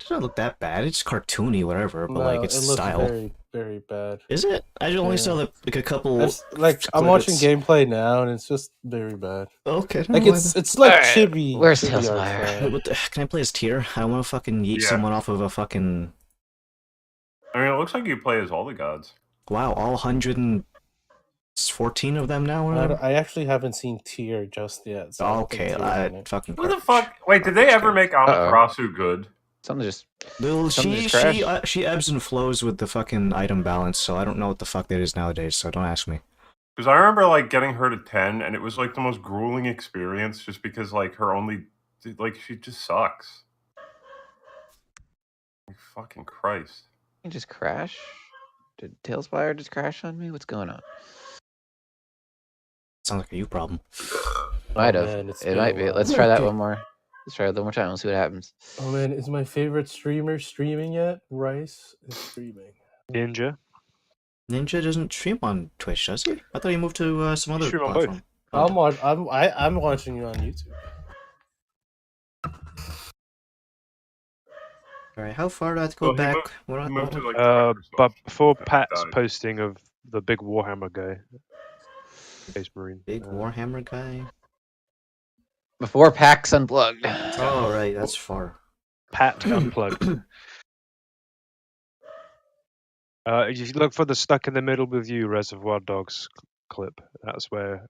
doesn't look that bad. It's cartoony, whatever, but like No, it's it looks style. very, very bad. Is it? I only saw Yeah. like a couple I'm watching snippets. gameplay now, and it's just very bad. Okay, I don't Like know why it's like Alright, where's chibi art Tailspire? style. Can I play as tier? I want to fucking yeet Yeah. someone off of a fucking. I mean, it looks like you play as all the gods. Wow, all 114 of them now. Or whatever? I actually haven't seen tier just yet. So I don't think Okay, tier's in it. fucking. Who the fuck? Wait, did they ever make Amaterasu good? Something just She just crashed. she ebbs and flows with the fucking item balance, so I don't know what the fuck that is nowadays. So don't ask me. Because I remember like getting her to 10, and it was like the most grueling experience, just because like her only like she just sucks. Like, fucking Christ. You just crash? Did Tailspire just crash on me? What's going on? Sounds like a you problem. Might have. Man, it's It been might a be. while. Let's try that one more. Let's try it one more time. Let's see what happens. Oh man, is my favorite streamer streaming yet? Rice is streaming. Ninja. Ninja doesn't stream on Twitch, does he? I thought he moved to some other stream on both. platform. I'm watching you on YouTube. All right, how far do I have to go Well, he back? moved- he moved to, like, But Microsoft before after Pat's died. posting of the big Warhammer guy, Space Marine. Big Warhammer guy. Before PAX Unplugged. Oh right, that's far. Pat Unplugged. If you look for the stuck in the middle with you Reservoir Dogs clip, that's where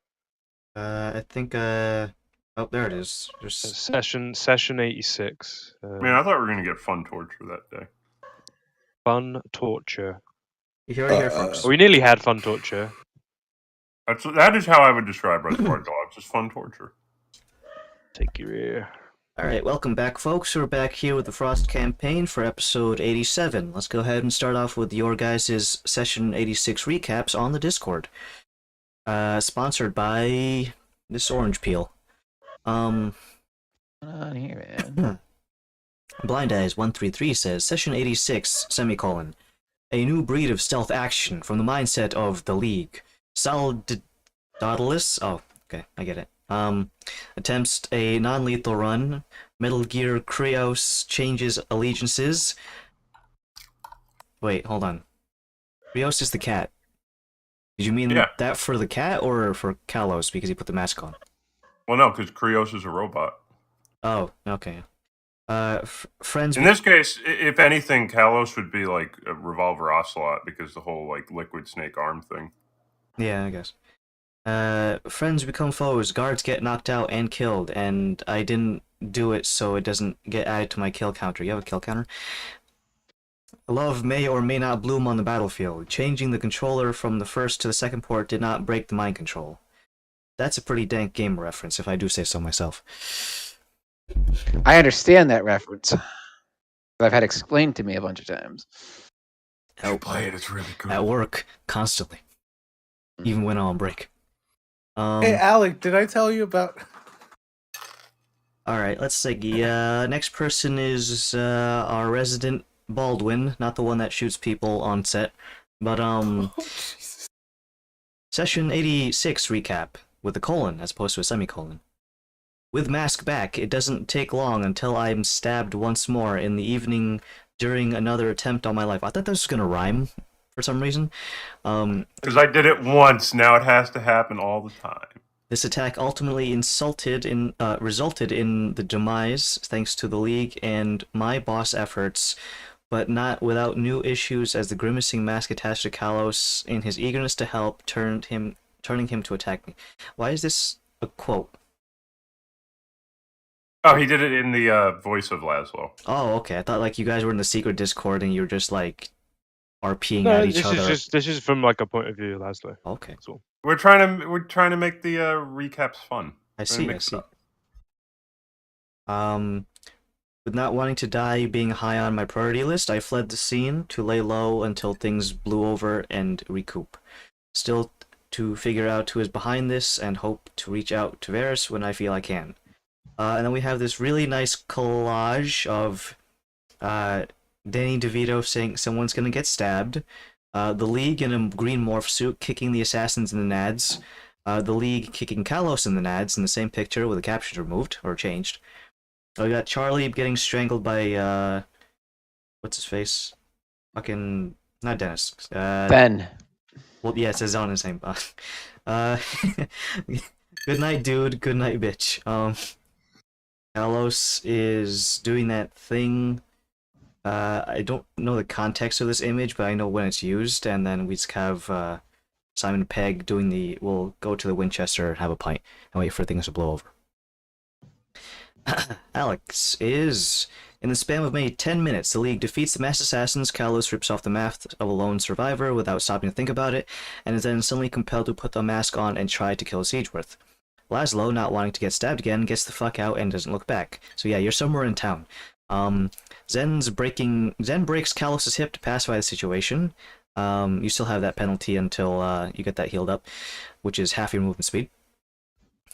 I think oh there it is. There's session 86. Man, I thought we were gonna get fun torture that day. Fun torture. you heard it here, folks. We nearly had fun torture. That is how I would describe Reservoir Dogs, as fun torture. Take your ear. All right, welcome back, folks. We're back here with the Frost campaign for episode 87. Let's go ahead and start off with your guys' session 86 recaps on the Discord. Sponsored by this orange peel. What's going on here, man? Blind Eyes 133 says session 86 semicolon. A new breed of stealth action from the mindset of the League. Daedalus. Oh, okay, I get it. Attempts a non-lethal run. Metal Gear Krios changes allegiances. Wait, hold on. Krios is the cat. Did you mean that for the cat or for Kalos because he put the mask on? Well, no, because Krios is a robot. Oh, okay. Friends. In this case, if anything, Kalos would be like a Revolver Ocelot because the whole like liquid snake arm thing. Yeah, I guess. Friends become foes, guards get knocked out and killed, and I didn't do it so it doesn't get added to my kill counter. You have a kill counter? Love may or may not bloom on the battlefield. Changing the controller from the first to the second port did not break the mind control. That's a pretty dank game reference, if I do say so myself. I understand that reference. I've had explained to me a bunch of times. You play it, it's really good. At work, constantly. Even when I'm on break. Hey Alec, did I tell you about? Alright, let's see. Next person is our resident Baldwin, not the one that shoots people on set. But session 86 recap with a colon as opposed to a semicolon. With mask back, it doesn't take long until I'm stabbed once more in the evening during another attempt on my life. I thought that was gonna rhyme for some reason. Because I did it once, now it has to happen all the time. This attack ultimately resulted in the demise thanks to the League and my boss efforts, but not without new issues as the grimacing mask attached to Kalos in his eagerness to help turning him to attack me. Why is this a quote? Oh, he did it in the voice of Laszlo. Oh, okay. I thought like you guys were in the secret Discord and you were just like RPing at each other. This is from like a point of view, Laszlo. Okay. That's all. We're trying to make the recaps fun. I see. With not wanting to die being high on my priority list, I fled the scene to lay low until things blew over and recoup. Still to figure out who is behind this and hope to reach out to Varys when I feel I can. And then we have this really nice collage of Danny DeVito saying someone's gonna get stabbed, the League in a green morph suit kicking the assassins in the nads, the League kicking Kalos in the nads in the same picture with the captions removed or changed. We got Charlie getting strangled by what's his face? Fucking not Dennis. Ben. Well, yeah, it says on his name. Uh, good night, dude. Good night, bitch. Kalos is doing that thing. I don't know the context of this image, but I know when it's used, and then we just have Simon Pegg doing the. We'll go to the Winchester, have a pint, and wait for things to blow over. Alex is. In the span of maybe 10 minutes, the League defeats the masked assassins. Kalos rips off the mask of a lone survivor without stopping to think about it, and is then suddenly compelled to put the mask on and try to kill Siegeworth. Laszlo, not wanting to get stabbed again, gets the fuck out and doesn't look back. So yeah, you're somewhere in town. Zen breaks Kalos' hip to pacify the situation. You still have that penalty until you get that healed up, which is half your movement speed.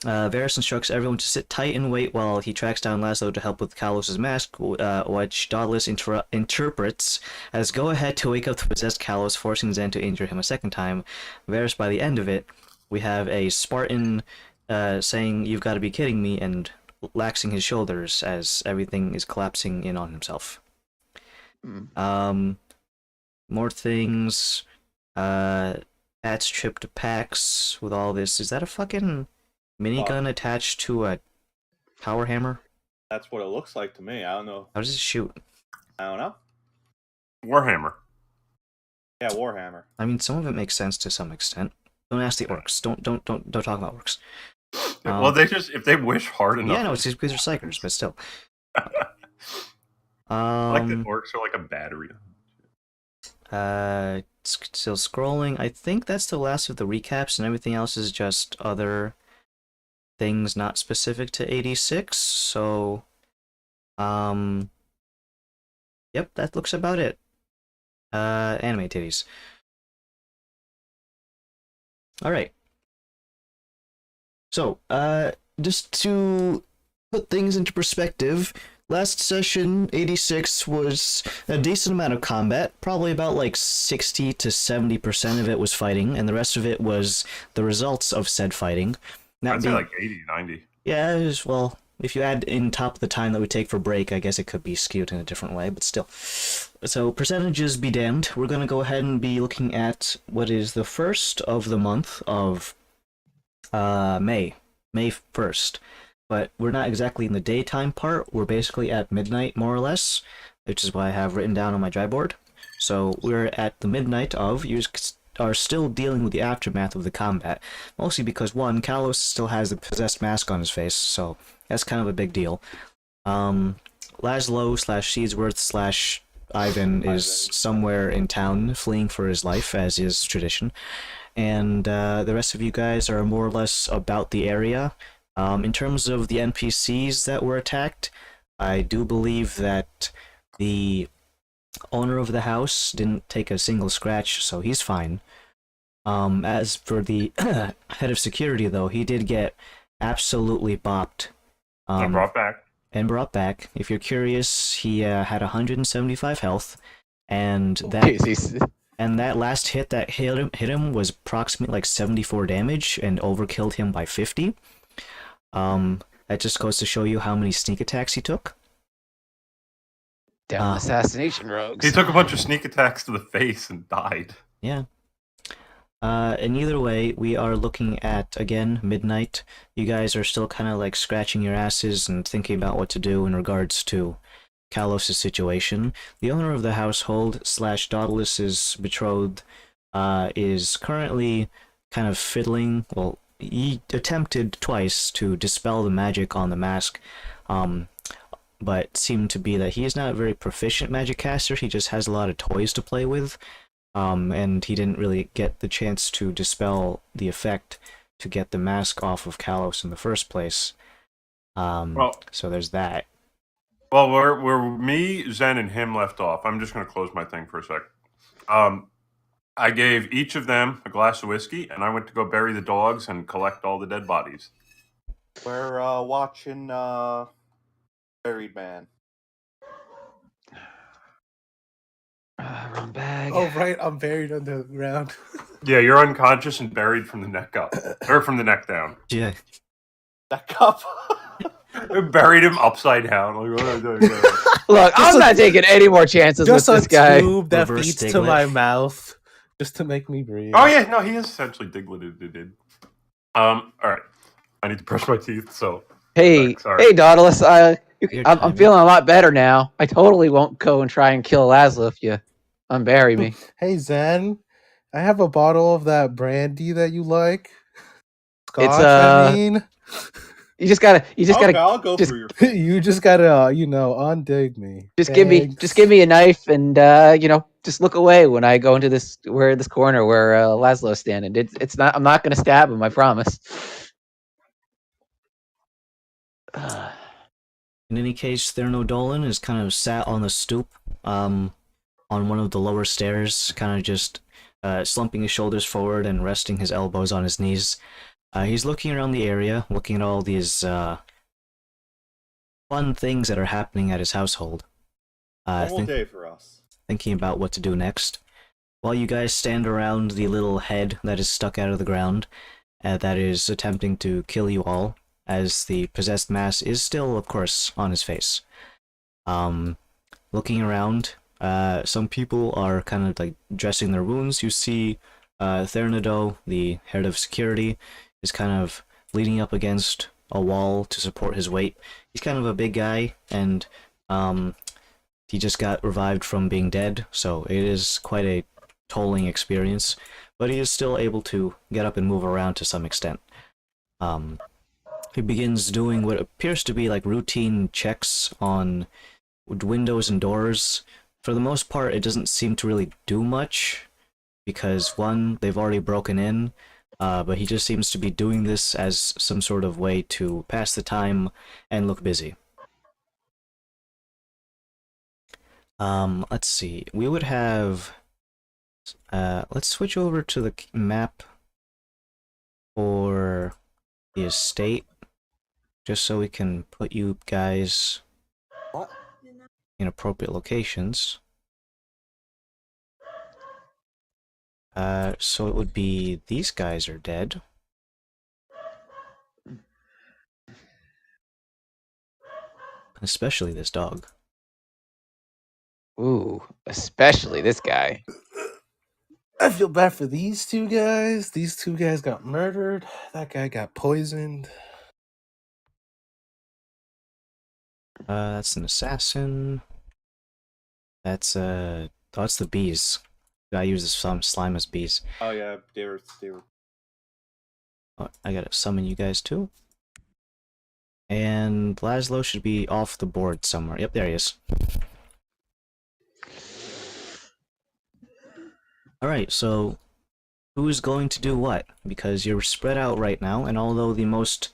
Varys instructs everyone to sit tight and wait while he tracks down Laszlo to help with Kalos' mask, which Dauntless interprets as go ahead to wake up the possessed Kalos, forcing Zen to injure him a second time. Varys, by the end of it, we have a Spartan saying, "You've got to be kidding me," and laxing his shoulders as everything is collapsing in on himself. More things. Pat's trip to PAX with all this. Is that a fucking minigun attached to a power hammer? That's what it looks like to me. I don't know. How does it shoot? I don't know. Warhammer. Yeah, Warhammer. I mean, some of it makes sense to some extent. Don't ask the orcs. Don't talk about orcs. Well, they just if they wish hard enough. Yeah, no, it's just because they're psychers, but still. Like the orcs are like a battery. Still scrolling. I think that's the last of the recaps, and everything else is just other things not specific to 86. So, yep, that looks about it. Anime titties. All right. So, just to put things into perspective, last session, 86, was a decent amount of combat. Probably about like 60 to 70% of it was fighting, and the rest of it was the results of said fighting. I'd say like 80, 90. Yeah, well, if you add in top of the time that we take for break, I guess it could be skewed in a different way, but still. So, percentages be damned. We're going to go ahead and be looking at what is the first of the month of May 1st. But we're not exactly in the daytime part. We're basically at midnight, more or less, which is what I have written down on my dry board. So we're at the midnight of. You are still dealing with the aftermath of the combat, mostly because, one, Kalos still has the possessed mask on his face, so that's kind of a big deal. Laszlo/Seedsworth/Ivan is somewhere in town, fleeing for his life, as is tradition. And the rest of you guys are more or less about the area. In terms of the NPCs that were attacked, I do believe that the owner of the house didn't take a single scratch, so he's fine. As for the head of security, though, he did get absolutely bopped. And brought back. If you're curious, he had 175 health, and that last hit that hit him was approximately like 74 damage and overkilled him by 50. That just goes to show you how many sneak attacks he took. Down assassination rogues. He took a bunch of sneak attacks to the face and died. Yeah. And either way, we are looking at, again, midnight. You guys are still kind of like scratching your asses and thinking about what to do in regards to Kalos' situation. The owner of the household / Dauntless's betrothed is currently kind of fiddling. Well, he attempted twice to dispel the magic on the mask, but it seemed to be that he is not a very proficient magic caster. He just has a lot of toys to play with, and he didn't really get the chance to dispel the effect to get the mask off of Kalos in the first place. So there's that. Well, where me, Zen, and him left off, I'm just going to close my thing for a sec. I gave each of them a glass of whiskey, and I went to go bury the dogs and collect all the dead bodies. We're watching Buried Man. Wrong bag. Oh, right. I'm buried under the ground. Yeah, you're unconscious and buried from the neck up. Or from the neck down. Yeah. That cup. Buried him upside down. Like, Look, I'm not taking any more chances with Just a this guy. tube that Reverse feeds to Diglett. my mouth, just to make me breathe. oh yeah, no, he is essentially Diglett. All right. I need to brush my teeth. So Hey, sorry. hey, Nautilus. Your I'm timing. feeling a lot better now. I totally won't go and try and kill Laszlo if you unbury me. Hey Zen, I have a bottle of that brandy that you like. It's, Scotch, I mean. You just gotta Okay, I'll go just- for your face. You just gotta, undig me. just give me a knife and just look away when I go into this corner where Laszlo's standing. I'm not gonna stab him, I promise. In any case, Dolan is kind of sat on the stoop, on one of the lower stairs, kind of just slumping his shoulders forward and resting his elbows on his knees. He's looking around the area, looking at all these fun things that are happening at his household. Normal day for us. Thinking about what to do next. While you guys stand around the little head that is stuck out of the ground, that is attempting to kill you all, as the possessed mass is still, of course, on his face. Looking around, some people are kind of like dressing their wounds. You see Thernado, the head of security, is kind of leaning up against a wall to support his weight. He's kind of a big guy, and he just got revived from being dead, so it is quite a tolling experience, but he is still able to get up and move around to some extent. He begins doing what appears to be like routine checks on windows and doors. For the most part, it doesn't seem to really do much, because one, they've already broken in, but he just seems to be doing this as some sort of way to pass the time and look busy. Let's see. We would have... let's switch over to the map for the estate, just so we can put you guys in appropriate locations. So it would be these guys are dead. Especially this dog. Ooh, especially this guy. I feel bad for these two guys. These two guys got murdered. That guy got poisoned. That's an assassin. That's that's the bees. I use some slime as bees. Oh yeah, they were. Oh, I gotta summon you guys too. And Laszlo should be off the board somewhere. Yep, there he is. Alright, so who's going to do what? Because you're spread out right now, and although the most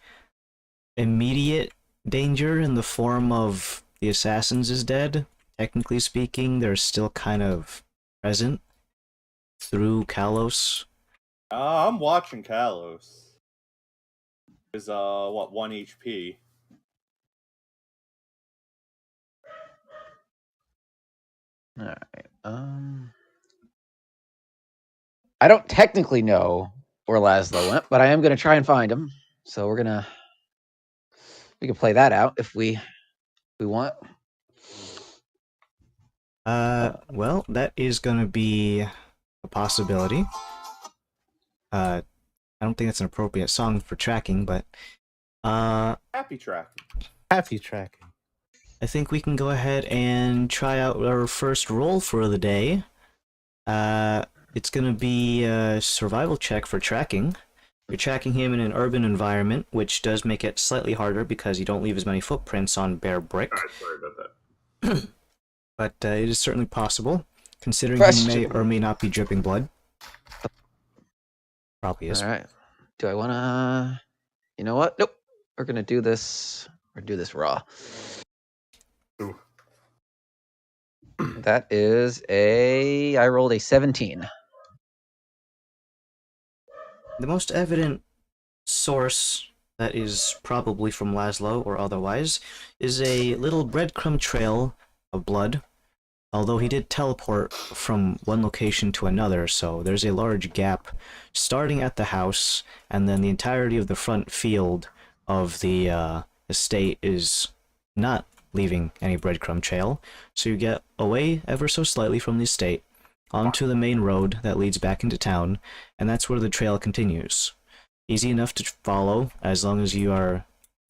immediate danger in the form of the assassins is dead, technically speaking, they're still kind of present through Kalos. I'm watching Kalos. Is 1 HP. All right. I don't technically know where Laszlo went, but I am gonna try and find him. So we can play that out if we want. Well, that is gonna be a possibility. I don't think that's an appropriate song for tracking, but Happy tracking. Happy tracking. I think we can go ahead and try out our first roll for the day. It's gonna be a survival check for tracking. You're tracking him in an urban environment, which does make it slightly harder because you don't leave as many footprints on bare brick. All right, sorry about that. But it is certainly possible, considering Question. he may or may not be dripping blood. Probably is. All right. Do I want to? You know what? Nope. We're gonna do this. We're gonna do this raw. Ooh. That is I rolled a 17. The most evident source that is probably from Laszlo or otherwise is a little breadcrumb trail of blood, although he did teleport from one location to another, so there's a large gap starting at the house and then the entirety of the front field of the estate is not leaving any breadcrumb trail, so you get away ever so slightly from the estate, onto the main road that leads back into town, and that's where the trail continues. Easy enough to follow, as long as you are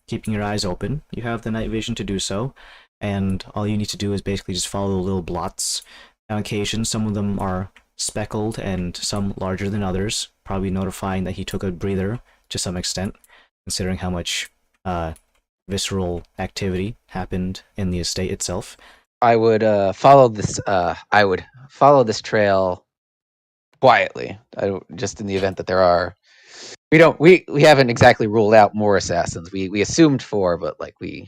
keeping your eyes open. You have the night vision to do so, and all you need to do is basically just follow the little blots. On occasion, some of them are speckled and some larger than others, probably notifying that he took a breather to some extent, considering how much visceral activity happened in the estate itself. I would follow this. I would follow this trail quietly. Just in the event that there are. We haven't exactly ruled out more assassins. We assumed 4, but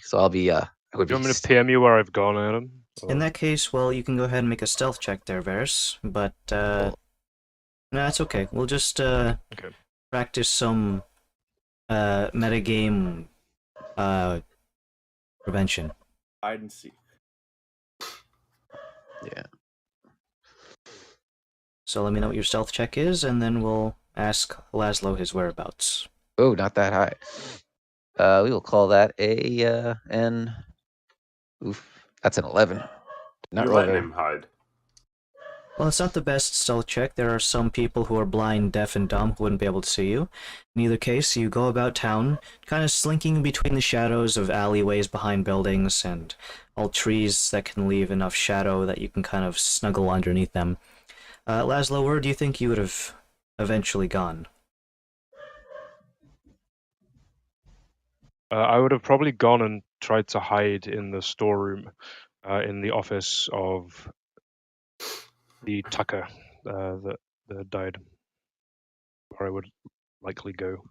so I'll be. I would Do you be. want me to PM you where I've gone, Adam? In that case, well, you can go ahead and make a stealth check there, Varys, but no, that's okay. We'll just practice some metagame prevention. Hide and seek. Yeah. So let me know what your stealth check is, and then we'll ask Laszlo his whereabouts. Oh, not that high. We will call that a an. Oof, that's an 11. Not You're roll letting very- him hide. Well, it's not the best stealth check. There are some people who are blind, deaf, and dumb who wouldn't be able to see you. In either case, you go about town, kind of slinking between the shadows of alleyways behind buildings and all trees that can leave enough shadow that you can kind of snuggle underneath them. Laszlo, where do you think you would have eventually gone? I would have probably gone and tried to hide in the storeroom, in the office of the Tucker that died, where I would likely go.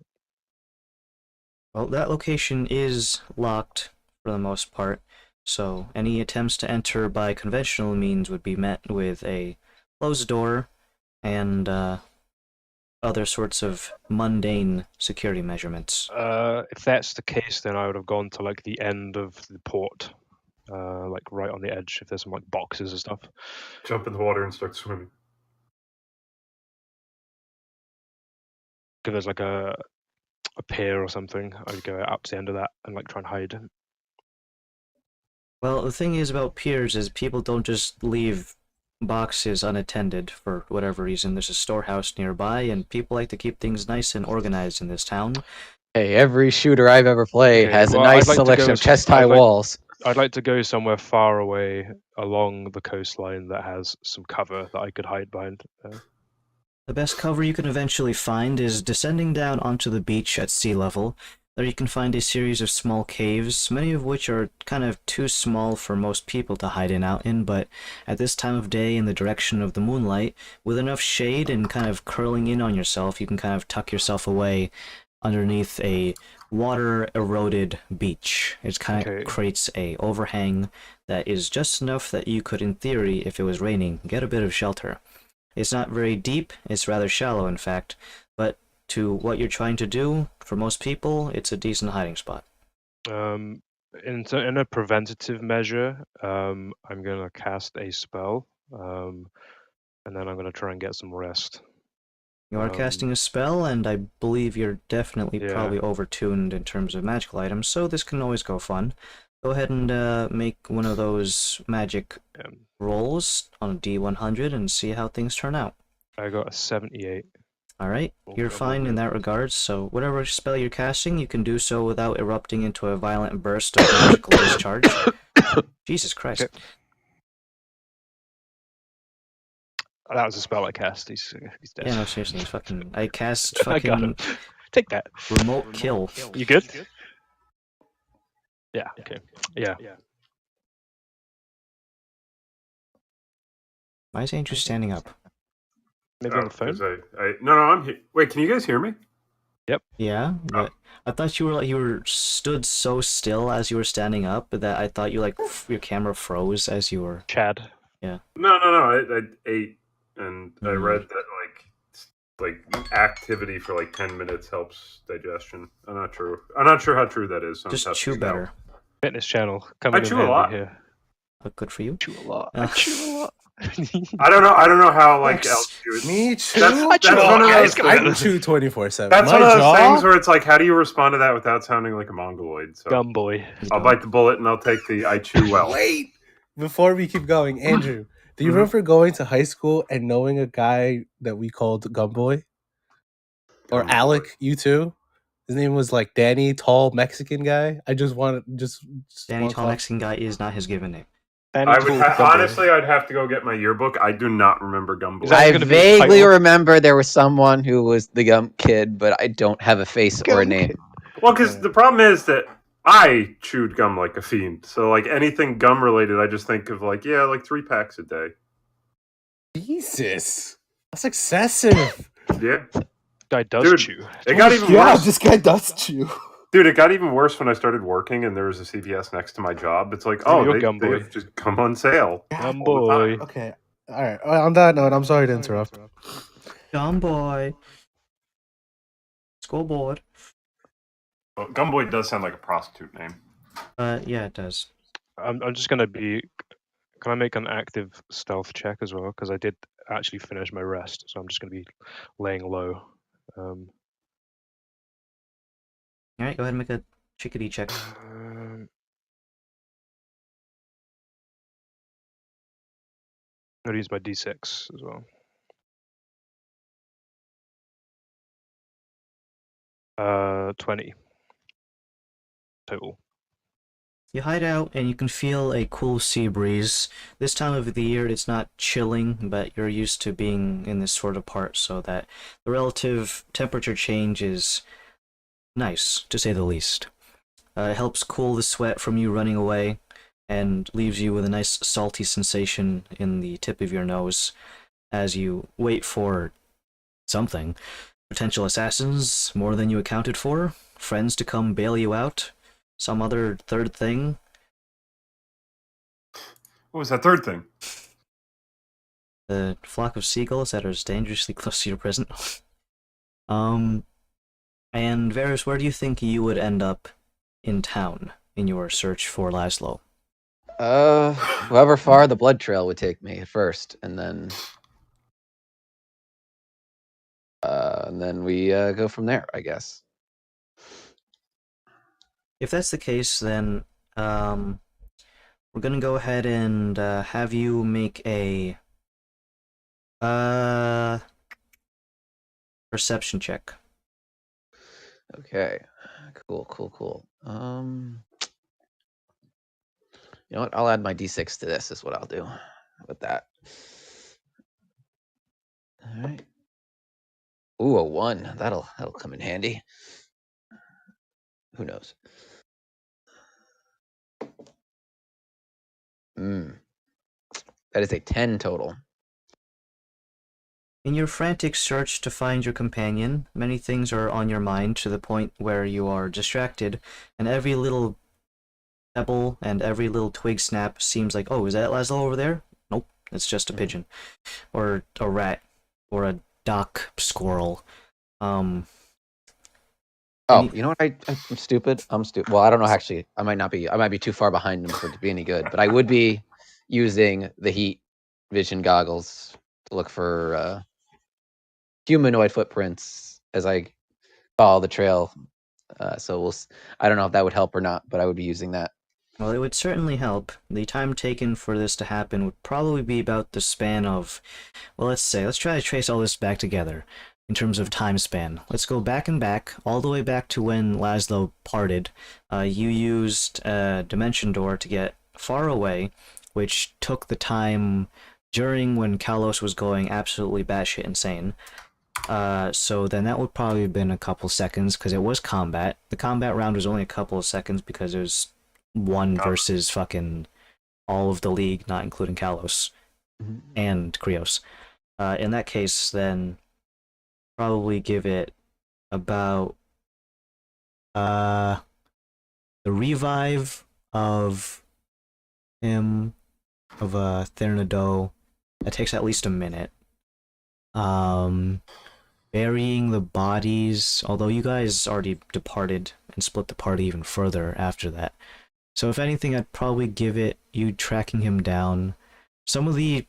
Well, that location is locked for the most part, so any attempts to enter by conventional means would be met with a closed door and other sorts of mundane security measurements. If that's the case, then I would have gone to the end of the port, right on the edge. If there's some boxes and stuff. Jump in the water and start swimming. If there's a pier or something, I'd go up to the end of that and try and hide. Well, the thing is about piers is people don't just leave boxes unattended for whatever reason. There's a storehouse nearby, and people like to keep things nice and organized in this town. Hey, every shooter I've ever played Okay, has a well, nice I'd like to selection go of chest-high I'd like- walls. I'd like to go somewhere far away along the coastline that has some cover that I could hide behind. The best cover you can eventually find is descending down onto the beach at sea level. There you can find a series of small caves, many of which are kind of too small for most people to hide out in, but at this time of day in the direction of the moonlight, with enough shade and kind of curling in on yourself, you can kind of tuck yourself away underneath a water-eroded beach. It kind of creates a overhang that is just enough that you could, in theory, if it was raining, get a bit of shelter. It's not very deep, it's rather shallow in fact, but to what you're trying to do, for most people, it's a decent hiding spot. In a preventative measure, I'm going to cast a spell, and then I'm going to try and get some rest. You are casting a spell, and I believe you're definitely probably overtuned in terms of magical items, so this can always go fun. Go ahead and make one of those magic rolls on a D100 and see how things turn out. I got a 78. Alright, you're fine in that regard, so whatever spell you're casting, you can do so without erupting into a violent burst of magical discharge. Jesus Christ. Okay. That was a spell I cast. He's dead. Yeah, no, seriously, fucking... I cast I got fucking... him. Take that. Remote kill. You good? Yeah, okay. Yeah. Why is Andrew standing up? Maybe on the phone? No, I'm here. Wait, can you guys hear me? Yep. Yeah, but I thought you were stood so still as you were standing up that I thought you your camera froze as you were... Chad. Yeah. No. I ate and I read that activity for 10 minutes helps digestion. I'm not sure how true that is. So just chew better. Fitness channel. I chew a lot. Here. Good for you. Chew a lot. I chew a lot. I don't know. I don't know how like Rex. else you would. Me too. That's one of those I things. chew 24/7. That's My one of those jaw. things where it's like, how do you respond to that without sounding like a mongoloid? So Gumboy. I'll bite the bullet and I'll take the I chew well. Wait, before we keep going, Andrew, do you Mhm. remember going to high school and knowing a guy that we called Gumboy? Or Gumboy. Alec, you too? His name was like Danny, tall Mexican guy. I just want Danny wanna Tall call- Mexican guy is not his given name. Danny I would Tall Gumboy. honestly, I'd have to go get my yearbook. I do not remember Gumboy. Is that I gonna be the vaguely title? remember there was someone who was the Gump Kid, but I don't have a face or a Gump name. Kid. Well, because the problem is that I chewed gum like a fiend. So like anything gum related, I just think of like, yeah, like 3 packs a day. Jesus, that's excessive. Yeah. Guy does Dude, chew. It got even Yeah, worse. this guy does chew. Dude, it got even worse when I started working and there was a CVS next to my job. It's like, Oh, oh, you're they Gumboy. have just come on sale. Gumboy. Okay, all right. On that note, I'm sorry to interrupt. Dumb boy. Schoolboard. Well, Gumboy does sound like a prostitute name. Yeah, it does. I'm just gonna be. Can I make an active stealth check as well? Because I did actually finish my rest, so I'm just gonna be laying low. Alright, go ahead and make a chickadee check. I'm gonna use my d6 as well. 20 total. You hide out and you can feel a cool sea breeze. This time of the year it's not chilling, but you're used to being in this sort of part, so that the relative temperature change is nice, to say the least. It helps cool the sweat from you running away and leaves you with a nice salty sensation in the tip of your nose as you wait for something. Potential assassins, more than you accounted for, friends to come bail you out, some other third thing. What was that third thing? The flock of seagulls that are dangerously close to your prison. And Varus, where do you think you would end up in town in your search for Laszlo? However far the blood trail would take me at first, and then we go from there, I guess. If that's the case, then we're gonna go ahead and have you make a perception check. Okay, cool. You know what? I'll add my d6 to this. Is what I'll do with that. All right. Ooh, a 1. That'll come in handy. Who knows? That is a 10 total. In your frantic search to find your companion, many things are on your mind to the point where you are distracted, and every little pebble and every little twig snap seems like, oh, is that Laszlo over there? Nope, it's just a pigeon. Or a rat. Or a dock squirrel. Oh, you know what? I'm stupid. Well, I don't know. Actually, I might be too far behind him for it to be any good. But I would be using the heat vision goggles to look for humanoid footprints as I follow the trail. So I don't know if that would help or not, but I would be using that. Well, it would certainly help. The time taken for this to happen would probably be about the span of, well, let's try to trace all this back together in terms of time span. Let's go back and back, all the way back to when Laszlo parted. You used a dimension door to get far away, which took the time during when Kalos was going absolutely batshit insane. So then that would probably have been a couple seconds, because it was combat. The combat round was only a couple of seconds because it was one versus fucking all of the league, not including Kalos and Krios. In that case, then probably give it about the revive of him of Thernado. That takes at least a minute. Burying the bodies, although you guys already departed and split the party even further after that. So if anything, I'd probably give it you tracking him down. Some of the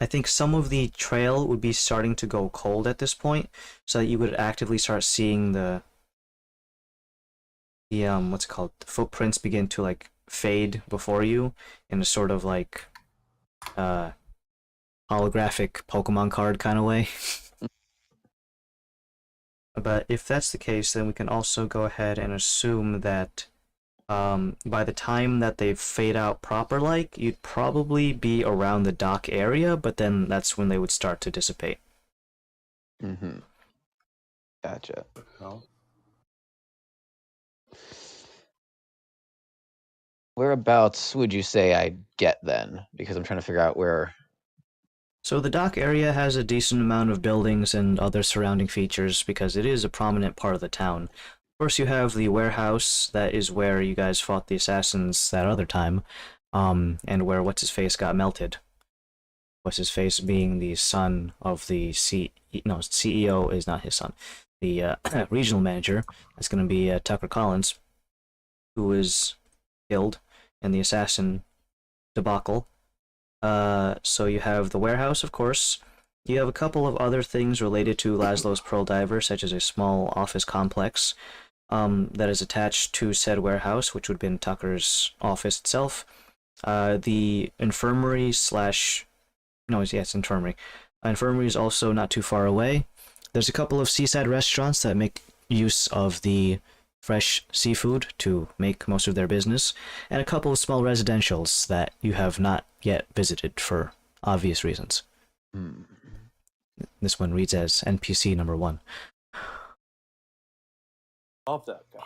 I think some of the trail would be starting to go cold at this point, so that you would actively start seeing the what's it called? The footprints begin to like fade before you in a sort of like holographic Pokemon card kind of way. But if that's the case, then we can also go ahead and assume that by the time that they fade out proper like, you'd probably be around the dock area, but then that's when they would start to dissipate. Mm-hmm. Gotcha. Hell. Whereabouts would you say I get then? Because I'm trying to figure out where. So the dock area has a decent amount of buildings and other surrounding features because it is a prominent part of the town. Of course, you have the warehouse, that is where you guys fought the assassins that other time, and where What's-His-Face got melted. What's-His-Face being the son of the CEO is not his son. The regional manager is going to be Tucker Collins, who was killed in the assassin debacle. So you have the warehouse, of course. You have a couple of other things related to Laszlo's Pearl Diver, such as a small office complex that is attached to said warehouse, which would have been Tucker's office itself. The infirmary slash... No, yes, infirmary. Infirmary is also not too far away. There's a couple of seaside restaurants that make use of the fresh seafood to make most of their business, and a couple of small residentials that you have not yet visited for obvious reasons. Hmm. This one reads as NPC number 1. Love that guy.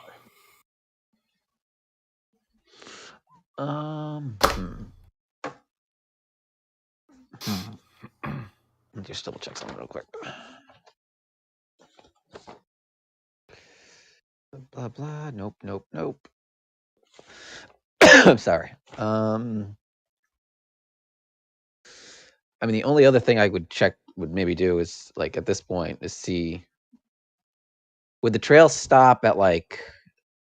Let me just double check something real quick. Blah blah. Nope. I'm sorry. I mean, the only other thing I would maybe do is like at this point is see, would the trail stop at like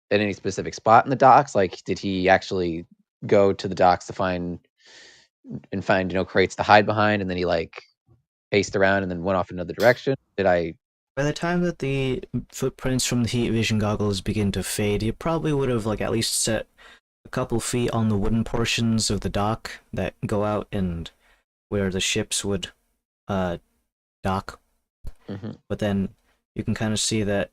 at any specific spot in the docks? Like, did he actually go to the docks to find crates to hide behind, and then he like paced around and then went off another direction? Did I? By the time that the footprints from the heat vision goggles begin to fade, you probably would have like at least set a couple feet on the wooden portions of the dock that go out and where the ships would dock. Mhm. But then you can kind of see that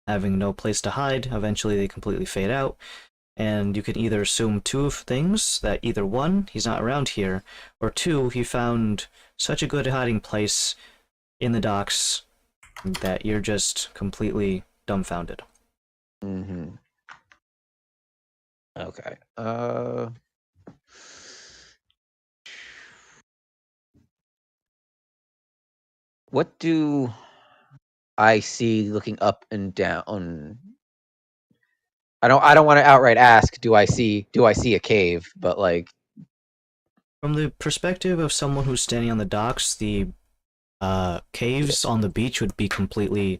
having no place to hide, eventually they completely fade out, and you can either assume two of things, that either one, he's not around here, or two, he found such a good hiding place in the docks that you're just completely dumbfounded. Mm-hmm. Okay. What do I see looking up and down? I don't want to outright ask, do I see a cave? But like, From the perspective of someone who's standing on the docks, the caves on the beach would be completely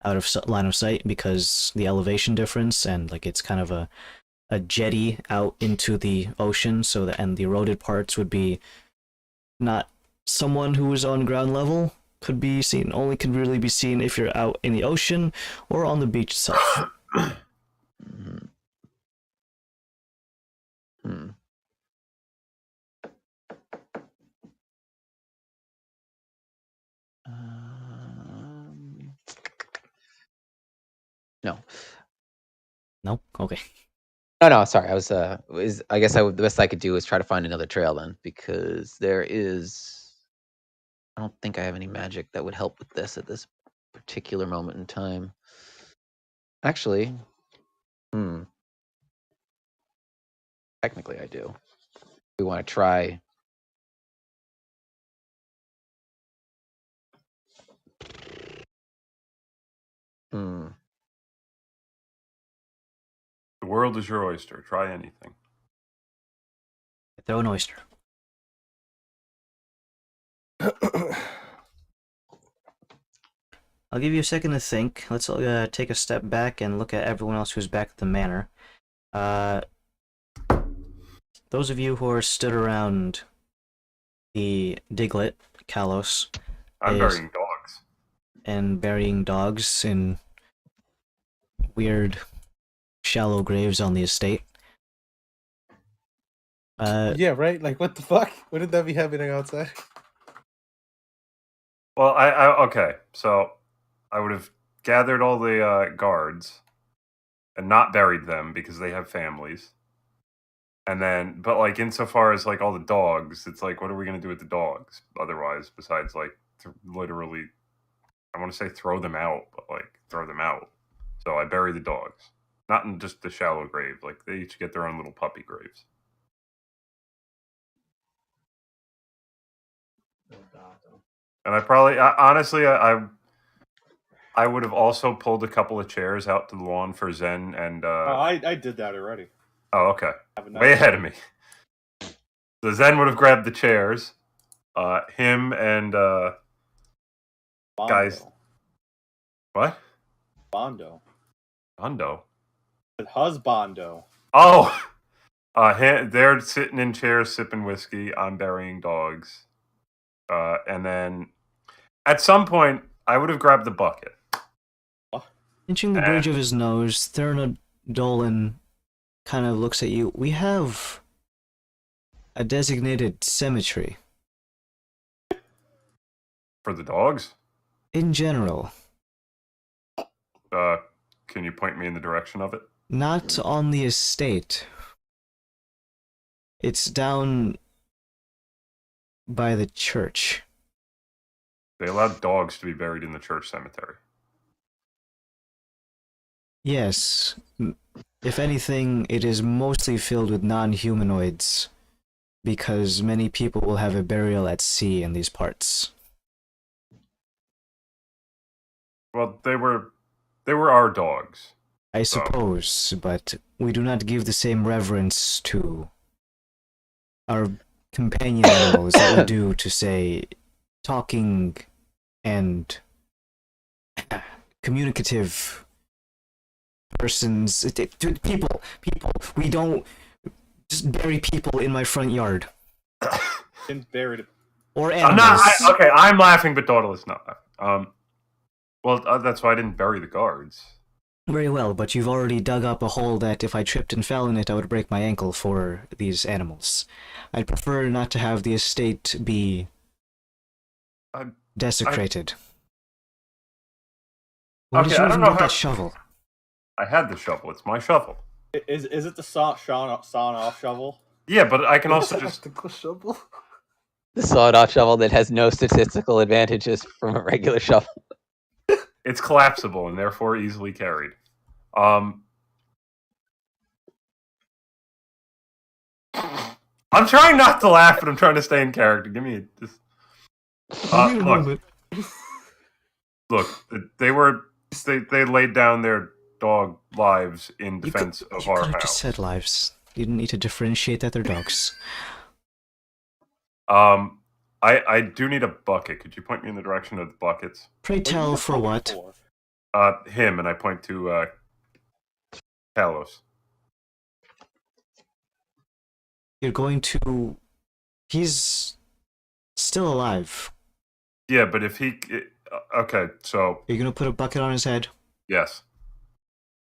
out of line of sight because the elevation difference, and like it's kind of a jetty out into the ocean, so that, and the eroded parts would be not someone who is on ground level could be seen, only can really be seen if you're out in the ocean or on the beach itself. hmm. Hmm. No. No? Okay. No, sorry. I was I guess the best I could do is try to find another trail then, because there is. I don't think I have any magic that would help with this at this particular moment in time. Actually, technically I do. We want to try. Hmm. The world is your oyster. Try anything. Throw an oyster. I'll give you a second to think. Let's take a step back and look at everyone else who's back at the manor. Those of you who are stood around the Diglett, Kalos, I'm is- burying dogs. and burying dogs in weird, shallow graves on the estate. Yeah, right? Like, what the fuck? Wouldn't that be happening outside? Well, okay. So I would have gathered all the guards and not buried them because they have families. And then, but like insofar as like all the dogs, it's like, what are we gonna do with the dogs otherwise? Besides, like, literally, I want to say throw them out, but like throw them out. So I bury the dogs, not in just the shallow grave. Like they each get their own little puppy graves. And I probably, honestly, I would have also pulled a couple of chairs out to the lawn for Zen and. I did that already. Oh, okay. Have a nice Way ahead of me. So Zen would have grabbed the chairs. Him and Bondo. guys. What? Bondo. Bondo. Husbando. Oh, they're sitting in chairs sipping whiskey. I'm burying dogs. And then at some point, I would have grabbed the bucket. Pinching the bridge of his nose, Thurna Dolan kind of looks at you. We have a designated cemetery. For the dogs? In general. Can you point me in the direction of it? Not on the estate. It's down by the church. They allowed dogs to be buried in the church cemetery. Yes. If anything, it is mostly filled with non-humanoids, because many people will have a burial at sea in these parts. Well, they were our dogs. I suppose, but we do not give the same reverence to our companion animals that we do to, say, talking and communicative persons. People. We don't just bury people in my front yard. Didn't bury it. Or I'm animals. not. Okay, I'm laughing, but Dawdle is not laughing. Well, that's why I didn't bury the guards. Very well, but you've already dug up a hole that if I tripped and fell in it, I would break my ankle for these animals. I'd prefer not to have the estate be desecrated. What did Okay, you I don't even know get how- that shovel? I had the shovel. It's my shovel. Is it the sawn off shovel? Yeah, but I can also just. Tactical shovel. The sawed-off shovel that has no statistical advantages from a regular shovel. It's collapsible and therefore easily carried. I'm trying not to laugh, but I'm trying to stay in character. Give me just. Look, they laid down their dog lives in defense of our You could have house. just said lives. You didn't need to differentiate that they're dogs. I do need a bucket. Could you point me in the direction of the buckets? Pray tell for what? Him, and I point to Kalos. You're going to... He's still alive. Yeah, but if he... Okay, so... You're going to put a bucket on his head Yes.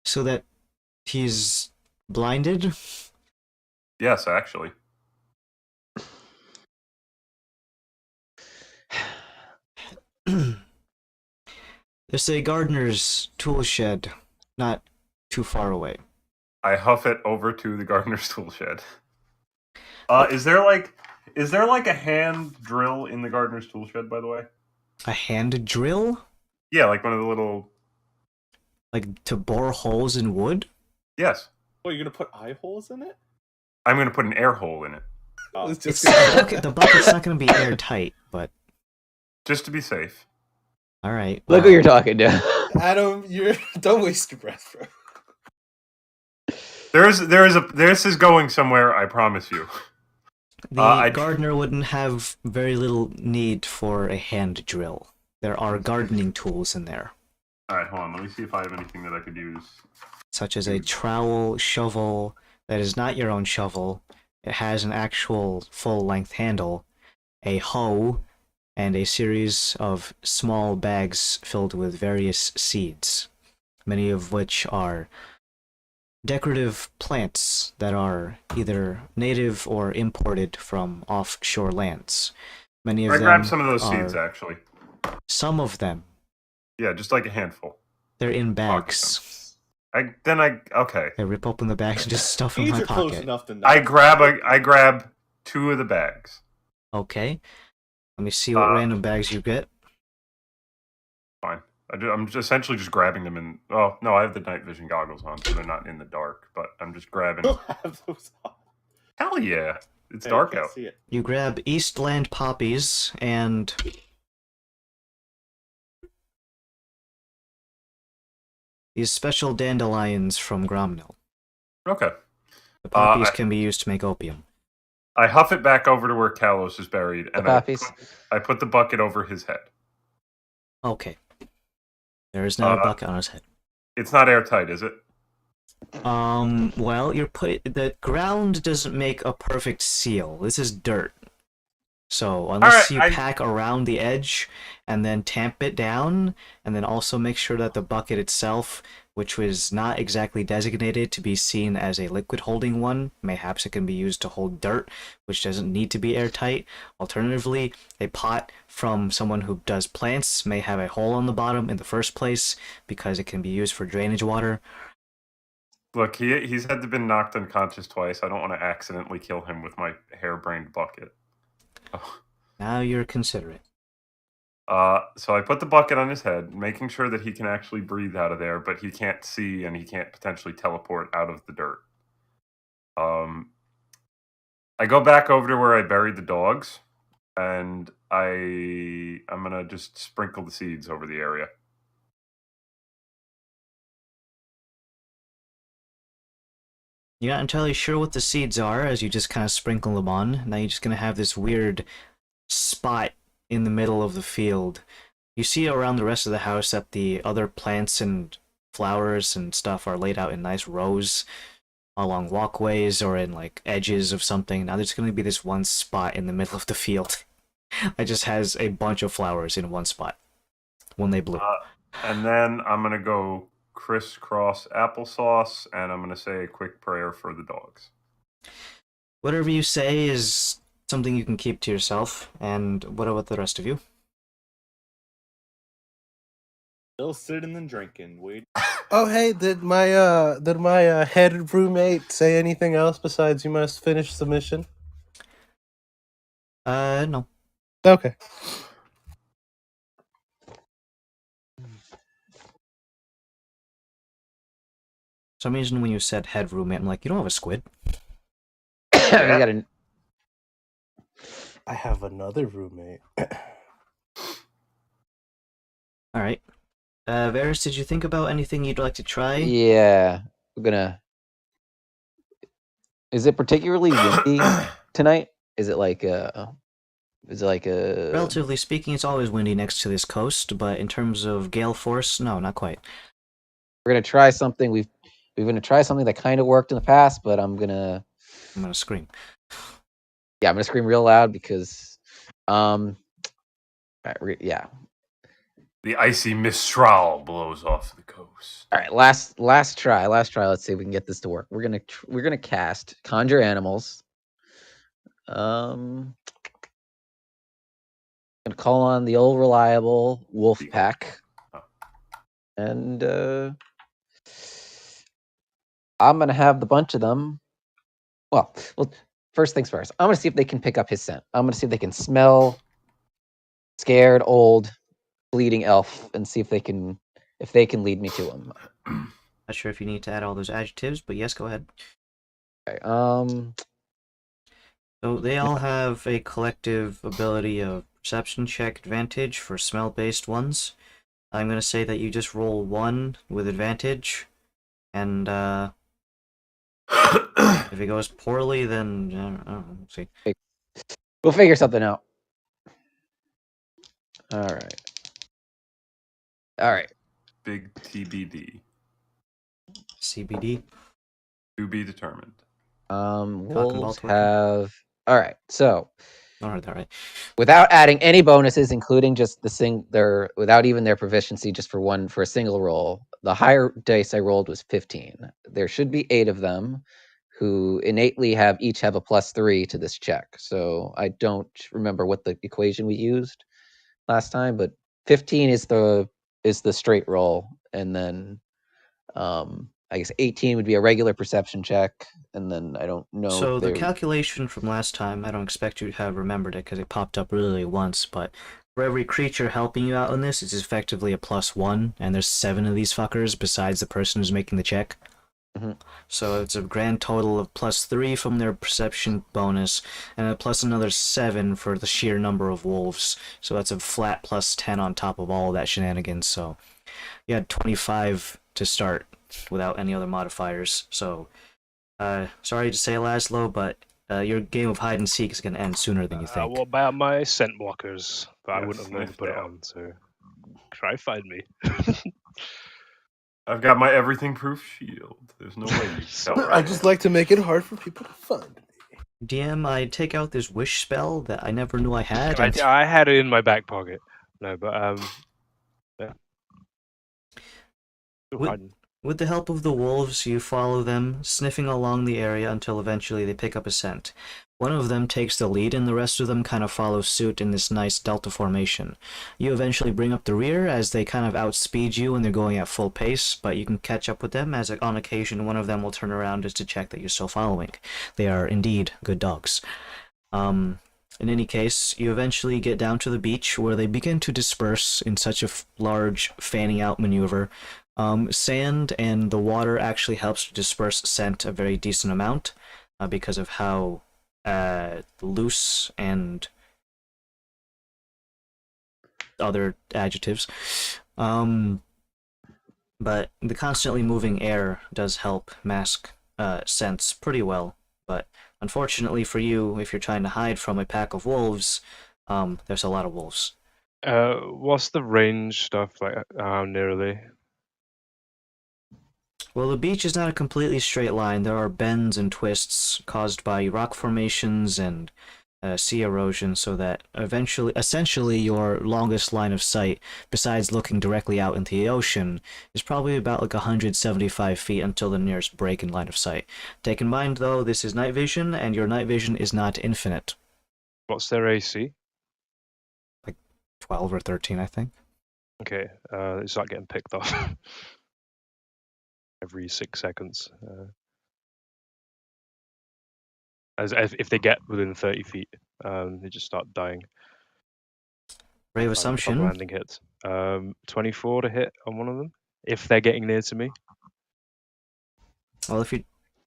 so that he's blinded? Yes, actually. There's a gardener's tool shed not too far away. I huff it over to the gardener's tool shed. Is there like a hand drill in the gardener's tool shed, by the way? A hand drill? Yeah, like one of the little... Like to bore holes in wood? Yes. What, you're gonna put eye holes in it? I'm going to put an air hole in it. Oh. It's It's, just the bucket's not going to be airtight, but... Just to be safe. Alright. Look who you're talking to. Adam, don't waste your breath, bro. This is going somewhere, I promise you. The gardener wouldn't have very little need for a hand drill. There are gardening tools in there, Alright, hold on. Let me see if I have anything that I could use. such as a trowel, shovel, that is not your own shovel. It has an actual full-length handle, a hoe, and a series of small bags filled with various seeds, many of which are decorative plants that are either native or imported from offshore lands. Many of I them grabbed some of those are, seeds actually. some of them, Yeah, just like a handful. they're in Pocket bags. Okay. I rip open the bags and just stuff in Seeds my are close pocket. enough to know. I grab 2 of the bags. Okay. Let me see what random bags you get. Fine. I'm just essentially just grabbing them in. Oh no, I have the night vision goggles on, so they're not in the dark. But I'm just grabbing. Still have those on. Hell yeah, it's Hey, dark can't out. see it. You grab Eastland poppies and these special dandelions from Gromnel. Okay. The poppies I- can be used to make opium. I huff it back over to where Kalos is buried, The and poppies. I put the bucket over his head. Okay. There is now a bucket on his head. It's not airtight, is it? Well, the ground doesn't make a perfect seal. This is dirt. So, unless you pack around the edge and then tamp it down, and then also make sure that the bucket itself, which was not exactly designated to be seen as a liquid holding one, mayhaps it can be used to hold dirt, which doesn't need to be airtight. Alternatively, a pot from someone who does plants may have a hole on the bottom in the first place because it can be used for drainage water. Look, he's had to been knocked unconscious twice. I don't want to accidentally kill him with my harebrained bucket. Oh. Now you're considerate. So I put the bucket on his head, making sure that he can actually breathe out of there, but he can't see and he can't potentially teleport out of the dirt. I go back over to where I buried the dogs, and I'm gonna just sprinkle the seeds over the area. You're not entirely sure what the seeds are as you just kind of sprinkle them on. Now you're just going to have this weird spot in the middle of the field. You see around the rest of the house that the other plants and flowers and stuff are laid out in nice rows along walkways or in like edges of something. Now there's going to be this one spot in the middle of the field that just has a bunch of flowers in one spot when they bloom. And then I'm gonna go crisscross applesauce, and I'm gonna say a quick prayer for the dogs. Whatever you say is something you can keep to yourself. And what about the rest of you? Still sitting and drinking. Wait. Oh, hey, did my head roommate say anything else besides you must finish the mission? No. Okay. For some reason, when you said head roommate, I'm like, you don't have a squid. I have another roommate. All right. Varys, did you think about anything you'd like to try? Yeah, we're gonna. Is it particularly windy tonight? Is it like a? Relatively speaking, it's always windy next to this coast, but in terms of gale force, no, not quite. We're gonna try something. We're gonna try something that kind of worked in the past, but I'm gonna scream. Yeah, I'm gonna scream real loud because, yeah. The icy mistral blows off the coast. All right, last try. Let's see if we can get this to work. We're gonna cast conjure animals. Gonna call on the old reliable wolf pack, and I'm gonna have the bunch of them. Well, first things first. I'm gonna see if they can pick up his scent. I'm gonna see if they can smell scared old bleeding elf, and see if they can lead me to him. Not sure if you need to add all those adjectives, but yes, go ahead. Okay, So they all have a collective ability of perception check advantage for smell-based ones. I'm going to say that you just roll 1 with advantage, and if it goes poorly, then I don't know, let's see. We'll figure something out. All right. Big TBD. CBD. To be determined. Wolves have. All right. So All right. Without adding any bonuses, including just without even their proficiency, just for a single roll. The higher dice I rolled was 15. There should be 8 of them who innately each have a +3 to this check. So I don't remember what the equation we used last time, but 15 is the straight roll, and then I guess 18 would be a regular perception check, and then I don't know if So the they. calculation from last time, I don't expect you to have remembered it because it popped up literally once, but for every creature helping you out on this, it's effectively a +1, and there's 7 of these fuckers besides the person who's making the check. Mhm. So it's a grand total of +3 from their perception bonus, and plus another 7 for the sheer number of wolves. So that's a flat +10 on top of all that shenanigans. So you had 25 to start without any other modifiers. So sorry to say, Laszlo, but your game of hide and seek is going to end sooner than you think. What about my scent blockers? But I Yeah, wouldn't have known to put it sniffed out. on, so try find me. I've got my everything proof shield. There's no way you can tell. I just like to make it hard for people to find me. DM, I take out this wish spell that I never knew I had. And I had it in my back pocket. No, but yeah. Still With- hiding. with the help of the wolves, you follow them, sniffing along the area until eventually they pick up a scent. One of them takes the lead, and the rest of them kind of follow suit in this nice delta formation. You eventually bring up the rear as they kind of outspeed you and they're going at full pace, but you can catch up with them as on occasion one of them will turn around just to check that you're still following. They are indeed good dogs. In any case, you eventually get down to the beach where they begin to disperse in such a large fanning out maneuver. Sand and the water actually helps to disperse scent a very decent amount because of how loose and other adjectives. But the constantly moving air does help mask scents pretty well. But unfortunately for you, if you're trying to hide from a pack of wolves, there's a lot of wolves. What's the range stuff like? How near are they? Well, the beach is not a completely straight line. There are bends and twists caused by rock formations and sea erosion, so that essentially, your longest line of sight, besides looking directly out into the ocean, is probably about like 175 feet until the nearest break in line of sight. Take in mind, though, this is night vision, and your night vision is not infinite. What's their AC? 12 or 13, I think. Okay, they start getting picked off every 6 seconds. As if they get within 30 feet, they just start dying. Brave Of assumption. landing hits. 24 to hit on one of them if they're getting near to me. Well, if you're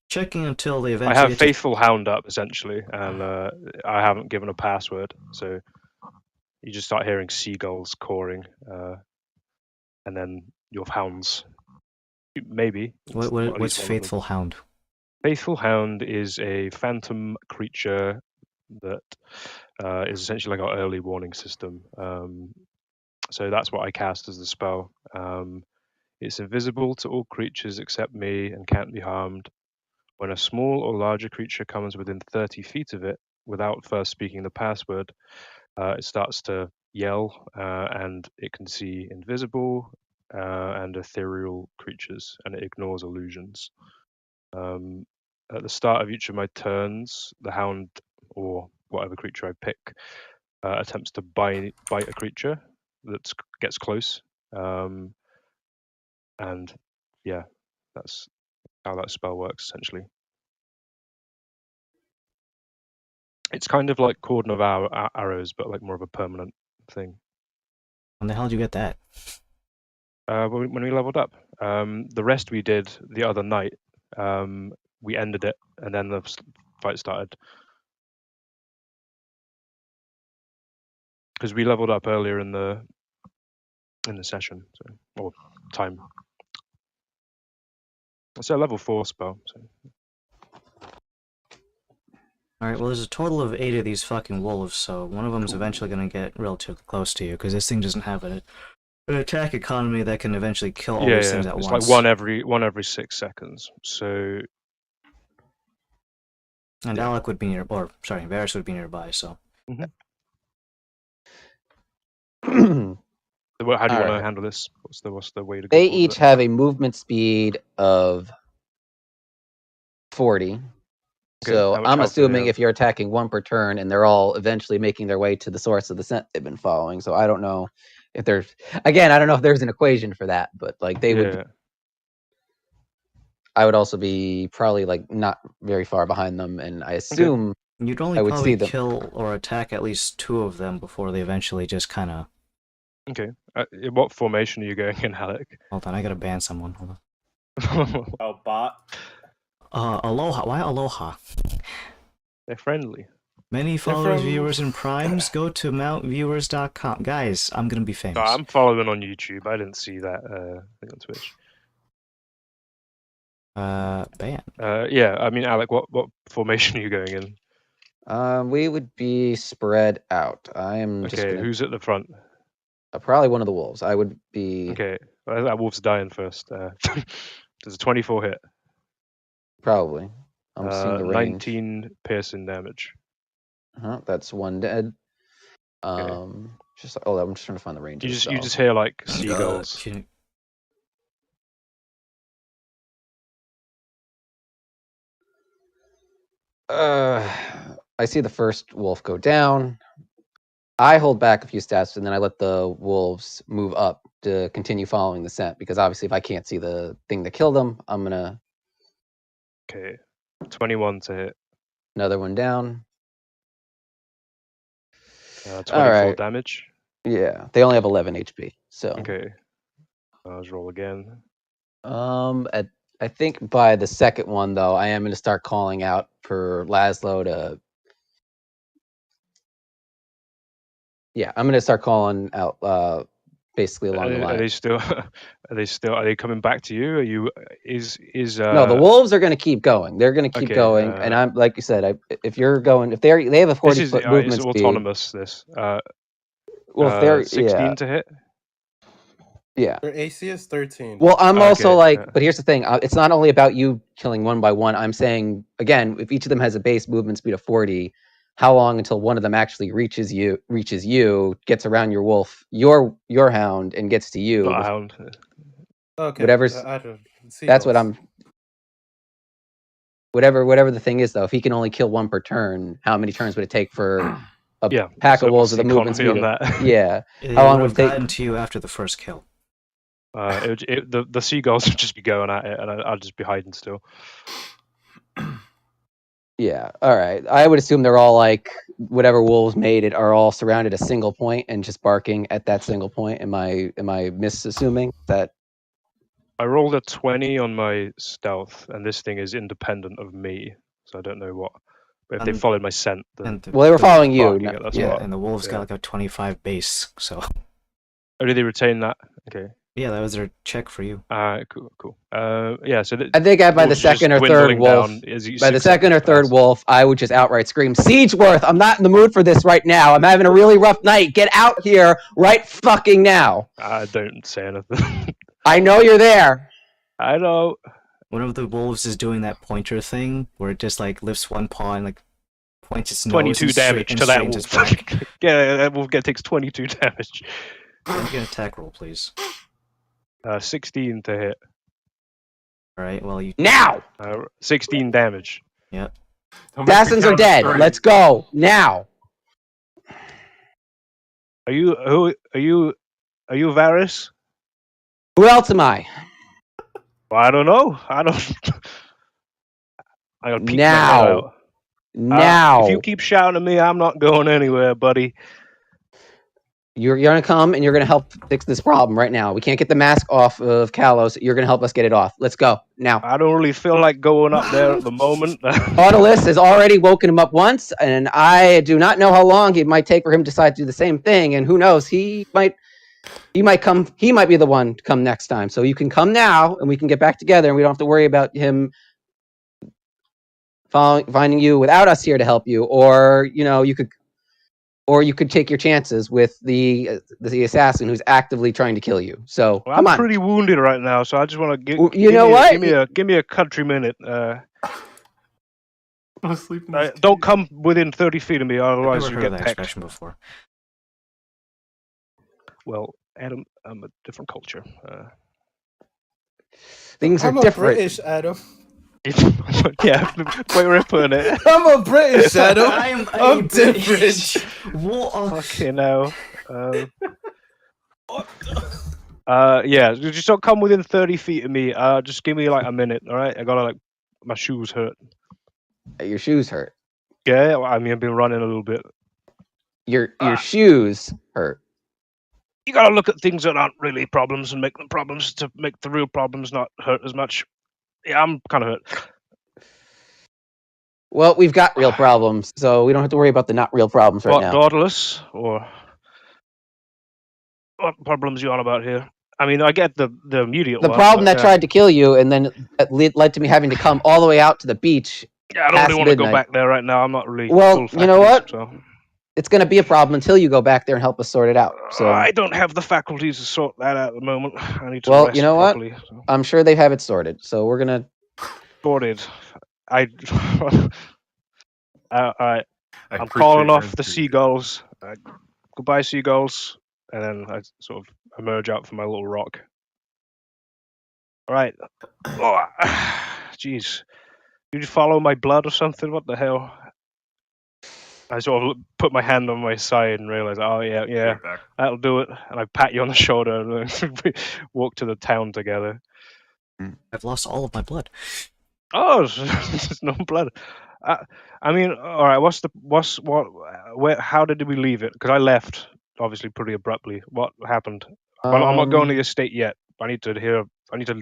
checking until they I eventually have get to Faithful Hound up essentially, and I haven't given a password, so you just start hearing seagulls cawing, and then your hounds. Maybe. What's at least one of them. Faithful Hound? Faithful Hound is a phantom creature that is essentially like our early warning system. So that's what I cast as the spell. It's invisible to all creatures except me and can't be harmed. When a small or larger creature comes within 30 feet of it without first speaking the password, it starts to yell, and it can see invisible and ethereal creatures, and it ignores illusions. At the start of each of my turns, the hound or whatever creature I pick attempts to bite a creature that gets close, and yeah, that's how that spell works essentially. It's kind of like Cordon of Arrows, but like more of a permanent thing. When the hell did you get that? When we leveled up, the rest we did the other night. We ended it, and then the fight started. Because we leveled up earlier in the session, so, or time. It's a level 4 spell. So. Alright, well, there's a total of 8 of these fucking wolves, so one of them's eventually gonna get relatively close to you, because this thing doesn't have an attack economy that can eventually kill all these things at it's once. like one every 6 seconds. So. And Alec would be near, or sorry, Varys would be nearby, so. How do you want to Alright. handle this? What's the way to go They forward with each it? have a movement speed of 40. Okay, So how much I'm health do they assuming have? if you're attacking one per turn, and they're all eventually making their way to the source of the scent they've been following. So I don't know if there's I don't know if there's an equation for that, but like they would. Yeah. I would also be probably like not very far behind them, and I assume You'd only I would probably see them. kill or attack at least 2 of them before they eventually just kind of. Okay. In what formation are you going in, Alec? Hold on, I gotta ban someone. Hold on. Oh, bot. Aloha. Why Aloha? They're friendly. Many They're followers, from- viewers, and primes. Go to mountviewers.com. Guys, I'm gonna be famous. I'm following on YouTube. I didn't see that thing on Twitch. Ban. Yeah, I mean, Alec, what formation are you going in? We would be spread out. I am just Okay, gonna who's at the front? probably one of the wolves. I would be Okay, that wolf's dying first. Does a 24 hit? probably. I'm seeing the range. 19 piercing damage. That's one dead. Okay. Just I'm just trying to find the range. You of just the you spell. just hear like seagulls. Shouldn't- I see the first wolf go down. I hold back a few steps, and then I let the wolves move up to continue following the scent, because obviously if I can't see the thing that killed them, I'm gonna Okay, 21 to hit. another one down. 24 Alright. damage. Yeah, they only have 11 HP. So Okay, let's roll again. I think by the second one though, I am gonna start calling out for Laszlo to. Yeah, I'm gonna start calling out basically along the Are line. they still? Are they coming back to you? Are you? Is No, the wolves are going to keep going. They're going to keep okay, going, and I'm like you said. If you're going, if they have a This is 40-foot it's movement speed. autonomous. This. Well, if they're 16 to hit. yeah. Their AC is 13. Well, I'm also Okay, like, yeah. but here's the thing. It's not only about you killing one by one. I'm saying again, if each of them has a base movement speed of 40, how long until one of them actually reaches you, gets around your wolf, your hound, and gets to you? Not a hound. Okay. Whatever's- I don't. That's what Seagulls. I'm. Whatever the thing is, though, if he can only kill one per turn, how many turns would it take for a Yeah, pack so of wolves what's with a the movement economy speed? on Of, that? yeah. It How long would would have it take? gotten to you after the first kill. The seagulls would just be going at it, and I'd just be hiding still. Yeah. All right. I would assume they're all like whatever wolves made it are all surrounded a single point and just barking at that single point. Am I misassuming that? I rolled a 20 on my stealth, and this thing is independent of me, so I don't know what. But if they And- followed my scent, then And the, Well, they were following you. barking not- at that yeah. spot. and the wolves Yeah. got like a 25 base. So Oh, did they retain that? Okay. yeah, that was their check for you. Cool. Yeah. So I think by the wolves just second or third dwindling wolf. down as you By the 6 second or seconds third pass. wolf, I would just outright scream, "Siegeworth, I'm not in the mood for this right now. I'm having a really rough night. Get out here right fucking now. I don't say anything. I know you're there." I know. One of the wolves is doing that pointer thing where it just like lifts one paw and like points its nose 22 and damage and to that straightens its wolf. back. Yeah, that wolf takes 22 damage. Make an attack roll, please. 16 to hit. All right. Well, you. Now, 16 damage. Don't make me assassins are count dead. 30. Let's go now. Are you Varys? Who else am I? Well, I don't know. I don't. I gotta peek my head Now. out. Now If you keep shouting at me, I'm not going anywhere, buddy. you're gonna come and you're gonna help fix this problem right now. We can't get the mask off of Kalos. You're gonna help us get it off. Let's go now. I don't really feel like going up there at the moment. Nautilus has already woken him up once, and I do not know how long it might take for him to decide to do the same thing. And who knows? He might come. He might be the one to come next time. So you can come now, and we can get back together, and we don't have to worry about him finding you without us here to help you. Or you could take your chances with the assassin who's actively trying to kill you. So Well, come I'm on. pretty wounded right now, so I just want to You know what? Give me a country minute. I'm asleep in this Don't cave. come within 30 feet of me, I've otherwise never you heard of get that pecked. expression before. Well, Adam, I'm a different culture. Things are I'm a different. British, Adam. Yeah, the way we're putting it. I'm a British, Adam. I'm I'm British. different. What? Fucking hell. Yeah, you just don't come within 30 feet of me. Just give me like a minute, all right? I gotta like, my shoes hurt. Your shoes hurt. Yeah, I mean, I've been running a little bit. Your shoes hurt. You gotta look at things that aren't really problems and make them problems to make the real problems not hurt as much. Yeah, I'm kind of hurt. Well, we've got real problems, so we don't have to worry about the not real problems right What, now. daughterless? Or what problems you on about here? I mean, I get the immediate The one. problem but, that tried to kill you, and then that led to me having to come all the way out to the beach. Yeah, I don't really past want to go midnight. back there right now. I'm not really Well, full you know faculties, what? So. It's going to be a problem until you go back there and help us sort it out. So, I don't have the faculties to sort that out at the moment. I need to well, rest you know what? properly. So. I'm sure they have it sorted. So we're gonna. Sorted. I'm appreciate calling your off the enthusiasm. seagulls. Goodbye, seagulls. And then I sort of emerge out from my little rock. All right. Oh, jeez. Did you follow my blood or something? What the hell? I sort of put my hand on my side and realize, oh yeah, Right back. that'll do it. And I pat you on the shoulder and we walk to the town together. I've lost all of my blood. Oh, there's no blood. I mean, all right. How did we leave it? Because I left obviously pretty abruptly. What happened? Well, I'm not going to the estate yet. I need to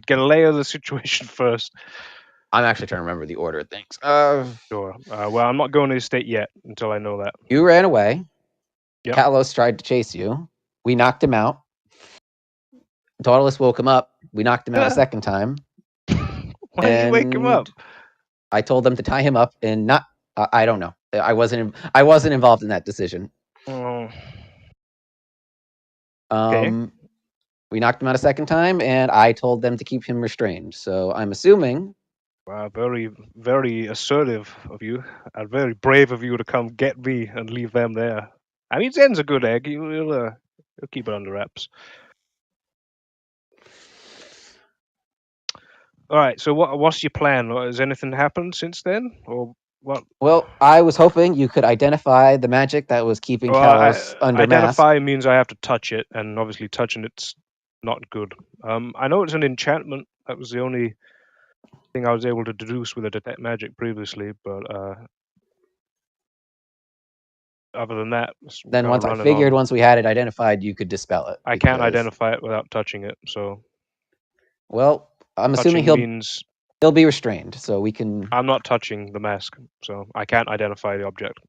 get a lay of the situation first. I'm actually trying to remember the order of things. Sure. Well, I'm not going to the estate yet until I know that. You ran away. Yep. Kalos tried to chase you. We knocked him out. Dauntless woke him up. We knocked him out a second time. Why did you wake him up? I told them to tie him up and not. I don't know. I wasn't involved in that decision. Oh. Okay. We knocked him out a second time, and I told them to keep him restrained. So I'm assuming. Wow, very, very assertive of you, and very brave of you to come get me and leave them there. I mean, Zen's a good egg. He'll keep it under wraps. All right. So what's your plan? Has anything happened since then, or what? Well, I was hoping you could identify the magic that was keeping Kalos under mask. Identify means I have to touch it, and obviously touching it's not good. I know it's an enchantment. That was the only thing I was able to deduce with a detect magic previously, but other than that, Then once I figured once we had it identified, you could dispel it. I can't identify it without touching it. So, well, I'm assuming he'll be restrained, so we can. I'm not touching the mask, so I can't identify the object.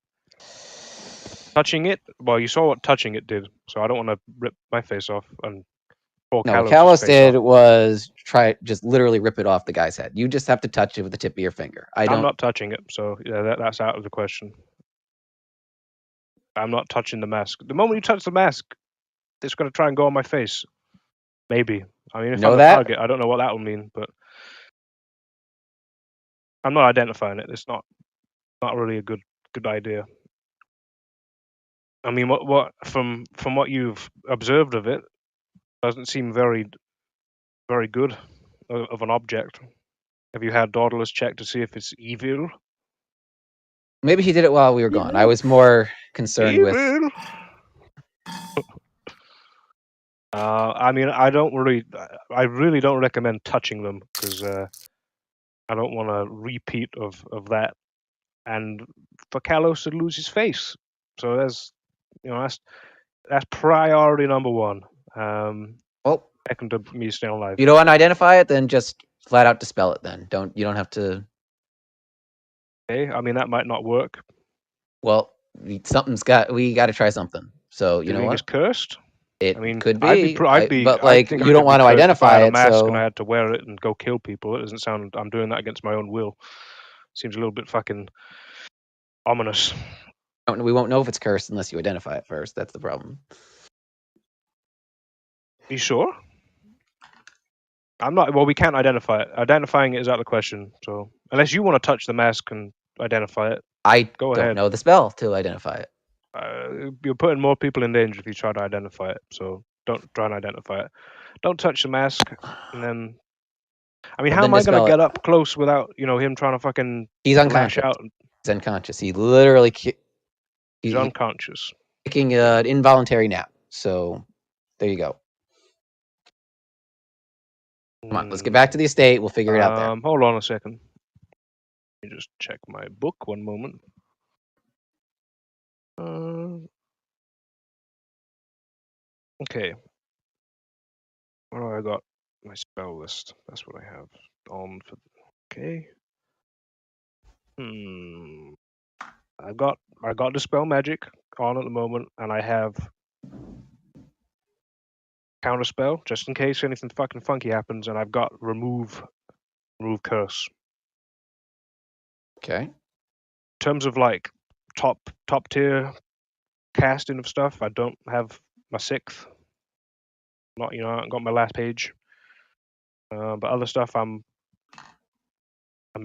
Touching it, well, you saw what touching it did, so I don't want to rip my face off and. No, what Kalos did was just literally rip it off the guy's head. You just have to touch it with the tip of your finger. I'm not touching it, so yeah, that's out of the question. I'm not touching the mask. The moment you touch the mask, it's going to try and go on my face. Maybe. I mean, if I'm a target, I don't know what that will mean, but I'm not identifying it. It's not really a good idea. I mean, what from what you've observed of it, doesn't seem very good of an object. Have you had Dauntless check to see if it's evil? Maybe he did it while we were gone. I was more concerned with. I mean, I really don't recommend touching them because I don't want a repeat of that, and for Kalos to lose his face. So that's priority number one. Well, second to me staying alive. If you don't want to identify it, then just flat out dispel it. Then you don't have to. Okay, I mean that might not work. Well, we got to try something. So you know what? It's cursed. It could be. I'd be but like you don't want to identify it, mask so and I had to wear it and go kill people. It doesn't sound. I'm doing that against my own will. Seems a little bit fucking ominous. We won't know if it's cursed unless you identify it first. That's the problem. You sure? I'm not. Well, we can't identify it. Identifying it is out of the question. So unless you want to touch the mask and identify it. I Go don't ahead. know the spell to identify it. You're putting more people in danger if you try to identify it. So don't try and identify it. Don't touch the mask, and then. I mean, Well, how then am I gonna dispel it. get up close without him trying to fucking He's lash unconscious. out? He's unconscious. He literally He's he's unconscious. taking an involuntary nap. So there you go. Come on, let's get back to the estate. We'll figure it out there. Hold on a second. Let me just check my book. One moment. Okay. What do I got? My spell list. That's what I have on for. Okay. I got dispel magic on at the moment, and I have counterspell just in case anything fucking funky happens, and I've got remove curse. Okay. In terms of like top tier casting of stuff, I don't have my 6th. Not I haven't got my last page. But other stuff I'm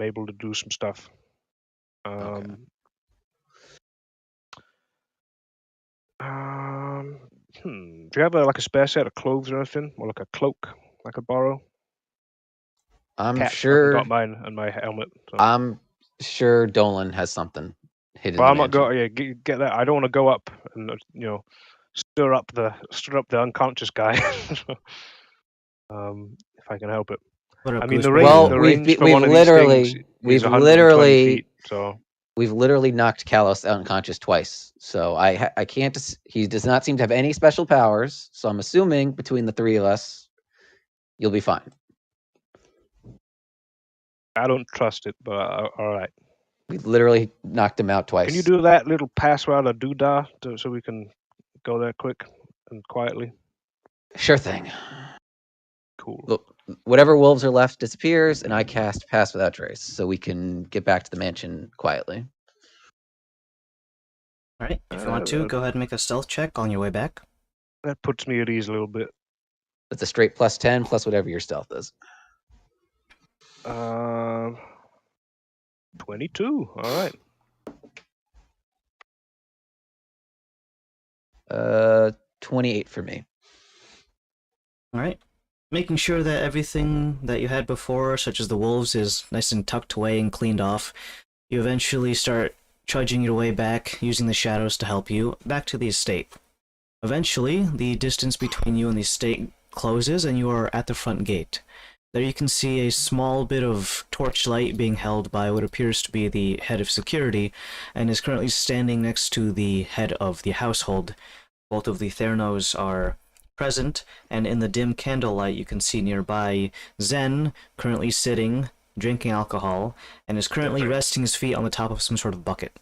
able to do some stuff. Okay. Do you have like a spare set of clothes or anything, or like a cloak I could borrow? I'm Cap, sure. I got mine and my helmet. So. I'm sure Dolan has something hidden. Well, in I'm the not going. mansion. Yeah, get that. I don't want to go up and stir up the unconscious guy. If I can help it. What up, I mean, the Gooseberry? range, Well, the we've range for we've one of these things literally is 120 feet. So we've literally knocked Kalos unconscious twice. So I can't. He does not seem to have any special powers. So I'm assuming between the 3 of us, you'll be fine. I don't trust it, but all right. We literally knocked him out twice. Can you do that little password or doodah so we can go there quick and quietly? Sure thing. Cool. Look, whatever wolves are left disappears, and I cast Pass Without Trace, so we can get back to the mansion quietly. All right, if you want to, go ahead and make a stealth check on your way back. That puts me at ease a little bit. It's a straight +10 plus whatever your stealth is. 22. All right. 28 for me. All right. Making sure that everything that you had before, such as the wolves, is nice and tucked away and cleaned off, you eventually start trudging your way back, using the shadows to help you, back to the estate. Eventually, the distance between you and the estate closes, and you are at the front gate. There you can see a small bit of torchlight being held by what appears to be the head of security, and is currently standing next to the head of the household. Both of the Theranos are present, and in the dim candlelight you can see nearby Zen, currently sitting, drinking alcohol, and is currently resting his feet on the top of some sort of bucket.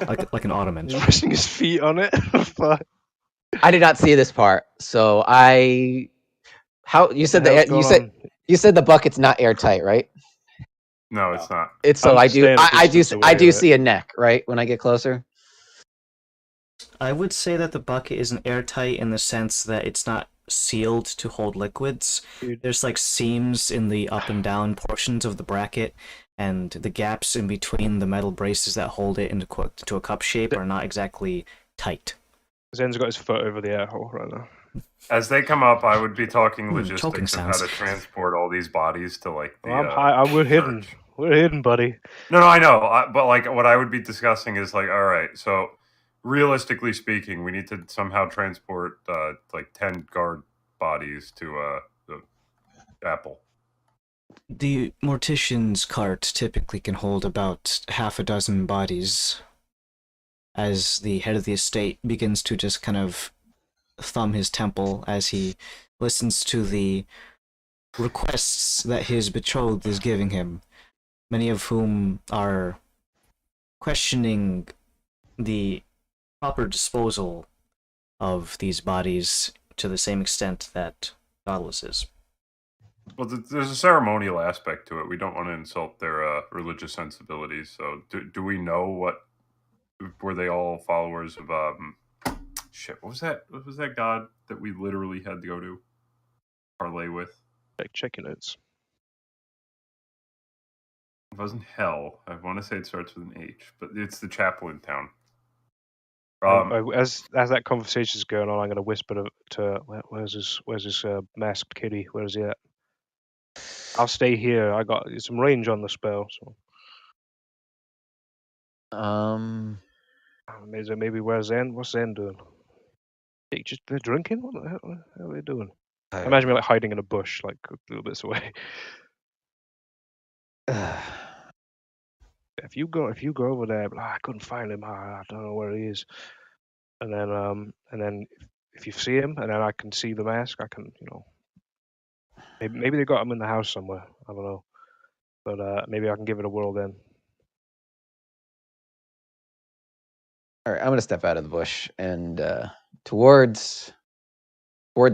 Like an ottoman. He's resting his feet on it. Fuck. I did not see this part, so you said you said the bucket's not airtight, right? No, it's not. It's so I'm I staying a do distance I away, do right? see a neck, right, when I get closer. I would say that the bucket isn't airtight in the sense that it's not sealed to hold liquids. Dude. There's like seams in the up and down portions of the bracket, and the gaps in between the metal braces that hold it into a cup shape are not exactly tight. Zen's got his foot over the air hole right now. As they come up, I would be talking choking logistics of how sounds. to transport all these bodies to like the. Well, I'm high. We're hidden. church. We're hidden, buddy. No, I know, but like what I would be discussing is like, all right, so realistically speaking, we need to somehow transport like 10 guard bodies to the chapel. The mortician's cart typically can hold about half a dozen bodies. As the head of the estate begins to just kind of thumb his temple as he listens to the requests that his betrothed is giving him, many of whom are questioning the proper disposal of these bodies to the same extent that Godless is. Well, there's a ceremonial aspect to it. We don't want to insult their religious sensibilities. So, do we know what were they all followers of shit? What was that? What was that god that we literally had to go to parlay with? Check your notes. It wasn't hell. I want to say it starts with an H, but it's the chapel in town. As that conversation's going on, I'm going to whisper to where's this masked kitty? Where's he at? I'll stay here. I got some range on the spell. So maybe where's Zen? What's Zen doing? They're drinking. What the hell are they doing? Imagine me like hiding in a bush, like a little bits away. If you go over there, I couldn't find him. I don't know where he is. And then if you see him, and then I can see the mask, I can, maybe they got him in the house somewhere. I don't know, but maybe I can give it a whirl then. All right, I'm gonna step out of the bush and towards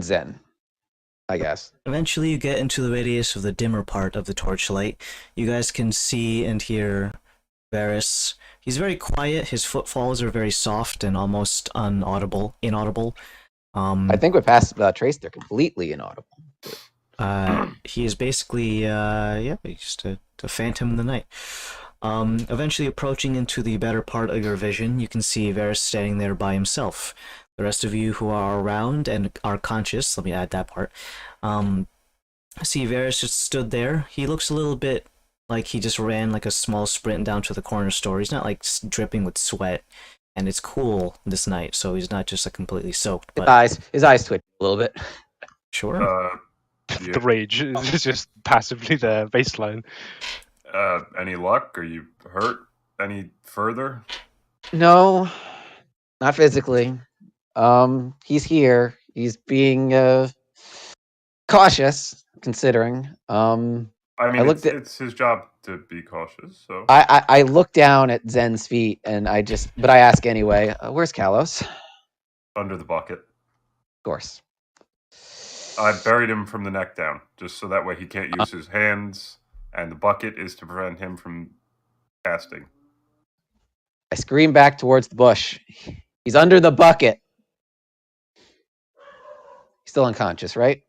Zen, I guess. Eventually, you get into the radius of the dimmer part of the torchlight. You guys can see and hear Varys. He's very quiet. His footfalls are very soft and almost inaudible. I think we passed Trace. They're completely inaudible. He is basically, just a phantom in the night. Eventually approaching into the better part of your vision, you can see Varys standing there by himself. The rest of you who are around and are conscious, let me add that part, see Varys just stood there. He looks a little bit like he just ran like a small sprint down to the corner store. He's not like dripping with sweat, and it's cool this night, so he's not just like completely soaked. But His eyes twitch a little bit. Sure. The rage is just passively there, baseline. Any luck? Are you hurt any further? No, not physically. He's here. He's being cautious, considering. I mean, it's his job to be cautious. So I look down at Zen's feet, and I ask anyway. Where's Kalos? Under the bucket. Of course. I buried him from the neck down, just so that way he can't use his hands, and the bucket is to prevent him from casting. I scream back towards the bush. He's under the bucket. He's still unconscious, right?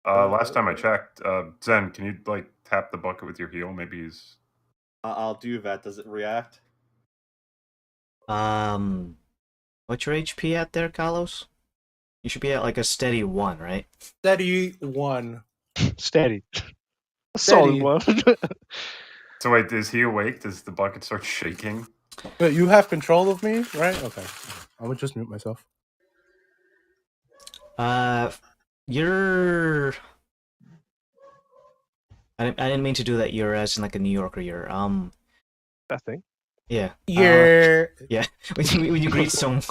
Last time I checked, Zen, can you tap the bucket with your heel? Maybe he's. I'll do that. Does it react? What's your HP at there, Kalos? You should be at like a steady 1, right? Steady 1. Steady. A Steady. solid one. So wait, is he awake? Does the bucket start shaking? But you have control of me, right? Okay. I would just mute myself. You're. I didn't mean to do that. You're as in like a New Yorker. You're That thing. Yeah. Yeah. Yeah. When you greet someone.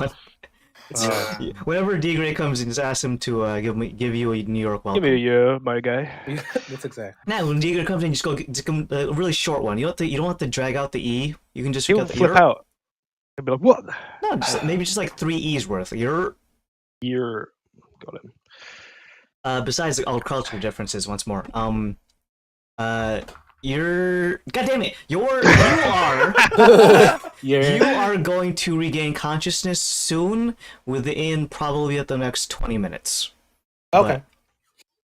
Whenever D-Gray comes in, just ask him to give you a New York welcome. Give me a year, my guy. Yeah, that's exactly. Now, when D-Gray comes in, just go a really short one. You don't have to drag out the E. You can just He would flip out. He'd be like, "What?" No, maybe just like 3 E's worth. You're. Got it. Besides all cultural differences, once more. You're. God damn it! You are going to regain consciousness soon, within probably at the next 20 minutes. Okay.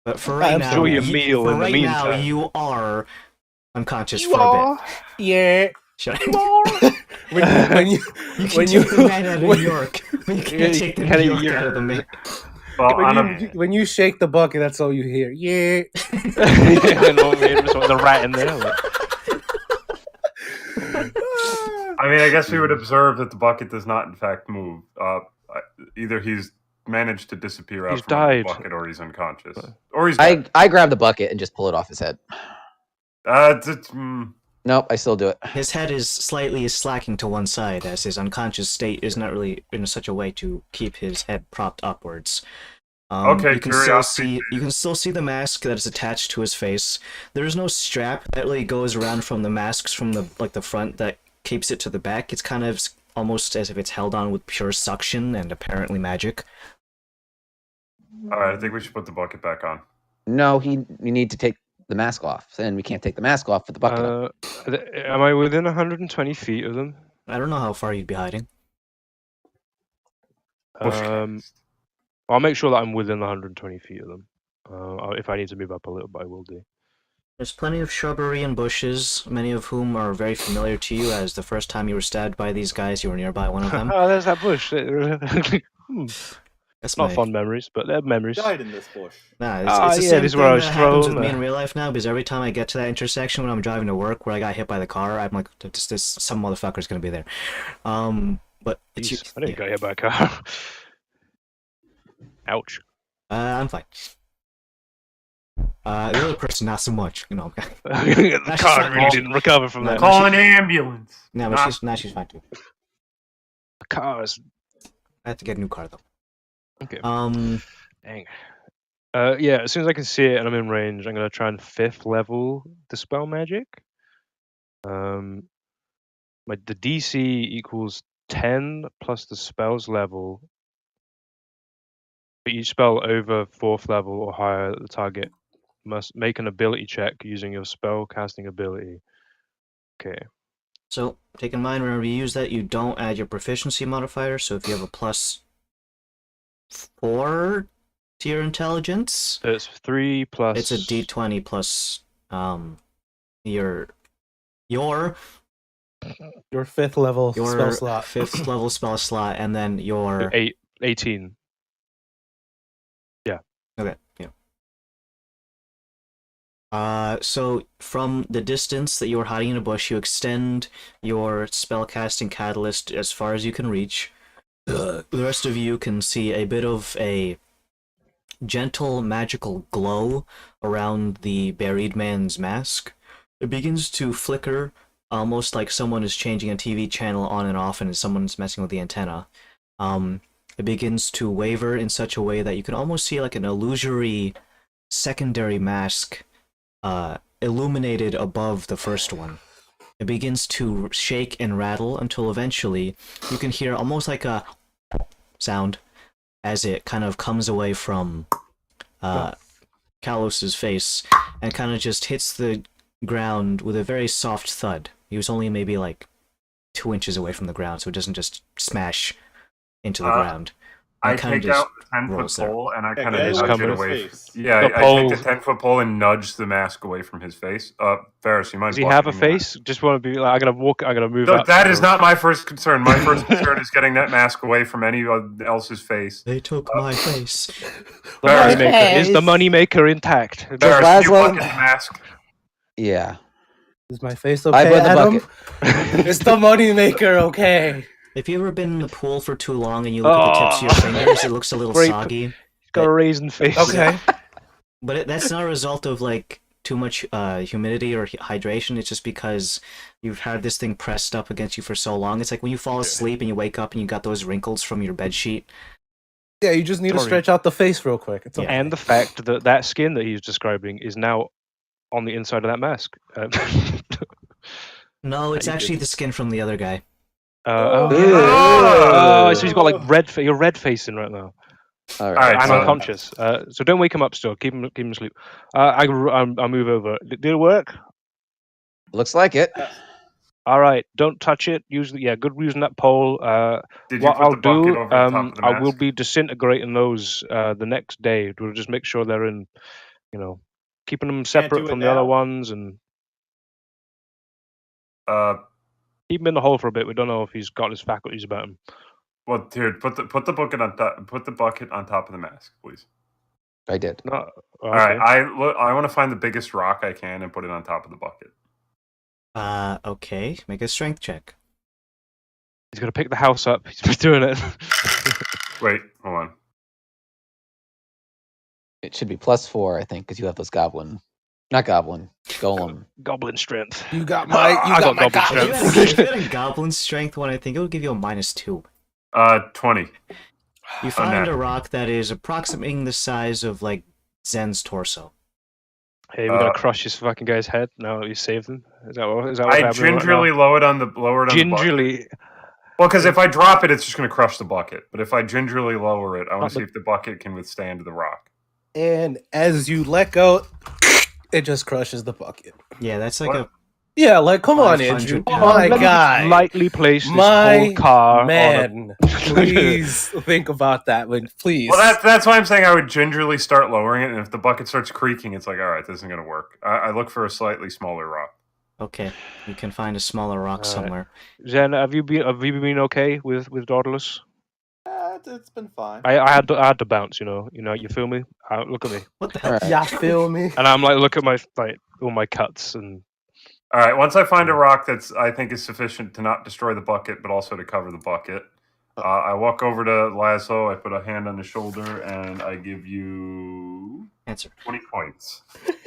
But for right now, enjoy your meal in the meantime. Now you are unconscious for a bit. Yeah. Should I? when you take the man out of New York. You can't take the New York out of the man. Well, when you shake the bucket, that's all you hear. Yeah. The rat in there. I mean, I guess we would observe that the bucket does not, in fact, move. Either he's managed to disappear out from the bucket, or he's unconscious, or he's. I grab the bucket and just pull it off his head. Nope, I still do it. His head is slightly slacking to one side, as his unconscious state is not really in such a way to keep his head propped upwards. Okay, you can still see the mask that is attached to his face. There is no strap that really goes around from the masks from the front that keeps it to the back. It's kind of almost as if it's held on with pure suction and apparently magic. All right, I think we should put the bucket back on. No, you need to take the mask off, and we can't take the mask off with the bucket on. Am I within 120 feet of them? I don't know how far you'd be hiding. I'll make sure that I'm within 120 feet of them. If I need to move up a little bit, I will do. There's plenty of shrubbery and bushes, many of whom are very familiar to you, as the first time you were stabbed by these guys, you were nearby one of them. Oh, there's that bush. That's Not my... fond memories, but they're memories. Died in this bush. Nah, Ah, it's the yeah, same this is thing where I that was happens thrown, with me in real life now, because every time I get to that intersection when I'm driving to work where I got hit by the car, I'm like, some motherfucker's gonna be there. But it's... Jeez, I didn't get hit by a car. Ouch. I'm fine. The other person, not so much, you know. The That's car just- really didn't recover from No, that. Call Call an ambulance. No, but she's fine too. The car's I have to get a new car though. okay. Dang. Yeah, as soon as I can see it and I'm in range, I'm gonna try and 5th level Dispel Magic. The DC equals 10 plus the spell's level. For each spell over 4th level or higher, the target must make an ability check using your spell casting ability. Okay. So, take in mind, whenever you use that, you don't add your proficiency modifier, so if you have a +4 to your intelligence, It's 3 plus. it's a d20 plus, your 5th level your spell slot. 5th level spell slot, and then your... 18. Okay, yeah. So from the distance that you were hiding in a bush, you extend your spellcasting catalyst as far as you can reach. The rest of you can see a bit of a gentle magical glow around the buried man's mask. It begins to flicker, almost like someone is changing a TV channel on and off and someone's messing with the antenna. It begins to waver in such a way that you can almost see like an illusory secondary mask illuminated above the first one. It begins to shake and rattle until eventually you can hear almost like a sound as it kind of comes away from Kalos's face and kind of just hits the ground with a very soft thud. He was only maybe like 2 inches away from the ground, so it doesn't just smash into the ground. I It kinda take just out the 10-foot rolls there. pole and I Yeah, kind get of it Just nudge come it in his away. face. Yeah, The I take pole- the 10-foot pole and nudge the mask away from his face. Ferris, you mind? Does he have a blocking me? face? Just want to be like, I'm gonna move No, up. that is not my first concern. My first concern is getting that mask away from anyone else's face. They took my face. The Ferris, moneymaker. Is the moneymaker intact? Ferris, last you one- bucket the mask. Yeah. Is my face I okay, bled the Adam? bucket. It's the moneymaker, okay? If you've ever been in the pool for too long and you look at the tips of your fingers, it looks a little Great. soggy. He's got a raisin face. Okay. But that's not a result of like too much humidity or hydration. It's just because you've had this thing pressed up against you for so long. It's like when you fall asleep and you wake up and you got those wrinkles from your bed sheet. Yeah, you just need to Sorry. stretch out the face real quick. It's okay. And the fact that that skin that he's describing is now on the inside of that mask. No, it's You actually did. the skin from the other guy. Oh, Ew. oh, so he's got like you're red facing right now. All All right. right, I'm so- unconscious. So don't wake him up still. Keep him asleep. I'll move over. Did it work? Looks like it. All right. Don't touch it. Good using that pole. Did you What put I'll the bucket do, over the top of the I mask? will be disintegrating those the next day. We'll just make sure they're in, keeping them separate do it from the other now. ones and Uh, keep him in the hole for a bit. We don't know if he's got his faculties about him. well, here, put the bucket on top. Put the bucket on top of the mask, please. I did. No, All right, I want to find the biggest rock I can and put it on top of the bucket. Okay. Make a strength check. He's gonna pick the house up. He's been doing it. Wait, hold on. It should be +4, I think, because you have those golem. Goblin strength. You got I my got goblin If you, strength. had, if you had a goblin strength one, I think it would give you a -2. 20. You find that. a rock that is approximating the size of like Zen's torso. Hey, we're gonna crush this fucking guy's head now that we saved him. Is that what's I happening right gingerly now? lower it on the bucket. Gingerly. Well, because if I drop it, it's just going to crush the bucket. But if I gingerly lower it, I want to see if the bucket can withstand the rock. And as you let go, it just crushes the bucket. Yeah, that's like What? a Yeah, like, come on, 500 Andrew. pounds. My Let me just guy. lightly place this My whole car man. Please think about that one, please. Well, that's why I'm saying I would gingerly start lowering it, and if the bucket starts creaking, it's like, all right, this isn't going to work. I look for a slightly smaller rock. Okay, you can find a smaller rock somewhere. Zen, have you been okay with Daedalus? It's been fine. I had to bounce, you feel me? Look at me, What the hell? Alright. Yeah, feel me? and I'm like, look at my all my cuts, and All right, once I find a rock that's I think is sufficient to not destroy the bucket, but also to cover the bucket, I walk over to Laszlo. I put a hand on his shoulder, and I give you Answer. 20 points.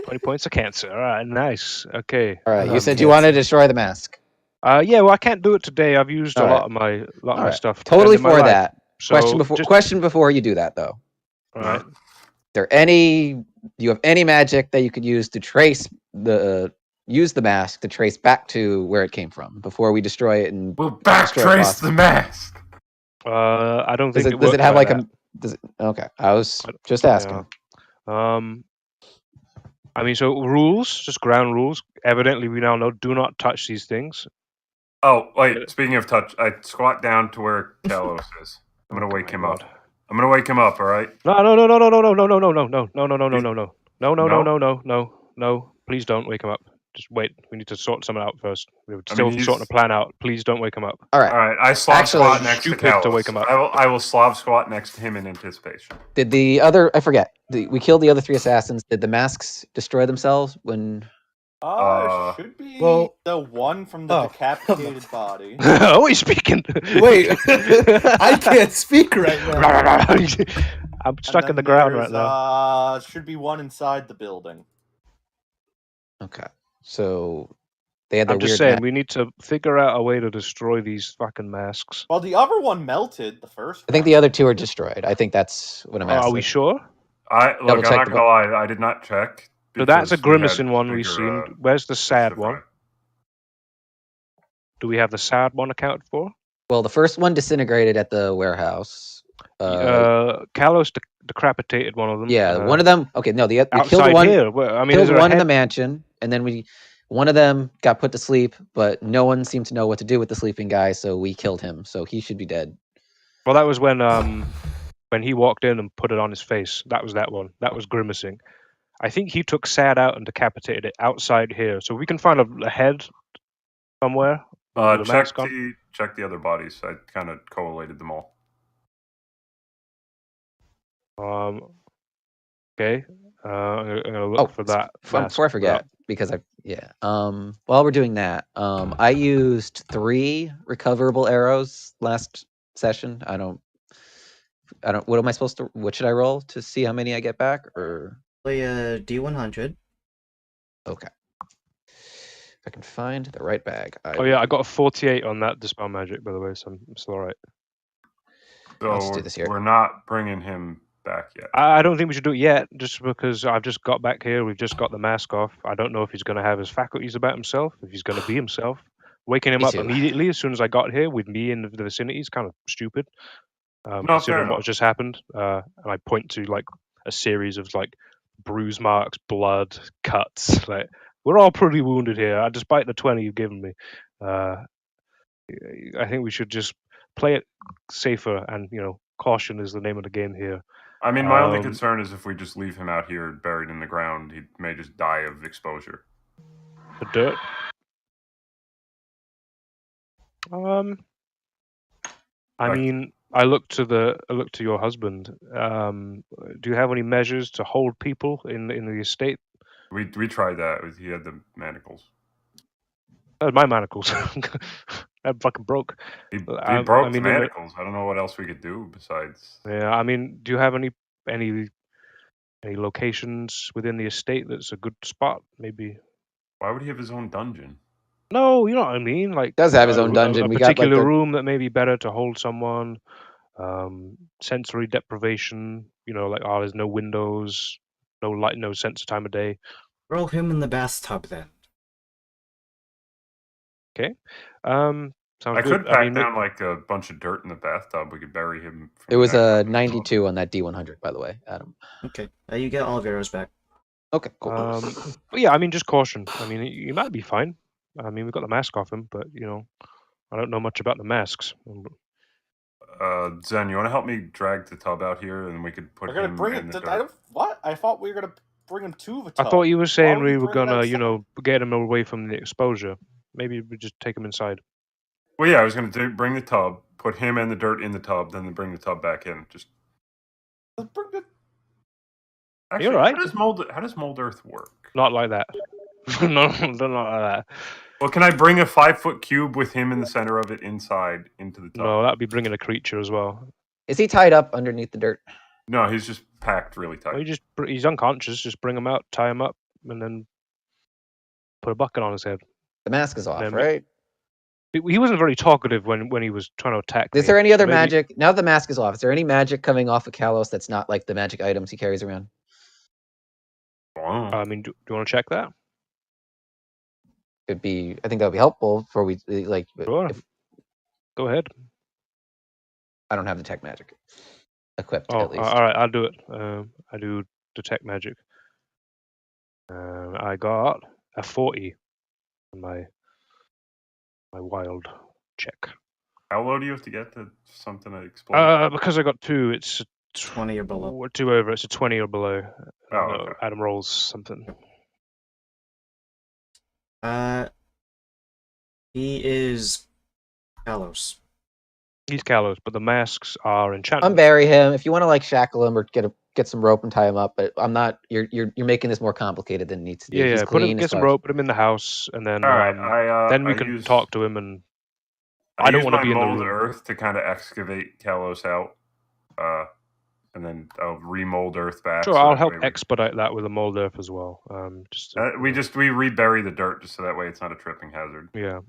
20 points of cancer. All right, nice. Okay. All right, you love said you wanted to cancer. destroy the mask. Yeah, well, I can't do it today. I've used a All lot right. of my All right. stuff. Totally in my for life. that. So Question before you do that, though. All right. Do you have any magic that you could use to trace the mask to trace back to where it came from before we destroy it and We'll destroy it backtrace possibly? the mask. I don't think Does it have works like that. does it, okay, I was just asking. Yeah. I mean, so rules, just ground rules. Evidently, we now know do not touch these things. Oh, wait, speaking of touch, I squat down to where Kalos is. I'm going to wake him up. I'm going to wake him up, all right? No. Please don't wake him up. Just wait. We need to sort something out first. We're I still mean, sorting a plan out. Please don't wake him up. All All right. right, I Slav Actually, squat next to stupid to Kalos. wake him up. I will Slav squat next to him in anticipation. Did the other I forget. We killed the other 3 assassins. Did the masks destroy themselves when It should be well- the one from the Oh. decapitated body. Oh, he's speaking. Wait, I can't speak right now. I'm stuck in the ground right now. Should be one inside the building. Okay. So they had their I'm just weird saying, ma- we need to figure out a way to destroy these fucking masks. Well, the other one melted. The first. I think the other 2 are destroyed. I think that's what I'm asking. Are we sure? I'm Double not check going to lie, I did not check. So that's a because we had grimacing one we've bigger, seen. Where's the sad specified- one? Do we have the sad one accounted for? Well, the first one disintegrated at the warehouse. Kalos decapitated one of them. Yeah, one of them. Okay, no, we killed outside one. here. Well, I mean, is Killed there a one in the head? mansion, and then one of them got put to sleep, but no one seemed to know what to do with the sleeping guy, so we killed him. So he should be dead. Well, that was when he walked in and put it on his face. That was that one. That was grimacing. I think he took Sad out and decapitated it outside here. So we can find a head somewhere. with a mask on. check the other bodies. I kind of collated them all. Okay. I'm gonna look for that. Before I forget, because while we're doing that, I used 3 recoverable arrows last session. I don't. What am I supposed to? What should I roll to see how many I get back? Or Play a D100. okay. If I can find the right bag. Oh yeah, I got a 48 on that dispel magic, by the way, so I'm still all right. So Let's do this here. we're not bringing him back yet. I don't think we should do it yet, just because I've just got back here. We've just got the mask off. I don't know if he's going to have his faculties about himself, if he's going to be himself. Waking him Me up too. immediately as soon as I got here with me in the vicinity is kind of stupid. fair Considering what enough. just happened, and I point to like a series of like bruise marks, blood, cuts. Like we're all pretty wounded here, despite the 20 you've given me. I think we should just play it safer, and caution is the name of the game here. I mean, my only concern is if we just leave him out here buried in the ground, he may just die of exposure. The dirt. I mean, I look to your husband. Do you have any measures to hold people in the estate? We tried that. He had the manacles. My manacles. I'm fucking broke. He broke I mean, the manacles. I don't know what else we could do besides. Yeah, I mean, do you have any locations within the estate that's a good spot? Maybe. Why would he have his own dungeon? No, you know what I mean. Like Does have his own dungeon. A We got, like, particular the- room that may be better to hold someone. Sensory deprivation. Like there's no windows, no light, no sense of time of day. Throw him in the bathtub then. Okay. Sounds I good. could pack down like a bunch of dirt in the bathtub. We could bury him. It was a 92 on that D100, by the way, Adam. Okay. You get all of your arrows back. Okay, cool. But yeah, I mean, just caution. I mean, you might be fine. I mean, we got the mask off him, but I don't know much about the masks. Zen, you want to help me drag the tub out here, and we could put We're gonna him bring in it. the I dirt? don't. What? I thought we were gonna bring him to the I tub. thought you were saying would we we were bring him gonna, outside? get him away from the exposure. Maybe we just take him inside. Well, yeah, I was going to bring the tub, put him and the dirt in the tub, then bring the tub back in. Just Let's bring the. actually, You're right. How does mold earth work? Not like that. No, not like that. Well, can I bring a 5-foot cube with him in the center of it inside into the tub? No, that'd be bringing a creature as well. Is he tied up underneath the dirt? No, he's just packed really tight. Well, he's unconscious. Just bring him out, tie him up, and then put a bucket on his head. The mask is off, Then- right? He wasn't very talkative when he was trying to attack me. Is there any other Maybe- magic? Now the mask is off. Is there any magic coming off of Kalos that's not like the magic items he carries around? Oh. I mean, do you want to check that? Could be. I think that would be helpful for we like. Sure. If, Go ahead. I don't have detect magic equipped Oh, at least. all right, I'll do it. I do detect magic. I got a 40 on my wild check. How low do you have to get to something to explode? Because I got 2, it's 20 or below. 2 over. It's a 20 or below. Oh, okay. Adam rolls something. He is Kalos. He's Kalos, but the masks are enchantments. Unbury him if you want to like shackle him or get some rope and tie him up. But I'm not. You're making this more complicated than it needs to be. Yeah, He's Put clean him, as get some fuck. rope, put him in the house, and then All right, then we I can use- talk to him. And I don't use wanna my be in the mold room. earth to kind of excavate Kalos out, and then I'll remold earth back. sure, so I'll that help way we- expedite that with a mold earth as well. we rebury the dirt just so that way it's not a tripping hazard. Yeah.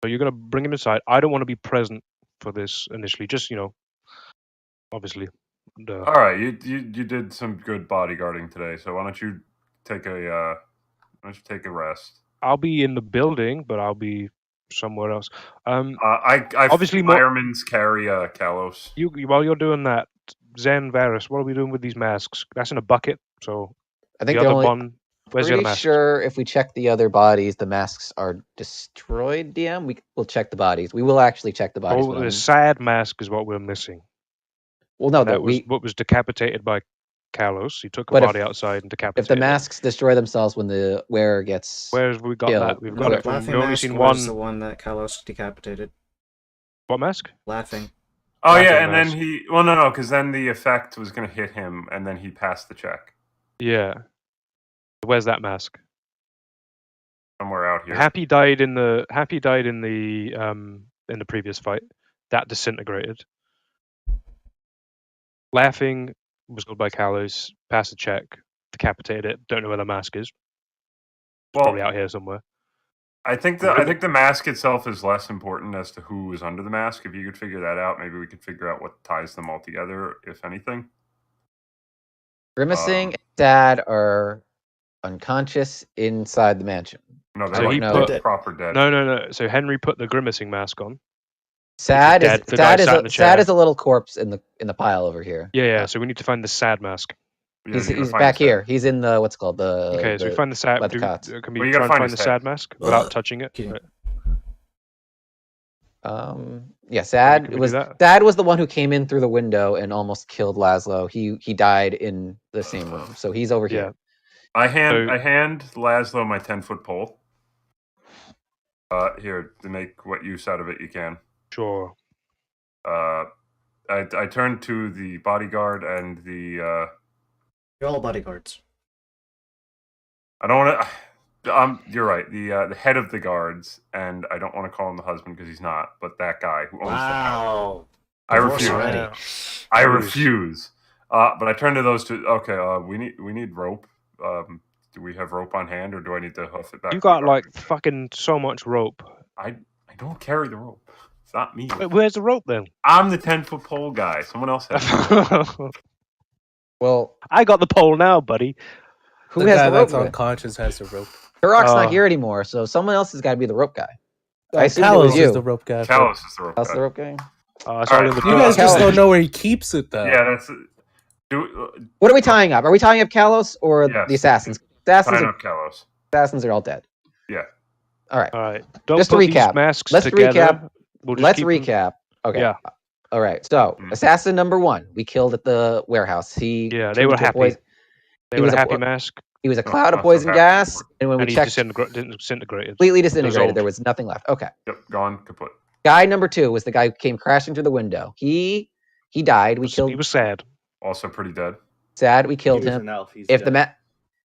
So you're gonna bring him inside. I don't want to be present for this initially. Just obviously. All right, you did some good bodyguarding today, so why don't you take a rest? I'll be in the building, but I'll be somewhere else. I Obviously firemen's carry Kalos. While you're doing that, Zen Varus, what are we doing with these masks? That's in a bucket. So I think the the other only. one. Where's the other Pretty mask? sure if we check the other bodies, the masks are destroyed. DM, we'll check the bodies. We will actually check the bodies. Oh, but the sad mask is what we're missing. well, no, That was we. what was decapitated by Kalos. He took a But body outside and decapitated. If the it. masks destroy themselves when the wearer gets. Where have we got killed. that? We've No, got but it from. Laughing We've only Mask seen was the one. one that Kalos decapitated. What mask? Laughing. Oh Laughing yeah, and mask. then he. Well, no, because then the effect was going to hit him, and then he passed the check Yeah. Where's that mask? somewhere out here. Happy died in the previous fight. That disintegrated. Laughing was killed by Kalos. Passed the check. Decapitated it. Don't know where the mask is. Well, Probably out here somewhere. I think the mask itself is less important as to who is under the mask. If you could figure that out, maybe we could figure out what ties them all together, if anything. Grimacing and Dad are unconscious inside the mansion. No, they're So like he no, put. proper dead. No. So Henry put the grimacing mask on. Sad dead. is The guy Sad is sat in the Sad chair. is a little corpse in the pile over here. Yeah. So we need to find the sad mask. Yeah, He's you gotta find back the- here. He's in the what's it called the. Okay, so we the- find the sad. by the cots. Can Well, we you try gotta and find find his the head. sad mask without touching it? Okay. Right. Yeah, Sad Can we do was that? Sad was the one who came in through the window and almost killed Laszlo. He died in the same room, so he's over Yeah. here. I hand So- Laszlo my 10-foot pole. Here to make what use out of it you can. Sure. I turn to the bodyguard and the. You're all bodyguards. I don't want to. You're right. The head of the guards, and I don't want to call him the husband because he's not. But that guy who owns the house. Wow. I Divorce refuse. already. I Jeez. refuse. But I turn to those two. Okay. We need rope. Do we have rope on hand, or do I need to hoof it back? You to the got like guard? fucking so much rope. I don't carry the rope. It's not me. Wait, where's the rope then? I'm the 10-foot pole guy. Someone else has. it. Well, I got the pole now, buddy. who the has guy the rope? that's unconscious has the rope. Turok's not Oh. here anymore, so someone else has got to be the rope guy. I assumed it Kalos was you. is the rope guy. Kalos is the rope How's guy. the rope guy? It's All all right. in the You guys just Kalos. don't know where he keeps it though. Yeah, that's. What are we tying up? Are we tying up Kalos or Yes. the assassins? Sign Assassins up Kalos. are all dead. Yeah. All right. All right. Don't Just to put these recap. masks Let's together. recap. We'll just Let's keep them- recap. Okay. Yeah. All right. So, assassin number 1, we killed at the warehouse. He Yeah, they turned were into a happy. poison. They He were was a a happy po- mask, He was a cloud of not so poison happy gas, anymore. and when we and he checked, disintegrated. completely disintegrated. Dissolved. There was nothing left. Okay. Yep, gone kaput. Guy number 2 was the guy who came crashing through the window. He died. We killed. He was sad. Also pretty dead. Sad. We He killed was him. an elf. He's If the dead.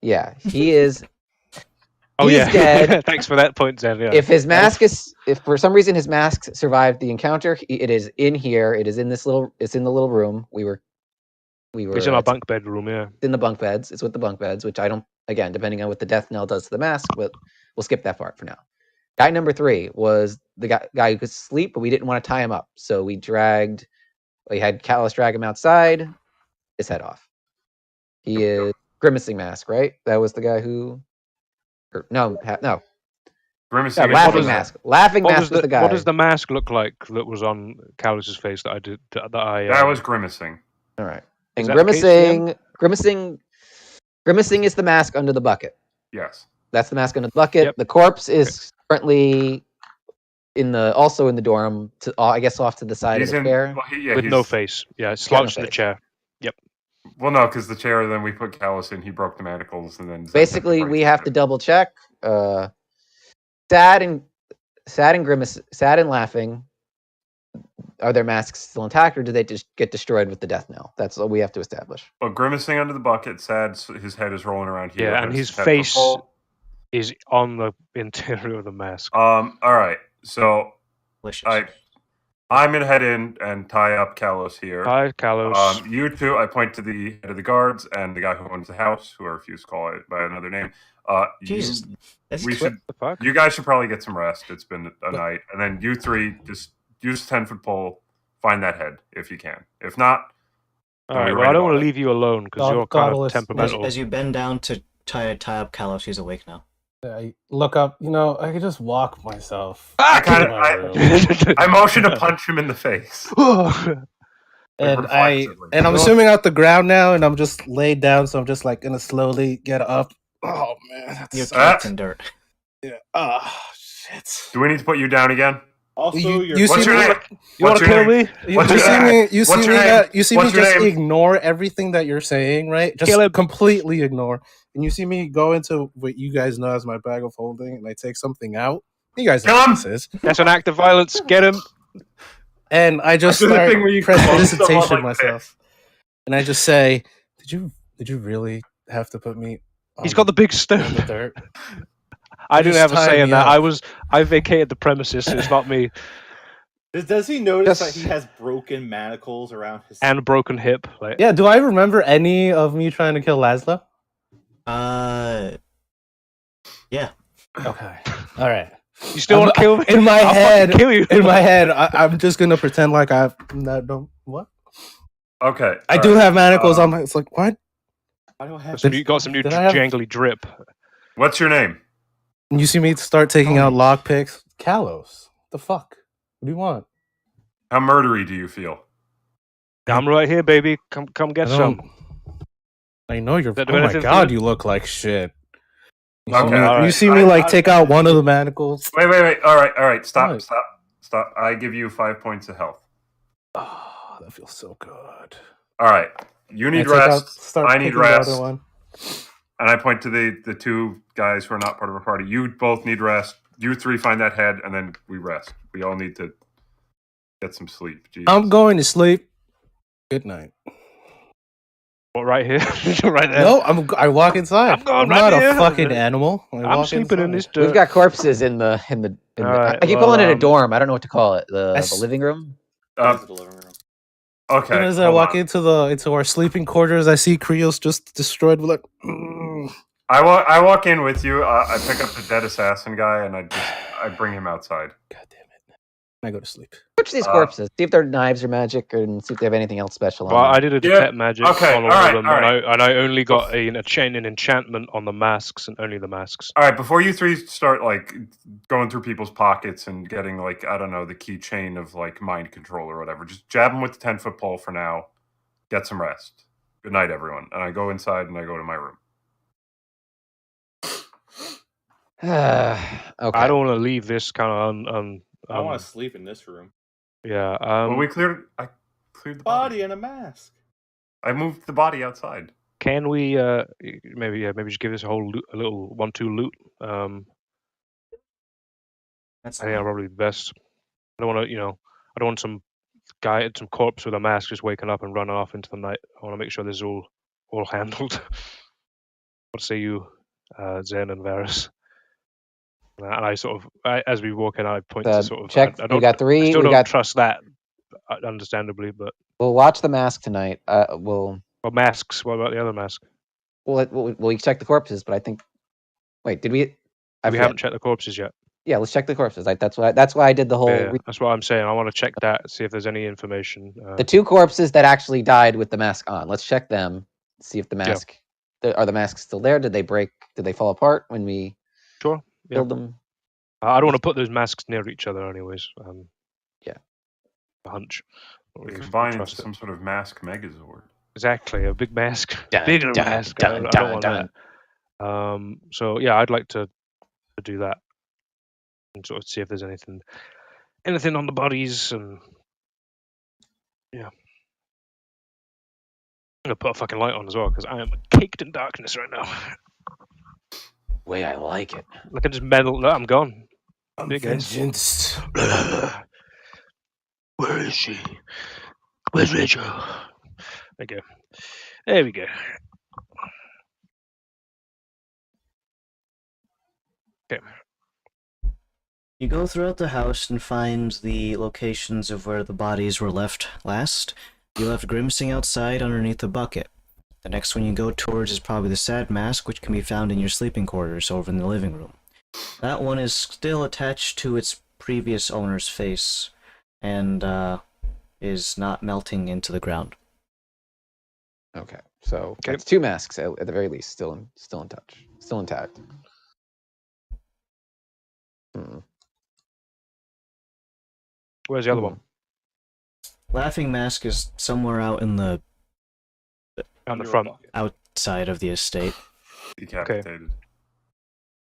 yeah, he is. Oh He's yeah. dead. Thanks for that point, Zen. Yeah. If his mask if for some reason his mask survived the encounter, it is in here. It is in this little. It's in the little room. We were. He's in our bunk bedroom. Yeah. In the bunk beds. It's with the bunk beds, which I don't. Again, depending on what the death knell does to the mask, but we'll skip that part for now. Guy number 3 was the guy who could sleep, but we didn't want to tie him up, so we had Callus drag him outside. His head off. He is grimacing mask, right? That was the guy who. No. Grimacing. Yeah, but Laughing mask. Laughing mask was the guy. What does the mask look like that was on Callus's face that I did? That was grimacing. All right. Is And that the case, grimacing is the mask under the bucket. Yes. That's the mask under the bucket. Yep. The corpse is currently also in the dorm, I guess off to the side He's of the in. chair. Well, yeah, with he's, no face. Yeah, slouched in the face. chair. Well, no, because the chair. Then we put Callus in. He broke the manacles, and then Basically, we have to double check. Sad and laughing. Are their masks still intact, or do they just get destroyed with the death knell? That's what we have to establish. Well, grimacing under the bucket. Sad. His head is rolling around here. Yeah, and There's his 10 foot face pole. is on the interior of the mask. All right. So Delicious. I'm gonna head in and tie up Callus here. Hi, Callus. You two, I point to the head of the guards and the guy who owns the house, who I refuse to call it by another name. Jesus. That's we should. the fuck? You guys should probably get some rest. It's been a night, and then you three just use a 10-foot pole, find that head if you can. If not, All then we right. Well, write I don't on want it. to leave you alone because you're kind of Godless. temperamental. As you bend down to tie up Kalos, he's awake now. I look up. I could just walk myself. I to kind my of room. I motion to punch him in the face. and reflexively. I'm assuming out the ground now, and I'm just laid down, so I'm just like gonna slowly get up. Oh man, You're that's caked in dirt. yeah. Oh shit. Do we need to put you down again? Also, You What's see your me? name? You want What's to your kill name? me? What's You your see name? me? You see What's me? your name? You see me What's your just name? ignore everything that you're saying, right? Just Kill him. completely ignore. And you see me go into what you guys know as my bag of holding, and I take something out. You guys know Kill what him! this is. That's an act of violence. Get him. And I just I do the start thing where you press close someone presentation like myself, and I just say, "Did you really have to put me?" He's got the big on the stone. dirt. I didn't Just have a tie say in me that. up. I vacated the premises. So it's not me. does he notice Just- that he has broken manacles around his And a broken hip. Like, Yeah. Do I remember any of me trying to kill Laszlo? Yeah. Okay. All right. you still want to kill me? In my I'll head, fucking kill you. in my head, I'm just gonna pretend like I don't what? Okay. I all do right. have manacles on my. It's like what? I don't have. You got some new Did I have- jangly drip. What's your name? And you see me start taking out lock picks. Kalos. The fuck? What do you want? How murdery do you feel? I'm right here, baby. Come get I some. don't- I know you're. That Oh do my anything for god, you? you look like shit. You Okay, see me, all you right. see me like take out one of the manacles. Wait. All right. Stop. What? Stop. I give you 5 points of health. Oh, that feels so good. All right. You need I take out- rest. start I need picking the other rest. one. And I point to the two guys who are not part of our party. You both need rest. You three find that head, and then we rest. We all need to get some sleep. Jesus. I'm going to sleep. Good night. What, right here? Right there. No, I walk inside. I'm going not right a here. fucking animal. I I'm walk sleeping in inside. this dirt. We've got corpses in the. All right, I keep well, calling it a dorm. I don't know what to call it. The That's- living room. Uh, the living room. okay. As soon as I hold walk on. into our sleeping quarters, I see Creos just destroyed. With like, I walk in with you. I pick up the dead assassin guy, and I bring him outside. God damn it! I go to sleep. Search these corpses. See if their knives are magic, and see if they have anything else special Well, on I them. did a Yeah, detect magic okay, on all alright, of them, alright. and I only got an enchantment on the masks and only the masks. All right. Before you three start like going through people's pockets and getting like I don't know the keychain of like mind control or whatever, just jab them with the 10-foot pole for now. Get some rest. Good night, everyone. And I go inside and I go to my room. Okay. I don't want to leave this kind of I want to sleep in this room. Yeah. Well, I cleared the Body body. and a mask. I moved the body outside. Can we maybe just give this a whole a little 1-2 loot? That's I think that'll probably be best. I don't want to, I don't want some corpse with a mask just waking up and running off into the night. I want to make sure this is all handled. What say you, Zen and Varus? And I sort of, as we walk in, I point to sort of. Check. I We got I 3. still We don't got. trust that, understandably, but. We'll watch the mask tonight. We'll. Well, masks. What about the other mask? We'll check the corpses, but I think. Wait, did we? I We forget. haven't checked the corpses yet. Yeah, let's check the corpses. That's why I did the whole. Yeah, that's what I'm saying. I want to check that, see if there's any information. The 2 corpses that actually died with the mask on. Let's check them. See if the Yeah. mask. Are the masks still there? Did they break? Did they fall apart when we Sure. Yeah. killed them? I don't want to put those masks near each other, anyways. Yeah. A hunch. We Don't combine into trust it. some sort of mask megazord. Exactly, a big mask, Dun, bigger dun, mask. dun, I dun, don't want dun. that. So yeah, I'd like to do that and sort of see if there's anything on the bodies, and yeah, I'm gonna put a fucking light on as well because I am caked in darkness right now. Way I like it. Look, I just meddle. No, I'm gone. I'm Big guys. vengeance. Where is she? Where's Rachel? Okay, there we go. Okay. You go throughout the house and find the locations of where the bodies were left last. You left grimacing outside underneath a bucket. The next one you go towards is probably the sad mask, which can be found in your sleeping quarters over in the living room. That one is still attached to its previous owner's face, and is not melting into the ground. Okay, so Okay. that's 2 masks at the very least, still in touch, still intact. Where's the other one? Laughing Mask is somewhere out in the On the Under a front. bucket. outside of the estate. Decapitated.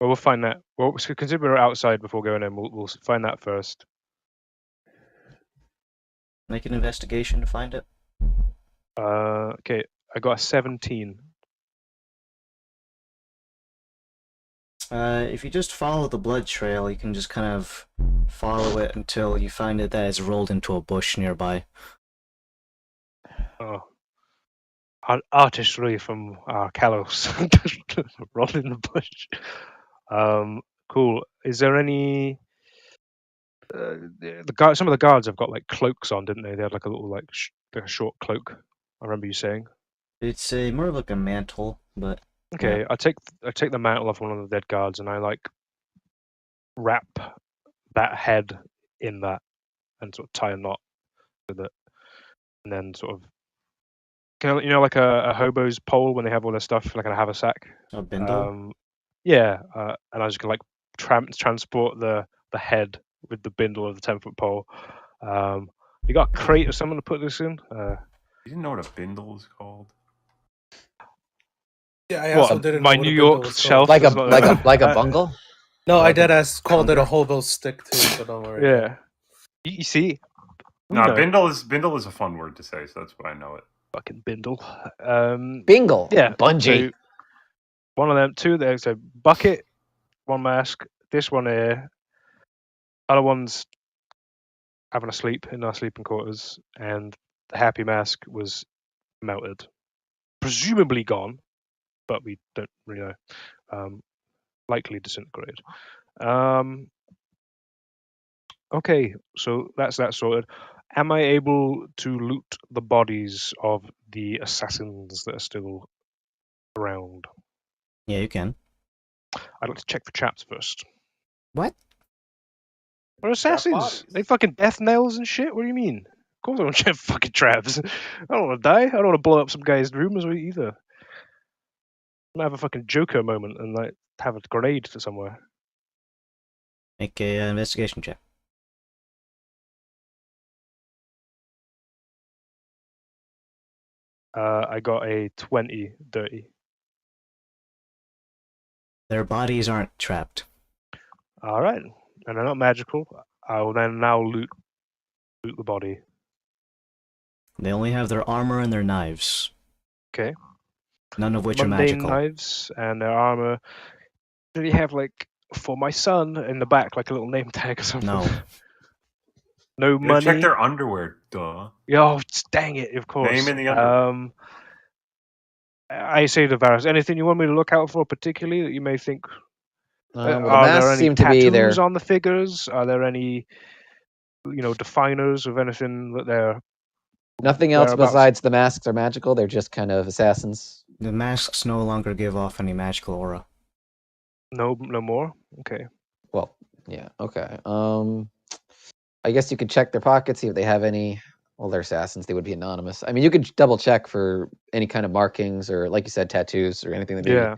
Well, we'll find that. Well, consider we're outside before going in. We'll find that first. Make an investigation to find it. Okay, I got a 17. If you just follow the blood trail, you can just kind of follow it until you find it that it's rolled into a bush nearby. Oh, artistry from Kalos. Roll in the bush. Cool. Is there any? The guard, some of the guards have got like cloaks on, didn't they? They had like a little like a short cloak. I remember you saying. It's a more of like a mantle, but Okay, yeah. I take the mantle off one of the dead guards and I like wrap that head in that and sort of tie a knot with it, and then sort of like a hobo's pole when they have all their stuff like in a haversack. A bindle. Yeah, and I was gonna like transport the head with the bindle of the 10-foot pole. You got a crate or something to put this in? You didn't know what a bindle is called? Yeah, I also What? didn't My know what New a bindle York was shelf? called. Like a bungle. No, I like a dead ass called it a bunker? hobo stick too, so don't worry. Yeah. You see, we No, know. bindle is a fun word to say, so that's why I know it. Fucking bindle. Bingle. Yeah. Bungee. So one of them, two there. So bucket, one mask. This one here. Other one's having a sleep in our sleeping quarters, and the happy mask was melted, presumably gone, but we don't really know. Likely disintegrated. Okay, so that's that sorted. Am I able to loot the bodies of the assassins that are still around? Yeah, you can. I'd like to check for traps first. What? They're assassins. bodies. They fucking death nails and shit. What do you mean? Of course I don't check fucking traps. I don't want to die. I don't want to blow up some guy's room either. I'm gonna have a fucking Joker moment and like have a grenade to somewhere. Make a investigation check. I got a 20 dirty. Their bodies aren't trapped. All right, and they're not magical. I will then now loot the body. They only have their armor and their knives, Okay. none of which are Mundane magical. knives and their armor. Do you have like for my son in the back, like a little name tag or something? No. No You gotta money. check their underwear, duh. Oh, dang it! Of course. Name in the underwear. I say to Varus, anything you want me to look out for particularly that you may think? Well, the Are there masks any seem to be tattoos there. on the figures? Are there any, definers of anything that they're Nothing else whereabouts? besides the masks are magical. They're just kind of assassins. The masks no longer give off any magical aura. No more. Okay. Well, yeah, okay. I guess you could check their pockets, see if they have any. Well, they're assassins. They would be anonymous. I mean, you could double check for any kind of markings or, like you said, tattoos or anything that maybe. Yeah.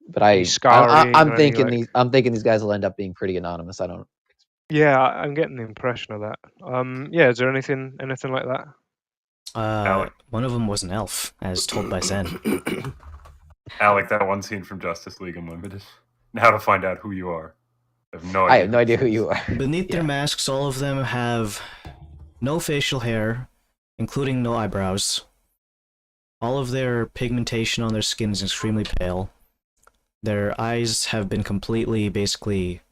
But Any scarring I'm or anything thinking like- I'm thinking these guys will end up being pretty anonymous. I don't. Yeah, I'm getting the impression of that. Yeah. Is there anything like that? Alec. One of them was an elf, as told by Zen. Alec, that one scene from Justice League Unlimited. Now to find out who you are. I have no idea. I have no idea who you are. Beneath their Yeah. masks, all of them have no facial hair, including no eyebrows. All of their pigmentation on their skin is extremely pale. Their eyes have been completely, basically,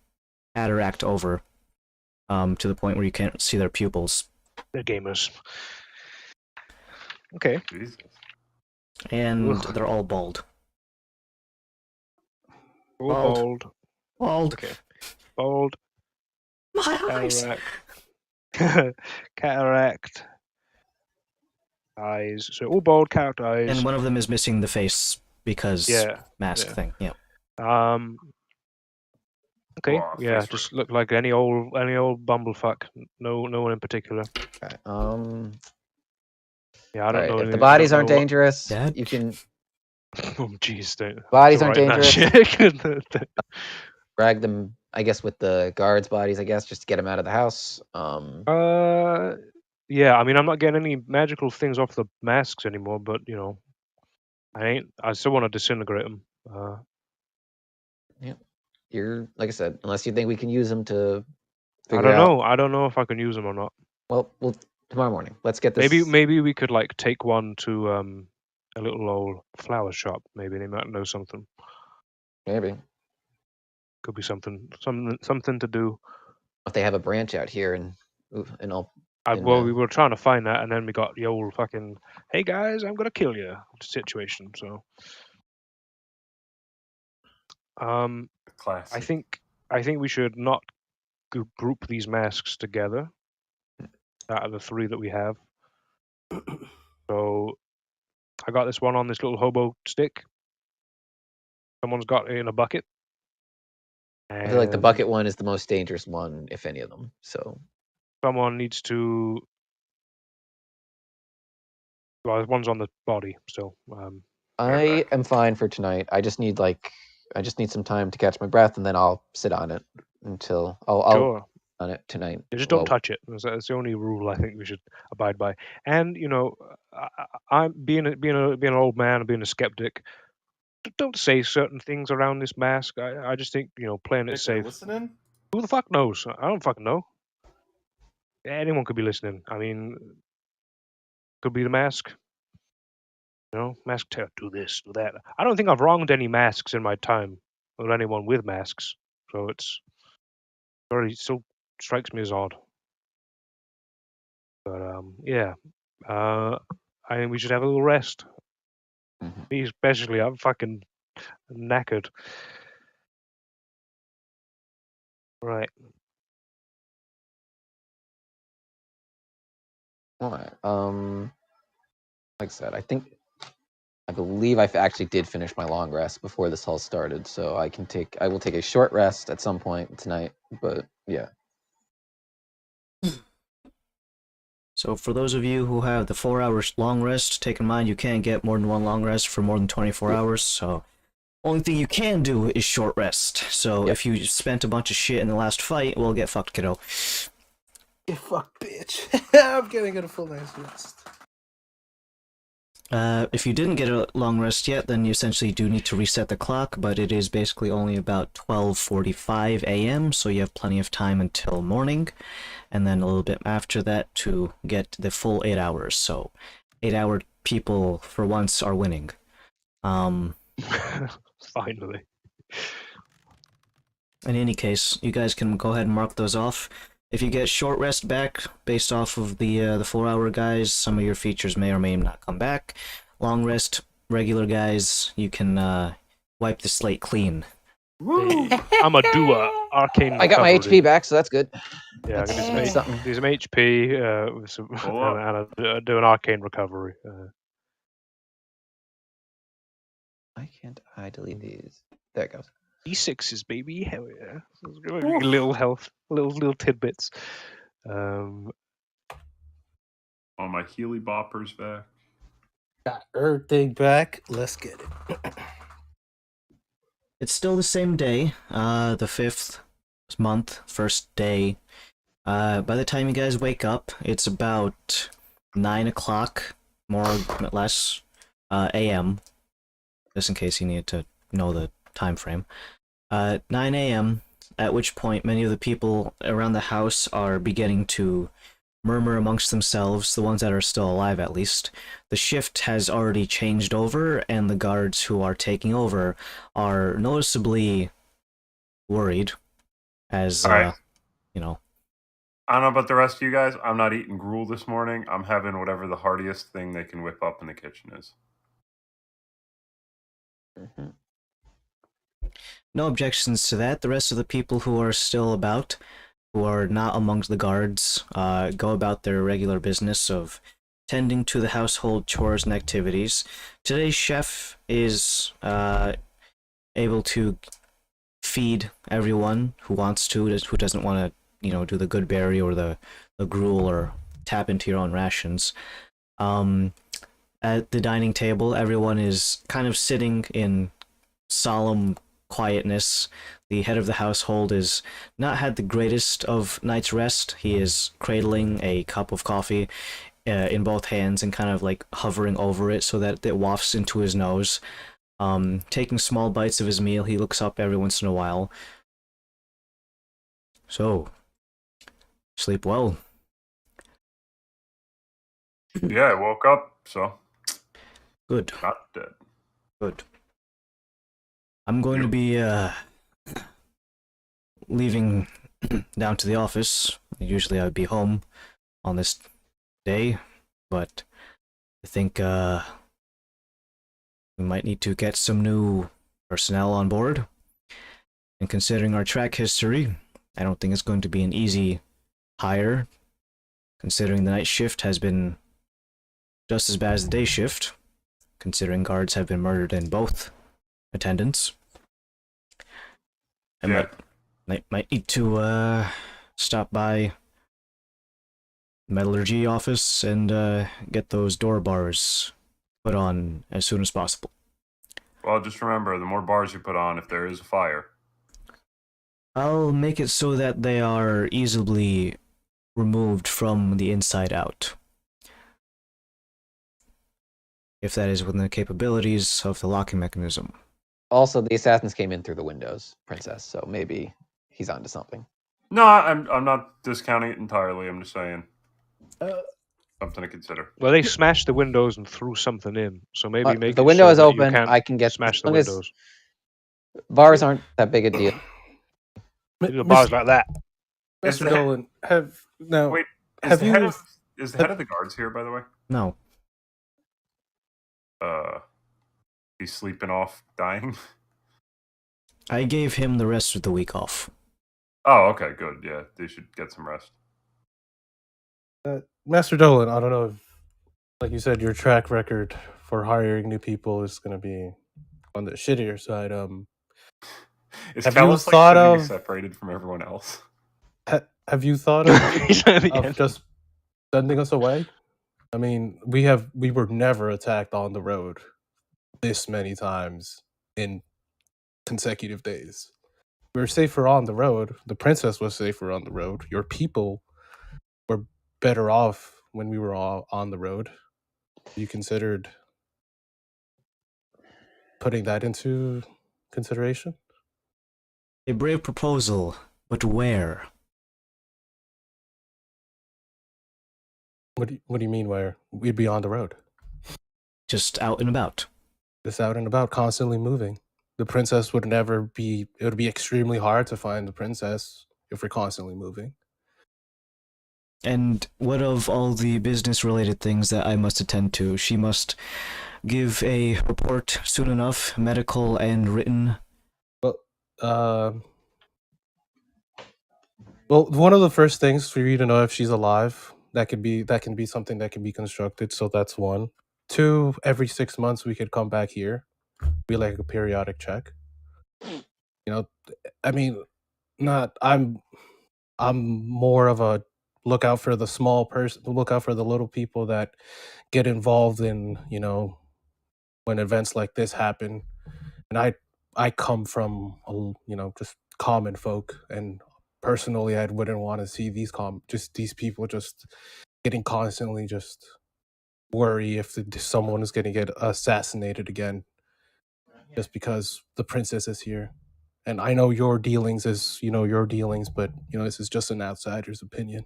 cataract over, to the point where you can't see their pupils. They're gamers. Okay. Jesus. And Ugh. they're all bald. All Bald. bald. Bald. Okay. Bald. My eyes. Cataract. Cataract. Eyes. So all bald, cataract eyes. And one of them is missing the face because mask yeah. thing. Yeah. Okay. Oh, Yeah. face Just look like any old bumblefuck. No one in particular. Okay, Yeah, I don't know. If the anything- bodies I aren't don't know dangerous, Dad? you can Oh, jeez, don't. Bodies aren't writing that shit. drag them. I guess with the guards' bodies. I guess just to get them out of the house. Yeah. I mean, I'm not getting any magical things off the masks anymore, but I still want to disintegrate them. You're like I said, unless you think we can use them to. I Figure don't out, know. I don't know if I can use them or not. Well, tomorrow morning. Let's get this. Maybe we could like take one to a little old flower shop. Maybe they might know something. Maybe Could be something to do. if they have a branch out here and all. Well, we were trying to find that, and then we got the old fucking "Hey guys, I'm gonna kill you" situation. So, Classic. I think we should not group these masks together. Out of the three that we have, so I got this one on this little hobo stick. Someone's got it in a bucket. I feel like the bucket one is the most dangerous one, if any of them. So someone needs to. Well, one's on the body still. I am fine for tonight. I just need some time to catch my breath, and then I'll sit on it until I'll Sure. on it tonight. You just don't touch it. That's the only rule I think we should abide by. And I'm being an old man and being a skeptic. Don't say certain things around this mask. I just think playing it safe. Listening? Who the fuck knows? I don't fucking know. Anyone could be listening. I mean, could be the mask. Mask tell do this, do that. I don't think I've wronged any masks in my time, or anyone with masks. So it's still strikes me as odd. But yeah. I think we should have a little rest. Me especially, I'm fucking knackered. Right. All right. Like I said, I believe I actually did finish my long rest before this all started, so I will take a short rest at some point tonight. But yeah. So for those of you who have the 4 hours long rest, take in mind you can't get more than one long rest for more than 24 hours, so only thing you can do is short rest. So if you spent a bunch of shit in the last fight, well, get fucked, kiddo. Get fucked, bitch. I'm getting a full night's rest. If you didn't get a long rest yet, then you essentially do need to reset the clock, but it is basically only about 12:45 a.m., so you have plenty of time until morning, and then a little bit after that to get the full 8 hours. So 8-hour people, for once, are winning. Finally. In any case, you guys can go ahead and mark those off. If you get short rest back based off of the 4-hour guys, some of your features may or may not come back. Long rest, regular guys, you can wipe the slate clean. Hey, I'm a doer. Arcane. I got my recovery. HP back, so that's good. Yeah, I can do some, That's something. do some HP with some, Cool. and do an arcane recovery. Why can't I delete these? There it goes. D6s, baby. Hell yeah. Little health, little tidbits. Oh, my Healy Bopper's back. Got everything back. Let's get it. It's still the same day, the 5th month, first day. By the time you guys wake up, it's about 9 o'clock, more or less, a.m., just in case you needed to know the time frame. 9 a.m., at which point many of the people around the house are beginning to murmur amongst themselves, the ones that are still alive at least. The shift has already changed over, and the guards who are taking over are noticeably worried, as, All right. you know, I don't know about the rest of you guys. I'm not eating gruel this morning. I'm having whatever the heartiest thing they can whip up in the kitchen is. Mm-hmm. no objections to that. The rest of the people who are still about, who are not amongst the guards, go about their regular business of tending to the household chores and activities. Today's chef is able to feed everyone who wants to, who doesn't want to, do the good berry or the gruel or tap into your own rations. At the dining table, everyone is kind of sitting in solemn quietness. The head of the household has not had the greatest of night's rest. He is cradling a cup of coffee in both hands and kind of like hovering over it so that it wafts into his nose. Taking small bites of his meal, he looks up every once in a while. So, sleep well. Yeah, I woke up, so Good, not dead. good. I'm going to be leaving down to the office. Usually I would be home on this day, but I think we might need to get some new personnel on board. And considering our track history, I don't think it's going to be an easy hire, considering the night shift has been just as bad as the day shift, considering guards have been murdered in both attendants. I might need to stop by the metallurgy office and get those door bars put on as soon as possible. Well, just remember, the more bars you put on, if there is a fire. I'll make it so that they are easily removed from the inside out, if that is within the capabilities of the locking mechanism. Also, the assassins came in through the windows, Princess, so maybe he's onto something. No, I'm not discounting it entirely. I'm just saying something to consider. Well, they smashed the windows and threw something in, so maybe make The it window so is that you open. can't I can get smash as the long as windows. bars aren't that big a deal. The bars like that. Is Mr. the- Dolan, Wait, is have the you head of the guards here, by the way? No. He's sleeping off, dying. I gave him the rest of the week off. Oh, okay, good. Yeah, they should get some rest. Master Dolan, I don't know if, like you said, your track record for hiring new people is going to be on the shittier side. Is Have you Callus thought sitting of- separated from everyone else? Have you thought of, He's at the of end. just sending us away? I mean, we were never attacked on the road this many times in consecutive days. We were safer on the road. The princess was safer on the road. Your people were better off when we were all on the road. You considered putting that into consideration? A brave proposal, but where? What do you mean where? We'd be on the road. Just out and about. Just out and about, constantly moving. The princess would never be... It would be extremely hard to find the princess if we're constantly moving. And what of all the business-related things that I must attend to? She must give a report soon enough, medical and written. Well, one of the first things for you to know if she's alive, that can be something that can be constructed. So that's one. Two, every 6 months we could come back here, be like a periodic check. I mean, not. I'm more of a look out for the small person, look out for the little people that get involved in when events like this happen. And I come from just common folk, and personally I wouldn't want to see these people just getting constantly just worry if someone is going to get assassinated again just because the princess is here. And I know your dealings is your dealings, but this is just an outsider's opinion.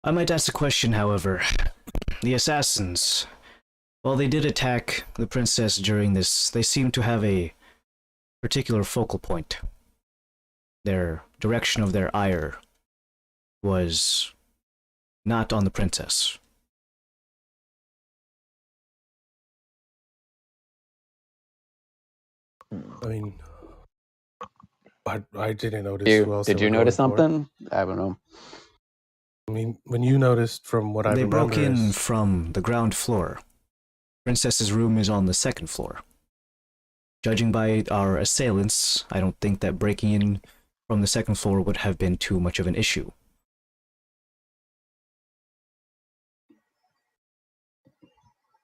I might ask a question, however. The assassins, while they did attack the princess during this, they seem to have a particular focal point. Their direction of their ire was not on the princess. I mean, I didn't notice who else. Did you notice something? I don't know. I mean, when you noticed, from what I remember, they broke in from the ground floor. Princess's room is on the second floor. Judging by our assailants, I don't think that breaking in from the second floor would have been too much of an issue.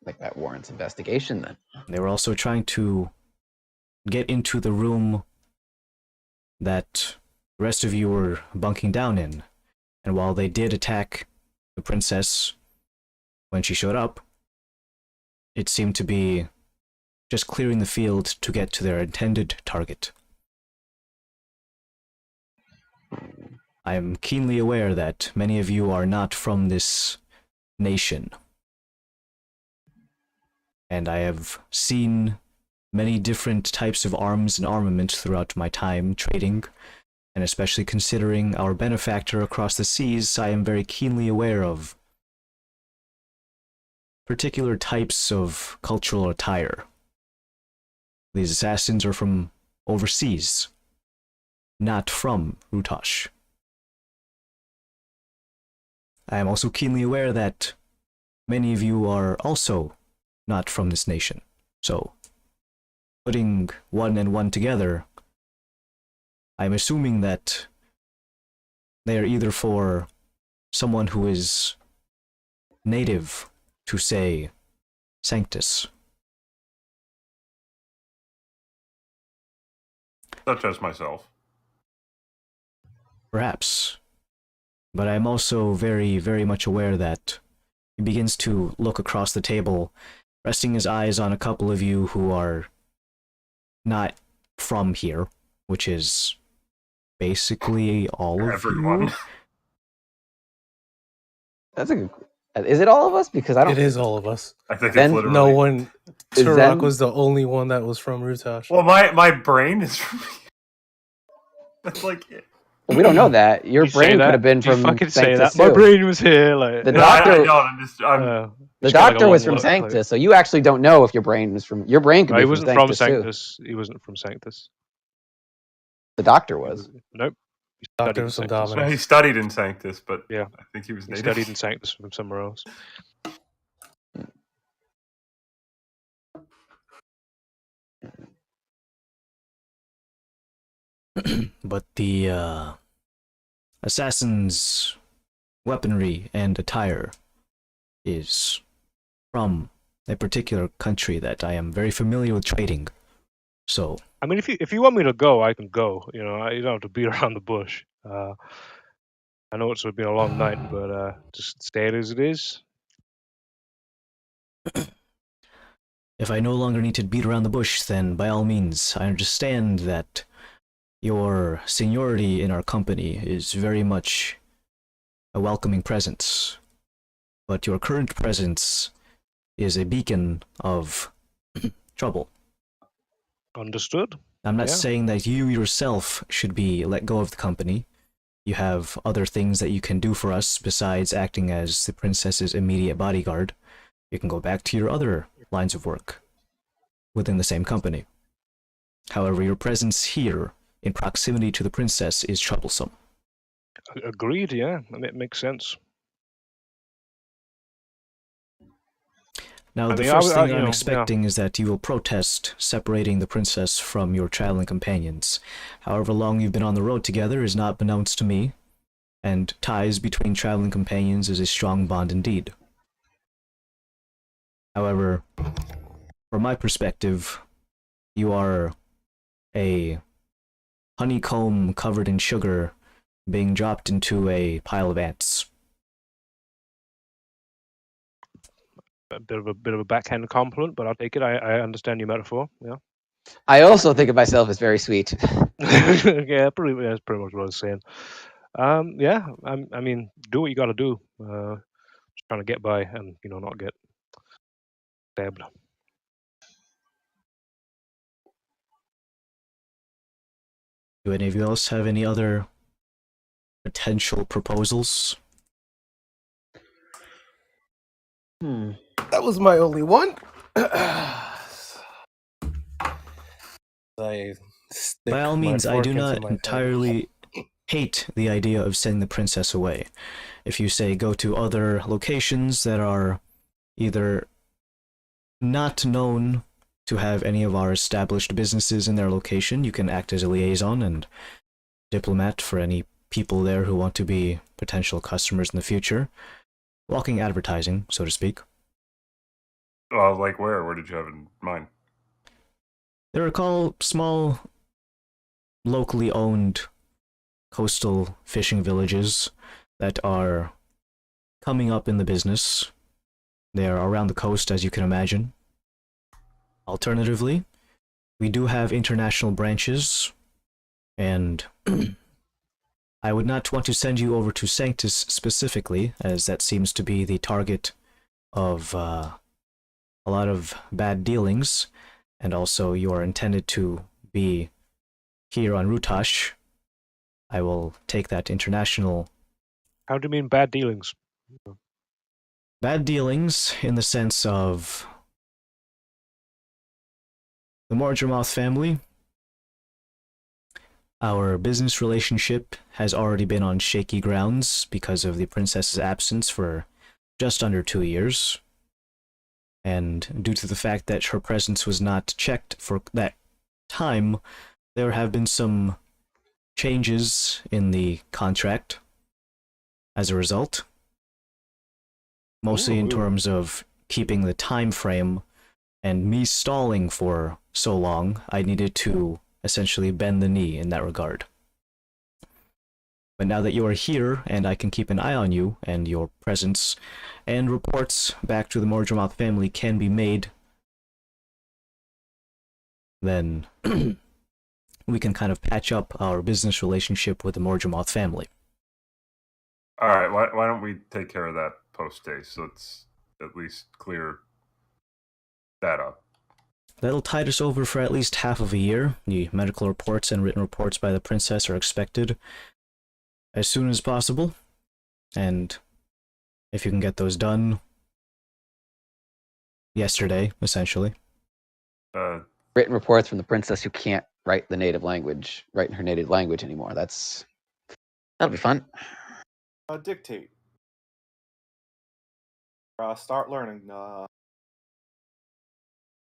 Like that warrants investigation, then. They were also trying to get into the room that the rest of you were bunking down in. And while they did attack the princess when she showed up, it seemed to be just clearing the field to get to their intended target. I am keenly aware that many of you are not from this nation. And I have seen many different types of arms and armament throughout my time trading, and especially considering our benefactor across the seas, I am very keenly aware of particular types of cultural attire. These assassins are from overseas, not from Rutash. I am also keenly aware that many of you are also not from this nation, so putting one and one together, I'm assuming that they are either for someone who is native to, say, Sanctus. Such as myself. Perhaps. But I'm also very, very much aware that he begins to look across the table, resting his eyes on a couple of you who are not from here, which is basically all of Everyone. you. That's a good. Is it all of us? Because I don't. It is all of us. I think Then it's literally... No one. Is Turok Zen- was the only one that was from Rutash. Well, my brain is from... That's like it. Well, we don't know that. Your You say brain that? could have been You from fucking say that. Sanctus My too. brain was here. Like The No, I doctor- don't. I'm just... The just got, like, a doctor was long from look, Sanctus, so you actually don't know if your brain was from. Your brain could No, be he from wasn't Sanctus, from too. Sanctus. He wasn't from Sanctus. The doctor was. Nope. He Doctor studied in was from Sanctus. Dominus. he studied in Sanctus, but Yeah. I think he was He native. studied in Sanctus from somewhere else. But the assassin's weaponry and attire is from a particular country that I am very familiar with trading. So, I mean, if you want me to go, I can go. You know, you don't have to beat around the bush. I know it's been a long night, but just stay it as it is. If I no longer need to beat around the bush, then by all means, I understand that your seniority in our company is very much a welcoming presence, but your current presence is a beacon of trouble. Understood. I'm not Yeah. saying that you yourself should be let go of the company. You have other things that you can do for us besides acting as the princess's immediate bodyguard. You can go back to your other lines of work within the same company. However, your presence here, in proximity to the princess, is troublesome. Agreed. Yeah, it makes sense. Now, I the mean, first thing you I'm know, yeah. expecting is that you will protest separating the princess from your traveling companions. However long you've been on the road together is not beknownst to me, and ties between traveling companions is a strong bond indeed. However, from my perspective, you are a honeycomb covered in sugar being dropped into a pile of ants. A bit of a backhanded compliment, but I'll take it. I understand your metaphor. Yeah. I also think of myself as very sweet. Yeah, that's pretty much what I was saying. Yeah, I mean, do what you got to do. Just trying to get by and not get stabbed. Do any of you else have any other potential proposals? That was my only one. I stick By all my means, I fork do into not my head. entirely hate the idea of sending the princess away. If you say go to other locations that are either not known to have any of our established businesses in their location, you can act as a liaison and diplomat for any people there who want to be potential customers in the future. Walking advertising, so to speak. Like where? Where did you have in mind? There are small, locally owned coastal fishing villages that are coming up in the business. They are around the coast, as you can imagine. Alternatively, we do have international branches, and I would not want to send you over to Sanctus specifically, as that seems to be the target of a lot of bad dealings, and also you are intended to be here on Rutash. I will take that international. How do you mean bad dealings? Bad dealings in the sense of the Morgermoth family. Our business relationship has already been on shaky grounds because of the princess's absence for just under 2 years. And due to the fact that her presence was not checked for that time, there have been some changes in the contract as a result. Mostly in terms of keeping the time frame, and me stalling for so long, I needed to essentially bend the knee in that regard. But now that you are here, and I can keep an eye on you and your presence, and reports back to the Morgermoth family can be made, then we can kind of patch up our business relationship with the Morgermoth family. All right, why don't we take care of that post-haste? Let's at least clear that up. That'll tide us over for at least half of a year. The medical reports and written reports by the princess are expected as soon as possible, and if you can get those done yesterday, essentially. Written reports from the princess who can't write in her native language anymore. That'll be fun. Dictate. Start learning.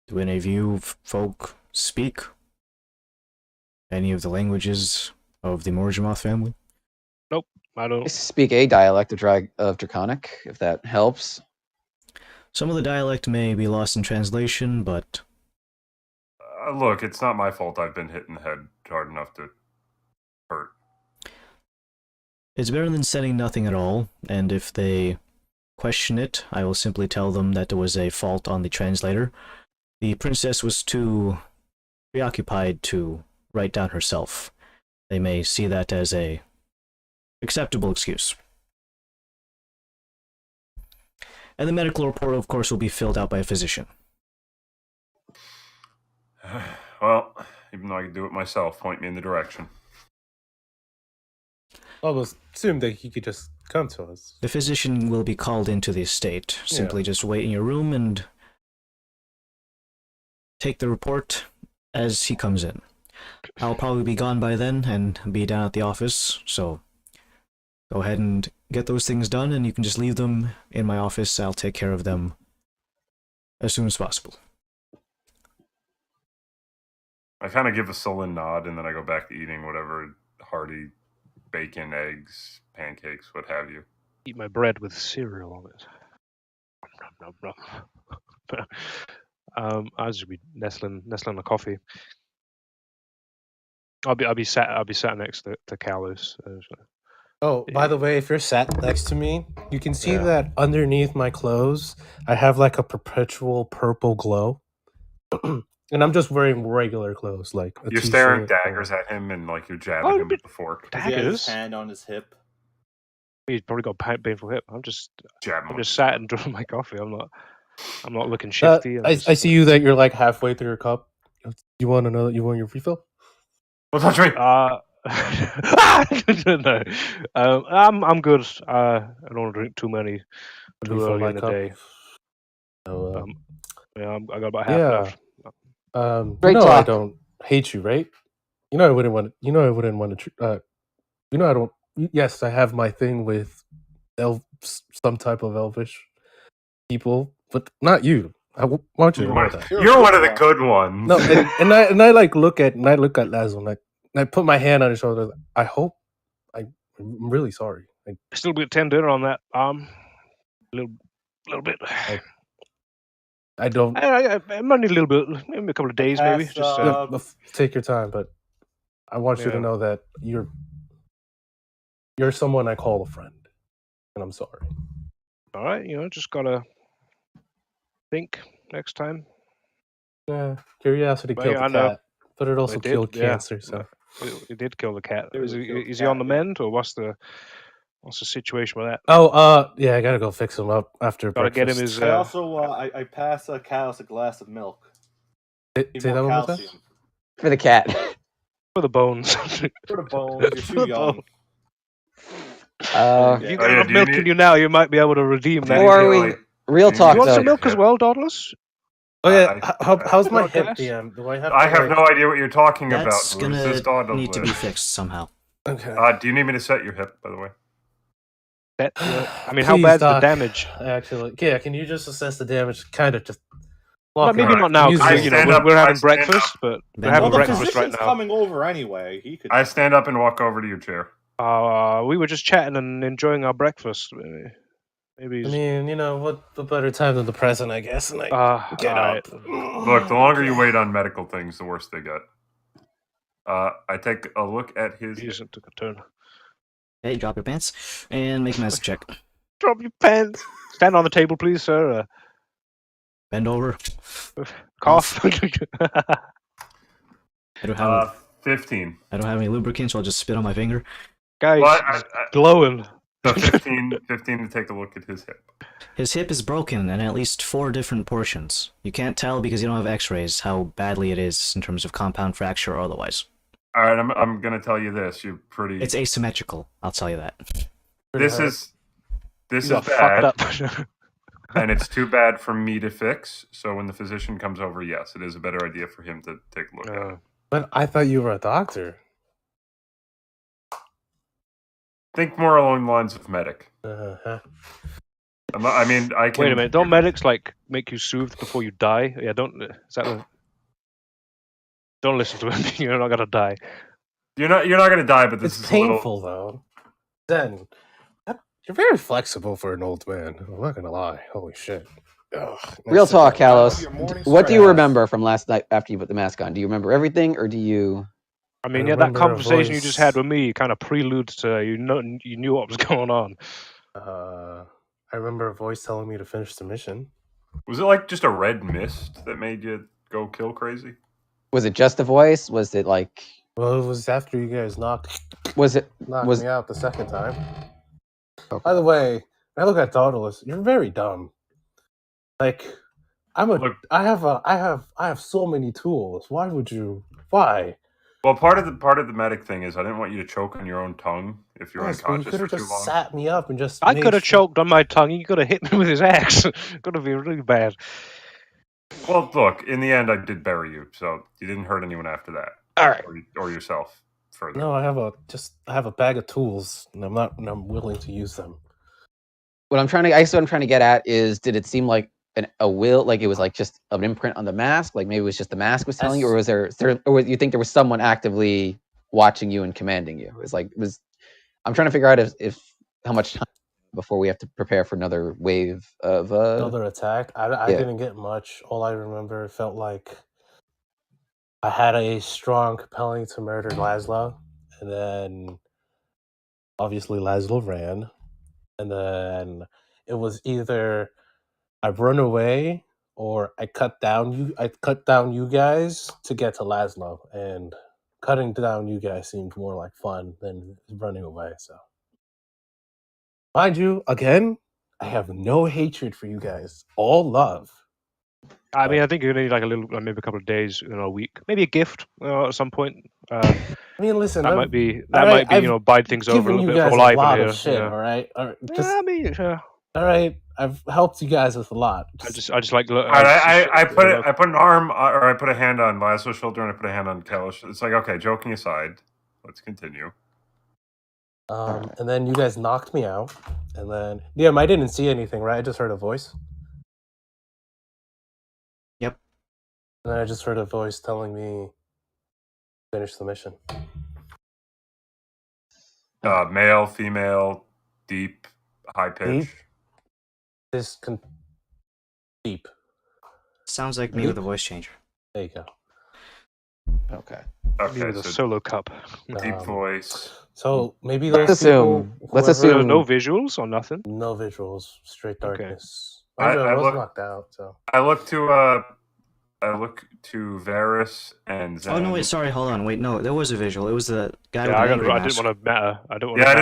Do any of you folk speak any of the languages of the Morgermoth family? Nope, I I don't. speak a dialect of Draconic, if that helps. Some of the dialect may be lost in translation, but Look, it's not my fault I've been hit in the head hard enough to hurt. It's better than saying nothing at all, and if they question it, I will simply tell them that there was a fault on the translator. The princess was too preoccupied to write down herself. They may see that as a acceptable excuse. And the medical report, of course, will be filled out by a physician. Well, even though I could do it myself, point me in the direction. I was assumed that he could just come to us. The physician will be called into the estate. Simply just wait in your room and take the report as he comes in. I'll probably be gone by then and be down at the office, so go ahead and get those things done, and you can just leave them in my office. I'll take care of them as soon as possible. I kind of give a sullen nod, and then I go back to eating whatever hearty bacon, eggs, pancakes, what have you. Eat my bread with cereal on it. Nom, nom, nom. I'll just be nestling a coffee. I'll be sat next to Callus. Oh, by the way, if you're sat next to me, you can see Yeah. that underneath my clothes, I have like a perpetual purple glow. And I'm just wearing regular clothes, like a You're t-shirt staring or- daggers at him, and like you're jabbing Oh, him with the fork. Does he have his Daggers? hand on his hip? He's probably got painful hip. I'm just Jab him. sat and drinking my coffee. I'm not looking Uh, shifty. I'm I just, see you that you're like halfway through your cup. You want another? You want your refill? Don't touch me! No, I'm good. I don't want to drink too many too Refill early my in the cup? day. So, Yeah, I got about half yeah. left. Great I talk. don't hate you, right? You know I wouldn't want. You know I wouldn't want to. You know I don't. Yes, I have my thing with some type of elvish people, but not you. I want you to know that. You're one of the good ones. No, and I like look at Laszlo, like, and I put my hand on his shoulder. I'm really sorry. Like, Still a bit tender on that arm. A little bit. I don't I might need a little bit, maybe a couple of days, maybe. Pass, Just take your time, but I want you to Yeah. know that you're someone I call a friend, and I'm sorry. all right. Just gotta think next time. Yeah, curiosity Well, killed yeah, I the know. cat, but it also It did, killed yeah. cancer. So It did kill the cat. It Is would kill the he on cat, the yeah. mend, or what's the situation with that? yeah, I gotta go fix him up after Gotta get him breakfast. his. I also I pass Callus a glass of milk. Say Need that more one more time. calcium. For the cat. For the bones. For the bones, you're For too the young. bones. Uh, If you Yeah. got yeah, enough do you milk need- in you now, you might be able to redeem Do that. you Or need, we- like, real do talk, You want though. some milk as Yeah. well, Dauntless? Oh yeah, I- how's my Milk hip, glass? DM? Do I have? I to, have like- no idea what you're talking That's about. Who's this gonna dog need to be with? fixed somehow. Okay. Do you need me to set your hip, by the way? I mean, how Please, bad's the Doc. damage? Actually, yeah. Can you just assess the damage? Kind of just. Maybe Alright. not now, Use because it. we're having I stand breakfast, but we're Well, having Well, the breakfast breakfast right physician's now. coming over anyway. He could. I stand up and walk over to your chair. We were just chatting and enjoying our breakfast. Maybe. I mean, what better time than the present, I guess. And I get alright. up. Look, the longer you wait on medical things, the worse they get. I take a look at his. Jesus, took a turn. Hey, drop your pants and make a medicine check. Drop your pants. Stand on the table, please, sir. Bend over. Cough. I don't have 15. I don't have any lubricant, so I'll just spit on my finger. Guys, Well, it's glowing. So 15 to take a look at his hip. His hip is broken in at least 4 different portions. You can't tell because you don't have x-rays how badly it is in terms of compound fracture or otherwise. All right, I'm going to tell you this. You're pretty. It's asymmetrical, I'll tell you that. This is Got bad, fucked up. and it's too bad for me to fix. So when the physician comes over, yes, it is a better idea for him to take a look at it. But I thought you were a doctor. Think more along the lines of medic. Uh-huh. I mean, I can. Wait a minute. Don't medics make you soothed before you die? Yeah, don't. Is that the... Don't listen to him. You're not gonna die. You're not going to die, but this It's is painful, though. Then you're very flexible for an old man. I'm not gonna lie. Holy shit. Ugh, Real that's talk, so- Kalos. Your morning What do you stress. remember from last night after you put the mask on? Do you remember everything, or do you? I mean, I yeah, that remember a conversation you just had voice. with me kind of preludes to you knew what was going on. I remember a voice telling me to finish the mission. Was it like just a red mist that made you go kill crazy? Was it just a voice? Was it like? Well, it was after you guys knocked Was it? me out the second time. Okay. By the way, when I look at Dauntless, you're very dumb. Like, Look, I have so many tools. Why would you? Why? well, part of the medic thing is I didn't want you to choke on your own tongue if you're Yes, but you unconscious could for have too just long. sat me up and just. I made could have sure- choked on my tongue. He could have hit me with his axe. Could have been really bad. Well, look, in the end, I did bury you, so you didn't hurt anyone after that, All right. or yourself further. No, I have a bag of tools, and I'm willing to use them. What I'm trying to get at is, did it seem like a will, like it was like just an imprint on the mask, like maybe it was just the mask was telling you, or was there, or you think there was someone actively watching you and commanding you? I'm trying to figure out if how much time before we have to prepare for another wave of Another attack. I yeah. didn't get much. All I remember felt like I had a strong compelling to murder Laszlo, and then obviously Laszlo ran, and then it was either I run away or I cut down you guys to get to Laszlo, and cutting down you guys seemed more like fun than running away. So, mind you, again, I have no hatred for you guys, all love. I mean, I think you're gonna need like maybe a couple of days, a week, maybe a gift at some point. I mean, listen, That might be I've bide things over a given little you bit guys for a life lot in of here. shit. Yeah. All right, I mean, all right. I've helped you guys with a lot. I just like look. All right, I put an arm or I put a hand on Laszlo's shoulder and I put a hand on Kalish. It's like, okay, joking aside, let's continue. And then you guys knocked me out, and then I didn't see anything, right? I just heard a voice. Yep. And then I just heard a voice telling me finish the mission. Male, female, deep, high pitch. Deep. Sounds like me with a voice changer. There you go. Okay. Me with a solo cup. Deep voice. So maybe Let's those assume. people, Let's whoever- assume No visuals or nothing. no visuals, straight Okay. darkness. I was look- knocked out, so I look to Varys and Zen. Oh no! Wait, sorry. Hold on. Wait, no. There was a visual. It was the guy with Yeah, the angry I mask. didn't want to matter. I don't want. Yeah, I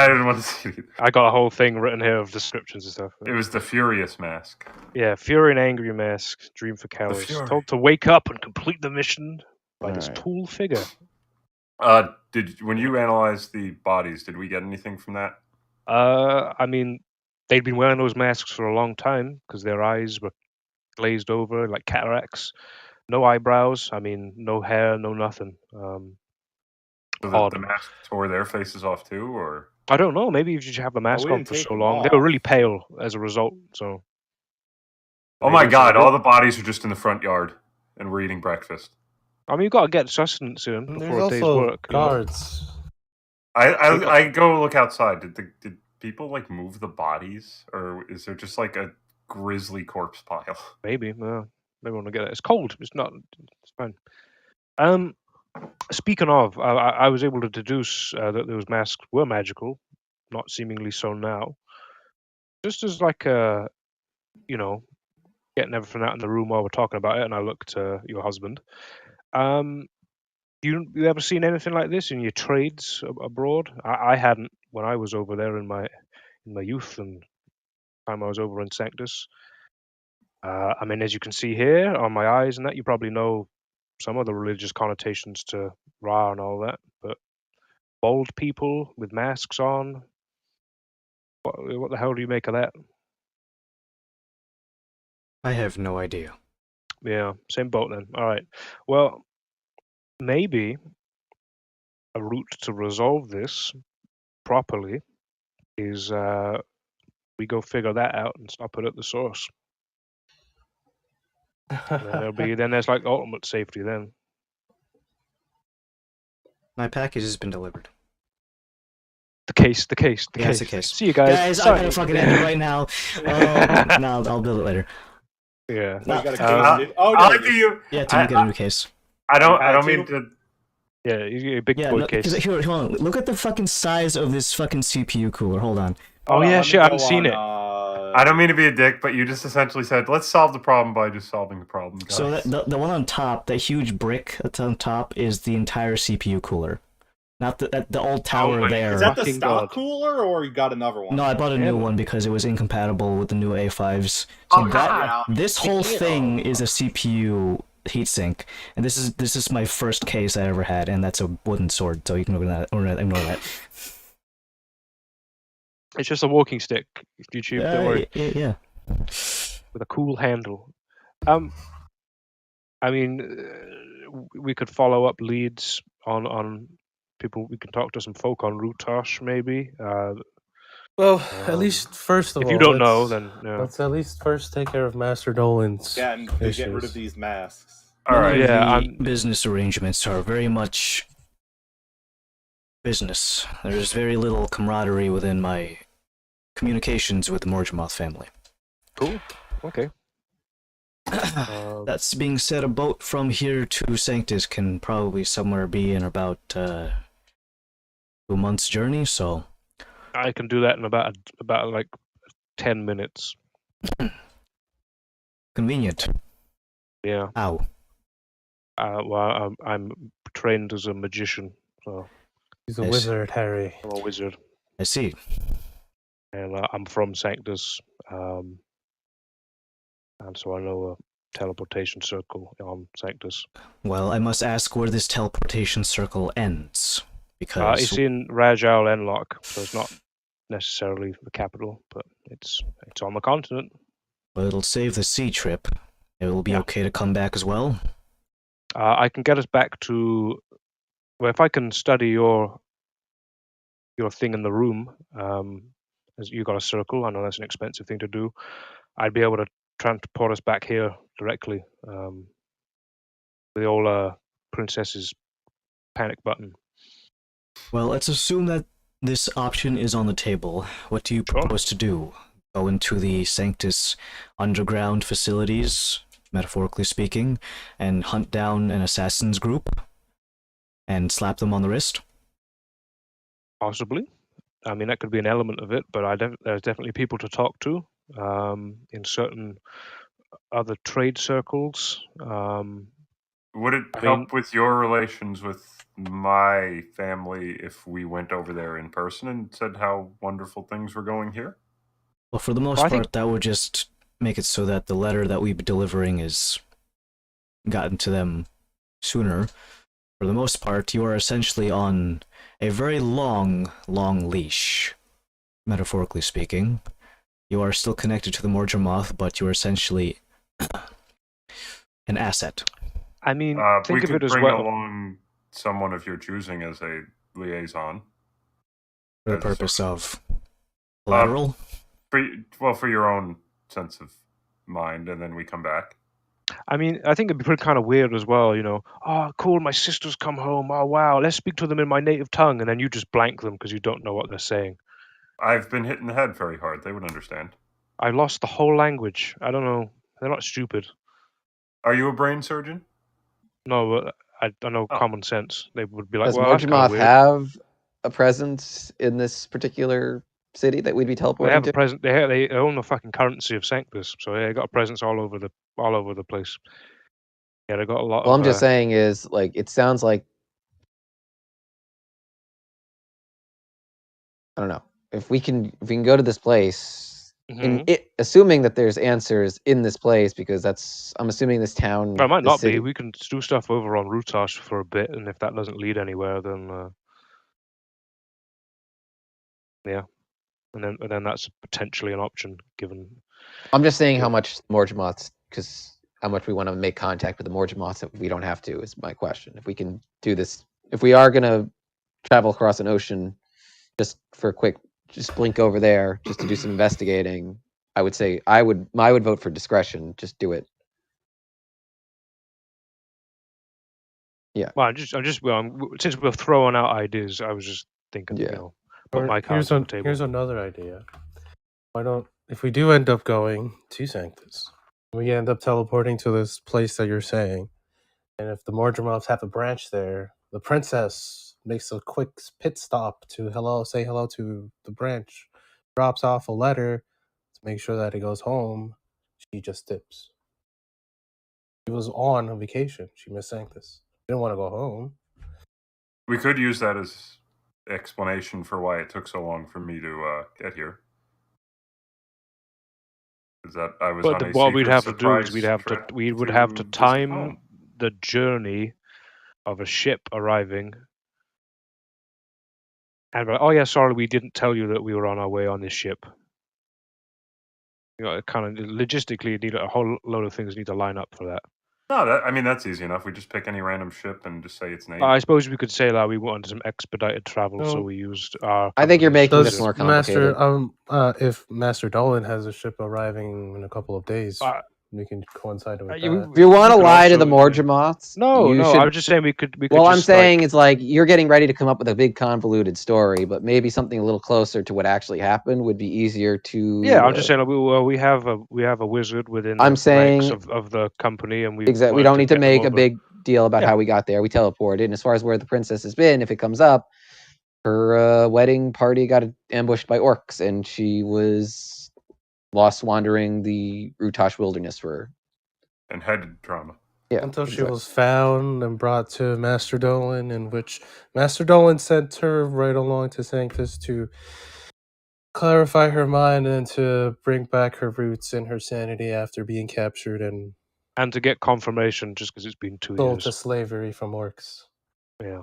didn't want to see it. I got a whole thing written here of descriptions and stuff. It was the Furious Mask. Yeah, Fury and Angry Mask, Dream for Cowards. Fury. Told to wake up and complete the mission by this Alright. tall figure. When you analyzed the bodies, did we get anything from that? I mean, they'd been wearing those masks for a long time because their eyes were glazed over like cataracts. No eyebrows. I mean, no hair, no nothing. So Odd. the mask tore their faces off too, or I don't know. Maybe if you have the mask we on didn't for take so them long, they off. were really pale as a result. So. oh my Maybe god, it's a all the bodies are just in the front yard and we're eating breakfast. I mean, you've got to get sustenance in And before a day's also work. you know? guards. I go look outside. Did people like move the bodies, or is there just like a grisly corpse pile? Maybe. Maybe want to get it. It's cold. It's not. It's fine. Speaking of, I was able to deduce that those masks were magical, not seemingly so now. Just as like getting everything out in the room while we're talking about it, and I looked to your husband. You ever seen anything like this in your trades abroad? I hadn't when I was over there in my youth and time I was over in Sanctus. I mean, as you can see here on my eyes and that, you probably know some of the religious connotations to Ra and all that, but bald people with masks on, what the hell do you make of that? I have no idea. Yeah, same boat then. All right. Well, maybe a route to resolve this properly is we go figure that out and stop it at the source. Then there's like ultimate safety then. My package has been delivered. The case. Yeah, it's a case. See you guys. Guys, I Sorry. gotta fucking end it right now. No, I'll build it later. Yeah. So you got a Uh, case. Oh, I'll no, give you. Yeah, Tim, get a new case. I don't had mean to? to. Yeah, he's a big Yeah, boy no, case. here, hold on. Look at the fucking size of this fucking CPU cooler. Hold on. Oh Hold on, yeah, let me shit, I haven't go seen on, it. I don't mean to be a dick, but you just essentially said, let's solve the problem by just solving the problem, guys. So the one on top, that huge brick that's on top, is the entire CPU cooler. Not the old tower my there. Is that the Fucking stock God. cooler, or you got another one? No, I bought a Yeah, new but- one because it was incompatible with the new A5s. So Oh, yeah. this whole thing is a CPU heatsink, and this is my first case I ever had, and that's a wooden sword, so you can ignore that. It's just a walking stick, YouTube. Don't worry. Yeah. With a cool handle. I mean, we could follow up leads on people. We can talk to some folk on Rutash, maybe. Well, at least first of if all, you don't know, then let's at least first take care of Master Nolan's Yeah, and they get rid of issues. these masks. All right. Many of Yeah, the business arrangements are very much business. There's very little camaraderie within my communications with the Morgemoth family. cool. Okay. That's being said, a boat from here to Sanctus can probably somewhere be in about 2 months' journey, so I can do that in about like 10 minutes. convenient. Yeah. Ow. Well, I'm trained as a magician, so He's a Yes. wizard, Harry. I'm a wizard, I see. and I'm from Sanctus, and so I know a teleportation circle on Sanctus. Well, I must ask where this teleportation circle ends, because It's in Rajal Enlock, so it's not necessarily the capital, but it's on the continent. well, it'll save the sea trip. It will be Yeah. okay to come back as well. I can get us back to. Well, if I can study your thing in the room, as you got a circle. I know that's an expensive thing to do. I'd be able to transport us back here directly. The old princess's panic button. Well, let's assume that this option is on the table. What do you Sure. propose to do? Go into the Sanctus underground facilities, metaphorically speaking, and hunt down an assassin's group and slap them on the wrist? Possibly. I mean, that could be an element of it, but there's definitely people to talk to in certain other trade circles. Would it I help mean- with your relations with my family if we went over there in person and said how wonderful things were going here? Well, for the most Well, I part, think- that would just make it so that the letter that we'd be delivering is gotten to them sooner. For the most part, you are essentially on a very long leash, metaphorically speaking. You are still connected to the Morgemoth, but you are essentially an asset. I mean, We think of could it as bring well. along someone of your choosing as a liaison. For the As a sort purpose of collateral? For your own sense of mind, and then we come back. I mean, I think it'd be pretty kind of weird as well, you know. Oh, cool, my sister's come home. Oh, wow, let's speak to them in my native tongue, and then you just blank them because you don't know what they're saying. I've been hit in the head very hard. They would understand. I lost the whole language. I don't know. They're not stupid. Are you a brain surgeon? No, but I know Oh. common sense. They would be like, Does well, that's kind of Morgemoth weird. have a presence in this particular city that we'd be They teleporting have to? a presence. They own the fucking currency of Sanctus, so they got a presence all over the place. Yeah, they got a lot Well, of. I'm just saying is like it sounds like I don't know if we can go to this place in Mhm. it, assuming that there's answers in this place because I'm assuming this town. Well, it might this not city, be. We can do stuff over on Rutash for a bit, and if that doesn't lead anywhere, then yeah, and then that's potentially an option. Given I'm just saying how Yeah. much Morgemoths because how much we want to make contact with the Morgemoths if we don't have to is my question. If we can do this, if we are gonna travel across an ocean just for a quick, just blink over there just to do some investigating. I would say I would vote for discretion. Just do it. well, since we're throwing out ideas, I was just thinking, Yeah. you know, put Or my cards on the table. here's another idea. Why don't, if we do end up going to Sanctus, we end up teleporting to this place that you're saying, and if the Morgemoths have a branch there, the princess makes a quick pit stop to say hello to the branch, drops off a letter to make sure that it goes home. She just dips. She was on a vacation. She missed Sanctus. She didn't want to go home. We could use that as explanation for why it took so long for me to get here. Is that I was on a what we'd secret have to do is surprise we would trip have to visit time home. the journey of a ship arriving. And oh yeah, sorry, we didn't tell you that we were on our way on this ship. You know, kind of logistically, need a whole load of things need to line up for that. No, that's easy enough. We just pick any random ship and just say its name. I suppose we could say that we wanted some expedited travel, so No. we used our. I think you're company's making this Does more Master complicated. if Master Dolan has a ship arriving in a couple of days, we can coincide with that. If you want to could lie to the also, Mordremoths, No, you no. should. I was just saying we could. Well, I'm just, saying it's like you're getting ready to come up with a big convoluted story, but maybe something a little closer to what actually happened would be easier to. Yeah, I'm just saying we have a wizard within the I'm ranks saying of the company, and we exactly. We wanted don't need to get them make a over. big deal about Yeah. how we got there. We teleported, and as far as where the princess has been, if it comes up, her wedding party got ambushed by orcs, and she was lost wandering the Rutash wilderness for. And head trauma. Yeah, Until she exactly. was found and brought to Master Dolan, in which Master Dolan sent her right along to Sanctus to clarify her mind and to bring back her roots and her sanity after being captured and to get confirmation, just because it's been 2 sold years. to slavery from orcs. Yeah.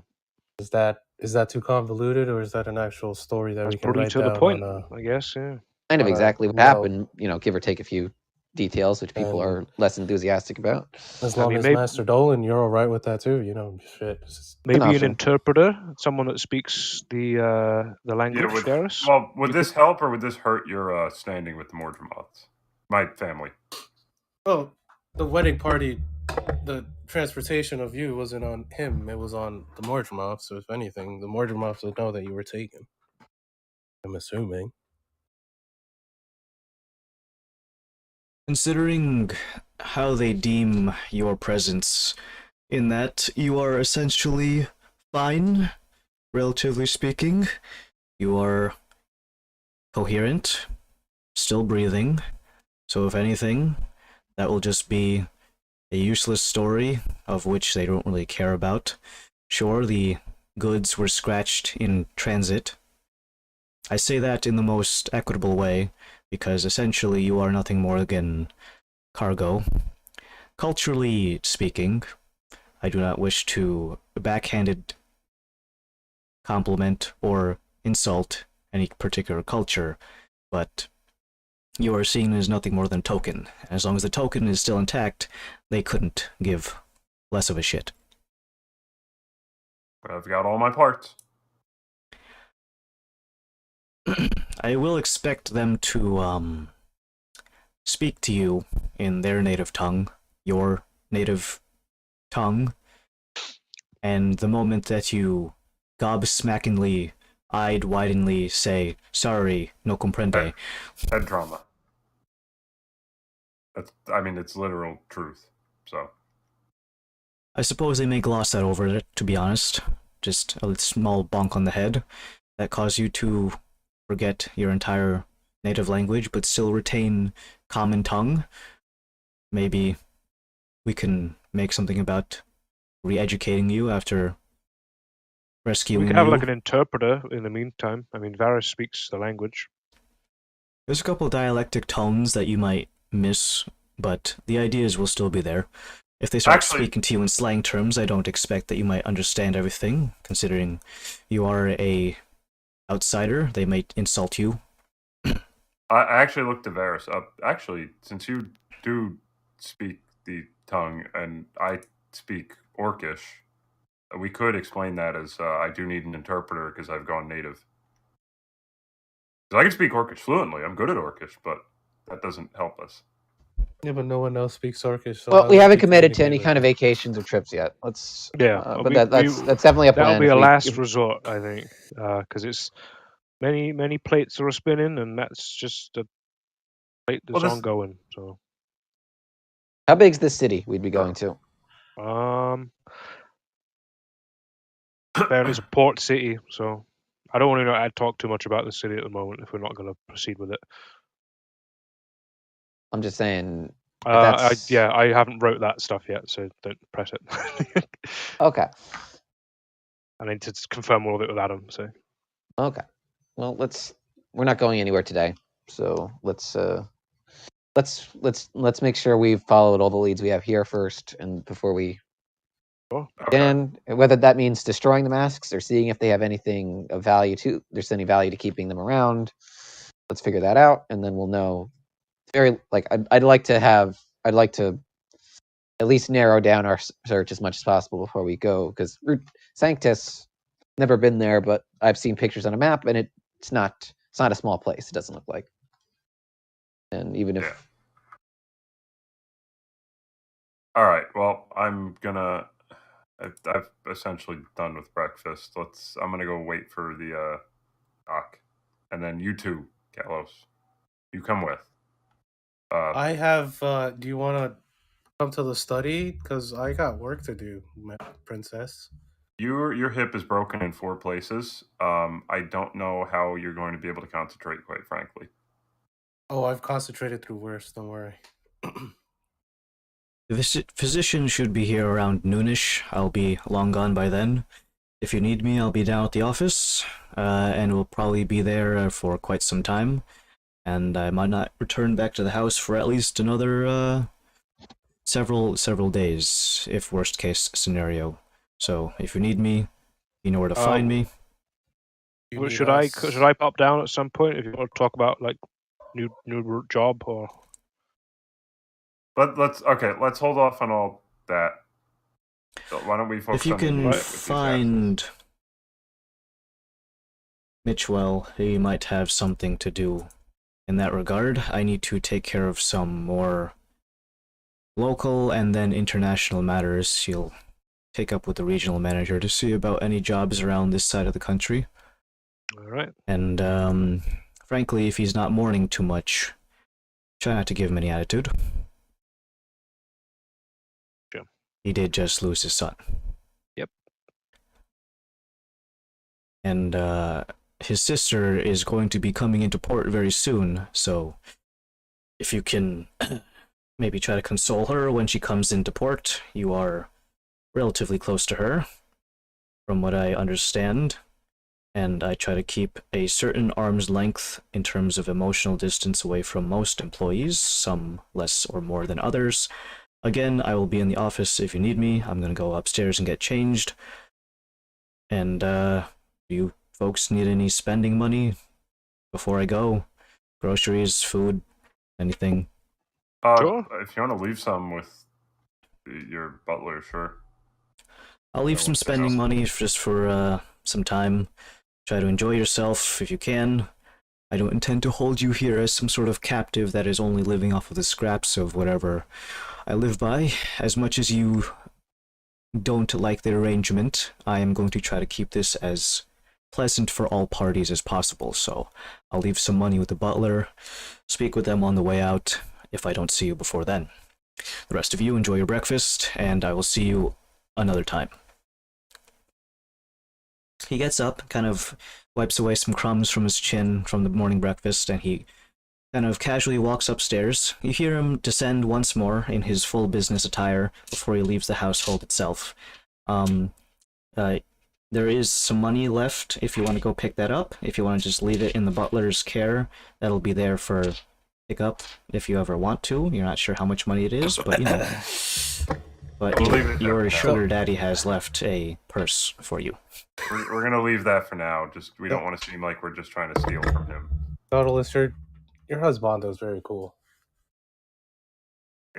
Is that too convoluted, or is that an actual story that That's we can pretty write to the down point, on I guess. Yeah. Kind of on a exactly what note? happened, give or take a few details, which people And are less enthusiastic about. As I long mean, as maybe, Master Dolan, you're all right with that too. Shit. maybe an option. interpreter, someone that speaks the language. Varys? Well, would this help or would this hurt your standing with the Mordremoths? My family. Well, the wedding party, the transportation of you wasn't on him. It was on the Mordremoths. So if anything, the Mordremoths would know that you were taken. I'm assuming. Considering how they deem your presence, in that you are essentially fine, relatively speaking. You are coherent, still breathing, so if anything, that will just be a useless story of which they don't really care about. Sure, the goods were scratched in transit. I say that in the most equitable way, because essentially you are nothing more than cargo. Culturally speaking, I do not wish to backhanded compliment or insult any particular culture, but you are seen as nothing more than a token. As long as the token is still intact, they couldn't give less of a shit. I've got all my parts. I will expect them to speak to you in their native tongue, your native tongue, and the moment that you gobsmackingly, eyed-wideningly say, sorry, no comprende. Head trauma. It's literal truth, so. I suppose they may gloss that over, to be honest. Just a small bonk on the head that caused you to forget your entire native language, but still retain common tongue. Maybe we can make something about re-educating you after rescuing We could have you. like an interpreter in the meantime. I mean, Varys speaks the language. There's a couple of dialectic tones that you might miss, but the ideas will still be there. If they start speaking to you in slang terms, I don't expect that you might understand everything, considering you are a outsider. They might insult you. I actually looked Varys up. Actually, since you do speak the tongue and I speak Orcish, we could explain that as I do need an interpreter because I've gone native. So I can speak Orcish fluently. I'm good at Orcish, but that doesn't help us. Yeah, but no one else speaks Orcish. So Well, how we would haven't you committed to any communicate kind of with vacations or trips yet. Let's. Yeah, But that's definitely a plan. That'll be a last if- resort, I think, because it's many plates are spinning, and that's just a plate that's ongoing. So, How big's this city we'd be going to? Apparently, it's a port city, so I don't want to talk too much about the city at the moment if we're not going to proceed with it. I'm just saying. If that's I haven't wrote that stuff yet, so don't press it. okay. I need to confirm all of it with Adam. So Okay. Well, we're not going anywhere today, so let's make sure we've followed all the leads we have here first, and before we sure. Okay. again, whether that means destroying the masks or seeing if they have anything of value to there's any value to keeping them around. Let's figure that out, and then we'll know. I'd like to at least narrow down our search as much as possible before we go, because Sanctus, never been there, but I've seen pictures on a map, and it's not a small place. It doesn't look like. And even if Yeah. All right. Well, I'm gonna. I've essentially done with breakfast. I'm gonna go wait for the doc, and then you two, Carlos, you come with. I have. Do you want to come to the study? Because I got work to do, princess. Your hip is broken in 4 places. I don't know how you're going to be able to concentrate, quite frankly. Oh, I've concentrated through worse. Don't worry. The physician should be here around noonish. I'll be long gone by then. If you need me, I'll be down at the office, and we'll probably be there for quite some time. And I might not return back to the house for at least another several days, if worst case scenario. So if you need me, you know where to find me. You need Should us? I pop down at some point if you want to talk about like new job or? Let's hold off on all that. So why don't we focus If you on the can immediate with these find Mitchell, he might have something to do in that regard. I need to take care of some more local and then international matters. He'll take up with the regional manager to see about any jobs around this side of the country. All right. And frankly, if he's not mourning too much, try not to give him any attitude. Sure. He did just lose his son. Yep. And his sister is going to be coming into port very soon, so if you can maybe try to console her when she comes into port. You are relatively close to her, from what I understand, and I try to keep a certain arm's length in terms of emotional distance away from most employees, some less or more than others. Again, I will be in the office if you need me. I'm going to go upstairs and get changed. And do you folks need any spending money before I go? Groceries, food, anything? Sure. If you want to leave some with your butler, sure. I'll leave some spending money just for some time. Try to enjoy yourself if you can. I don't intend to hold you here as some sort of captive that is only living off of the scraps of whatever I live by. As much as you don't like the arrangement, I am going to try to keep this as pleasant for all parties as possible, so I'll leave some money with the butler, speak with them on the way out if I don't see you before then. The rest of you enjoy your breakfast, and I will see you another time. He gets up, kind of wipes away some crumbs from his chin from the morning breakfast, and he kind of casually walks upstairs. You hear him descend once more in his full business attire before he leaves the household itself. There is some money left if you want to go pick that up. If you want to just leave it in the butler's care, that'll be there for pick up if you ever want to. You're not sure how much money it is, but you know. But We'll leave it there your for now. sugar daddy has left a purse for you. We're gonna leave that for now. Just we don't want to seem like we're just trying to steal from him. Nautilus, your husband is very cool.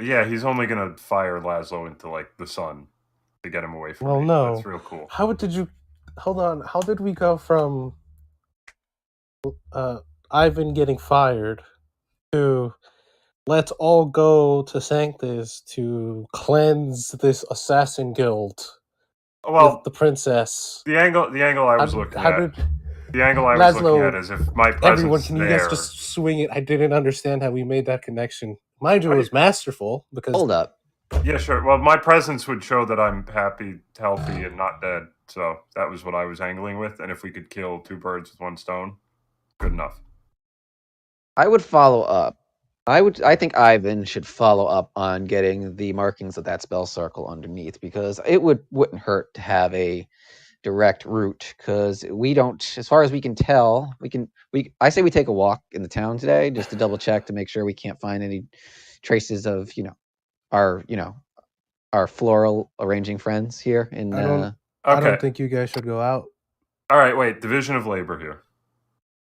Yeah, he's only gonna fire Laszlo into like the sun to get him away from Well, me. no. That's real cool. How did you? Hold on. How did we go from Ivan getting fired to let's all go to Sanctus to cleanse this assassin guild Well, with the princess? the angle I was looking at. did The angle I was looking Laszlo, at is if my presence everyone? Can you there. guys just swing it? I didn't understand how we made that connection. Mind you, it was masterful because Hold up. Yeah, sure. Well, my presence would show that I'm happy, healthy, and not dead. So that was what I was angling with. And if we could kill 2 birds with 1 stone, good enough. I would follow up. I think Ivan should follow up on getting the markings of that spell circle underneath, because it wouldn't hurt to have a direct route, because we don't, as far as we can tell, I say we take a walk in the town today just to double check to make sure we can't find any traces of our floral arranging friends here in I don't Okay. think you guys should go out. All right, wait. Division of labor here.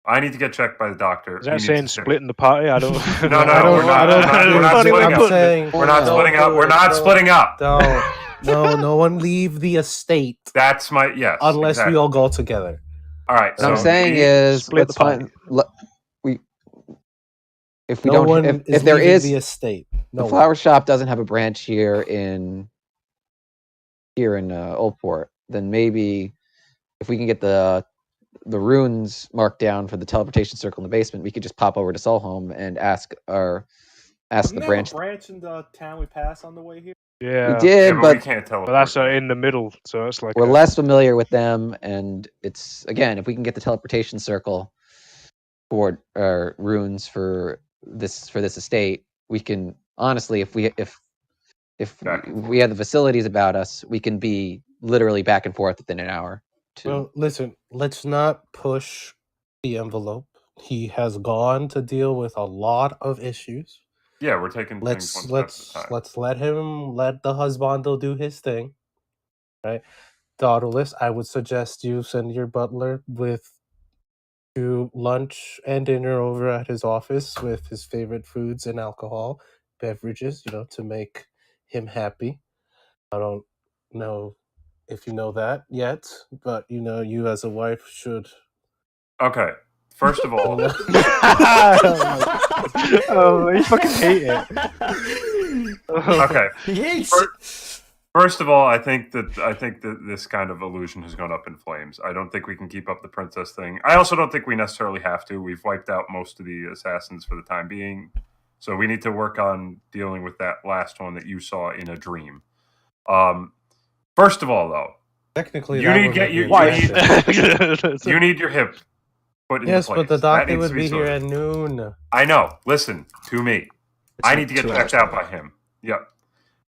I need to get checked by the doctor. Is He that needs saying to check- splitting the party? I don't. No, I don't. we're not- we're not Funny way splitting of up. putting it. saying We're not No, splitting up. We're not splitting up. Don't. No one leave the estate That's my yes. unless exactly. we all go together. All right. What So I'm saying we- is, split let's the party. find. If we No don't, one if is there leaving is the estate. No the one. flower shop doesn't have a branch here in Oldport, then maybe if we can get the runes marked down for the teleportation circle in the basement, we could just pop over to Solholm and ask the Isn't there branch. a branch in the town we passed on the way here? Yeah. We did, yeah, but we can't tell. But that's in the middle, so it's like we're less familiar with them, and it's, again, if we can get the teleportation circle for runes for this estate, we can honestly, if we Back and have the facilities about us, we can be literally back and forth within an hour. Well, listen. Let's not push the envelope. He has gone to deal with a lot of issues. Yeah, we're taking things one Let's step at a time. let's let the husbando do his thing, right? Daughterless, I would suggest you send your butler to lunch and dinner over at his office with his favorite foods and alcohol, beverages, to make him happy. I don't know if you know that yet, but you as a wife should. Okay. First of all, Oh, you fucking hate it. okay. He hates Fir- it. First of all, I think that this kind of illusion has gone up in flames. I don't think we can keep up the princess thing. I also don't think we necessarily have to. We've wiped out most of the assassins for the time being, so we need to work on dealing with that last one that you saw in a dream. First of all, though, Technically, You that need would get be you- a Why? blessing. you need your hip put into Yes, place. but the That doctor needs would to be here sorted. at noon. I know. Listen to me. I need to get checked out by him. Yep.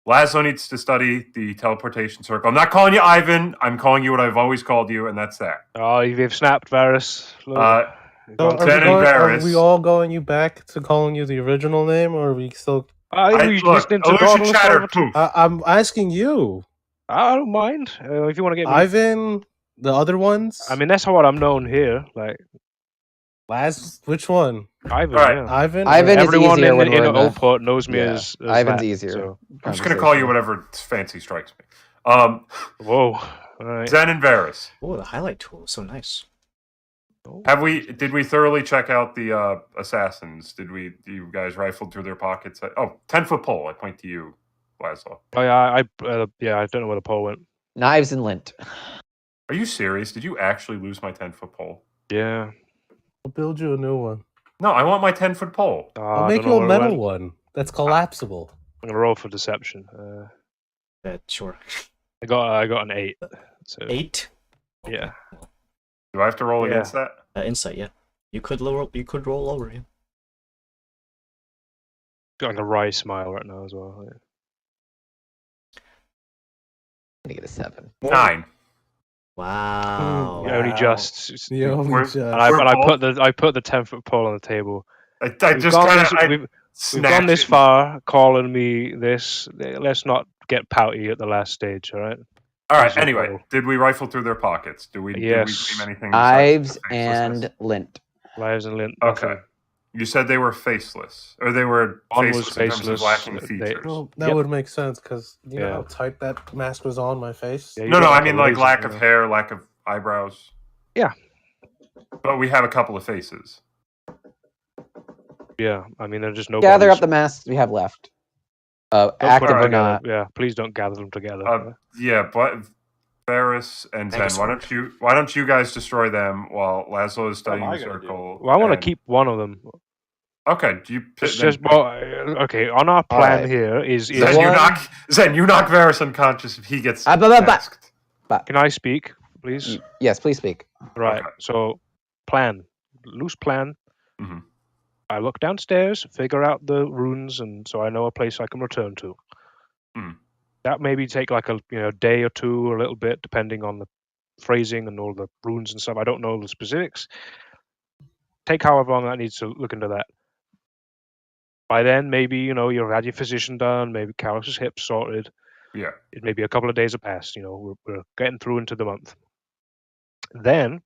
Laszlo needs to study the teleportation circle. I'm not calling you Ivan. I'm calling you what I've always called you, and that's that. Oh, you've snapped, Varys. Look, you've So gone are to- Zen and are we Varys. all going you back to calling you the original name, or are we still? I think we Look, listening to illusion Dauntless shattered. Salvatore. Poof. I'm asking you, I don't mind if you want to get me. Ivan. The other ones. I mean, that's what I'm known here. Like Which one? Ivan. All right. Yeah. Ivan. Ivan is Everyone easier in, when in we're in the- Oldport knows me Yeah, as Ivan's that, easier. So. I'm just going to call you whatever fancy strikes me. Whoa. All right. Zen and Varys. Oh, the highlight tool is so nice. Did we thoroughly check out the assassins? Do you guys rifled through their pockets? 10-foot pole. I point to you, Laszlo. Oh, yeah, I don't know where the pole went. Knives and lint. Are you serious? Did you actually lose my 10-foot pole? Yeah. I'll build you a new one. No, I want my 10-foot pole. I'll I make don't know you a where it metal went. one that's collapsible. I'm gonna roll for deception. Sure. I got an 8. So 8. yeah. Do I have to roll Yeah. against that? Insight, yeah. You could roll over him. Got like a wry smile right now as well. Yeah. I'm gonna get a 7. 9. Wow. Yeah, only just. The only We're- just. And I We're put the 10-foot pole on the table. I We've just gone kind this- of we've snatched gone this it. far, calling me this. Let's not get pouty at the last stage, all right? All right. Here's your Anyway, pole. did we rifle through their pockets? Did we Yes. see anything? besides Knives the facelessness? and lint. Lives and lint. Okay. nothing. You said they were faceless, or they were One was faceless in terms of faceless, lacking they- features. Well, that Yep. would make sense because you know Yeah. how tight that mask was on my face. Yeah, you No, got I like a mean like razor, lack of yeah. hair, lack of eyebrows. Yeah. But we have a couple of faces. Yeah, I mean they're just no. Gather bodies. up the masks we have left. Don't put Active them or together. not. Yeah, please don't gather them together. Yeah, but Varys and Zen, why don't you guys destroy them while Laszlo is studying am I the gonna do? circle? Well, I want to and- keep one of them. Okay. Do you It's then, just well, okay. On our plan right. here is The Zen, one- you knock Varys unconscious if he gets Ah, bah, bah, bah. masked. Can I speak, please? Yes, please speak. Right. Okay. So, plan, loose plan. hmm I look downstairs, figure out the runes, and so I know a place I can return to. Mhm. That maybe take like a day or two, or a little bit, depending on the phrasing and all the runes and stuff. I don't know the specifics. Take however long that needs to look into that. By then, maybe you've had your physician done, maybe Carlos's hip sorted. Yeah. It may be a couple of days have passed. We're getting through into the month. Then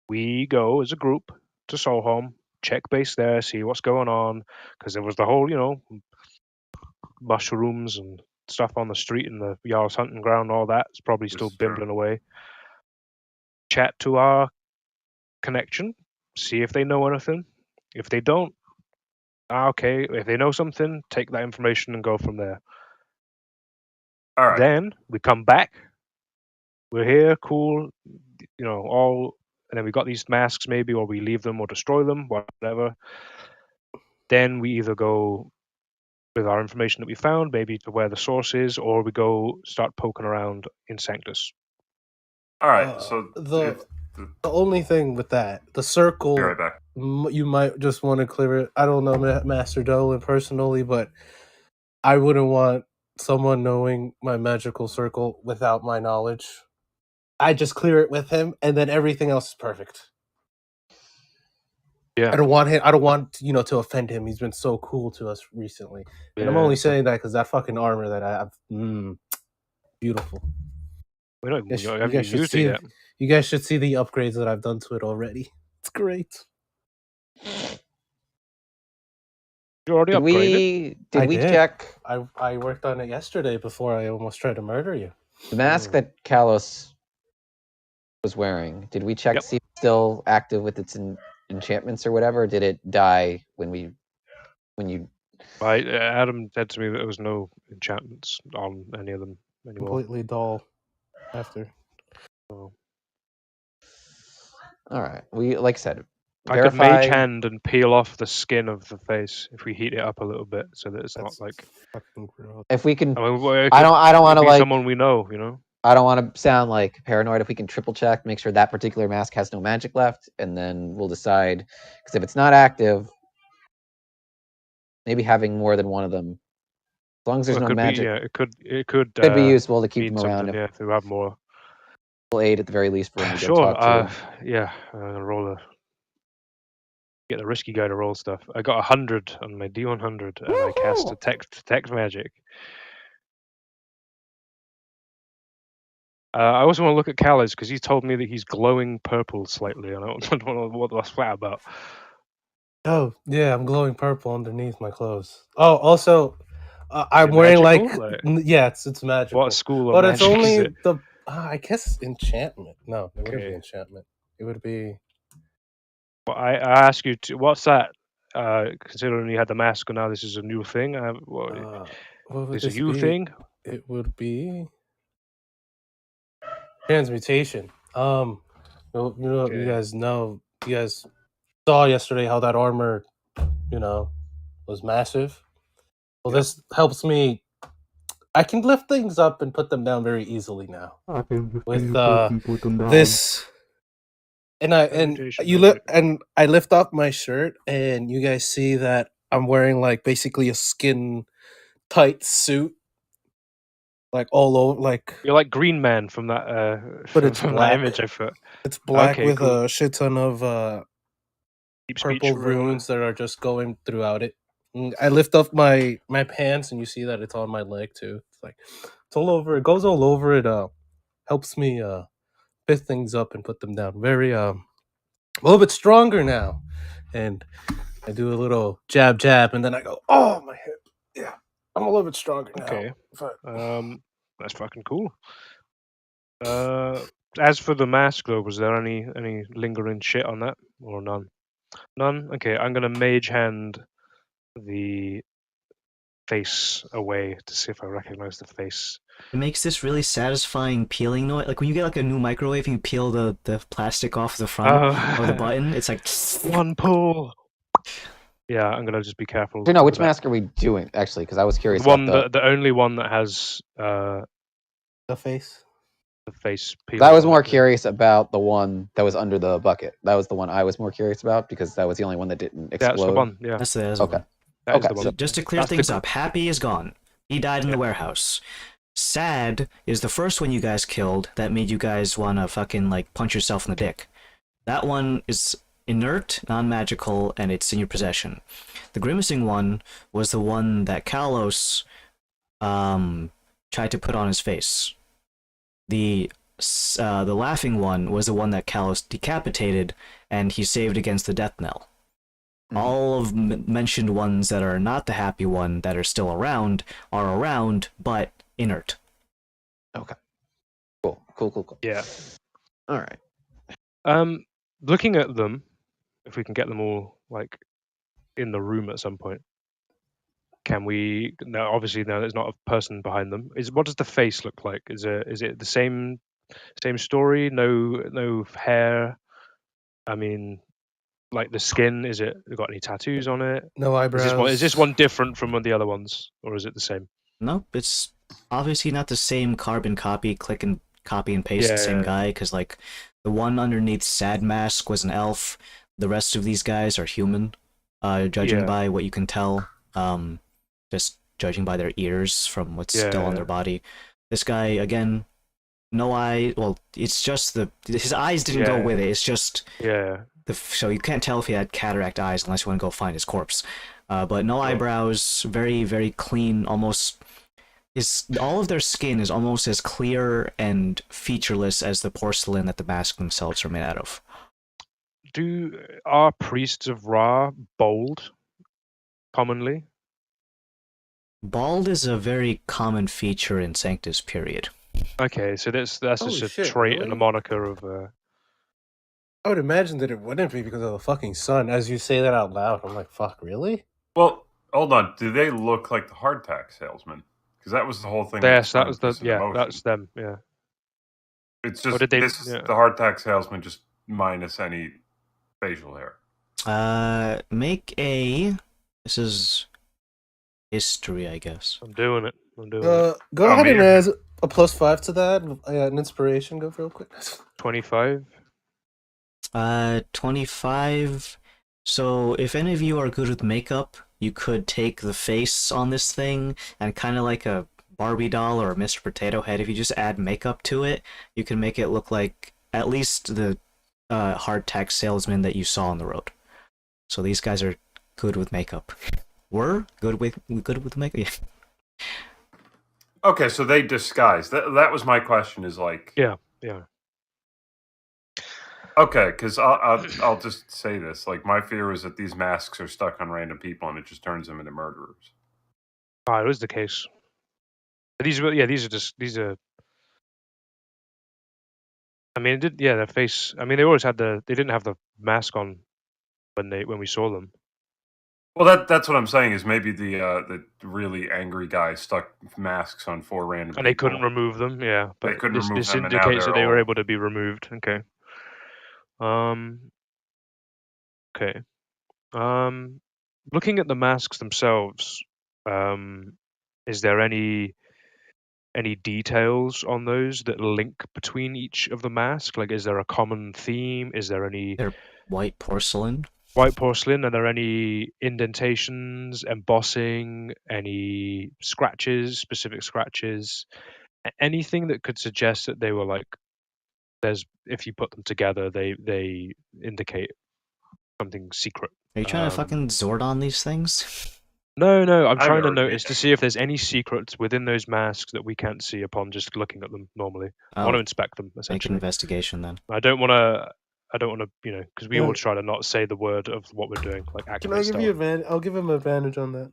we go as a group to Solholm, check base there, see what's going on, because there was the whole mushrooms and stuff on the street and the Jarl's hunting ground, all that. It's probably still This is true. bimbling away. Chat to our connection, see if they know anything. If they don't, okay. If they know something, take that information and go from there. All right. Then we come back. We're here, cool, all, and then we got these masks maybe, or we leave them or destroy them, whatever. Then we either go with our information that we found, maybe to where the source is, or we go start poking around in Sanctus. All right. So the if the, only thing with that, the be circle, right back. you might just want to clear it. I don't know Master Dolan personally, but I wouldn't want someone knowing my magical circle without my knowledge. I just clear it with him, and then everything else is perfect. Yeah. I don't want him. I don't want to offend him. He's been so cool to us recently, and I'm only saying that because that fucking armor that I have, beautiful. We don't You haven't guys even should used see it yet. You guys should see the upgrades that I've done to it already. It's great. You already Did upgraded. we I we did. check I worked on it yesterday before I almost tried to murder you. the mask that Kalos was wearing? Did we check Yep. to see if it's still active with its enchantments or whatever? Or did it die when you? Adam said to me that there was no enchantments on any of them anymore. Completely dull after. So All right. We like I said, I could mage verify. hand and peel off the skin of the face if we heat it up a little bit, so that it's That's not like. fucking gross. If we can, I mean, it I don't want to be like. someone we know. I don't want to sound like paranoid. If we can triple check, make sure that particular mask has no magic left, and then we'll decide. Because if it's not active, maybe having more than one of them, as long as there's Well, it no could magic, be. It could be useful to keep mean them around. something. Yeah, if we have more. Will aid at the very least for when we go Sure. talk to. Yeah. I'm gonna get the risky guy to roll stuff. I got 100 on my D100, and I cast detect magic. I also want to look at Callis because he told me that he's glowing purple slightly, and I don't know what that's flat about. Oh yeah, I'm glowing purple underneath my clothes. Oh, also, I'm it wearing magical? yeah, it's magical. What school of But it's magic is only it? the I guess enchantment. No, it wouldn't be Okay. enchantment. It would be. Well, I ask you, what's that? Considering you had the mask, and now this is a new thing. What would Is a this you be? thing? It would be transmutation. You Okay. guys know. You guys saw yesterday how that armor, was massive. Well, Yep. this helps me. I can lift things up and put them down very easily now with this. And I lift up my shirt, and you guys see that I'm wearing like basically a skin tight suit, like all over, like. You're like Green Man from that. But it's from black. that image I put. It's black Okay, with cool. a shit ton of Deep speech purple or whatever. runes that are just going throughout it. I lift up my pants, and you see that it's on my leg too. It's all over. It goes all over. It helps me pick things up and put them down. Very a little bit stronger now. And I do a little jab, and then I go, oh my hip. Yeah, I'm a little bit stronger now. Okay. But That's fucking cool. As for the mask though, was there any lingering shit on that or none? None. Okay, I'm gonna mage hand the face away to see if I recognize the face. It makes this really satisfying peeling noise. Like when you get like a new microwave and you peel the plastic off the front of the button, it's like one pull. Yeah, I'm gonna just be careful. So, no, with which that. mask are we doing actually? Because I was curious The one, about the only one that has The face. the face peeling. I was on more it, yeah. curious about the one that was under the bucket. That was the one I was more curious about because that was the only one that didn't Yeah, that's the explode. one. Yeah, That's the Okay. one. that is Okay, the one. so- Just to clear That's the things gr- up, Happy is gone. He died in the Yeah. warehouse. Sad is the first one you guys killed that made you guys want to fucking like punch yourself in the dick. That one is inert, non-magical, and it's in your possession. The grimacing one was the one that Kalos tried to put on his face. The laughing one was the one that Kalos decapitated, and he saved against the death knell. Mhm. All of mentioned ones that are not the happy one that are still around are around, but inert. Cool. Yeah. All right. Looking at them, if we can get them all like in the room at some point, can we? Now, obviously, now there's not a person behind them. What does the face look like? Is it the same story? No hair. I mean, like the skin. Is it got any tattoos on it? No eyebrows. Is this one different from the other ones, or is it the same? Nope, it's obviously not the same carbon copy, click and copy and paste the same guy, because like the one underneath Sad Mask was an elf. The rest of these guys are human, judging Yeah. by what you can tell, just judging by their ears from what's still on their body. This guy, again, no eye, well, it's just his eyes didn't go Yeah. with it, it's just Yeah. so you can't tell if he had cataract eyes unless you want to go find his corpse. But no eyebrows, very, very clean, almost. All of their skin is almost as clear and featureless as the porcelain that the masks themselves are made out of. Are priests of Ra bold commonly? Bald is a very common feature in Sanctus period. Okay, so that's Holy just a shit, trait and a really? moniker of. I would imagine that it wouldn't be because of the fucking sun. As you say that out loud, I'm like, fuck, really? Well, hold on. Do they look like the hardtack salesman? Because that was the whole thing. Yes, that turned was the this into motion. that's them. Yeah. It's Or just did they- this is yeah. the hardtack salesman just minus any facial hair. This is history, I guess. I'm doing it. Go Oh, ahead and man. add a +5 to that. An inspiration. Go real quick. 25. 25. So if any of you are good with makeup, you could take the face on this thing and kind of like a Barbie doll or a Mr. Potato Head, if you just add makeup to it, you can make it look like at least the hardtack salesman that you saw on the road. So these guys are good with makeup. Were good with makeup. Yeah. Okay, so they disguise. That was my question. Is like Yeah. okay, because I'll just say this. Like my fear was that these masks are stuck on random people and it just turns them into murderers. It was the case. But these are. I mean, their face. I mean, they always had they didn't have the mask on when we saw them. Well, that's what I'm saying. Is maybe the really angry guy stuck masks on 4 random people. And they couldn't remove them, yeah. But They couldn't remove this them, and now indicates that they're they were all- able to be removed. Okay. Okay. Looking at the masks themselves, is there any details on those that link between each of the masks? Like, is there a common theme? Is there any They're white porcelain. white porcelain? Are there any indentations, embossing, any scratches, specific scratches? Anything that could suggest that they were like, if you put them together, they indicate something secret. Are you trying to fucking Zordon these things? No, I'm I've trying to never notice to see if there's any secrets within those masks that we can't see upon just looking at them normally. I want to inspect them, Make an essentially. investigation then. I don't want to, because we Yeah. all try to not say the word of what we're doing, like Can activate I give stealth. you advantage? I'll give him advantage on that.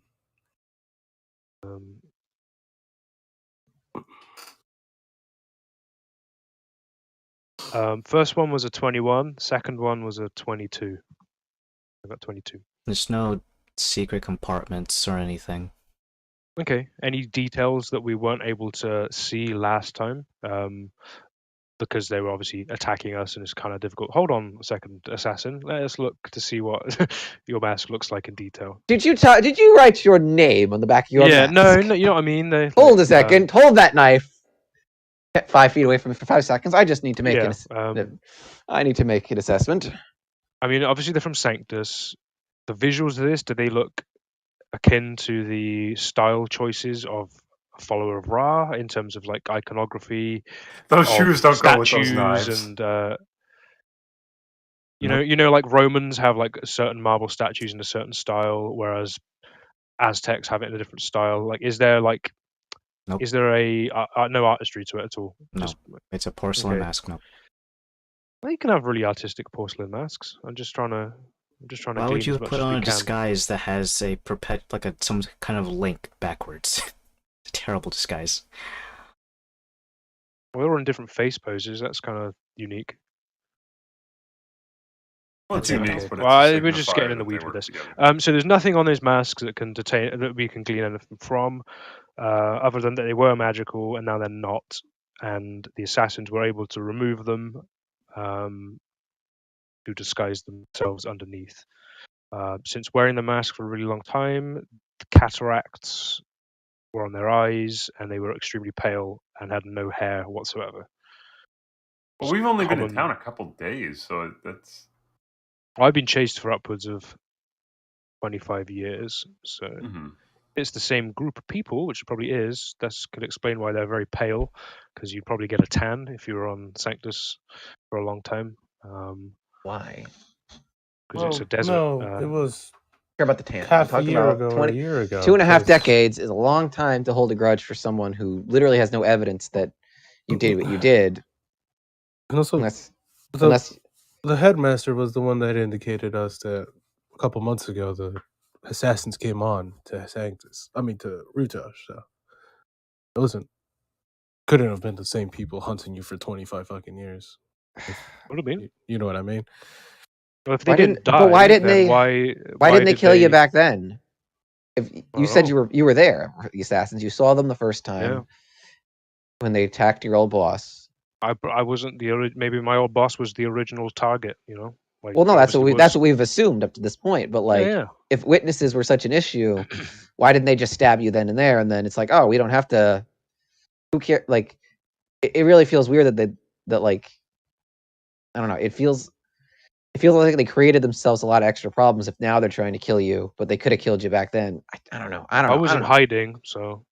First one was a 21. Second one was a 22. I got 22. There's no secret compartments or anything. Okay. Any details that we weren't able to see last time? because they were obviously attacking us, and it's kind of difficult. Hold on a second, assassin. Let us look to see what your mask looks like in detail. Did you write your name on the back of your Yeah, mask? no, you know what I mean. Hold a second. Hold that knife. Get 5 feet away from me for 5 seconds. I just need to make I need to make an assessment. I mean, obviously they're from Sanctus. The visuals of this, do they look akin to the style choices of a follower of Ra in terms of like iconography? Those of shoes don't go with those statues knives. and you know, like Romans have like certain marble statues in a certain style, whereas Aztecs have it in a different style. Like, is there like, Nope. is there a no artistry to it at all? No, it's a porcelain mask. No. Well, you can have really artistic porcelain masks. I'm just trying to Why would you as much put as on we a can. disguise that has a some kind of link backwards? It's a terrible disguise. We're all in different face poses. That's kind of unique. Well, it's That's unique, okay. but Well, it's a we're just signifier getting in the that they weeds with work this. together. So there's nothing on those masks that we can glean anything from, other than that they were magical and now they're not, and the assassins were able to remove them to disguise themselves underneath. Since wearing the mask for a really long time, the cataracts were on their eyes, and they were extremely pale and had no hair whatsoever. Well, we've only been in Common- town a couple days, so that's. I've been chased for upwards of 25 years, so it's the same group of people, which it probably is. That could explain why they're very pale, because you'd probably get a tan if you were on Sanctus for a long time. Why? Because it's a desert. No, it was care about the tan. half I'm a talking year about ago 20, or a year ago. 2.5 decades is a long time to hold a grudge for someone who literally has no evidence that you did what you did. And also, Unless the headmaster was the one that indicated us that a couple months ago the assassins came on to Sanctus. I mean to Rutash. So it couldn't have been the same people hunting you for 25 fucking years. What do you mean? You know what I mean? Well, if they didn't die, why didn't then they? Why didn't they kill you back then? If you said you were there, the assassins, you saw them the first time when they attacked your old boss. I wasn't maybe my old boss was the original target. You know. Like, well, no, that's what we've assumed up to this point. But like, if witnesses were such an issue, why didn't they just stab you then and there? And then it's like, oh, we don't have to. Who cares? Like, it really feels weird that like, I don't know. It feels like they created themselves a lot of extra problems if now they're trying to kill you, but they could have killed you back then. I don't know. I was in hiding, so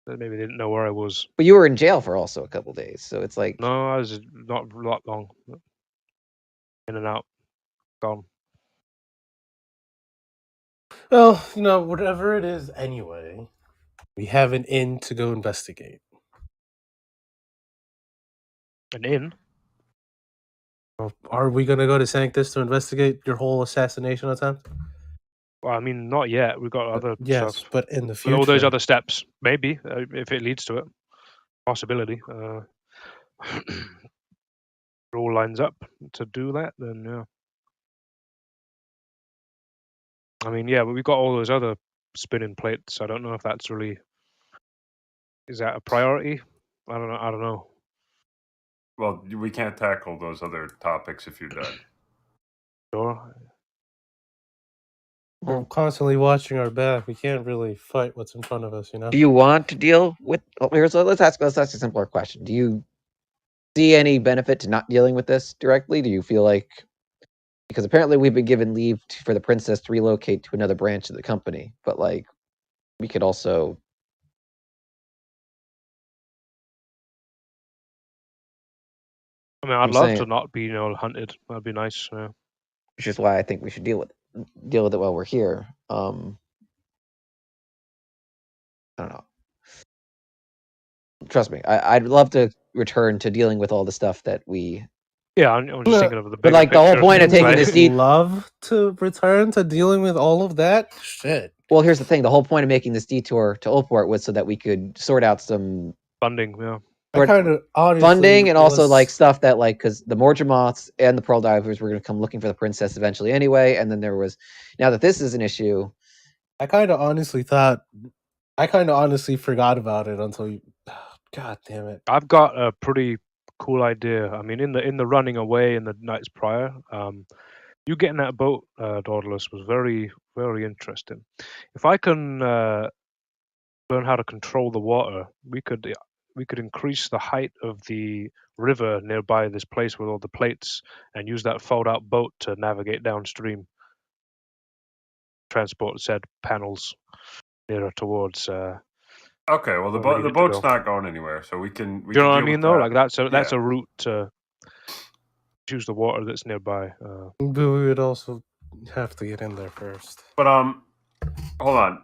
maybe they didn't know where I was. But you were in jail for also a couple days, so it's like no, I was not that long. In and out, gone. Well, whatever it is anyway, we have an inn to go investigate. An inn? Well, are we going to go to Sanctus to investigate your whole assassination attempt? Well, I mean, not yet. We've got other yes, stuff. But in the future. With all those other steps, maybe, if it leads to it. Possibility. If it all lines up to do that, then yeah. I mean, yeah, but we've got all those other spinning plates. I don't know if that's really... Is that a priority? I don't know. Well, we can't tackle those other topics if you're dead. Sure. We're constantly watching our back. We can't really fight what's in front of us, Do you want to deal with... let's ask a simpler question. Do you see any benefit to not dealing with this directly? Do you feel like... Because apparently we've been given leave for the princess to relocate to another branch of the company, but like, we could also... I mean, I'd love to not be, hunted. That'd be nice. Yeah. Which is why I think we should deal with it while we're here. I don't know. Trust me, I'd love to return to dealing with all the stuff that we... Yeah, I'm just thinking of the bigger But like, the whole point of taking this detour... love to return to dealing with all of that? Shit. Well, here's the thing. The whole point of making this detour to Oldport was so that we could sort out some... funding, yeah. Funding and also like stuff that like, because the Morgemoths and the Pearl Divers were going to come looking for the princess eventually anyway, and then there was... Now that this is an issue... I kind of honestly forgot about it until God damn it. I've got a pretty cool idea. I mean, in the running away in the nights prior, you getting that boat, Daedalus, was very very interesting. If I can learn how to control the water, we could increase the height of the river nearby this place with all the plates, and use that fold out boat to navigate downstream. Transport said panels nearer towards Okay, well where we the needed to boat's go. not going anywhere, so we can Do you know what I deal mean with though? that. Like that's Yeah. a route to choose the water that's nearby. But we would also have to get in there first. But hold on.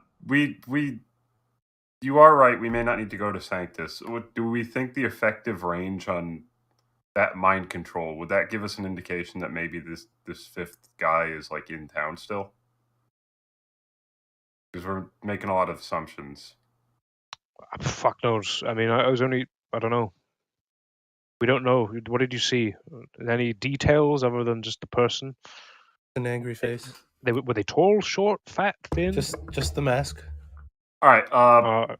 You are right. We may not need to go to Sanctus. Do we think the effective range on that mind control, would that give us an indication that maybe this fifth guy is like in town still? Because we're making a lot of assumptions. Fuck knows. I mean, I don't know. We don't know. What did you see? Any details other than just the person? An angry face. Were they tall, short, fat, thin? Just the mask. All right.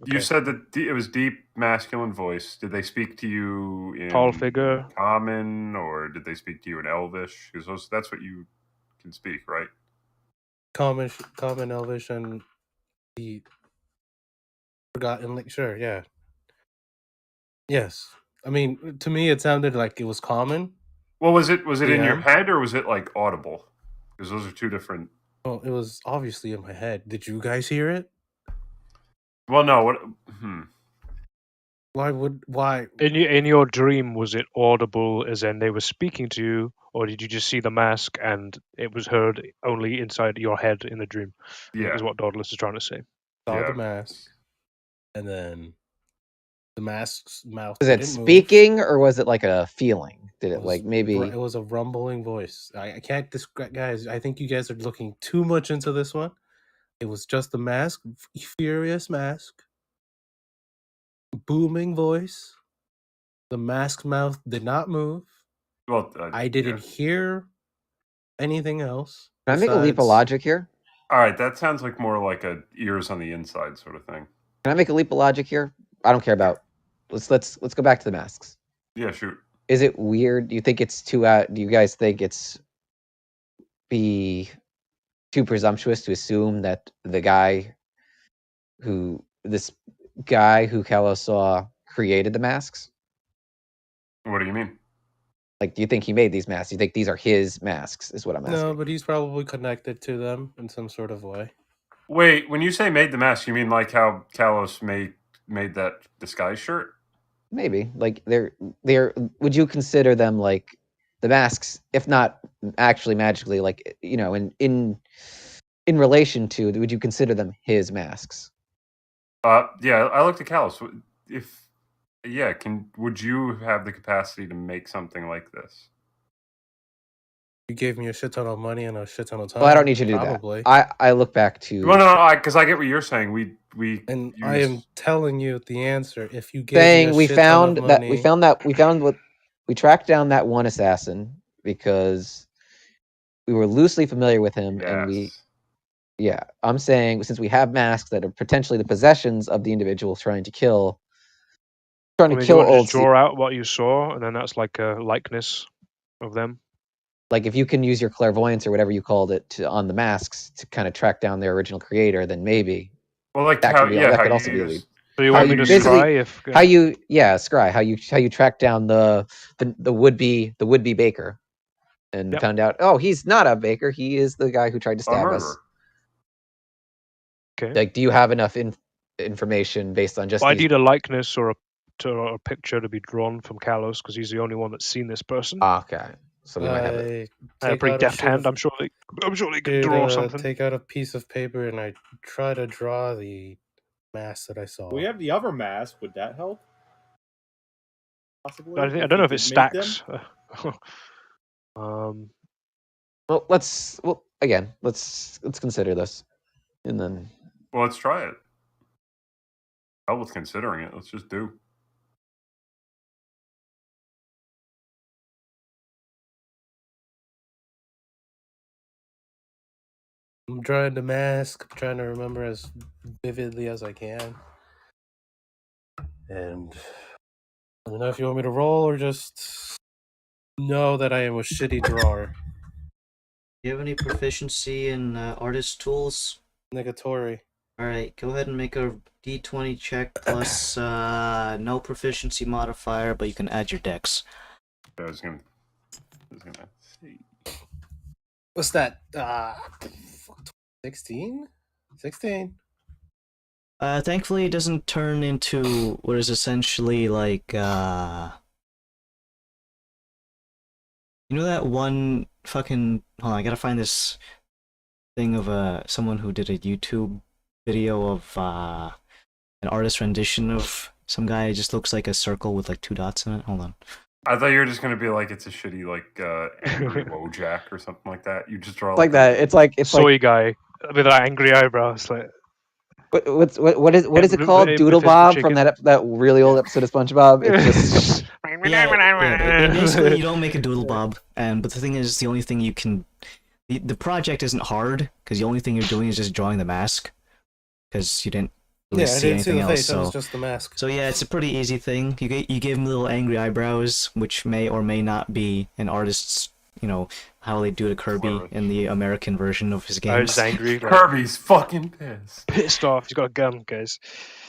You Okay. said that it was deep masculine voice. Did they speak to you in Tall figure. Common, or did they speak to you in Elvish? Because that's what you can speak, right? Common Elvish, and the forgotten. Like, sure, yeah. Yes. I mean, to me, it sounded like it was common. Well, was it in your Yeah. head or was it like audible? Because those are two different. Well, it was obviously in my head. Did you guys hear it? Well, no. What? Why? In your dream, was it audible as in they were speaking to you, or did you just see the mask and it was heard only inside your head in the dream? Yeah. Is what Daedalus is trying to say. Saw Yeah. the mask, and then the mask's mouth Was it didn't move. speaking or was it like a feeling? Did it was like maybe? It was a rumbling voice. I can't describe, guys. I think you guys are looking too much into this one. It was just the mask, furious mask, booming voice. The mask's mouth did not move. Well, I didn't hear anything else. Can I make a leap of besides- logic here? All right, that sounds like more like a ears on the inside sort of thing. Can I make a leap of logic here? I don't care about. Let's go back to the masks. Yeah, shoot. Is it weird? Do you think it's too out? Do you guys think it's be too presumptuous to assume that this guy who Kalos saw created the masks? What do you mean? Like, do you think he made these masks? Do you think these are his masks? Is what I'm asking. No, but he's probably connected to them in some sort of way. Wait, when you say made the mask, you mean like how Kalos made that disguise shirt? Maybe like they're. Would you consider them like the masks, if not actually magically, like in relation to? Would you consider them his masks? Yeah, I looked at Kalos. Would you have the capacity to make something like this? You gave me a shit ton of money and a shit ton of time. Well, I don't need you to do probably. that. I look back to. Well, no, because I get what you're saying. We And I am telling you the answer. If you gave saying me a we shit ton of found that money, we tracked down that one assassin because we were loosely familiar with him, and I'm saying since we have masks that are potentially the possessions of the individual trying to kill I mean, you want to old just draw out what you saw, and then that's like a likeness of them. like if you can use your clairvoyance or whatever you called it on the masks to kind of track down their original creator, then maybe like that could also be a lead. So you want me to scry How you track down the would be baker and found out, oh, he's not a baker, he is the guy who tried to stab us. Okay. Like, do you have enough information based on just I need a likeness or a picture to be drawn from Kalos because he's the only one that's seen this person. Okay. So we might have it. I have a pretty deft hand. I'm sure they can draw something. Take out a piece of paper and I try to draw the mask that I saw. We have the other mask. Would that help? Possibly. I don't know if it stacks. Well, let's consider this, and then. Well, let's try it. Hell with considering it. Let's just do. I'm drawing the mask. I'm trying to remember as vividly as I can. And I don't know if you want me to roll or just know that I am a shitty drawer. Do you have any proficiency in artist tools? Negatory. Alright, go ahead and make a d20 check plus no proficiency modifier, but you can add your dex. I was gonna see. What's that? 16? 16. Thankfully, it doesn't turn into what is essentially like, you know that one fucking... Hold on, I gotta find this thing of someone who did a YouTube video of an artist rendition of some guy. It just looks like a circle with like 2 dots in it. Hold on. I thought you were just gonna be like it's a shitty like angry Wojak or something like that. You just draw It's like that. It's like Soy guy with that angry eyebrows. Like what is it called? with Doodle the Bob from chicken. that really old episode of SpongeBob. It's just Yeah, basically you don't make a doodle bob, but the thing is, the only thing you can... The project isn't hard, because the only thing you're doing is just drawing the mask, because you didn't really Yeah, I see didn't see anything the else, face, that was just the mask. So yeah, it's a pretty easy thing. You give him little angry eyebrows, which may or may not be an artist's, you know, how they do to Kirby in the American version of his I was games. just angry. Like, Kirby's fucking pissed. pissed off. He's got a gun, guys.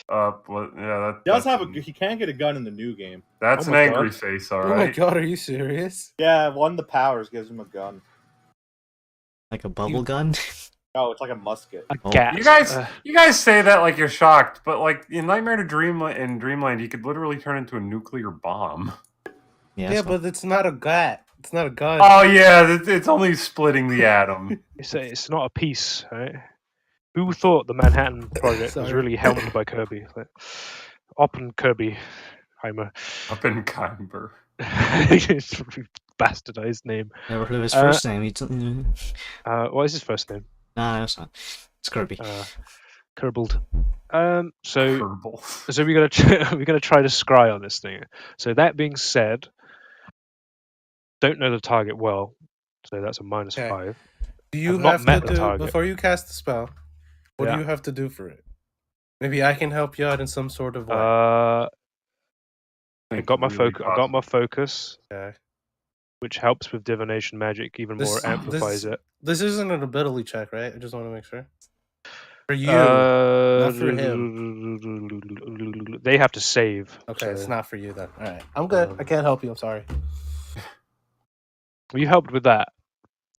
Well, yeah, He does have he can get a gun in the new game. That's Oh an my angry God. face, all Oh my right. god, are you serious? Yeah, one of the powers gives him a gun. Like a bubble gun? Oh, it's like a musket. A Oh. gat. You guys say that like you're shocked, but like in Nightmare to Dreamland, he could literally turn into a nuclear bomb. Yeah, but it's not a gat. It's not a gun. Oh yeah, it's only splitting the atom. It's not a piece, right? Who thought the Manhattan Project was Sorry. really helmed by Kirby? Like, Oppen Kirby Heimer. Oppenheimer. It's a really bastardized name. Never heard of his first name. What is his first name? Nah, that's not. It's Kirby. Kerbled. So Kerbal. we're gonna try to scry on this thing. So that being said, don't know the target well, so that's a Okay. -5. Do you I've not have to met the do target. before you cast the spell? What Yeah. do you have to do for it? Maybe I can help you out in some sort of way. I got my focus. I got my focus, Okay. which helps with divination magic even more, amplifies it. This isn't an ability check, right? I just want to make sure. For you, not for him. They have to save. Okay, so, it's not for you then. All right, I'm good. I can't help you. I'm sorry. You helped with that.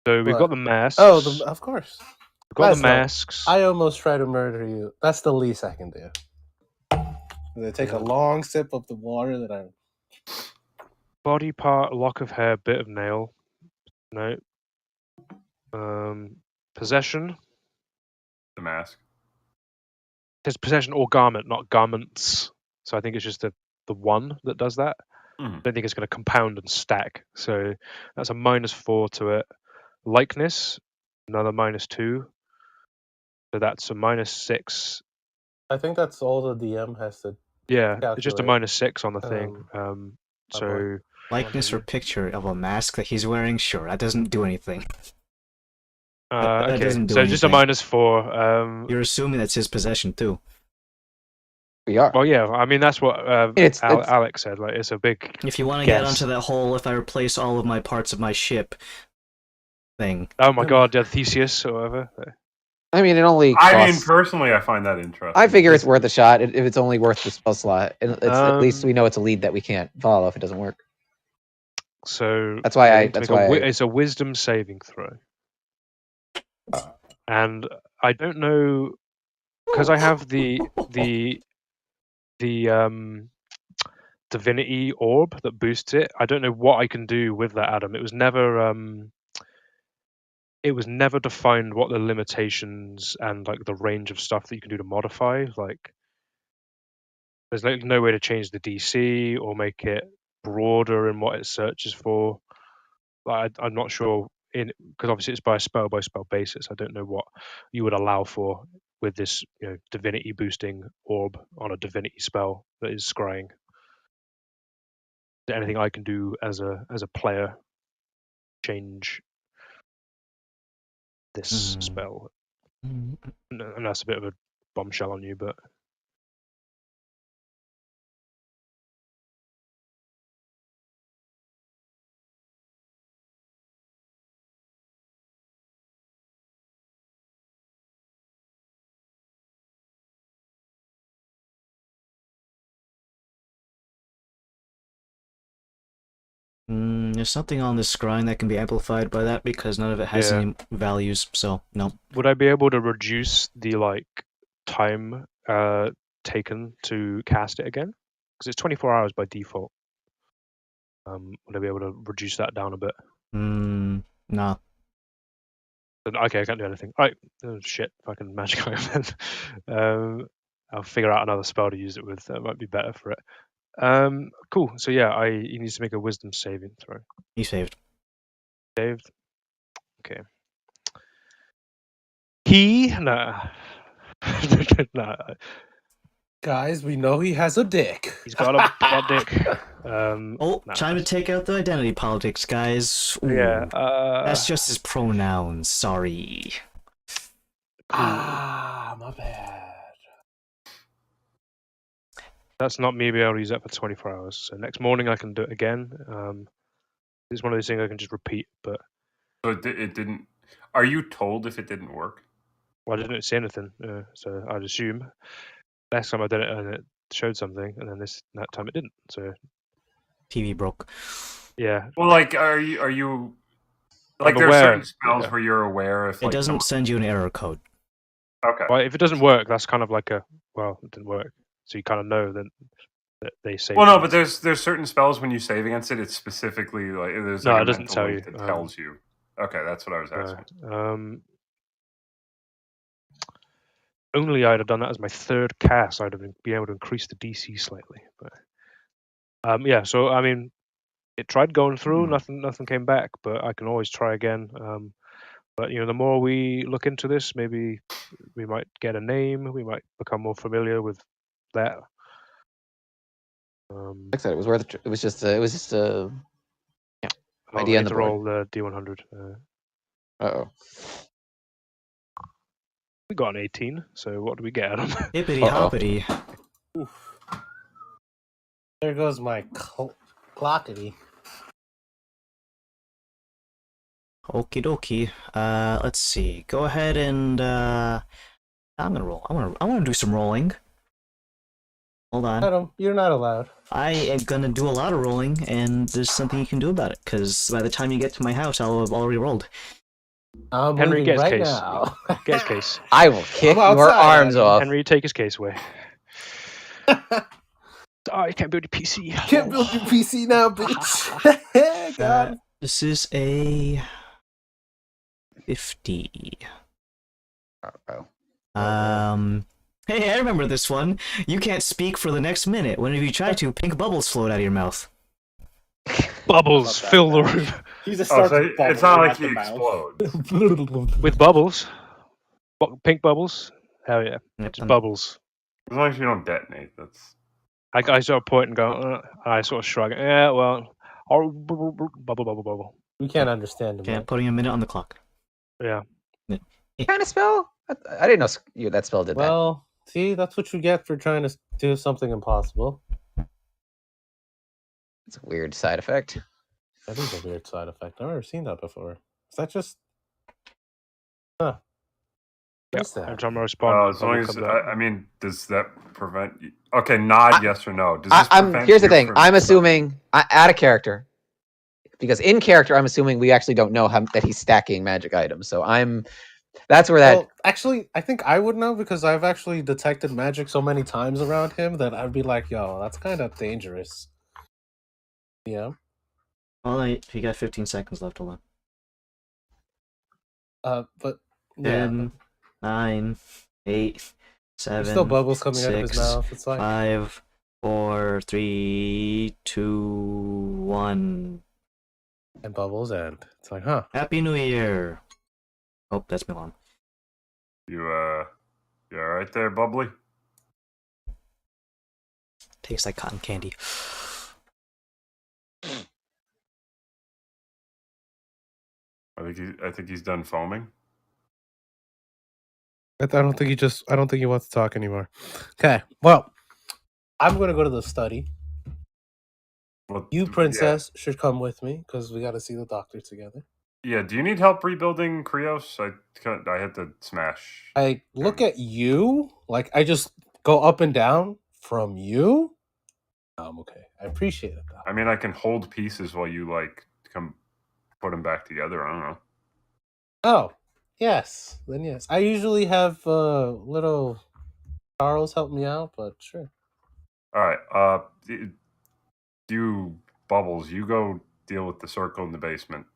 So we've What? got the masks. Oh, of course. We've got Guys, the no. masks. I almost tried to murder you. That's the least I can do. They take a long sip of the water that I. Body part, lock of hair, bit of nail. No. Possession. The mask. There's possession or garment, not garments. So I think it's just the one that does that. I don't think it's going to compound and stack. So that's a -4 to it. Likeness, another -2. So that's a -6. I think that's all the DM has to. Yeah, it's just a calculate. -6 on the thing. So Likeness or picture of a mask that he's wearing? Sure, that doesn't do anything. that okay, doesn't do so just a anything. -4. You're assuming that's his possession too. we are. Well, yeah, I mean that's what It's- Alex said. Like, it's a big. If you want to guess. get onto that whole, if I replace all of my parts of my ship thing. Oh my God, yeah, Theseus or whatever. I mean, it only. I mean, Costs, personally, I find that interesting. I figure it's worth a shot if it's only worth the spell slot. It's, at least we Um, know it's a lead that we can't follow if it doesn't work. So That's why you I- need to that's make why I- it's a wisdom saving throw. And I don't know because I have the divinity orb that boosts it. I don't know what I can do with that, Adam. It was never defined what the limitations and like the range of stuff that you can do to modify. Like there's like no way to change the DC or make it broader in what it searches for. Like, I'm not sure because obviously it's by spell basis. I don't know what you would allow for with this, divinity boosting orb on a divinity spell that is scrying. Is there anything I can do as a player change this spell? And that's a bit of a bombshell on you, but There's something on this scrying that can be amplified by that because none of it has Yeah. any values, so no. Would I be able to reduce the time taken to cast it again? Because it's 24 hours by default. Would I be able to reduce that down a bit? Nah. Okay, I can't do anything. Right, oh, shit. If I can magic item, I'll figure out another spell to use it with. That might be better for it. Cool. So yeah, he needs to make a wisdom saving throw. He saved. Saved. Okay. Nah. Nah. Guys, we know he has a dick. He's got a dick. Oh, nah. time to take out the identity politics, guys. Ooh, Yeah. that's just his pronouns. Sorry. My bad. That's not me being able to use that for 24 hours. So next morning I can do it again. It's one of those things I can just repeat, but So it didn't. Are you told if it didn't work? well, I didn't say anything, so I'd assume. Last time I did it and it showed something, and then that time it didn't. So TV broke. yeah. Well, like, are you like I'm there are aware, certain spells yeah. where you're aware if It like doesn't send you an error code. Okay. Well, if it doesn't work, that's kind of like it didn't work. So you kind of know that they say. Well, no, but there's certain spells when you save against it, it's specifically like there's No, like it a doesn't mental tell link you. that tells you. Okay, that's what I was asking. Only I'd have done that as my third cast, I'd have been able to increase the DC slightly. But yeah, so I mean, it tried going through, nothing came back, but I can always try again. But the more we look into this, maybe we might get a name. We might become more familiar with that. Like I said, it was worth. It was just a I idea on need the to board. roll the D100. Uh-oh. We got an 18, so what do we get? Hippity hoppity. There goes my clockety. Okie dokie. Let's see. Go ahead and I'm gonna roll. I wanna do some rolling. Hold on. Adam, you're not allowed. I am gonna do a lot of rolling, and there's something you can do about it. Because by the time you get to my house, I'll have already rolled. I'm Henry, leaving get his right case. now. Get his case. I will kick I'm your outside, arms Adam. off. Henry, take his case away. You can't build your PC. Can't build your PC now, bitch. God. This is a 50. Uh-oh. Hey, I remember this one. You can't speak for the next minute. Whenever you try to, pink bubbles float out of your mouth. Bubbles About that, fill the man. room He just Oh, starts so it's bubbling not like at he the mouth. explodes. with bubbles. Pink bubbles. Hell yeah, Yep, just bubbles. As long as you don't detonate, that's. I sort of point and go. I sort of shrug. Yeah, well, bubble. We can't understand him. Okay, Man. I'm putting a minute on the clock. Yeah. What kind of spell? I didn't know that spell did that. Well, see, that's what you get for trying to do something impossible. It's a weird side effect. That is a weird side effect. I've never seen that before. Is that just? Huh. What is that? Every time I respond, As long bubble as comes out. I mean, does that prevent you? Okay, nod yes or no. Does this prevent Here's the you thing. from- I'm assuming out of character, because in character, I'm assuming we actually don't know that he's stacking magic items. So that's where that. Well, actually, I think I would know because I've actually detected magic so many times around him that I'd be like, "Yo, that's kind of dangerous." Yeah. Well, you got 15 seconds left. Hold on. But yeah, 10, 9, 8, there's 7, still bubbles coming out of his 6, mouth. It's like 5, 4, 3, 2, 1. and bubbles, and it's like, huh? Happy New Year! Oh, that's Milan. You all right there, bubbly? Tastes like cotton candy. I think he's done foaming. I don't think he wants to talk anymore. Okay, well, I'm gonna go to the study. Well, You, princess, should come with me because we got to see the doctor together. Yeah. Do you need help rebuilding Krios? I had to smash. I look at you like I just go up and down from you. I'm okay. I appreciate it, though. I mean, I can hold pieces while you like come put them back together. I don't know. Oh, yes. Then yes. I usually have little Charles help me out, but sure. All right. You Bubbles, you go deal with the circle in the basement.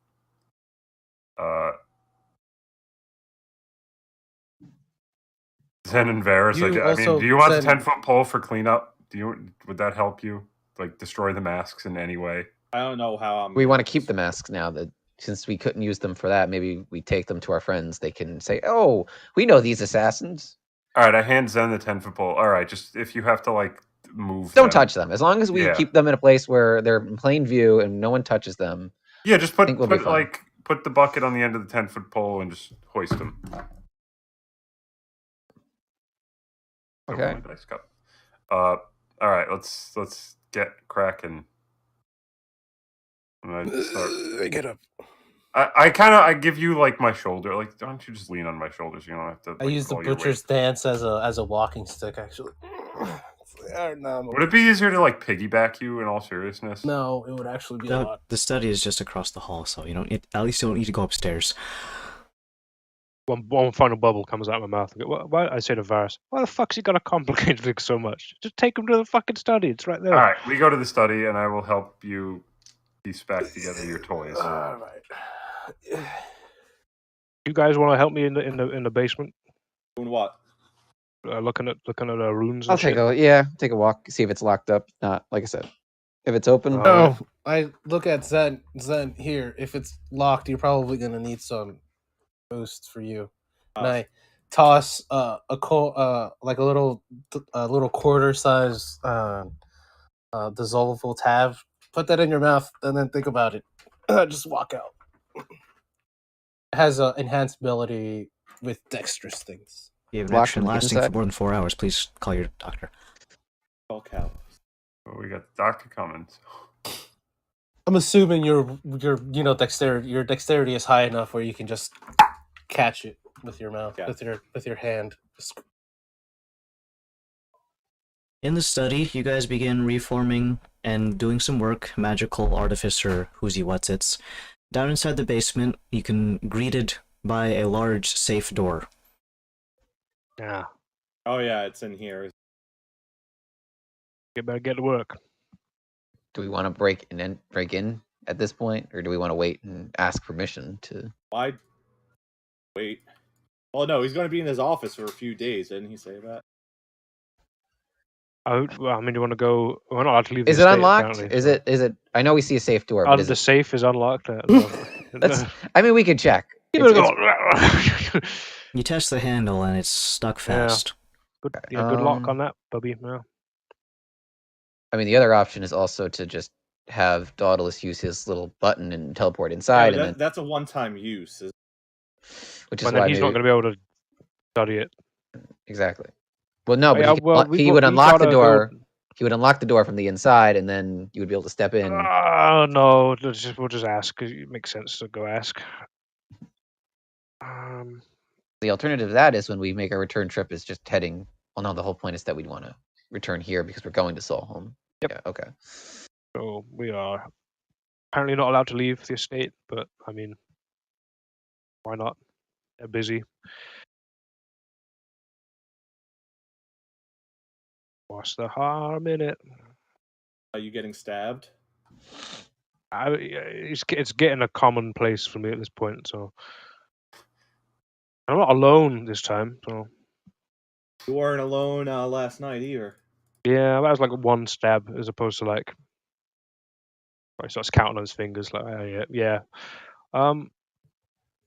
Zen and Varus. You I mean, do also you want the Zen- 10-foot pole for cleanup? Would that help you? Like destroy the masks in any way? I don't know how I'm. We gonna want to keep the destroy- masks now. That since we couldn't use them for that, maybe we take them to our friends. They can say, "Oh, we know these assassins." All right, I hand Zen the 10-foot pole. All right, just if you have to like move Don't them. touch them. As long as we Yeah. keep them in a place where they're in plain view and no one touches them. Yeah, just I think we'll be put fine. like put the bucket on the end of the 10-foot pole and just hoist them. Okay. Open my dice cup. All right, let's get cracking. And I start. I get up. I give you like my shoulder. Like, why don't you just lean on my shoulders? You don't have to. Like, I use the pull your butcher's weight. dance as a walking stick, actually. Would it be easier to like piggyback you in all seriousness? No, it would actually be a lot. The study is just across the hall, so at least you don't need to go upstairs. One final bubble comes out of my mouth. Why I say to Varus, why the fuck's he got to complicate things so much? Just take him to the fucking study. It's right there. All right, we go to the study, and I will help you piece back together your toys. All right. You guys want to help me in the basement? Doing what? Looking at runes. And I'll shit? take a walk, see if it's locked up. Not like I said, if it's open. All Oh, right. I look at Zen here. If it's locked, you're probably gonna need some boost for you. And I toss like a little quarter size dissolvable tab. Put that in your mouth and then think about it. Just walk out. It has enhanced ability with dexterous things. If you have an Locked action from the lasting for inside? more than 4 hours, please call your doctor. All cows. Well, we got the doctor coming. I'm assuming your dexterity is high enough where you can just catch it with your mouth, Yeah. with your hand. In the study, you guys begin reforming and doing some work, magical artificer whoozy whatsits. Down inside the basement, you can greeted by a large safe door. Yeah. Oh yeah, it's in here. You better get to work. Do we want to break in at this point, or do we want to wait and ask permission to? Why? Wait. Oh no, he's going to be in his office for a few days. Didn't he say that? Well, I mean, you want to go? We're not allowed to leave. Is the it estate, unlocked? apparently, Is so. it? Is it? I know we see a safe door, but is The it? safe is unlocked. That's. I mean, we could check. Give it a It's- go. You test the handle and it's stuck fast. Good lock Um, on that, Bubby. Yeah. I mean, the other option is also to just have Daedalus use his little button and teleport inside, Yeah, and that's a one-time use. which is And then why he's not going to be able to study it. exactly. Well, no, but Yeah, well, he would unlock the gotta door. He would unlock the door from the inside, and then you would be able to step in. No, we'll just ask. 'Cause it makes sense to go ask. The alternative to that is when we make our return trip is just heading. Well, no, the whole point is that we'd want to return here because we're going to Solholm. Yep. Yeah. Okay. So we are apparently not allowed to leave the estate, but I mean, why not? They're busy. What's the harm in it? Are you getting stabbed? It's getting a commonplace for me at this point. So I'm not alone this time. So You weren't alone last night either. yeah, that was like one stab as opposed to like. He starts counting on his fingers like, yeah.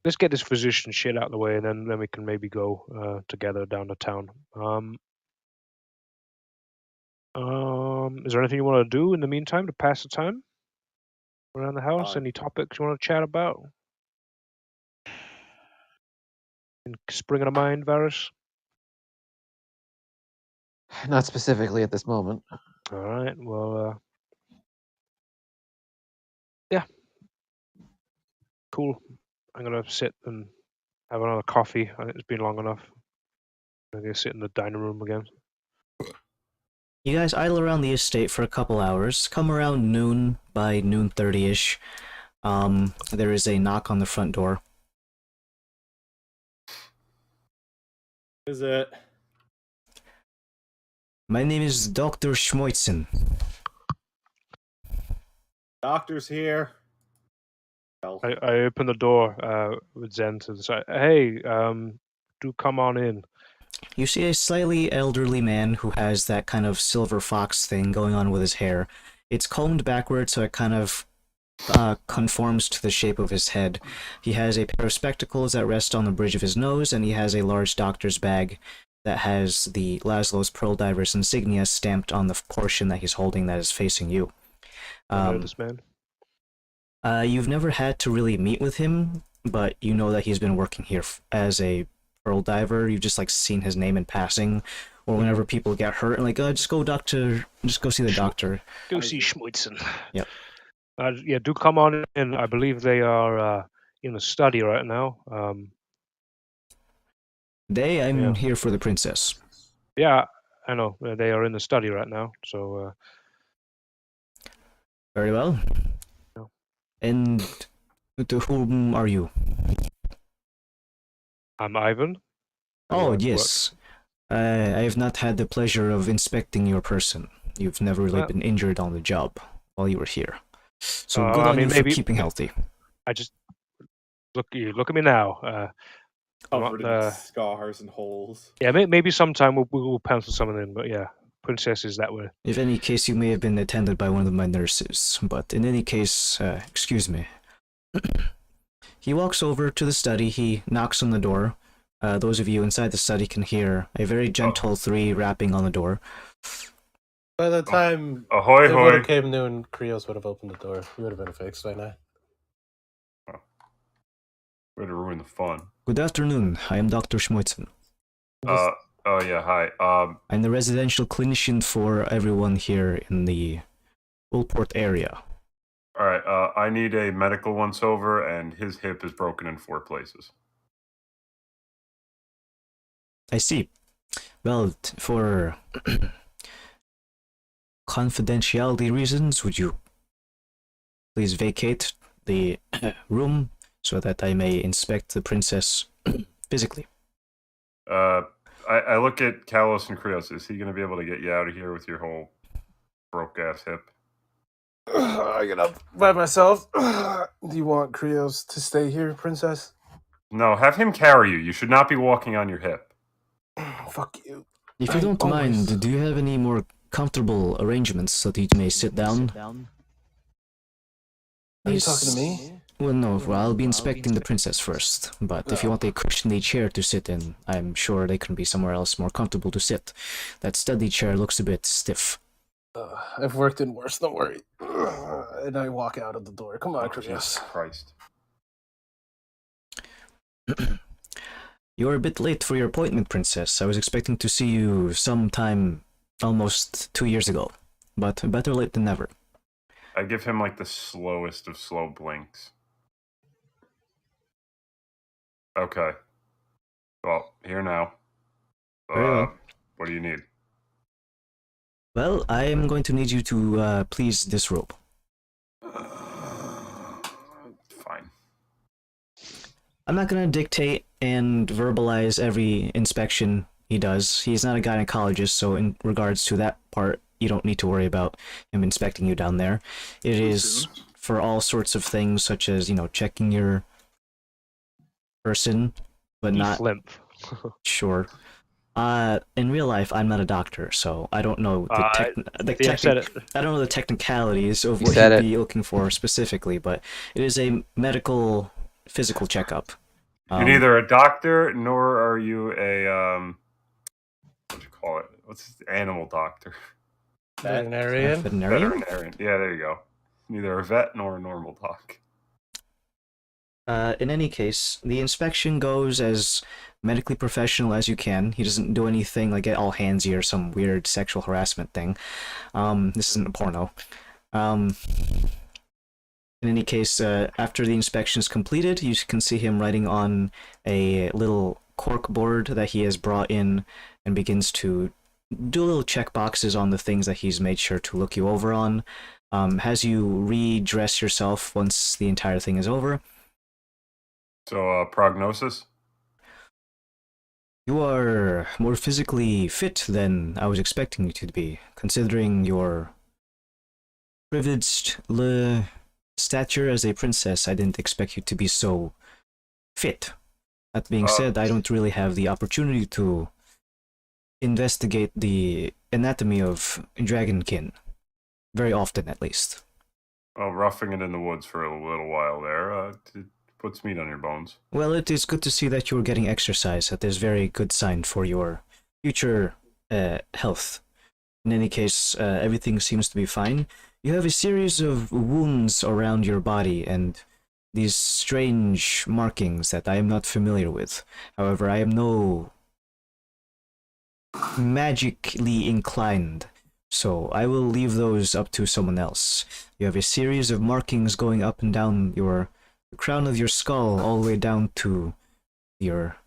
Let's get this physician shit out of the way, and then we can maybe go together down to town. Is there anything you want to do in the meantime to pass the time around the house? Any topics you want to chat about? Spring of mind, Varus? Not specifically at this moment. All right. Well, yeah. Cool. I'm gonna sit and have another coffee. I think it's been long enough. I'm gonna sit in the dining room again. You guys idle around the estate for a couple hours. Come around noon, by noon 30-ish. There is a knock on the front door. Is it? My name is Dr. Schmoitzen. Doctor's here. Well, I open the door with Zen to the side. Hey, do come on in. You see a slightly elderly man who has that kind of silver fox thing going on with his hair. It's combed backwards, so it kind of conforms to the shape of his head. He has a pair of spectacles that rest on the bridge of his nose, and he has a large doctor's bag that has the Laszlo's Pearl Divers insignia stamped on the portion that he's holding that is facing you. I know this man. You've never had to really meet with him, but you know that he's been working here as a pearl diver. You've just like seen his name in passing, or whenever people get hurt, and like, just go see the doctor. Go see Schmoitzen. Yep. Yeah, do come on in. I believe they are in the study right now. I'm Yeah. here for the princess. Yeah, I know. They are in the study right now. So, Very well. Yeah. And to whom are you? I'm Ivan. Oh, yes. I have not had the pleasure of inspecting your person. You've never really Well- been injured on the job while you were here. So Uh, good I on mean, you for maybe- keeping healthy. I just look at me now. I'm covered not, in scars and holes. yeah, maybe sometime we'll pencil something in. But yeah, princesses that way. If any case, you may have been attended by one of my nurses, but in any case, excuse me. He walks over to the study, he knocks on the door. Those of you inside the study can hear a very gentle 3 rapping on the door. By the time Ahoy, it would hoy. have came noon, Krios would have opened the door. We would have been fixed by now. Way to ruin the fun. Good afternoon, I am Dr. Schmoitzen. Just- Oh yeah, hi. I'm the residential clinician for everyone here in the Ullport area. All right. I need a medical once over, and his hip is broken in 4 places. I see. Well, for confidentiality reasons, would you please vacate the room so that I may inspect the princess physically? I look at Kalos and Krios. Is he going to be able to get you out of here with your whole broke ass hip? I get up by myself. Do you want Krios to stay here, princess? No, have him carry you. You should not be walking on your hip. Fuck you. If you I don't always- mind, do you have any more comfortable arrangements so that you may sit down? Are you Yes. talking to me? Well, no, I'll be inspecting the princess first, but if you want a cushiony chair to sit in, I'm sure they can be somewhere else more comfortable to sit. That study chair looks a bit stiff. I've worked in worse, don't worry. And I walk out of the door. Come on, Jesus Krios. Christ. You're a bit late for your appointment, princess. I was expecting to see you sometime almost 2 years ago, but better late than never. I give him like the slowest of slow blinks. Okay. Well, here now. Very well. What do you need? Well, I am going to need you to please disrobe. Fine. I'm not going to dictate and verbalize every inspection he does. He's not a gynecologist, so in regards to that part, you don't need to worry about him inspecting you down there. It is for all sorts of things, such as, checking your person, but not Limp. sure. In real life, I'm not a doctor, so I don't know Said it. I don't know the technicalities of You what said you'd it. be looking for specifically, but it is a medical physical checkup. You're neither a doctor nor are you a what do you call it? What's the animal doctor? Veterinarian? Veterinarian? Veterinarian. Yeah, there you go. Neither a vet nor a normal doc. In any case, the inspection goes as medically professional as you can. He doesn't do anything like get all handsy or some weird sexual harassment thing. This isn't a porno. In any case, after the inspection is completed, you can see him writing on a little cork board that he has brought in and begins to do little check boxes on the things that he's made sure to look you over on. Has you redress yourself once the entire thing is over. So, prognosis? You are more physically fit than I was expecting you to be, considering your privileged stature as a princess. I didn't expect you to be so fit. That being said, I don't really have the opportunity to investigate the anatomy of dragonkin. Very often, at least. Well, roughing it in the woods for a little while there puts meat on your bones. Well, it is good to see that you are getting exercise. That is very good sign for your future health. In any case, everything seems to be fine. You have a series of wounds around your body and these strange markings that I am not familiar with. However, I am no magically inclined, so I will leave those up to someone else. You have a series of markings going up and down the crown of your skull all the way down to your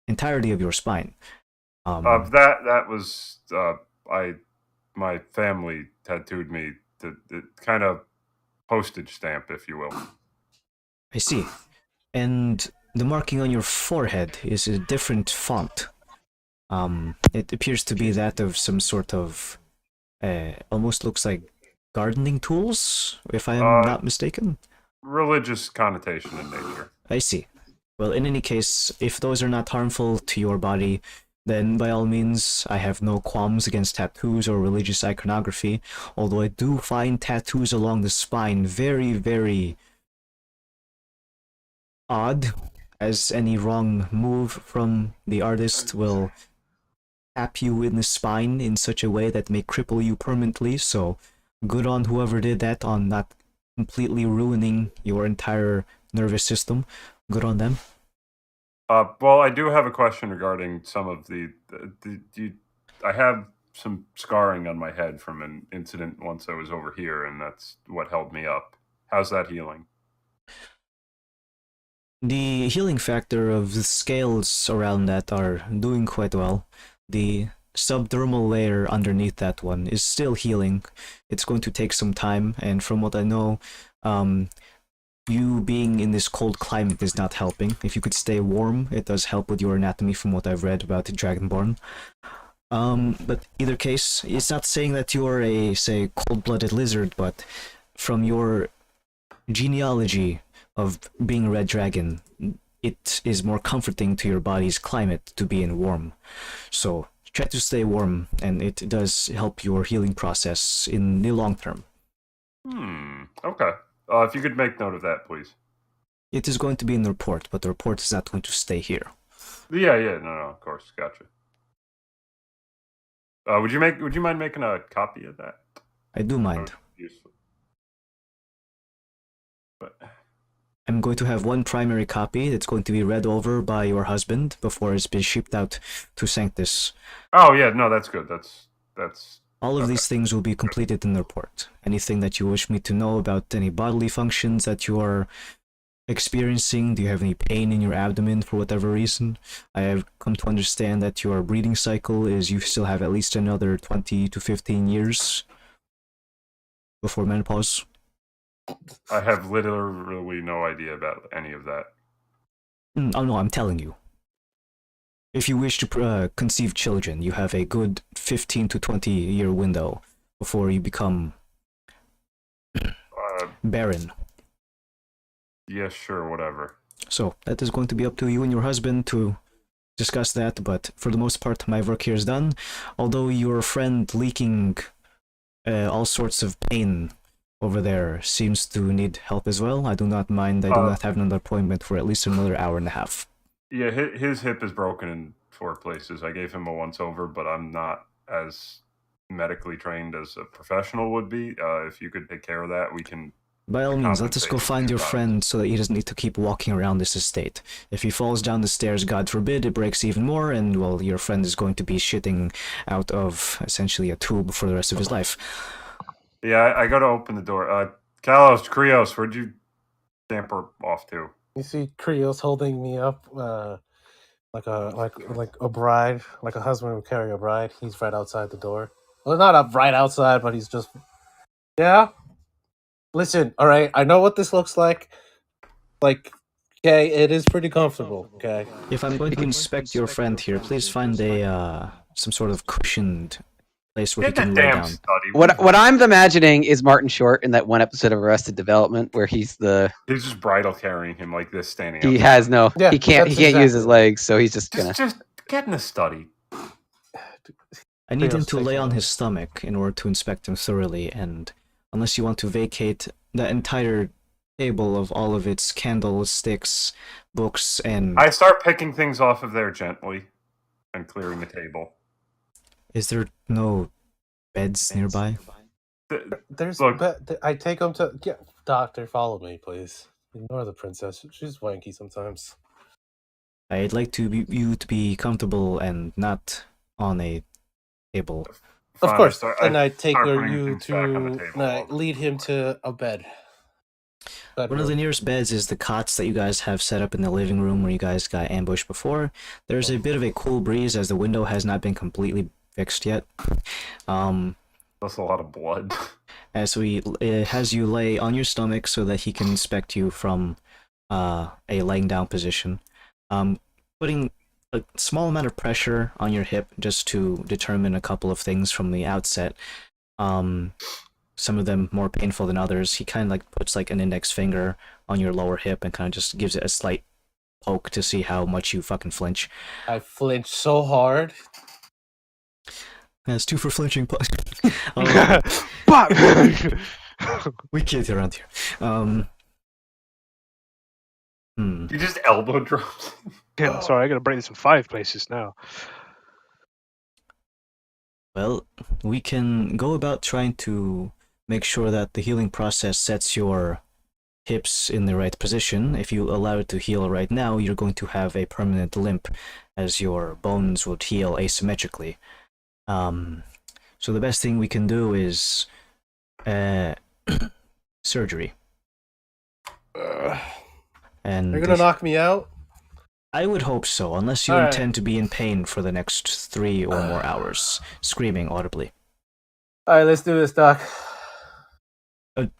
entirety of your spine. That was my family tattooed me the kind of postage stamp, if you will. I see. And the marking on your forehead is a different font. It appears to be that of some sort of almost looks like gardening tools, if I am not mistaken. Religious connotation in nature. I see. Well, in any case, if those are not harmful to your body, then by all means, I have no qualms against tattoos or religious iconography, although I do find tattoos along the spine very, very odd, as any wrong move from the artist will tap you in the spine in such a way that may cripple you permanently, so good on whoever did that on not completely ruining your entire nervous system. Good on them. Well, I do have a question regarding some of I have some scarring on my head from an incident once I was over here, and that's what held me up. How's that healing? The healing factor of the scales around that are doing quite well. The subdermal layer underneath that one is still healing. It's going to take some time, and from what I know, you being in this cold climate is not helping. If you could stay warm, it does help with your anatomy from what I've read about the Dragonborn. But either case, it's not saying that you're a, say, cold-blooded lizard, but from your genealogy of being a red dragon, it is more comforting to your body's climate to be in warm. So try to stay warm, and it does help your healing process in the long term. Okay. If you could make note of that, please. It is going to be in the report, but the report is not going to stay here. Yeah, no, of course, gotcha. Would you mind making a copy of that? I do mind. Useful. But I'm going to have one primary copy that's going to be read over by your husband before it's been shipped out to Sanctus. oh yeah, no, that's good. That's All of okay. these things will be completed in the report. Anything that you wish me to know about any bodily functions that you are experiencing? Do you have any pain in your abdomen for whatever reason? I have come to understand that your breeding cycle is you still have at least another 20 to 15 years before menopause. I have literally no idea about any of that. Oh no, I'm telling you. If you wish to conceive children, you have a good 15 to 20 year window before you become barren. Yeah, sure, whatever. So that is going to be up to you and your husband to discuss that, but for the most part, my work here is done. Although your friend leaking all sorts of pain over there seems to need help as well, I do not mind. I do not have another appointment for at least another hour and a half. Yeah, his hip is broken in 4 places. I gave him a once-over, but I'm not as medically trained as a professional would be. If you could take care of that, we can... By all means, let us go compensate find your times. friend so that he doesn't need to keep walking around this estate. If he falls down the stairs, God forbid, it breaks even more, and, well, your friend is going to be shitting out of, essentially, a tube for the rest of his life. Yeah, I gotta open the door. Kalos, Krios, where'd you scamper off to? You see Krios holding me up, like a bride, like a husband would carry a bride. He's right outside the door. Well, not up right outside, but he's just yeah. Listen, all right. I know what this looks like. Like, okay, it is pretty comfortable. Okay. If I'm going to inspect your friend here, please find a some sort of cushioned place where he Get in can the lay damn down. study. What I'm imagining is Martin Short in that one episode of Arrested Development where he's He's just bridle carrying him like this, standing up. he has no Yeah, he can't that's use his exactly legs, so he's just gonna. Just get in the study. I need him Feels to lay on his sexual. stomach in order to inspect him thoroughly, and unless you want to vacate the entire table of all of its candlesticks, books, and I start picking things off of there gently and clearing the table. is there no beds nearby? There's. Look. I take him to. Yeah, doctor, follow me, please. Ignore the princess. She's wanky sometimes. I'd like you to be comfortable and not on a table. Of Fine, course, I and I take start putting you things back on the to table. lead him to a bed. One of the nearest beds is the cots that you guys have set up in the living room where you guys got ambushed before. There's a bit of a cool breeze as the window has not been completely fixed yet. That's a lot of blood. As he has you lay on your stomach so that he can inspect you from a laying down position. Putting a small amount of pressure on your hip just to determine a couple of things from the outset. Some of them more painful than others. He kind of like puts like an index finger on your lower hip and kind of just gives it a slight poke to see how much you fucking flinch. I flinch so hard. That's 2 for flinching. But We kids around here. He just elbow drops. Again, sorry, I gotta break this in 5 places now. Well, we can go about trying to make sure that the healing process sets your hips in the right position. If you allow it to heal right now, you're going to have a permanent limp, as your bones would heal asymmetrically. So the best thing we can do is surgery. And You're gonna knock me out? I would hope so, unless you All right. intend to be in pain for the next 3 or more hours, screaming audibly. All right, let's do this, Doc.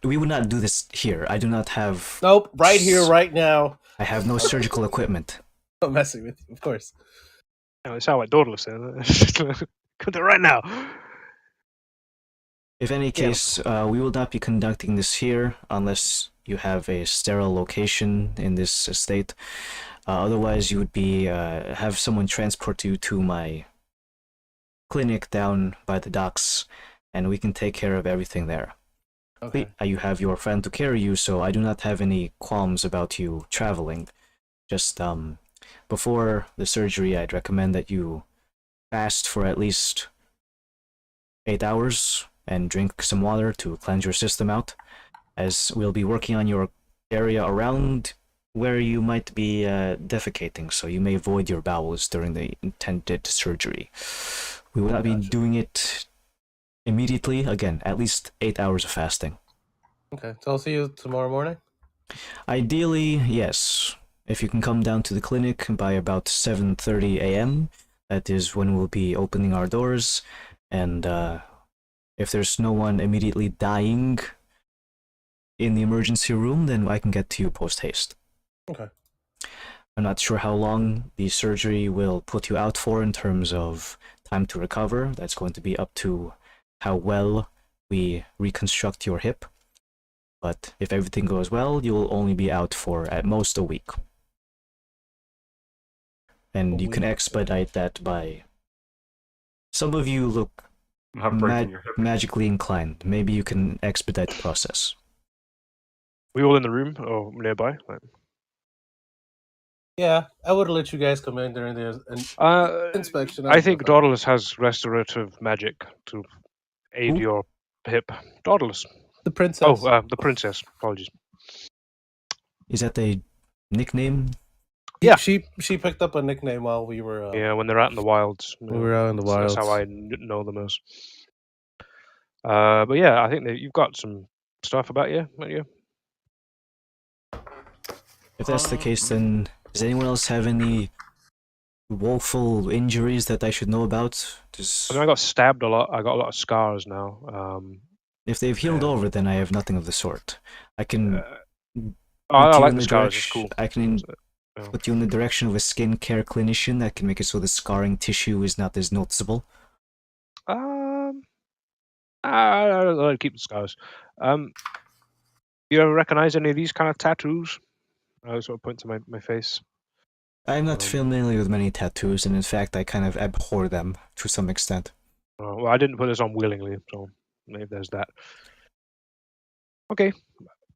We would not do this here. I do not have. Nope, right here, right now. I have no surgical equipment. I'm messing with you, of course. You know, it sounds like Daedalus there. Come do it right now. If any case, we will not be conducting this here unless you have a sterile location in this estate. Otherwise, you would be have someone transport you to my clinic down by the docks, and we can take care of everything there. Okay. You have your friend to carry you, so I do not have any qualms about you traveling. Just before the surgery, I'd recommend that you fast for at least 8 hours and drink some water to cleanse your system out, as we'll be working on your area around where you might be defecating, so you may void your bowels during the intended surgery. We will not be doing it immediately. Again, at least 8 hours of fasting. Okay, so I'll see you tomorrow morning? Ideally, yes. If you can come down to the clinic by about 7:30 a.m., that is when we'll be opening our doors, and if there's no one immediately dying in the emergency room, then I can get to you post-haste. Okay. I'm not sure how long the surgery will put you out for in terms of time to recover. That's going to be up to how well we reconstruct your hip. But if everything goes well, you will only be out for at most a week. And you can expedite that by... Some of you look Not breaking your hip. magically inclined. Maybe you can expedite the process. We all in the room or nearby? Like, Yeah, I would have let you guys come in during the inspection. I think Daedalus has restorative magic to aid Who? your hip. Daedalus. The princess. Oh, the princess. Apologies. Is that a nickname? Yeah. She picked up a nickname while we were. Yeah, when they're out in the wilds. you We know, were out in the that's wilds. how I know them as. But yeah, I think that you've got some stuff about you, don't you? If that's the case, then does anyone else have any woeful injuries that I should know about? I mean, I got stabbed a lot. I got a lot of scars now. If they've healed and, over, then I have nothing of the sort. I can I put you like in the the scars. It's direction. cool. I can Yeah. put you in the direction of a skincare clinician that can make it so the scarring tissue is not as noticeable. I'll keep the scars. You ever recognize any of these kind of tattoos? I sort of point to my face. I'm not familiar with many tattoos, and in fact, I kind of abhor them to some extent. Well, I didn't put this on willingly, so maybe there's that. Okay.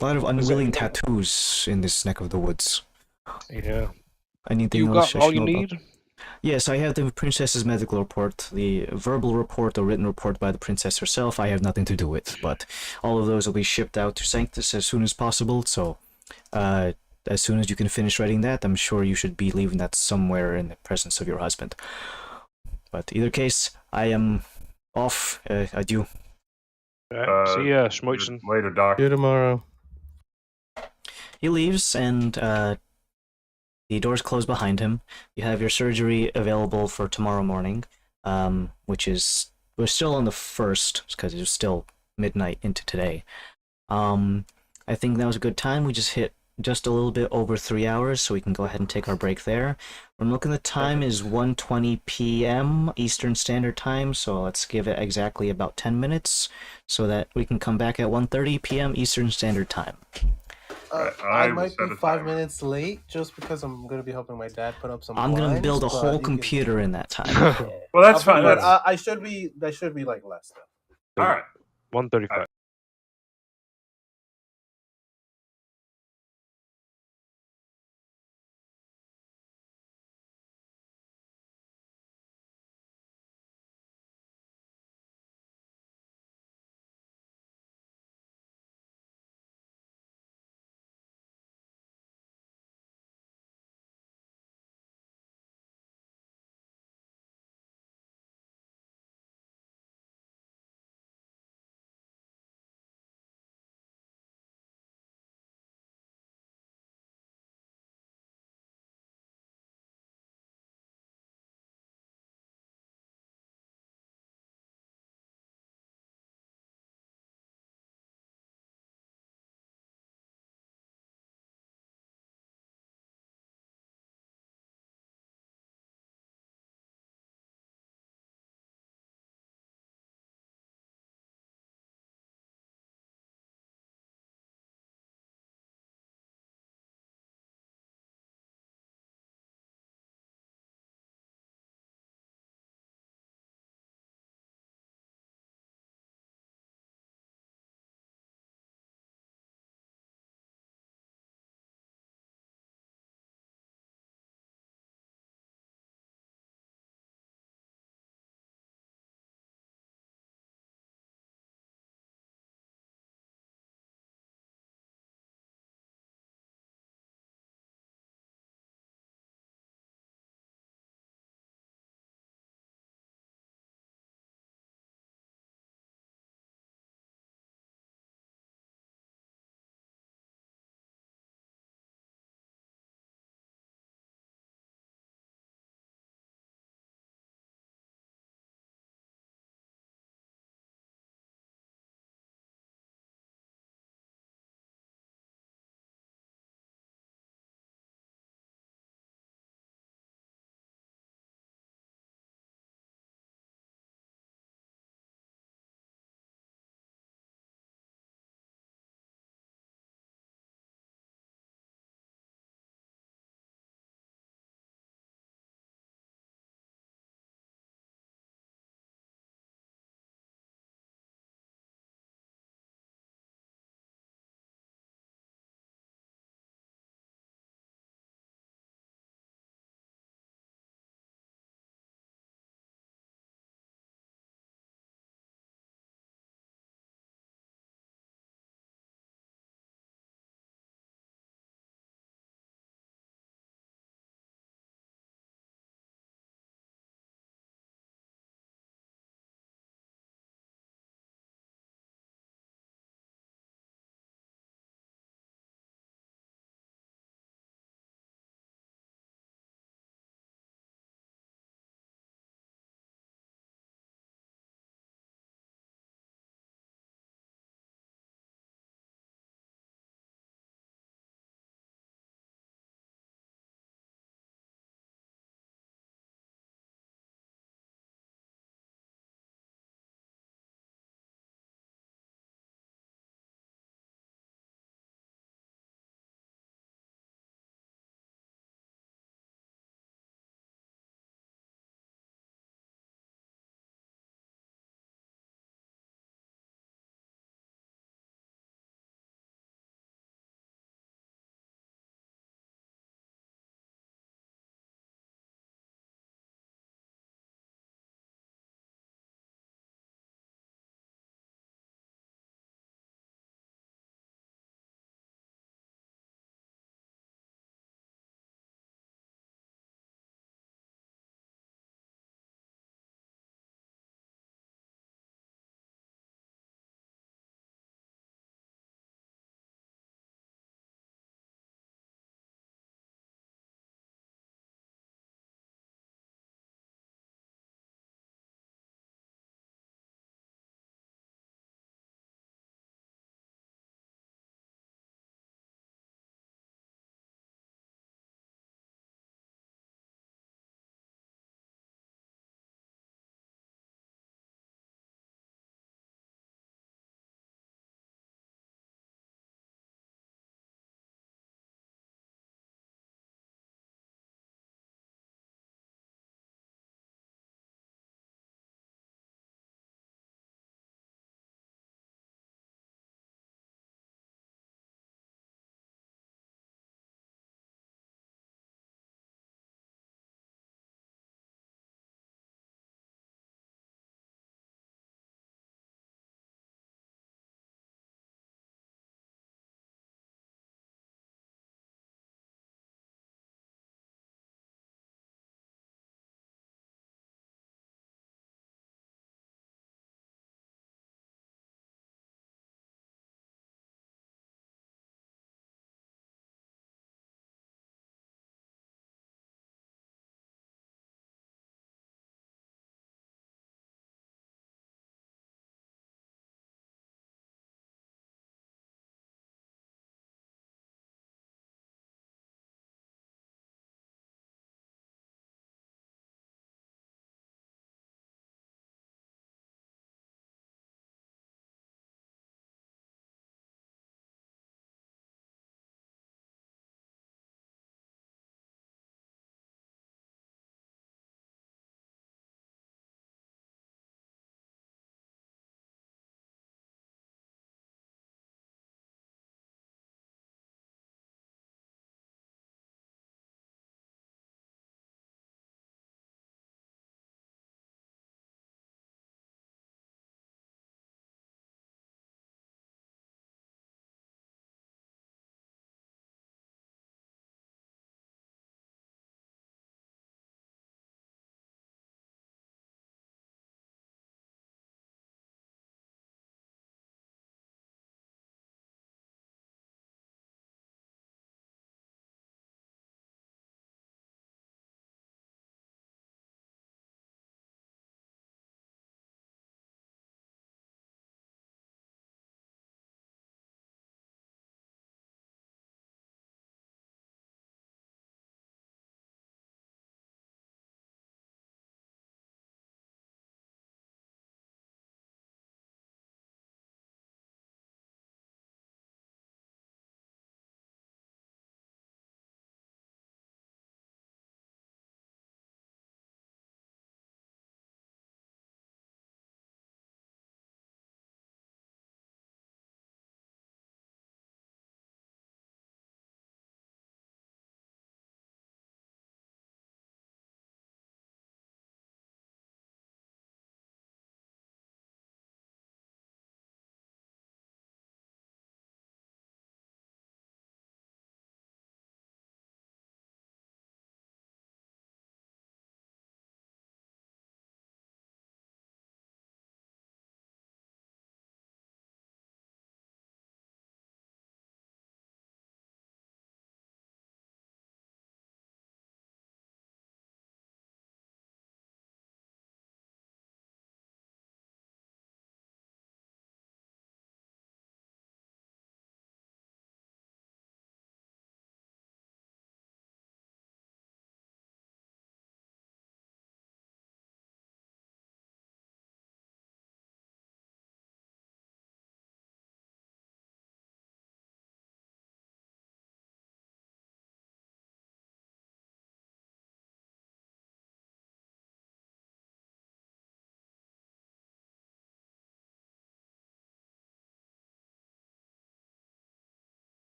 A lot of Is there unwilling anything- tattoos in this neck of the woods. Yeah. Anything You else got I all should you know about? need? Yes, I have the princess's medical report, the verbal report, or written report by the princess herself. I have nothing to do with, but all of those will be shipped out to Sanctus as soon as possible. So, as soon as you can finish writing that, I'm sure you should be leaving that somewhere in the presence of your husband. But either case, I am off. Adieu. Right. See ya, Schmoitzen. Later, Doc. See you tomorrow. He leaves, and the doors close behind him. You have your surgery available for tomorrow morning, which is we're still on the 1st because it was still midnight into today. I think that was a good time. We just hit just a little bit over 3 hours, so we can go ahead and take our break there. I'm looking at the time is 1:20 p.m. Eastern Standard Time, so let's give it exactly about 10 minutes so that we can come back at 1:30 p.m. Eastern Standard Time. I will might set be a 5 timer. minutes late just because I'm going to be helping my dad put up some I'm gonna blinds, build a but whole you can- computer in that time. Well, that's I'll fine. be- but That's I should be like less though. all right. 1:35.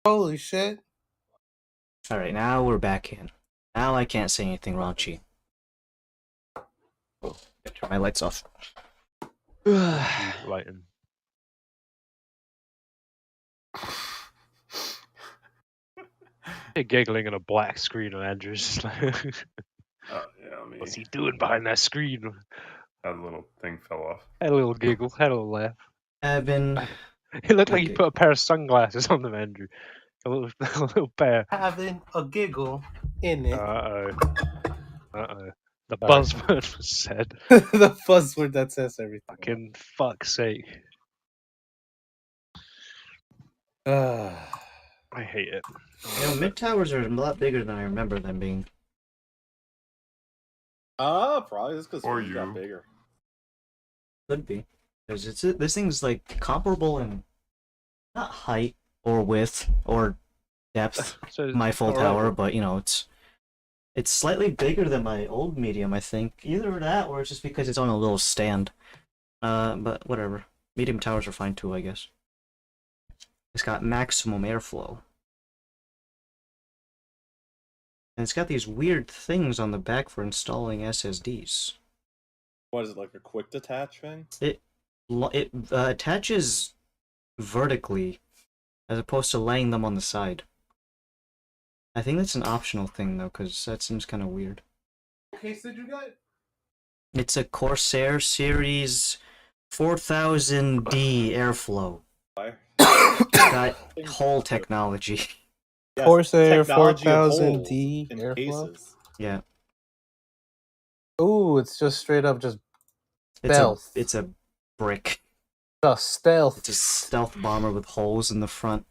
Holy shit. Alright, now we're back in. Now I can't say anything raunchy. Turn my lights off. Lighting. You're giggling at a black screen on Andrew's. Just like, Yeah, me. what's he doing behind that screen? That little thing fell off. Had a little giggle, had a little laugh. Evan. It looked like you Okay. put a pair of sunglasses on them, Andrew. A little, a little pair. Having a giggle in it. Uh-oh. Uh-oh. The Sorry. buzzword was said. The buzzword that says everything. Fucking fuck's sake. I I hate it. You know, mid towers are a lot bigger than I remember them being. Probably just because Or we you. got bigger. Could be. Because this thing's like comparable in not height or width or depth. So, My full alright. tower, but you know, it's slightly bigger than my old medium, I think. Either that or it's just because it's on a little stand. But whatever. Medium towers are fine too, I guess. It's got maximum airflow. And it's got these weird things on the back for installing SSDs. What is it, like a quick detach thing? It attaches vertically as opposed to laying them on the side. I think that's an optional thing though, because that seems kind of weird. What case did you get? It's a Corsair Series 4000D airflow. Why? It's got whole technology. Yes, Corsair technology of 4000D holes in airflow? cases. Yeah, Ooh, it's just straight up just it's Stealth. it's a brick. stealth. It's a stealth bomber with holes in the front.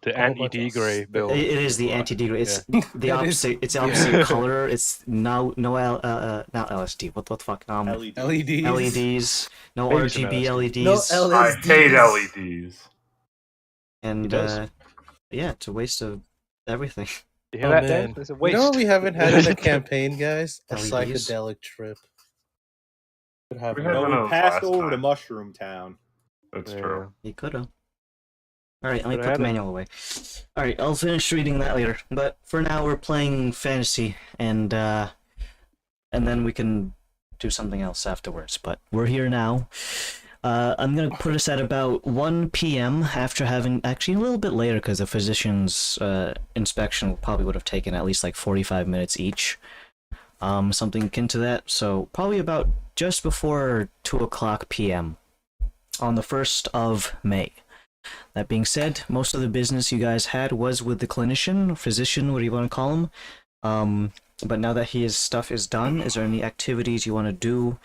The whole bunch of anti-degree s- build. It is the Right. anti-degree. It's Yeah. the It is. opposite. It's the opposite color. It's not LSD. What the fuck? LED. LEDs. LEDs. No Maybe some RGB LSD. LEDs. No I hate LSDs. LEDs. And does. yeah, it's a waste of everything. You hear Oh, that, man. Dan? It's a You waste. know what we haven't had in the campaign, guys? A LEDs? psychedelic trip. Could have We one. had Well, one of we those passed last over to time. Mushroom Town. That's Yeah. true. You coulda. Alright, let me Coulda put had the it. manual away. Alright, I'll finish reading that later. But for now, we're playing fantasy, and then we can do something else afterwards. But we're here now. I'm gonna put us at about 1 p.m. after having actually a little bit later because the physician's inspection probably would have taken at least like 45 minutes each. Something akin to that. So probably about just before 2 o'clock p.m. on the 1st of May. That being said, most of the business you guys had was with the clinician, physician, what do you want to call him? But now that his stuff is done, is there any activities you want to do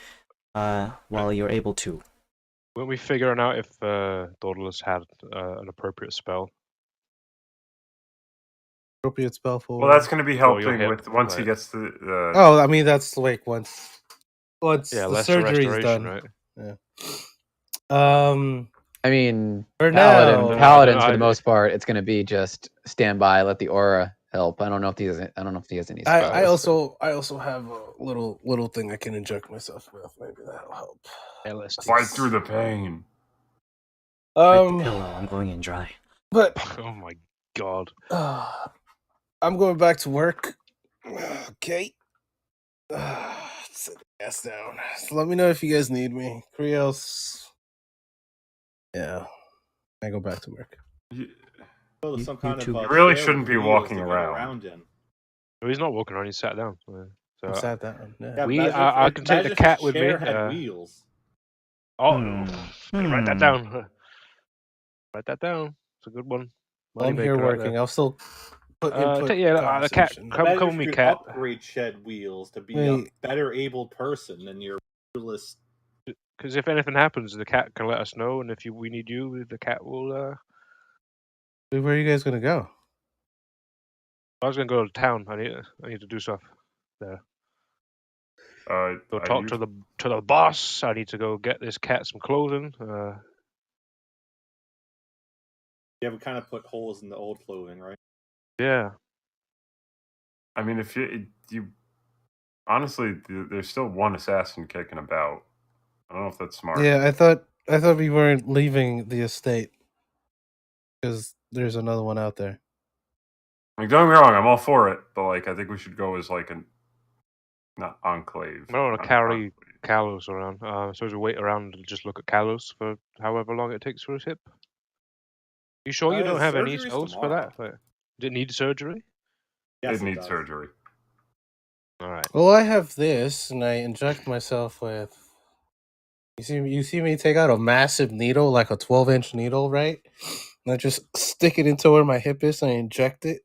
while you're able to? Weren't we figuring out if Daedalus had an appropriate spell? Appropriate spell for. Well, that's going to be Oh, you're helping hit, with once he right. gets to the. Oh, I mean that's like once Yeah, the lesser surgery's restoration, done. right? I mean, For paladin, now, paladins for I- the most part, it's going to be just stand by, let the aura help. I don't know if he has. I don't know if he has any spells. I also have a little thing I can inject myself with. Maybe that'll help. LSD. Fight through the pain. Bite the pillow, I'm going in dry. But Oh my god. I'm going back to work. Okay. Sit the ass down. So let me know if you guys need me. Krios. Yeah. I go back to work. You- So there's You- some you kind two- of You really chair shouldn't with be wheels walking to get around. in. No, he's not walking around. He's sat down. So I'm sat down. Yeah. Yeah, We- imagine I if- can take the imagine if cat with me, chair had uh, wheels. Write that Hmm. down. Write that down. It's a good one. While I'm Moneymaker here right working. there. I'll still put input. The cat. conversation. Come Imagine with if me, you could cat. upgrade shed wheels to be Wait. a better abled person than your wheelless. Because if anything happens, the cat can let us know, and if we need you, the cat will. Where are you guys gonna go? I was gonna go to town. I need to do stuff there. Go I talk used- to the boss. I need to go get this cat some clothing. Yeah, we kind of put holes in the old clothing, right? Yeah. I mean, if you honestly, there's still one assassin kicking about. I don't know if that's smart. Yeah, I thought we weren't leaving the estate because there's another one out there. Like, don't get me wrong, I'm all for it, but like I think we should go as like an not enclave. I don't want not to carry enclave. Kalos around. So we wait around and just look at Kalos for however long it takes for his hip. You sure you don't have any surgery's spells for tomorrow. that? Like, did it need surgery? Yes, it needs does. surgery. All right. Well, I have this, and I inject myself with. You see me take out a massive needle, like a 12-inch needle, right? And I just stick it into where my hip is, and I inject it,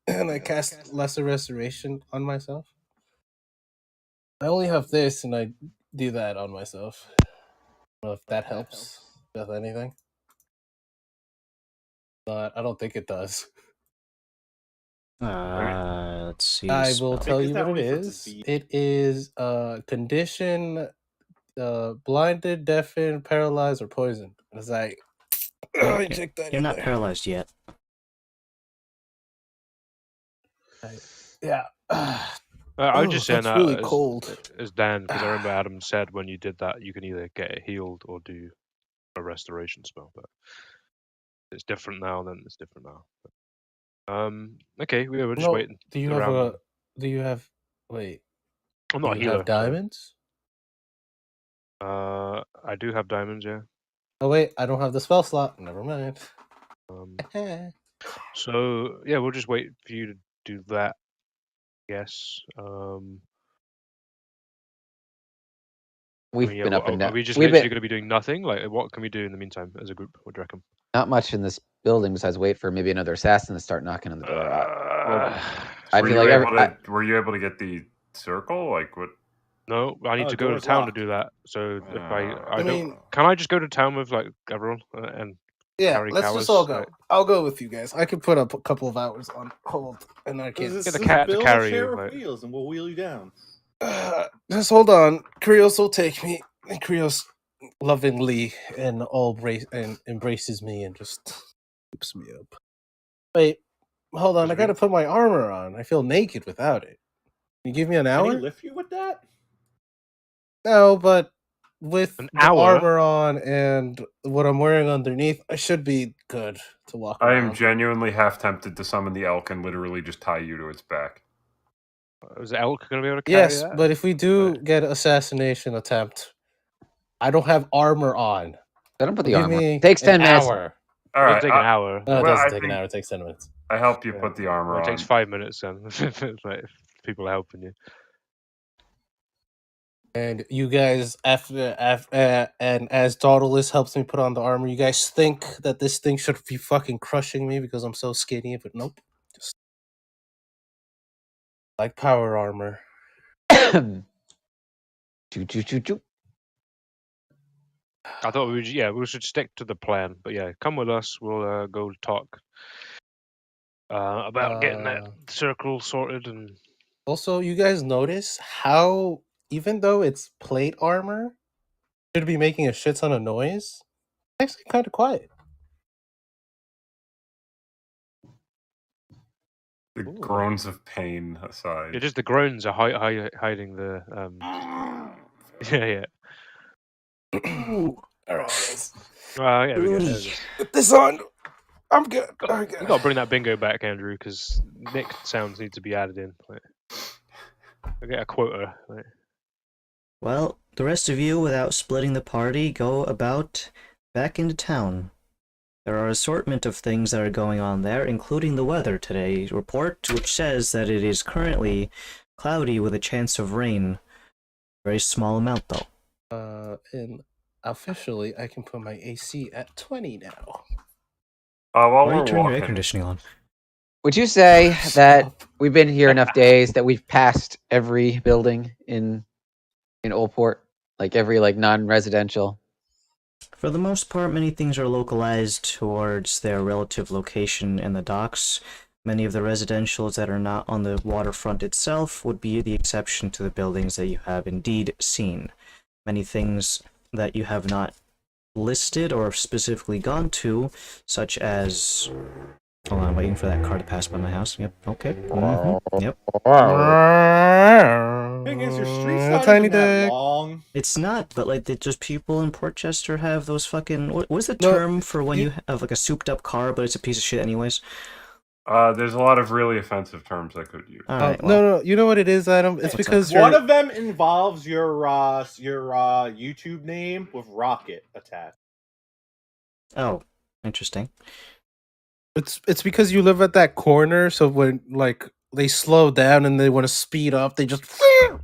and I cast lesser restoration on myself. I only have this, and I do that on myself. I don't know if that helps with anything. But I don't think it does. Let's see. I will spell. tell Is you that what it only for is. disease? It is condition, blinded, deafened, paralyzed, or poisoned. It's like inject that You're in not there. paralyzed yet. Yeah. I was just saying that's that really cold. as Dan, because I remember Adam said when you did that, you can either get it healed or do a restoration spell. But it's different now. Then it's different now. Okay, we'll just No, wait. do you around. have a? Do you have? Wait. I'm Do not a you healer. have diamonds? I do have diamonds. Yeah. Oh wait, I don't have the spell slot. Never mind. So yeah, we'll just wait for you to do that. Yes. We've been up and Are down. we just We've literally been going to be doing nothing? Like, what can we do in the meantime as a group? What do you reckon? not much in this building besides wait for maybe another assassin to start knocking on the door. I Were feel you like able to? Were you able to get the circle? Like what? no, I need Oh, to go to door's town locked. to do that. So if I I don't, mean- can I just go to town with like everyone and Yeah, carry let's cows? just all go. Like, I'll go with you guys. I could put up a couple of hours on hold, and I can't. Get the cat to build carry a you, share of like- wheels and we'll wheel you down. Just hold on. Krios will take me. And Krios lovingly and embraces me and just scoops me up. Wait, hold on. I gotta put my armor on. I feel naked without it. Can you give me an Can he hour? lift you with that? No, but with An the hour? armor on and what I'm wearing underneath, I should be good to walk I around. am genuinely half tempted to summon the elk and literally just tie you to its back. is the elk going to be able to carry Yes, that? but if we do get assassination attempt, I don't have armor on. I don't put the Give armor. me Takes 10 an minutes. hour. All It'll right. take an hour. No, it Well, doesn't I take an think- hour. It takes 10 minutes. I help you Yeah. put the armor Well, it on. takes 5 minutes then. Like, if people are helping you. And you guys, after and as Dauntless helps me put on the armor, you guys think that this thing should be fucking crushing me because I'm so skinny, but nope. Just like power armor. Choo, choo, choo, choo. I thought we should stick to the plan. But yeah, come with us. We'll go talk about getting that circle sorted and. Also, you guys notice how even though it's plate armor, it should be making a shit ton of noise. It's actually kind of quiet. The Ooh. groans of pain aside. Yeah, just the groans are hiding the. Yeah. All right, guys. Yeah, we go. Put this on. I'm good. I'm good. You got to bring that bingo back, Andrew, because Nick sounds need to be added in. Like, I get a quota. Like. Well, the rest of you, without splitting the party, go about back into town. There are assortment of things that are going on there, including the weather today report, which says that it is currently cloudy with a chance of rain. Very small amount, though. And officially, I can put my AC at 20 now. While Why are we're you turning your air walking, conditioning on? Would you say that Stop. we've been here enough days that we've passed every building in Oldport? Like every non-residential? For the most part, many things are localized towards their relative location in the docks. Many of the residentials that are not on the waterfront itself would be the exception to the buildings that you have indeed seen. Many things that you have not listed or specifically gone to, such as... Hold on, I'm waiting for that car to pass by my house. Yep, okay. Yep. Thing is, your street's A not tiny even that dick. long. It's not, but like, just people in Portchester have those fucking. What's the No, term for when you- you have like a souped up car, but it's a piece of shit anyways? There's a lot of really offensive terms I could use. All Oh, right, well, no, you know what it is, Adam? It's What's because One you're. of them involves your YouTube name with rocket attached. oh, interesting. It's because you live at that corner, so when like they slow down and they want to speed up, they just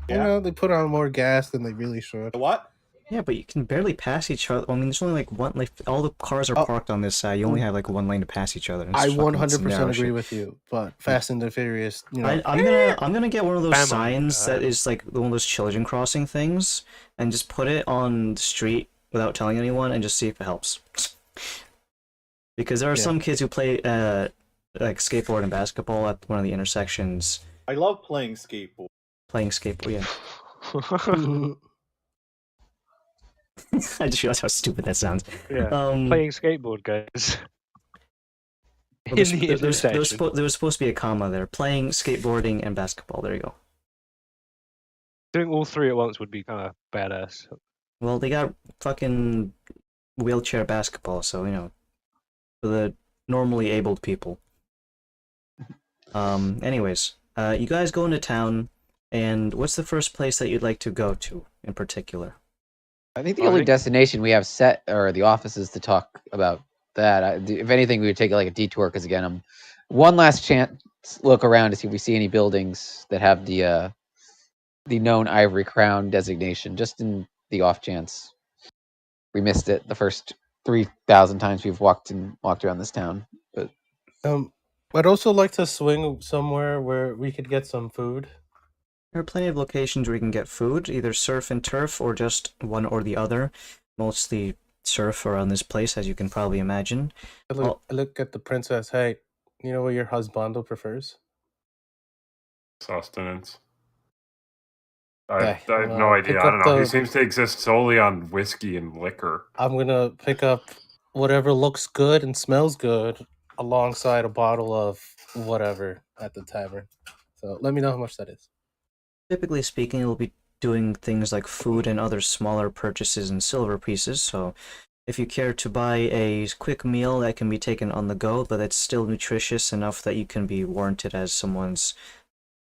they put on more gas than they really should. What? Yeah, but you can barely pass each other. I mean, there's only like one. Like all the cars are Oh. parked on this side. You only have like one lane to pass each other. It's I fucking 100% narrow agree shit. with you, but Fast and the Furious, I'm gonna get one of those Bam on, signs that Adam. is like one of those children crossing things, and just put it on the street without telling anyone, and just see if it helps. Because there are Yeah. some kids who play like skateboard and basketball at one of the intersections, I love playing skateboard. playing skateboard. Yeah, I just realized how stupid that sounds. Yeah, playing skateboard, guys. Well, In the intersection. there was supposed to be a comma there. Playing skateboarding and basketball. There you go. Doing all three at once would be kind of badass. Well, they got fucking wheelchair basketball, so for the normally abled people. Anyways, you guys go into town, and what's the first place that you'd like to go to in particular? I think the I only think- destination we have set are the offices to talk about that. If anything, we would take like a detour because again, one last chance look around to see if we see any buildings that have the known Ivory Crown designation, just in the off chance we missed it the first 3,000 times we've walked around this town. But I'd also like to swing somewhere where we could get some food. There are plenty of locations where you can get food, either surf and turf or just one or the other. Mostly surf around this place, as you can probably imagine. I look at the princess. Hey, you know what your husbando prefers? Sustenance. Okay, I have well, no idea. pick I don't up know. He the- seems to exist solely on whiskey and liquor. I'm gonna pick up whatever looks good and smells good alongside a bottle of whatever at the tavern. So let me know how much that is. Typically speaking, we'll be doing things like food and other smaller purchases in silver pieces, so if you care to buy a quick meal that can be taken on the go, but it's still nutritious enough that you can be warranted as someone's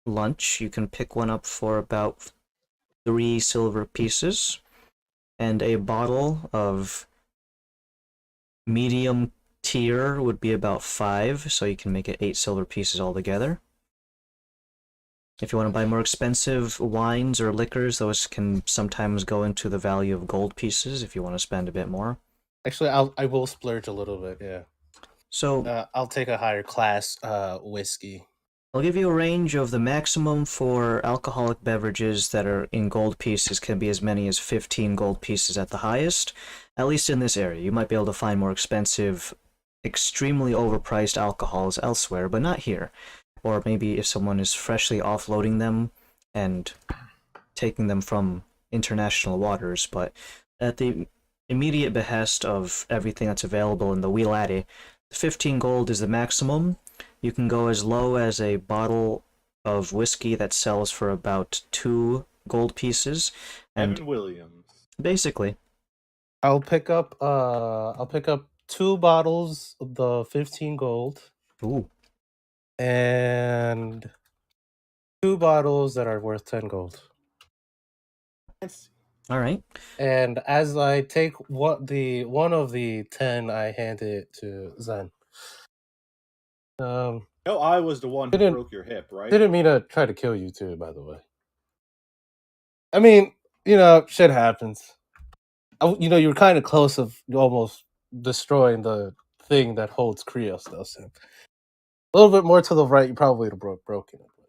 lunch, you can pick one up for about 3 silver pieces, and a bottle of medium tier would be about 5, so you can make it 8 silver pieces altogether. If you want to buy more expensive wines or liquors, those can sometimes go into the value of gold pieces if you want to spend a bit more. Actually, I will splurge a little bit. Yeah. So I'll take a higher class whiskey. I'll give you a range of the maximum for alcoholic beverages that are in gold pieces can be as many as 15 gold pieces at the highest, at least in this area. You might be able to find more expensive, extremely overpriced alcohols elsewhere, but not here. Or maybe if someone is freshly offloading them and taking them from international waters, but at the immediate behest of everything that's available in the Wheel Addy, 15 gold is the maximum. You can go as low as a bottle of whiskey that sells for about 2 gold pieces, and Evan Williams. basically, I'll pick up 2 bottles of the 15 gold ooh, and 2 bottles that are worth 10 gold. all right. And as I take one of the 10, I hand it to Zen. No, I was the one who Didn't- broke your hip, right? Didn't mean to try to kill you too, by the way. I mean, shit happens. You were kind of close of almost destroying the thing that holds Krios, though. So a little bit more to the right, you probably would have broken it. But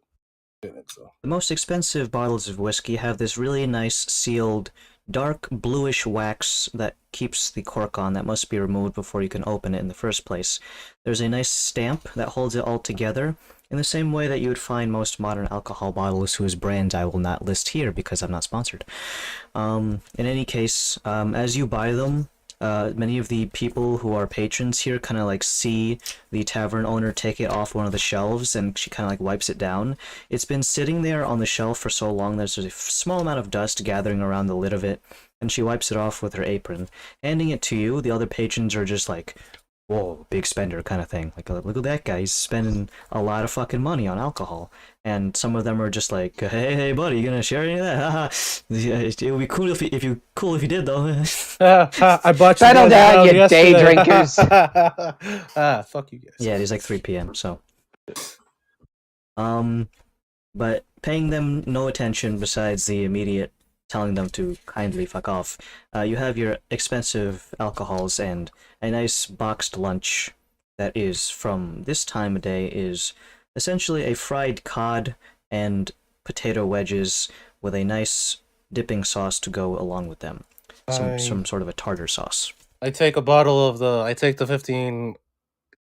didn't, so. The most expensive bottles of whiskey have this really nice sealed dark bluish wax that keeps the cork on that must be removed before you can open it in the first place. There's a nice stamp that holds it all together in the same way that you would find most modern alcohol bottles whose brands I will not list here because I'm not sponsored. In any case, as you buy them, Many of the people who are patrons here kind of like see the tavern owner take it off one of the shelves, and she kind of like wipes it down. It's been sitting there on the shelf for so long there's a small amount of dust gathering around the lid of it, and she wipes it off with her apron. Handing it to you, the other patrons are just like, whoa, big spender kind of thing. Like, look at that guy, he's spending a lot of fucking money on alcohol. And some of them are just like, hey buddy, you gonna share any of that? Haha. It would be cool if you did though. I bought you Settle guys down, around you day yesterday. drinkers. Fuck you guys. Yeah, it is like 3 p.m. So, but paying them no attention besides the immediate telling them to kindly fuck off. You have your expensive alcohols and a nice boxed lunch that is from this time of day is essentially a fried cod and potato wedges with a nice dipping sauce to go along with them. Some sort of a tartar sauce. I take the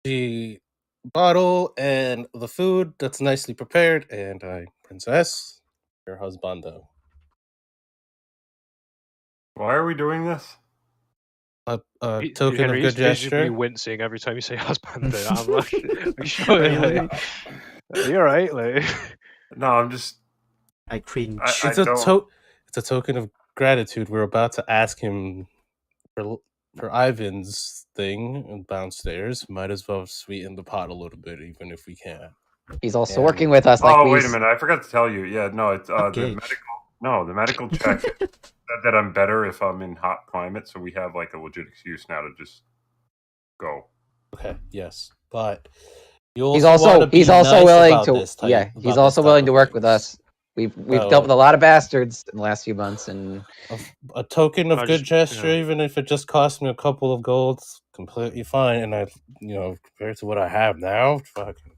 15g bottle and the food that's nicely prepared, and princess, your husbando. Why are we doing this? A token of good He's visibly gesture. wincing every time you say husband. I'm like, are you sure? Like, you're right. Like, No, I'm just. I cringe. It's a token of gratitude. We're about to ask him for Ivan's thing downstairs. Might as well sweeten the pot a little bit, even if we can. He's also And- working with us. Like Oh, wait a minute! I forgot to tell you. Yeah, no, it's Okay. the medical check said that I'm better if I'm in hot climate, so we have like a legit excuse now to just go. Okay, yes, but he's also willing to he's also willing to work with us. We've dealt with a lot of bastards in the last few months, and A token of I good just- gesture, yeah. even if it just costs me a couple of golds, completely fine. And compared to what I have now, fucking.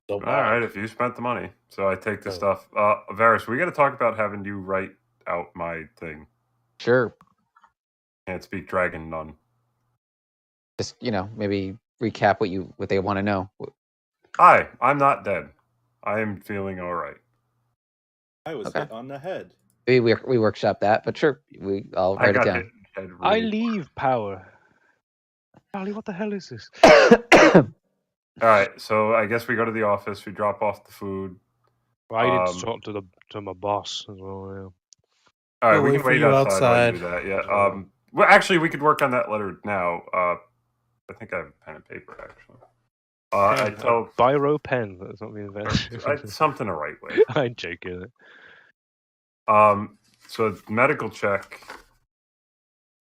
All right, if you spent the money, so I take the Okay. stuff. Varys, we got to talk about having you write out my thing. sure, Can't speak dragon, none. just maybe recap what they want to know. Hi, I'm not dead. I am feeling all right. I was Okay. hit on the head. We workshop that, but sure, I'll I write it got down. hit. Head I really- leave power. Charlie, what the hell is this? All right, so I guess we go to the office. We drop off the food. I need Um, to talk to my boss as well. All right, We'll we wait can for wait you outside while you do outside. that. Yeah. Well, actually, we could work on that letter now. I think I have a pen and paper actually. I tell Biro pen. That's not the invention. something the right way. I'm joking. So medical check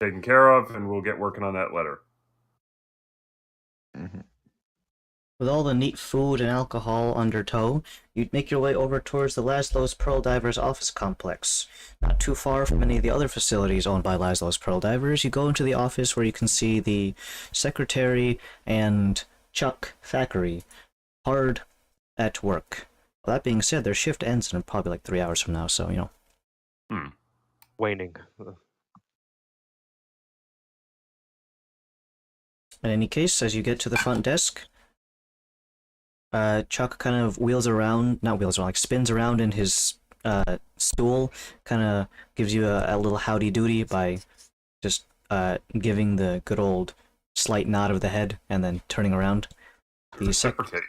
taken care of, and we'll get working on that letter. Mhm. With all the neat food and alcohol under tow, you'd make your way over towards the Laszlo's Pearl Divers office complex. Not too far from any of the other facilities owned by Laszlo's Pearl Divers, you go into the office where you can see the secretary and Chuck Thackeray hard at work. Well, that being said, their shift ends in probably like 3 hours from now, so, Waning. In any case, as you get to the front desk, Chuck kind of spins around in his stool, kind of gives you a little howdy doody by just giving the good old slight nod of the head and then turning around. Secretary.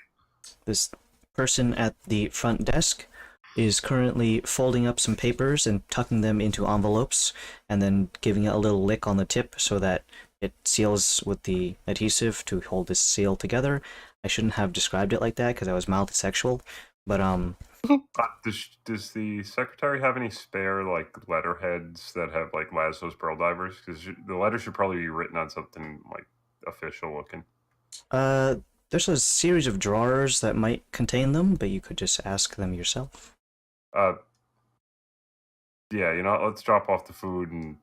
This person at the front desk is currently folding up some papers and tucking them into envelopes and then giving it a little lick on the tip so that it seals with the adhesive to hold this seal together. I shouldn't have described it like that because I was mildly sexual, but Does the secretary have any spare like letterheads that have like Laszlo's Pearl Divers? Because the letter should probably be written on something like official looking. there's a series of drawers that might contain them, but you could just ask them yourself. Yeah, let's drop off the food, and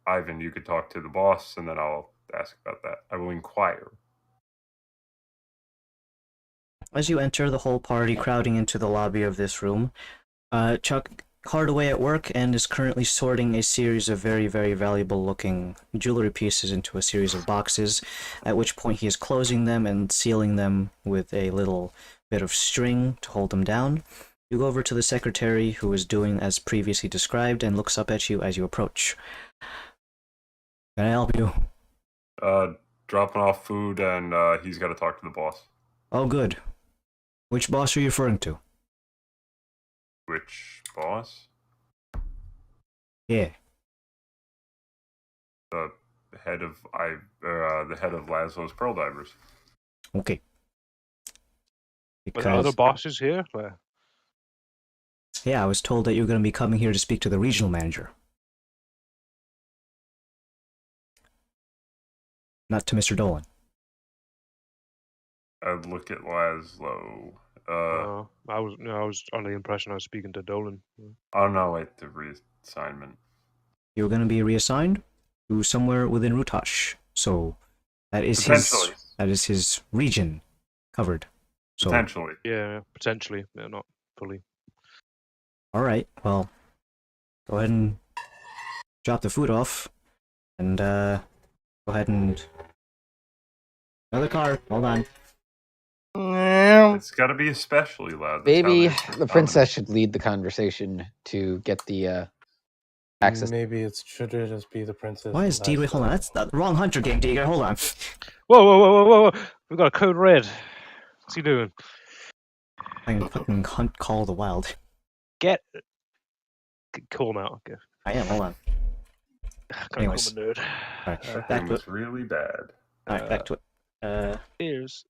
Ivan, you could talk to the boss, and then I'll ask about that. I will inquire. As you enter, the whole party crowding into the lobby of this room, Chuck hard away at work and is currently sorting a series of very, very valuable looking jewelry pieces into a series of boxes, at which point he is closing them and sealing them with a little bit of string to hold them down. You go over to the secretary, who is doing as previously described, and looks up at you as you approach. Can I help you? Dropping off food, and he's got to talk to the boss. Oh, good. Which boss are you referring to? Which boss? Yeah. The head of the head of Laszlo's Pearl Divers. Okay. Are there other Because, bosses here? Where? yeah, I was told that you were going to be coming here to speak to the regional manager. Not to Mr. Dolan. I'd look at Laszlo. I was under the impression I was speaking to Dolan. Oh no, wait, the reassignment. You were going to be reassigned to somewhere within Rutash. So, that is Potentially. his region covered. So, Potentially. Yeah, potentially. Yeah, not fully. alright, well, go ahead and drop the food off. And, go ahead and... Another car, hold on. It's got to be especially loud. That's how Maybe they the princess should lead the conversation to get the access. Maybe it should just be the princess. Why is who Deidre? has Hold on, to- that's the wrong hunter game, Deidre. Hold on. Whoa! We've got a code red. What's he doing? I can fucking hunt Call of the Wild. Call him out. Okay. I am, hold on. Anyways. Anyways. Call him a nerd. That Back game to was it. really bad. Alright, back to it. Here's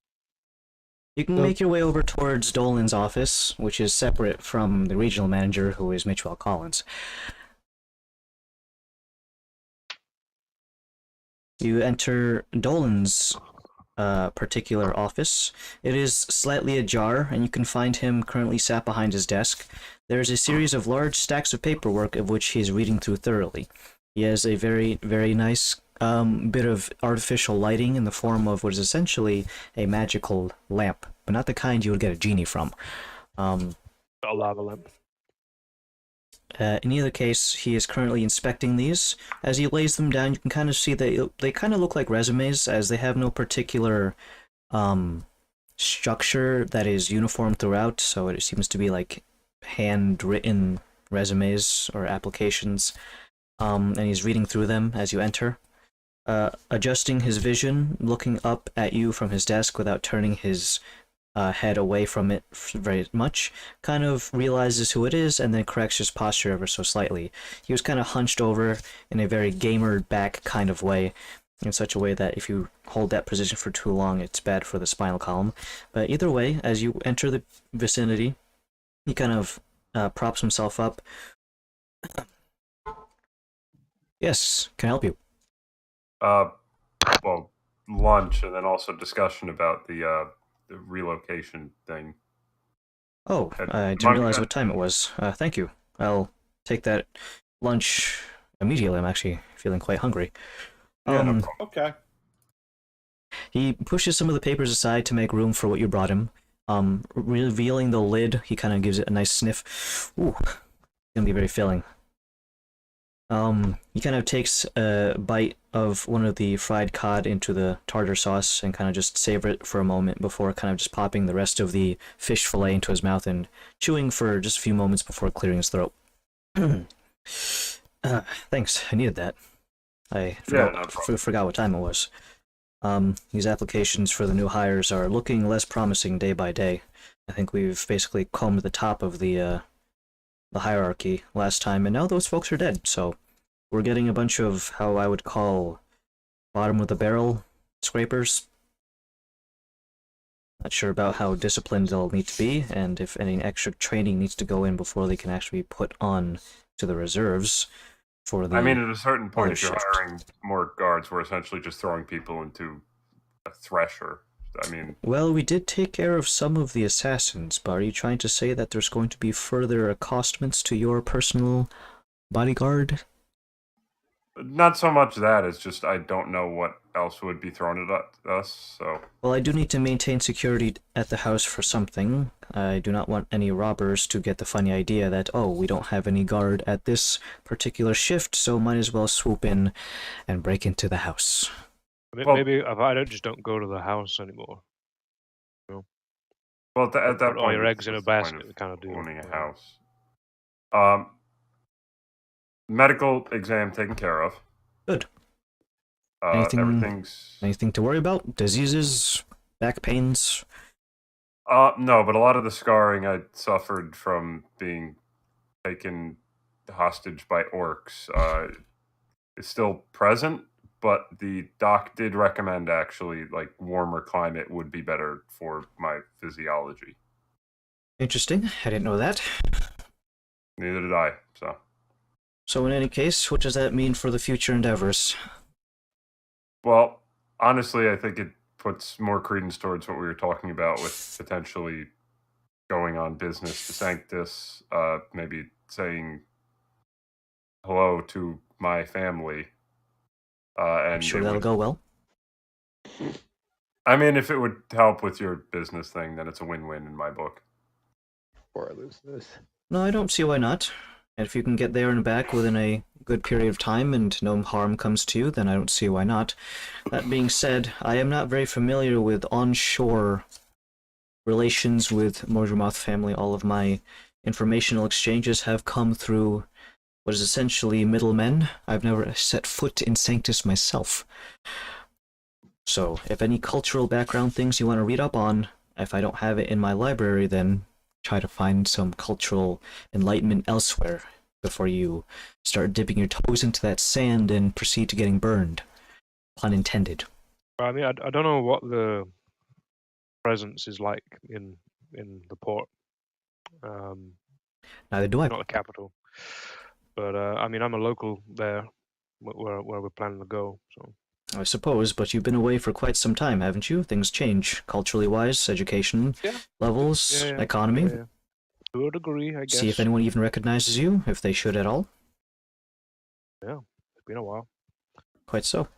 You can So- make your way over towards Dolan's office, which is separate from the regional manager, who is Mitchell Collins. You enter Dolan's particular office. It is slightly ajar, and you can find him currently sat behind his desk. There is a series of large stacks of paperwork of which he is reading through thoroughly. He has a very, very nice bit of artificial lighting in the form of what is essentially a magical lamp, but not the kind you would get a genie from. got a lava lamp. In either case, he is currently inspecting these. As he lays them down, you can kind of see that they kind of look like resumes, as they have no particular structure that is uniform throughout, so it seems to be like handwritten resumes or applications. And he's reading through them as you enter. Adjusting his vision, looking up at you from his desk without turning his head away from it very much, kind of realizes who it is and then corrects his posture ever so slightly. He was kind of hunched over in a very gamer back kind of way, in such a way that if you hold that position for too long, it's bad for the spinal column. But either way, as you enter the vicinity, he kind of props himself up. Yes, can I help you? Well, lunch and then also discussion about the relocation thing. Oh, I didn't realize what time it was. Thank you. I'll take that lunch immediately. I'm actually feeling quite hungry. Yeah, no problem. Okay. He pushes some of the papers aside to make room for what you brought him. Revealing the lid, he kind of gives it a nice sniff. Ooh, gonna be very filling. He kind of takes a bite of one of the fried cod into the tartar sauce and kind of just savor it for a moment before kind of just popping the rest of the fish fillet into his mouth and chewing for just a few moments before clearing his throat. Thanks, I needed that. I forgot what time it was. These applications for the new hires are looking less promising day by day. I think we've basically combed the top of the hierarchy last time, and now those folks are dead, so we're getting a bunch of how I would call bottom of the barrel scrapers. Not sure about how disciplined they'll need to be, and if any extra training needs to go in before they can actually be put on to the reserves for the... I mean, at a certain point, if you're shift. hiring more guards, we're essentially just throwing people into a thresher. I mean, Well, we did take care of some of the assassins, but are you trying to say that there's going to be further accostaments to your personal bodyguard? not so much that. It's just I don't know what else would be thrown at us. So Well, I do need to maintain security at the house for something. I do not want any robbers to get the funny idea that, oh, we don't have any guard at this particular shift, so might as well swoop in and break into the house. Well- Maybe if I don't go to the house anymore. well, at that Put all point, your it's eggs in a just the point basket, of kind of do. owning a Yeah. house. Medical exam taken care of. Good. Everything's Anything to worry about? Diseases, back pains? no, but a lot of the scarring I suffered from being taken hostage by orcs is still present, but the doc did recommend actually like warmer climate would be better for my physiology. Interesting. I didn't know that. Neither did I. So in any case, what does that mean for the future endeavors? Well, honestly, I think it puts more credence towards what we were talking about with potentially going on business to Sanctus, maybe saying hello to my family. I'm sure that'll go well. I mean, if it would help with your business thing, then it's a win-win in my book. Or lose this. No, I don't see why not. And if you can get there and back within a good period of time and no harm comes to you, then I don't see why not. That being said, I am not very familiar with onshore relations with Mordremoth family. All of my informational exchanges have come through what is essentially middlemen. I've never set foot in Sanctus myself. So, if any cultural background things you want to read up on, if I don't have it in my library, then try to find some cultural enlightenment elsewhere before you start dipping your toes into that sand and proceed to getting burned. Pun intended. I mean, I don't know what the presence is like in the port. Neither do I. Not the capital, but I mean, I'm a local there, where we're planning to go. So I suppose, but you've been away for quite some time, haven't you? Things change, culturally wise, education levels, yeah, economy. yeah. To a degree, I guess. See if anyone even recognizes you, if they should at all. Yeah, it's been a while. Quite so.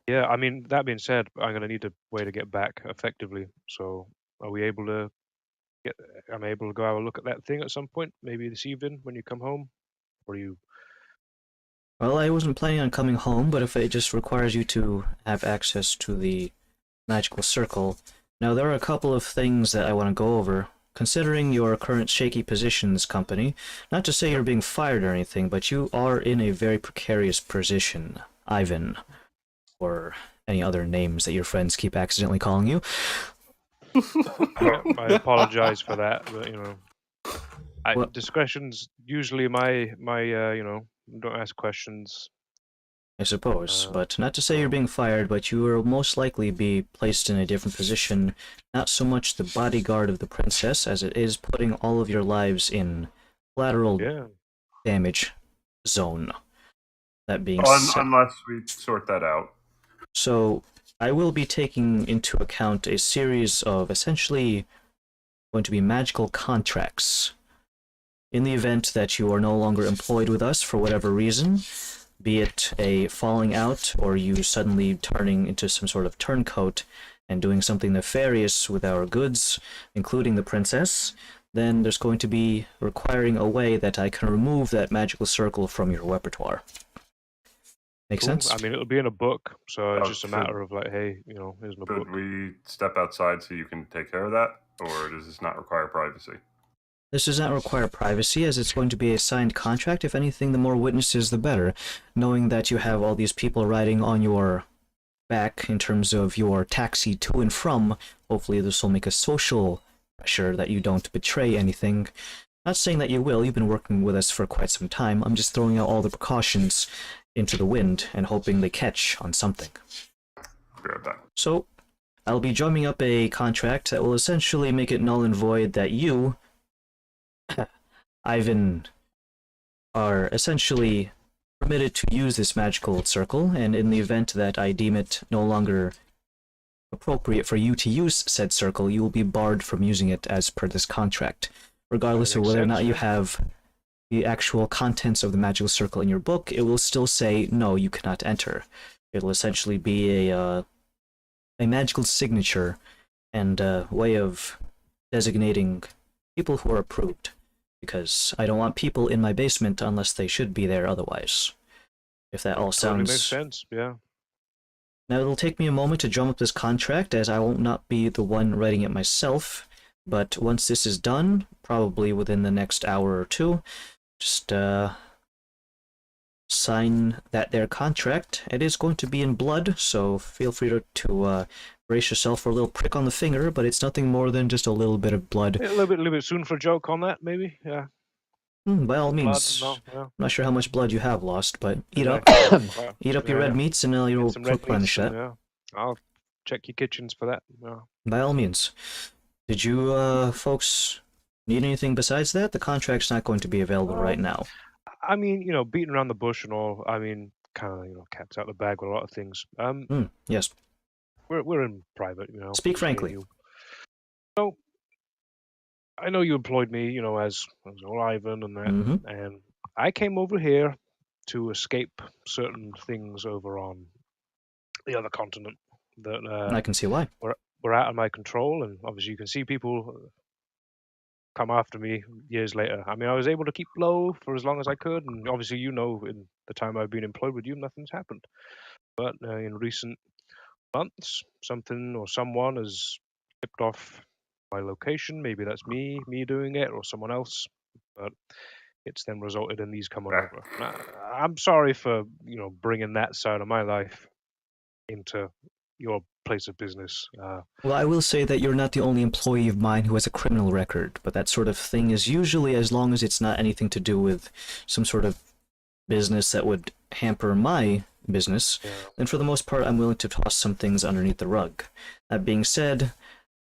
Yeah, I mean, that being said, I'm gonna need a way to get back effectively. So, are we able to get? I'm able to go have a look at that thing at some point, maybe this evening when you come home, or you? Well, I wasn't planning on coming home, but if it just requires you to have access to the magical circle. Now, there are a couple of things that I want to go over. Considering your current shaky position in this company, not to say you're being fired or anything, but you are in a very precarious position, Ivan, or any other names that your friends keep accidentally calling you. Yeah, I apologize for that, but you know, What? discretion's usually my you know, don't ask questions. I suppose, but not to say you're being fired, but you will most likely be placed in a different position, not so much the bodyguard of the princess, as it is putting all of your lives in collateral damage zone. That being said... Unless we sort that out. So, I will be taking into account a series of essentially going to be magical contracts. In the event that you are no longer employed with us for whatever reason, be it a falling out or you suddenly turning into some sort of turncoat and doing something nefarious with our goods, including the princess, then there's going to be requiring a way that I can remove that magical circle from your repertoire. Make sense? I mean, it'll be in a book, so it's just a matter of like, hey, you know, here's my book. Should we step outside so you can take care of that, or does this not require privacy? This does not require privacy, as it's going to be a signed contract. If anything, the more witnesses, the better. Knowing that you have all these people riding on your back in terms of your taxi to and from, hopefully this will make a social pressure that you don't betray anything. Not saying that you will, you've been working with us for quite some time. I'm just throwing out all the precautions into the wind and hoping they catch on something. So, I'll be drumming up a contract that will essentially make it null and void that you, Ivan, are essentially permitted to use this magical circle, and in the event that I deem it no longer appropriate for you to use said circle, you will be barred from using it as per this contract. Regardless of whether or not you have the actual contents of the magical circle in your book, it will still say, no, you cannot enter. It'll essentially be a magical signature and a way of designating people who are approved. Because I don't want people in my basement unless they should be there otherwise. If that all sounds... Totally makes sense, yeah. Now, it'll take me a moment to drum up this contract, as I will not be the one writing it myself, but once this is done, probably within the next hour or two, just sign their contract. It is going to be in blood, so feel free to brace yourself for a little prick on the finger, but it's nothing more than just a little bit of blood. A little bit soon for a joke on that, maybe. Yeah. By all Blood, means. no, yeah. I'm not sure how much blood you have lost, but eat up. Exactly. Wow. Eat up your red meats and you'll Get some red replenish meats that. and, I'll check your kitchens for that. Yeah. By all means. Did you folks need anything besides that? The contract's not going to be available right now. I mean, beating around the bush and all. I mean, kind of, cat's out of the bag with a lot of things. Yes. We're in private, Speak just me and frankly. you. So, I know you employed me, as old Ivan and that, Mm-hmm. and I came over here to escape certain things over on the other continent that I can see why. were out of my control, and obviously you can see people come after me years later. I mean, I was able to keep low for as long as I could, and obviously, in the time I've been employed with you, nothing's happened. But in recent months, something or someone has tipped off my location. Maybe that's me doing it, or someone else. But it's then resulted in these coming over. I'm sorry for bringing that side of my life into your place of business. Well, I will say that you're not the only employee of mine who has a criminal record, but that sort of thing is usually, as long as it's not anything to do with some sort of business that would hamper my business, then for the most part I'm willing to toss some things underneath the rug. That being said,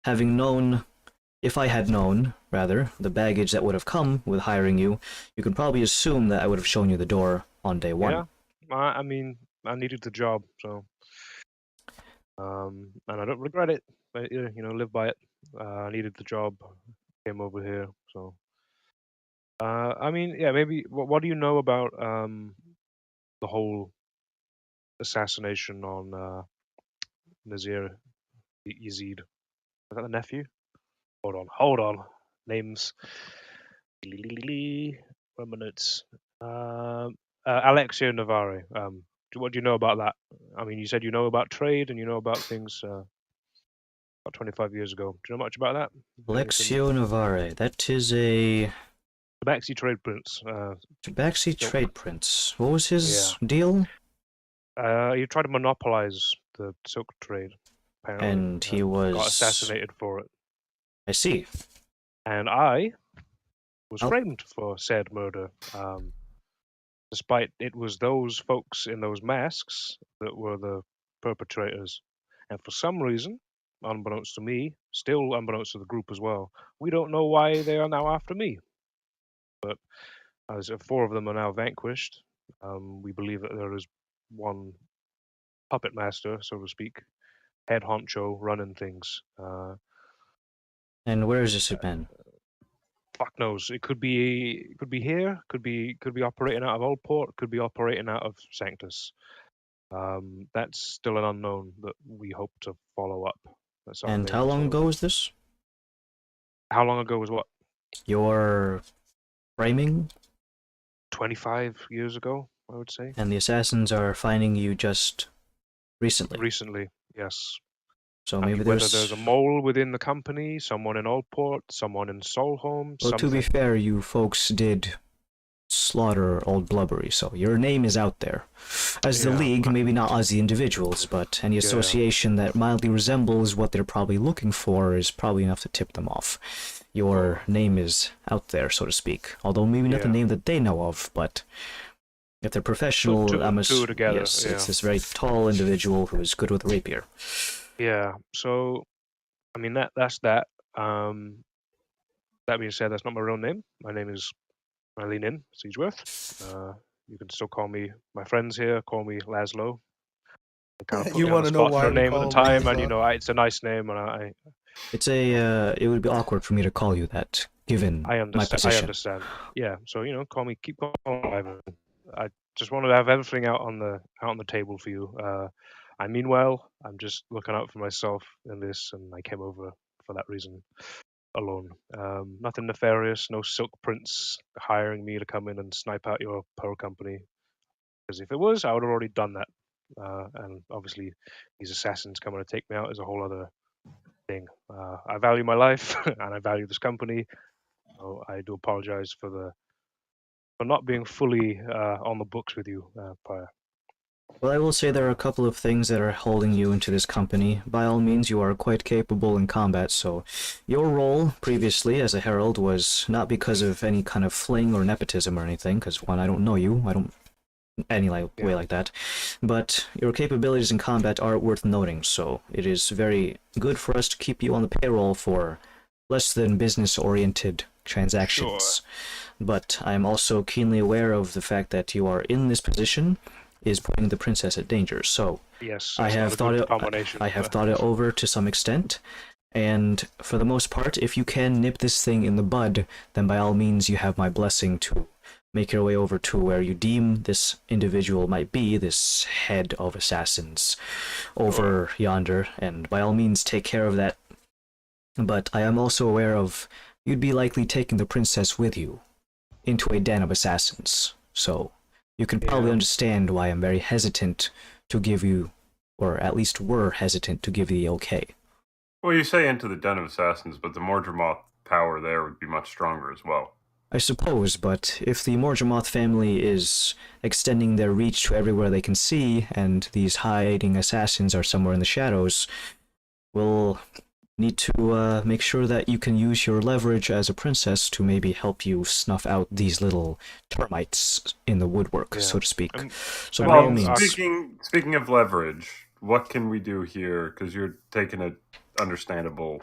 if I had known, rather, the baggage that would have come with hiring you, you can probably assume that I would have shown you the door on day one. Yeah, I mean, I needed the job, so and I don't regret it. But live by it. I needed the job, came over here, so. I mean, yeah, maybe. What do you know about the whole assassination on Nazir Yazid? Was that the nephew? Hold on. Names. Remnants. Alexia Navarre. What do you know about that? I mean, you said you know about trade and you know about things about 25 years ago. Do you know much about that? Alexio Navarre, that is a Tabaxi trade prince. Tabaxi trade prince. What was his deal? He tried to monopolize the silk trade, apparently. And he got assassinated for it. I see. And I was framed for said murder. Despite it was those folks in those masks that were the perpetrators. And for some reason, unbeknownst to me, still unbeknownst to the group as well, we don't know why they are now after me. But as 4 of them are now vanquished, we believe that there is one puppet master, so to speak, head honcho running things. And where is this been? Fuck knows. It could be here. Could be operating out of Old Port. Could be operating out of Sanctus. That's still an unknown that we hope to follow up. And how long ago was this? How long ago was what? Your framing? 25 years ago, I would say. And the assassins are finding you just recently? Recently, yes. So maybe there's a mole within the company, someone in Oldport, someone in Solholm. Well, to be fair, you folks did slaughter Old Blubbery, so your name is out there. As the League, maybe not as the individuals, but any association that mildly resembles what they're probably looking for is probably enough to tip them off. Your name is out there, so to speak. Although maybe not the name that they know of, but if they're professional, yes, it's this very tall individual who is good with a rapier. Yeah, so, I mean, that's that. That being said, that's not my real name. My name is Marlene Siegeworth. You can still call me, my friends here call me Laszlo. You want to know why for a we name call at the time, Laszlo? and it's a nice name, and it would be awkward for me to call you that, given my position. I understand. Yeah, so keep calling Ivan. I just wanted to have everything out on the table for you. I mean well. I'm just looking out for myself in this, and I came over for that reason alone. Nothing nefarious. No silk prince hiring me to come in and snipe out your pearl company. Because if it was, I would have already done that. And obviously, these assassins coming to take me out is a whole other thing. I value my life, and I value this company. So I do apologize for the for not being fully on the books with you prior. Well, I will say there are a couple of things that are holding you into this company. By all means, you are quite capable in combat, so your role previously as a herald was not because of any kind of fling or nepotism or anything, because one, I don't know you, I don't any way like that, but your capabilities in combat are worth noting, so it is very good for us to keep you on the payroll for less than business-oriented transactions. But I am also keenly aware of the fact that you are in this position is putting the princess at danger. So Yes, I it's have not a thought good it. combination. I have thought it over to some extent, and for the most part, if you can nip this thing in the bud, then by all means you have my blessing to make your way over to where you deem this individual might be, this head of assassins over yonder, and by all means take care of that. But I am also aware of you'd be likely taking the princess with you into a den of assassins, so you can probably understand why I'm very hesitant to give you, or at least were hesitant to give you the okay. Well, you say into the den of assassins, but the Mordremoth power there would be much stronger as well. I suppose, but if the Morgemoth family is extending their reach to everywhere they can see, and these hiding assassins are somewhere in the shadows, we'll need to make sure that you can use your leverage as a princess to maybe help you snuff out these little termites in the woodwork, so to speak. So by all means. Speaking of leverage, what can we do here? Because you're taking an understandable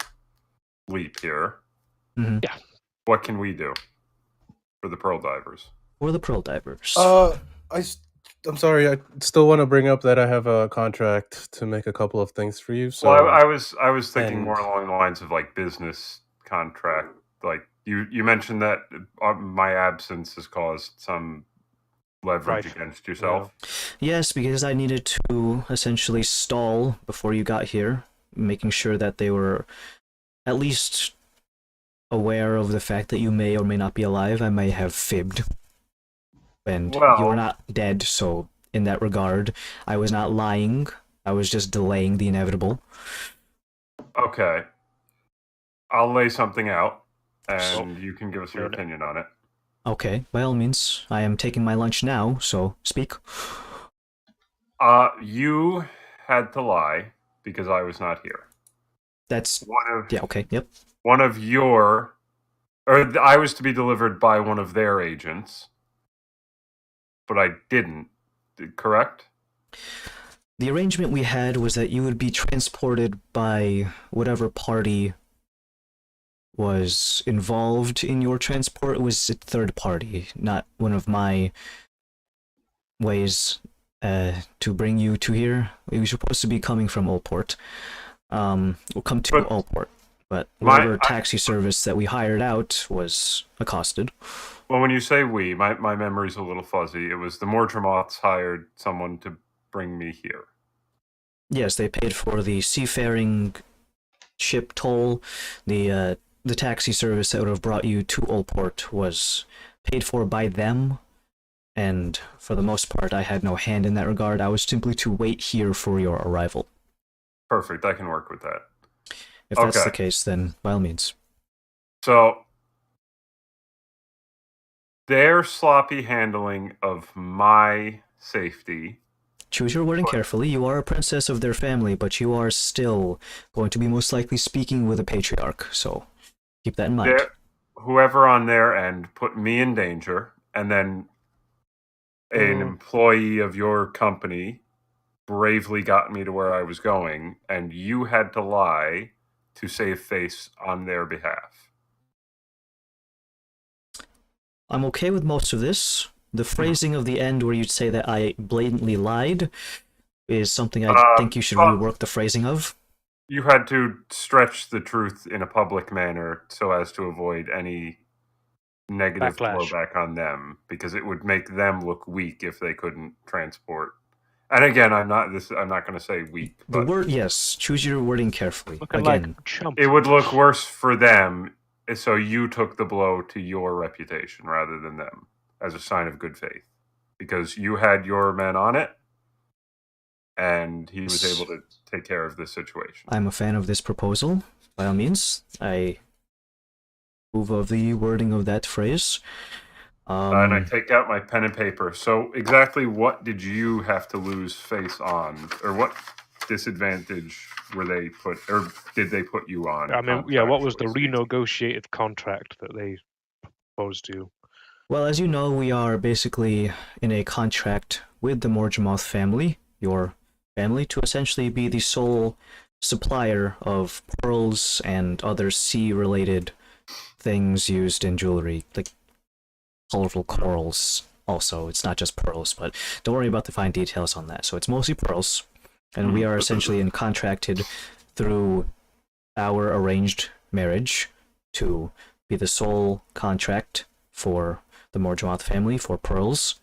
leap here. Mm-hmm. Yeah. What can we do for the Pearl Divers? For the Pearl Divers. I'm sorry. I still want to bring up that I have a contract to make a couple of things for you. So Well, I was thinking and- more along the lines of like business contract. Like you mentioned that my absence has caused some leverage against yourself. Yes, because I needed to essentially stall before you got here, making sure that they were at least aware of the fact that you may or may not be alive. I may have fibbed. And you're not dead, so in that regard, I was not lying. I was just delaying the inevitable. Okay. I'll lay something out, and you can give us your opinion on it. Okay, by all means. I am taking my lunch now, so speak. You had to lie because I was not here. That's okay, yep. One of your, or I was to be delivered by one of their agents, but I didn't. Correct? The arrangement we had was that you would be transported by whatever party was involved in your transport. It was a third party, not one of my ways to bring you to here. We were supposed to be coming from Allport. We'll come to Allport, but whatever taxi service that we hired out was accosted. Well, when you say we, my memory's a little fuzzy. It was the Mordremoths hired someone to bring me here. Yes, they paid for the seafaring ship toll. The taxi service that would have brought you to Allport was paid for by them, and for the most part, I had no hand in that regard. I was simply to wait here for your arrival. Perfect, I can work with that. If that's the case, then by all means. So, their sloppy handling of my safety... Choose your wording carefully. You are a princess of their family, but you are still going to be most likely speaking with a patriarch, so keep that in mind. Whoever on their end put me in danger, and then an employee of your company bravely got me to where I was going, and you had to lie to save face on their behalf. I'm okay with most of this. The phrasing of the end where you'd say that I blatantly lied is something I think you should rework the phrasing of. You had to stretch the truth in a public manner so as to avoid any negative blowback on them, because it would make them look weak if they couldn't transport. And again, I'm not going to say weak. The word, yes. Choose your wording carefully. Again, it would look worse for them, so you took the blow to your reputation rather than them, as a sign of good faith, because you had your man on it, and he was able to take care of this situation. I'm a fan of this proposal. By all means, I approve of the wording of that phrase. And I take out my pen and paper. So exactly what did you have to lose face on, or what disadvantage were they put, or did they put you on? I mean, yeah, what was the contractually speaking? renegotiated contract that they proposed to you? Well, as you know, we are basically in a contract with the Morgemoth family, your family, to essentially be the sole supplier of pearls and other sea-related things used in jewelry, like colorful corals. Also, it's not just pearls, but don't worry about the fine details on that. So it's mostly pearls, and we are essentially contracted through our arranged marriage to be the sole contract for the Morgemoth family for pearls.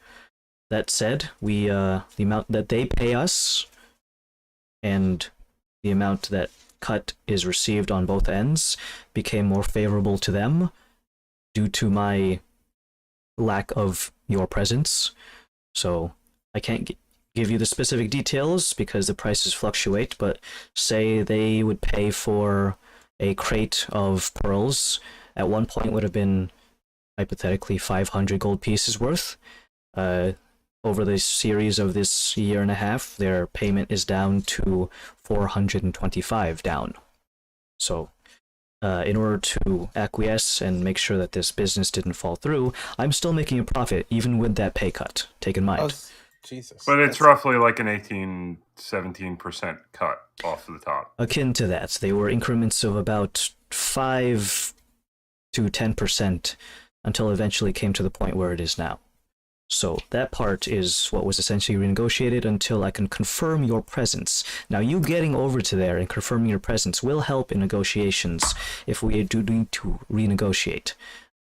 That said, we the amount that they pay us and the amount that cut is received on both ends became more favorable to them due to my lack of your presence. So I can't give you the specific details because the prices fluctuate, but say they would pay for a crate of pearls. At one point would have been hypothetically 500 gold pieces worth. Over the series of this year and a half, their payment is down to 425 down. So in order to acquiesce and make sure that this business didn't fall through, I'm still making a profit even with that pay cut. Take in mind. Jesus. But it's roughly like an 18-17% cut off the top. Akin to that, they were increments of about 5 to 10% until eventually came to the point where it is now. So that part is what was essentially renegotiated until I can confirm your presence. Now, you getting over to there and confirming your presence will help in negotiations if we do need to renegotiate.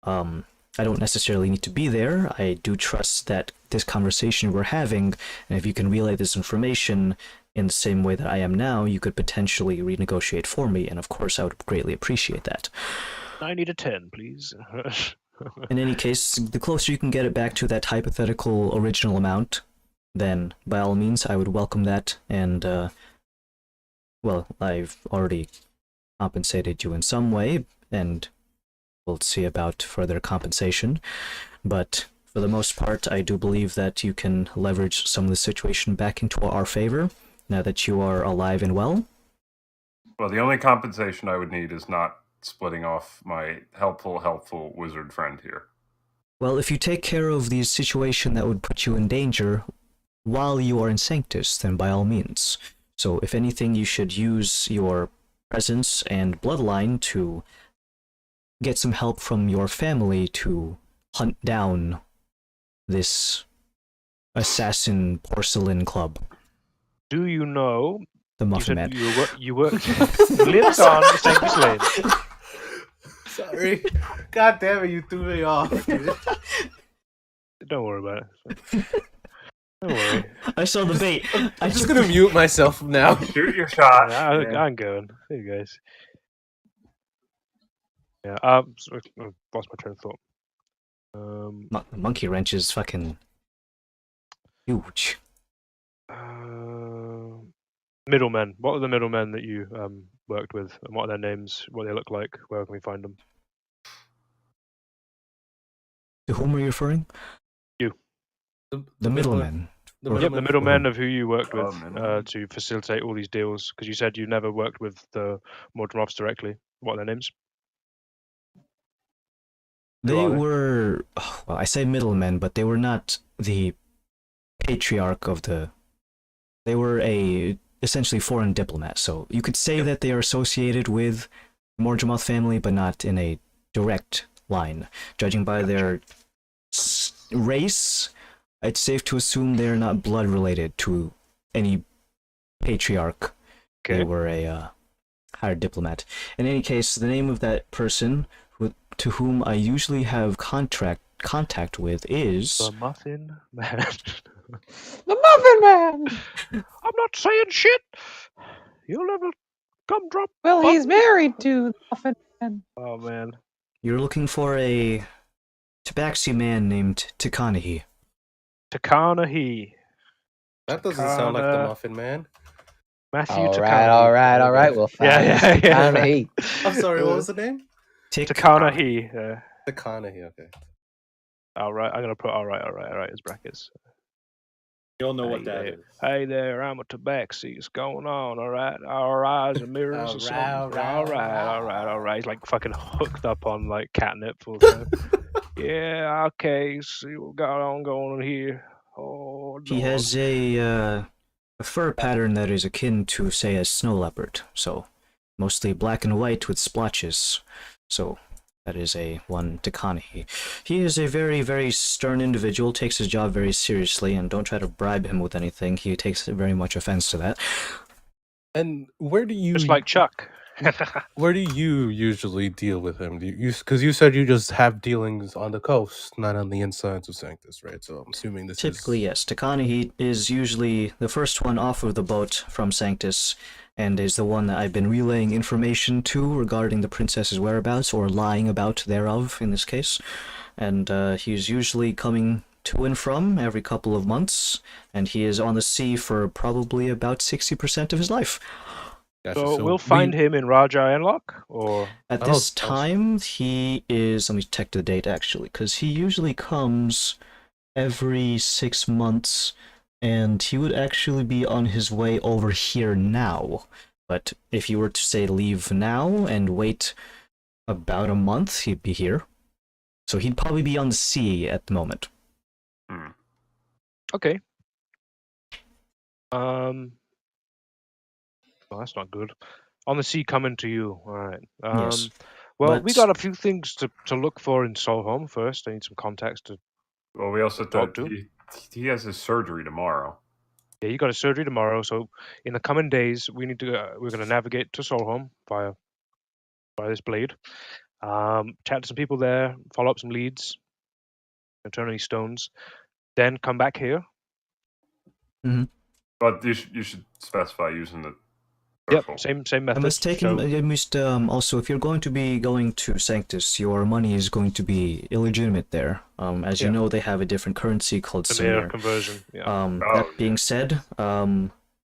I don't necessarily need to be there. I do trust that this conversation we're having, and if you can relay this information in the same way that I am now, you could potentially renegotiate for me, and of course I would greatly appreciate that. 90 to 10, please. In any case, the closer you can get it back to that hypothetical original amount, then by all means I would welcome that, and well, I've already compensated you in some way, and we'll see about further compensation, but for the most part I do believe that you can leverage some of the situation back into our favor now that you are alive and well. Well, the only compensation I would need is not splitting off my helpful wizard friend here. Well, if you take care of the situation that would put you in danger while you are in Sanctus, then by all means. So if anything, you should use your presence and bloodline to get some help from your family to hunt down this assassin porcelain club. Do you know? The You Muffin said Man. you worked. Lived on Sanctus Lane. Sorry. God damn it, you threw me off, dude. Don't worry about it. Don't worry. I saw the bait. I'm just gonna mute myself now. Shoot your shot. I'm going. There you guys. Yeah. Sorry, I lost my train of thought. Monkey wrench is fucking huge. Middlemen. What are the middlemen that you worked with, and what are their names? What they look like? Where can we find them? To whom are you referring? You. The middlemen. Yep, the middlemen of who you worked with middlemen. to facilitate all these deals. Because you said you never worked with the Mordramovs directly. What are their names? They were, well, I say middlemen, but they were not the patriarch of the. They were a essentially foreign diplomat, so you could say that they are associated with the Morgemoth family, but not in a direct line. Judging by their race, it's safe to assume they are not blood related to any patriarch. Okay. They were a hired diplomat. In any case, the name of that person to whom I usually have contact with is The Muffin Man. The Muffin Man! I'm not saying shit. You'll never come drop. Well, he's married to the Muffin Man. Oh man. You're looking for a tabaxi man named Takanahi. Takanahi. That doesn't sound like the Muffin Man. Matthew All Takanahi. right. We'll find Yeah. Takanahi. I'm sorry, what was the name? Takanahi. Takanahi, okay. All right, I'm gonna put all right as brackets. You'll know Hey what that there. is. Hey there, I'm a tabaxi. What's going on? All right, our eyes are mirrors or something. All right. He's like fucking hooked up on like catnip full time. Yeah, okay. See what got on going on here. Oh, He dog. has a fur pattern that is akin to, say, a snow leopard. So, mostly black and white with splotches. So, that is a one Takani. He is a very, very stern individual, takes his job very seriously, and don't try to bribe him with anything. He takes very much offense to that. And where do you Just like Chuck. where do you usually deal with him? Do you because you said you just have dealings on the coast, not on the insides of Sanctus, right? So I'm assuming this Typically, is yes. Takani he is usually the first one off of the boat from Sanctus, and is the one that I've been relaying information to regarding the princess's whereabouts, or lying about thereof in this case. And he's usually coming to and from every couple of months, and he is on the sea for probably about 60% of his life. Gotcha. So we'll find him in Raja Airlock, or At I this don't- time, he is. Let me check the date actually, because he usually comes every 6 months, and he would actually be on his way over here now. But if you were to say leave now and wait about a month, he'd be here. So he'd probably be on the sea at the moment. okay. Well, that's not good. On the sea coming to you. All right. Yes, Well, we but- got a few things to look for in Solholm first. I need some contacts to. Well, we also Talk thought to. he has his surgery tomorrow. Yeah, you got a surgery tomorrow, so in the coming days, we need to. We're going to navigate to Solholm via this blade. Chat to some people there, follow up some leads, and turn any stones. Then come back here. But you should specify using the Yep, circle. same method. I must take in, So- I must also, if you're going to be going to Sanctus, your money is going to be illegitimate there. As you Yeah. know, they have a different currency called Samir Samir. conversion. Yeah. That being said,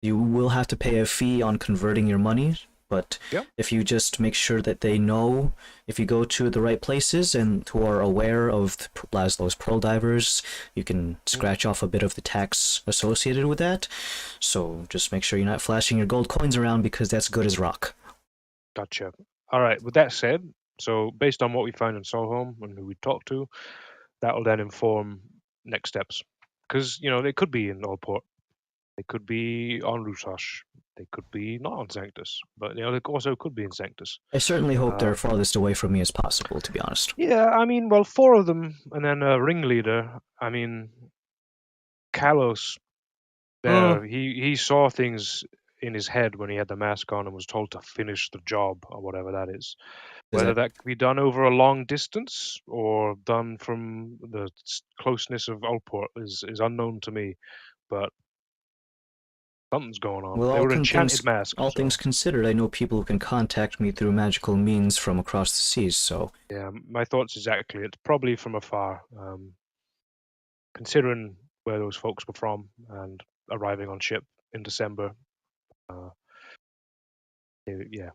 you will have to pay a fee on converting your money, but Yep. if you just make sure that they know, if you go to the right places and who are aware of Laszlo's pearl divers, you can scratch off a bit of the tax associated with that. So just make sure you're not flashing your gold coins around, because that's good as rock. Gotcha. All right. With that said, so based on what we found in Solholm and who we talked to, that will then inform next steps. Because they could be in Allport, they could be on Rutosh, they could be not on Sanctus, but they also could be in Sanctus. I certainly hope they're farthest away from me as possible, to be honest. Yeah, I mean, well, 4 of them, and then a ringleader. I mean, Kalos. There, he saw things in his head when he had the mask on and was told to finish the job or whatever that is. Whether that could be done over a long distance or done from the closeness of Ulport is unknown to me, but something's going on. Well, They were enchanted masks. all things considered, I know people who can contact me through magical means from across the seas, so... Yeah, my thoughts exactly. It's probably from afar, considering where those folks were from and arriving on ship in December. Yeah.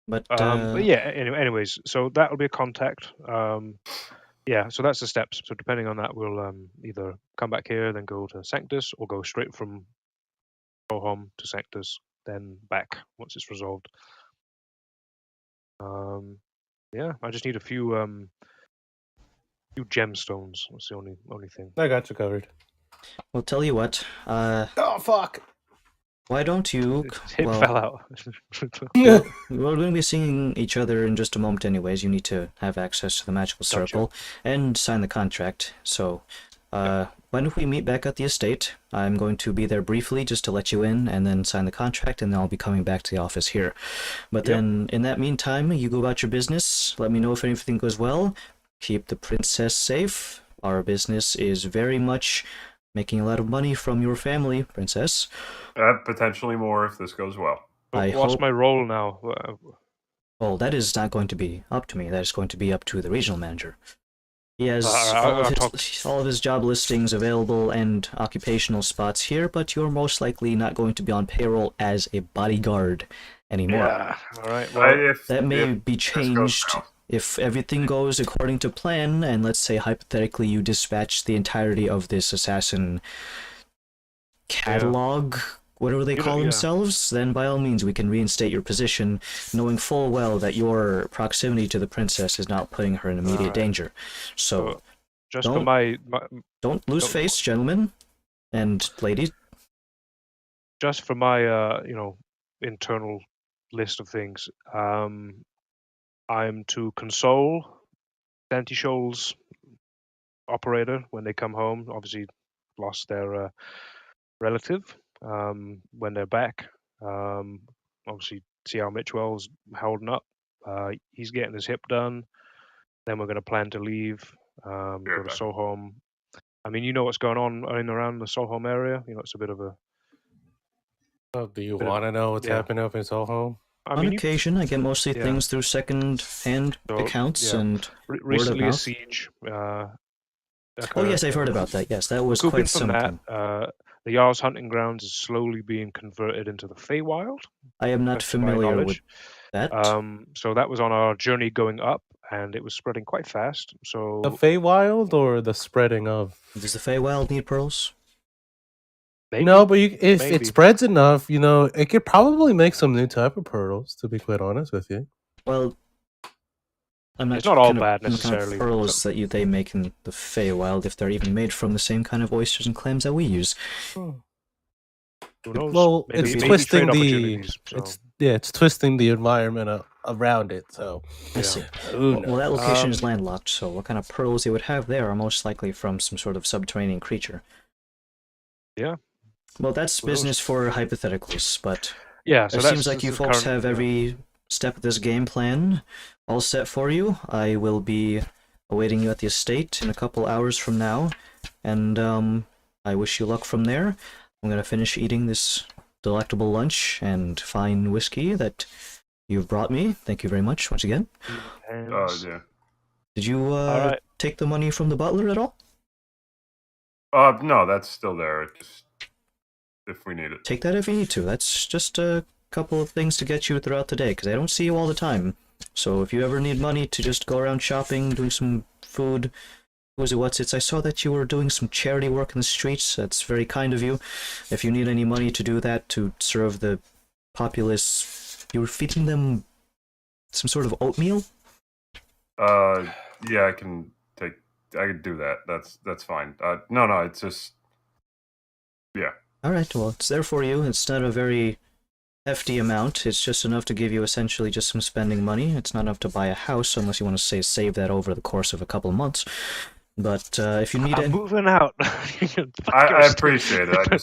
But yeah, anyways, so that'll be a contact. Yeah, so that's the steps. So depending on that, we'll either come back here, then go to Sanctus, or go straight from Solholm to Sanctus, then back once it's resolved. Yeah, I just need a few gemstones. That's the only thing. I got you covered. Well, tell you what, Oh fuck! why don't you... It fell out. We're going to be seeing each other in just a moment anyways. You need to have access to the magical circle and sign the contract. So, why don't we meet back at the estate? I'm going to be there briefly just to let you in and then sign the contract, and then I'll be coming back to the office here. But then, in that meantime, you go about your business. Let me know if anything goes well. Keep the princess safe. Our business is very much making a lot of money from your family, princess. Potentially more if this goes well. What's my role now? Well, that is not going to be up to me. That is going to be up to the regional manager. He has all of his job listings available and occupational spots here, but you're most likely not going to be on payroll as a bodyguard anymore. Yeah. All right. Well, that may be changed if everything goes according to plan, and let's say hypothetically you dispatch the entirety of this assassin catalog, whatever they call themselves, then by all means we can reinstate your position, knowing full well that your proximity to the princess is not putting her in immediate danger. So just for my don't lose face, gentlemen and ladies. Just for my internal list of things, I'm to console Dante Shoal's operator when they come home. Obviously, lost their relative. When they're back, obviously see how Mitchell's holding up. He's getting his hip done. Then we're going to plan to leave, go to Solholm. I mean, you know what's going on in and around the Solholm area. You know, it's a bit of a. Oh, do you want to know what's happening up in Soho? On occasion, I get mostly things through second-hand accounts and recently word of a mouth. siege. Oh yes, I've heard about that. Yes, that was quite something. That, the Jarl's hunting grounds is slowly being converted into the Feywild. I am not familiar with that. So that was on our journey going up, and it was spreading quite fast. So the Feywild or the spreading of? Does the Feywild need pearls? Maybe, no, but if it spreads enough, it could probably make some new type of pearls. To be quite honest with you. Well, it's not all bad necessarily. Kind of pearls that they make in the Feywild, if they're even made from the same kind of oysters and clams that we use. Who knows? Well, maybe, it's twisting it's twisting the environment around it. So I see. Well, that location is landlocked, so what kind of pearls they would have there are most likely from some sort of subterranean creature. Yeah. Well, that's business for hypotheticals, but so it seems like you folks have every step of this game plan all set for you. I will be awaiting you at the estate in a couple hours from now, and I wish you luck from there. I'm going to finish eating this delectable lunch and fine whiskey that you've brought me. Thank you very much once again. Yeah. Did you take the money from the butler at all? No, that's still there. Just if we need it. Take that if you need to. That's just a couple of things to get you throughout the day, because I don't see you all the time. So if you ever need money to just go around shopping, doing some food, I saw that you were doing some charity work in the streets. That's very kind of you. If you need any money to do that, to serve the populace, you were feeding them some sort of oatmeal? Yeah, I can do that. That's fine. No, it's just, yeah. Alright, well, it's there for you. It's not a very hefty amount. It's just enough to give you essentially just some spending money. It's not enough to buy a house, unless you want to save that over the course of a couple of months. But if you need moving out. I appreciate it.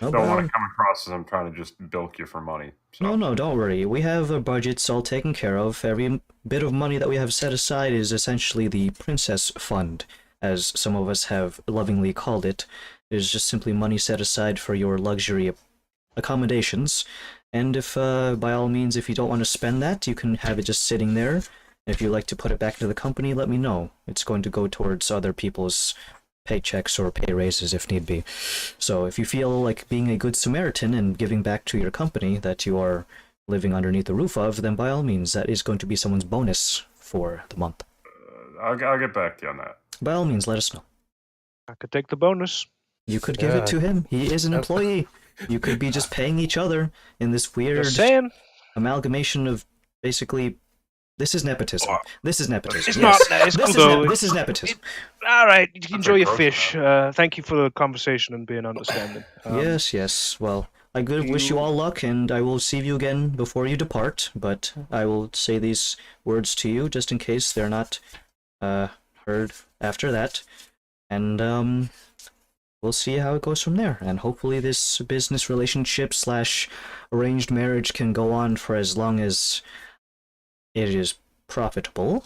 I don't want to come across as I'm trying to just bilk you for money. So. No, don't worry. We have our budgets all taken care of. Every bit of money that we have set aside is essentially the Princess Fund, as some of us have lovingly called it. It is just simply money set aside for your luxury accommodations. And if, by all means, if you don't want to spend that, you can have it just sitting there. If you'd like to put it back into the company, let me know. It's going to go towards other people's paychecks or pay raises if need be. So if you feel like being a good Samaritan and giving back to your company that you are living underneath the roof of, then by all means, that is going to be someone's bonus for the month. I'll get back to you on that. By all means, let us know. I could take the bonus. You could give it to him. He is an employee. You could be just paying each other in this weird amalgamation of basically... This is nepotism. This is nepotism. It's yes. not. It's this is nepotism. All right. You can enjoy your fish. Thank you for the conversation and being understanding. Yes. Well, I wish you all luck, and I will see you again before you depart. But I will say these words to you just in case they're not heard after that, and we'll see how it goes from there. And hopefully, this business relationship / arranged marriage can go on for as long as it is profitable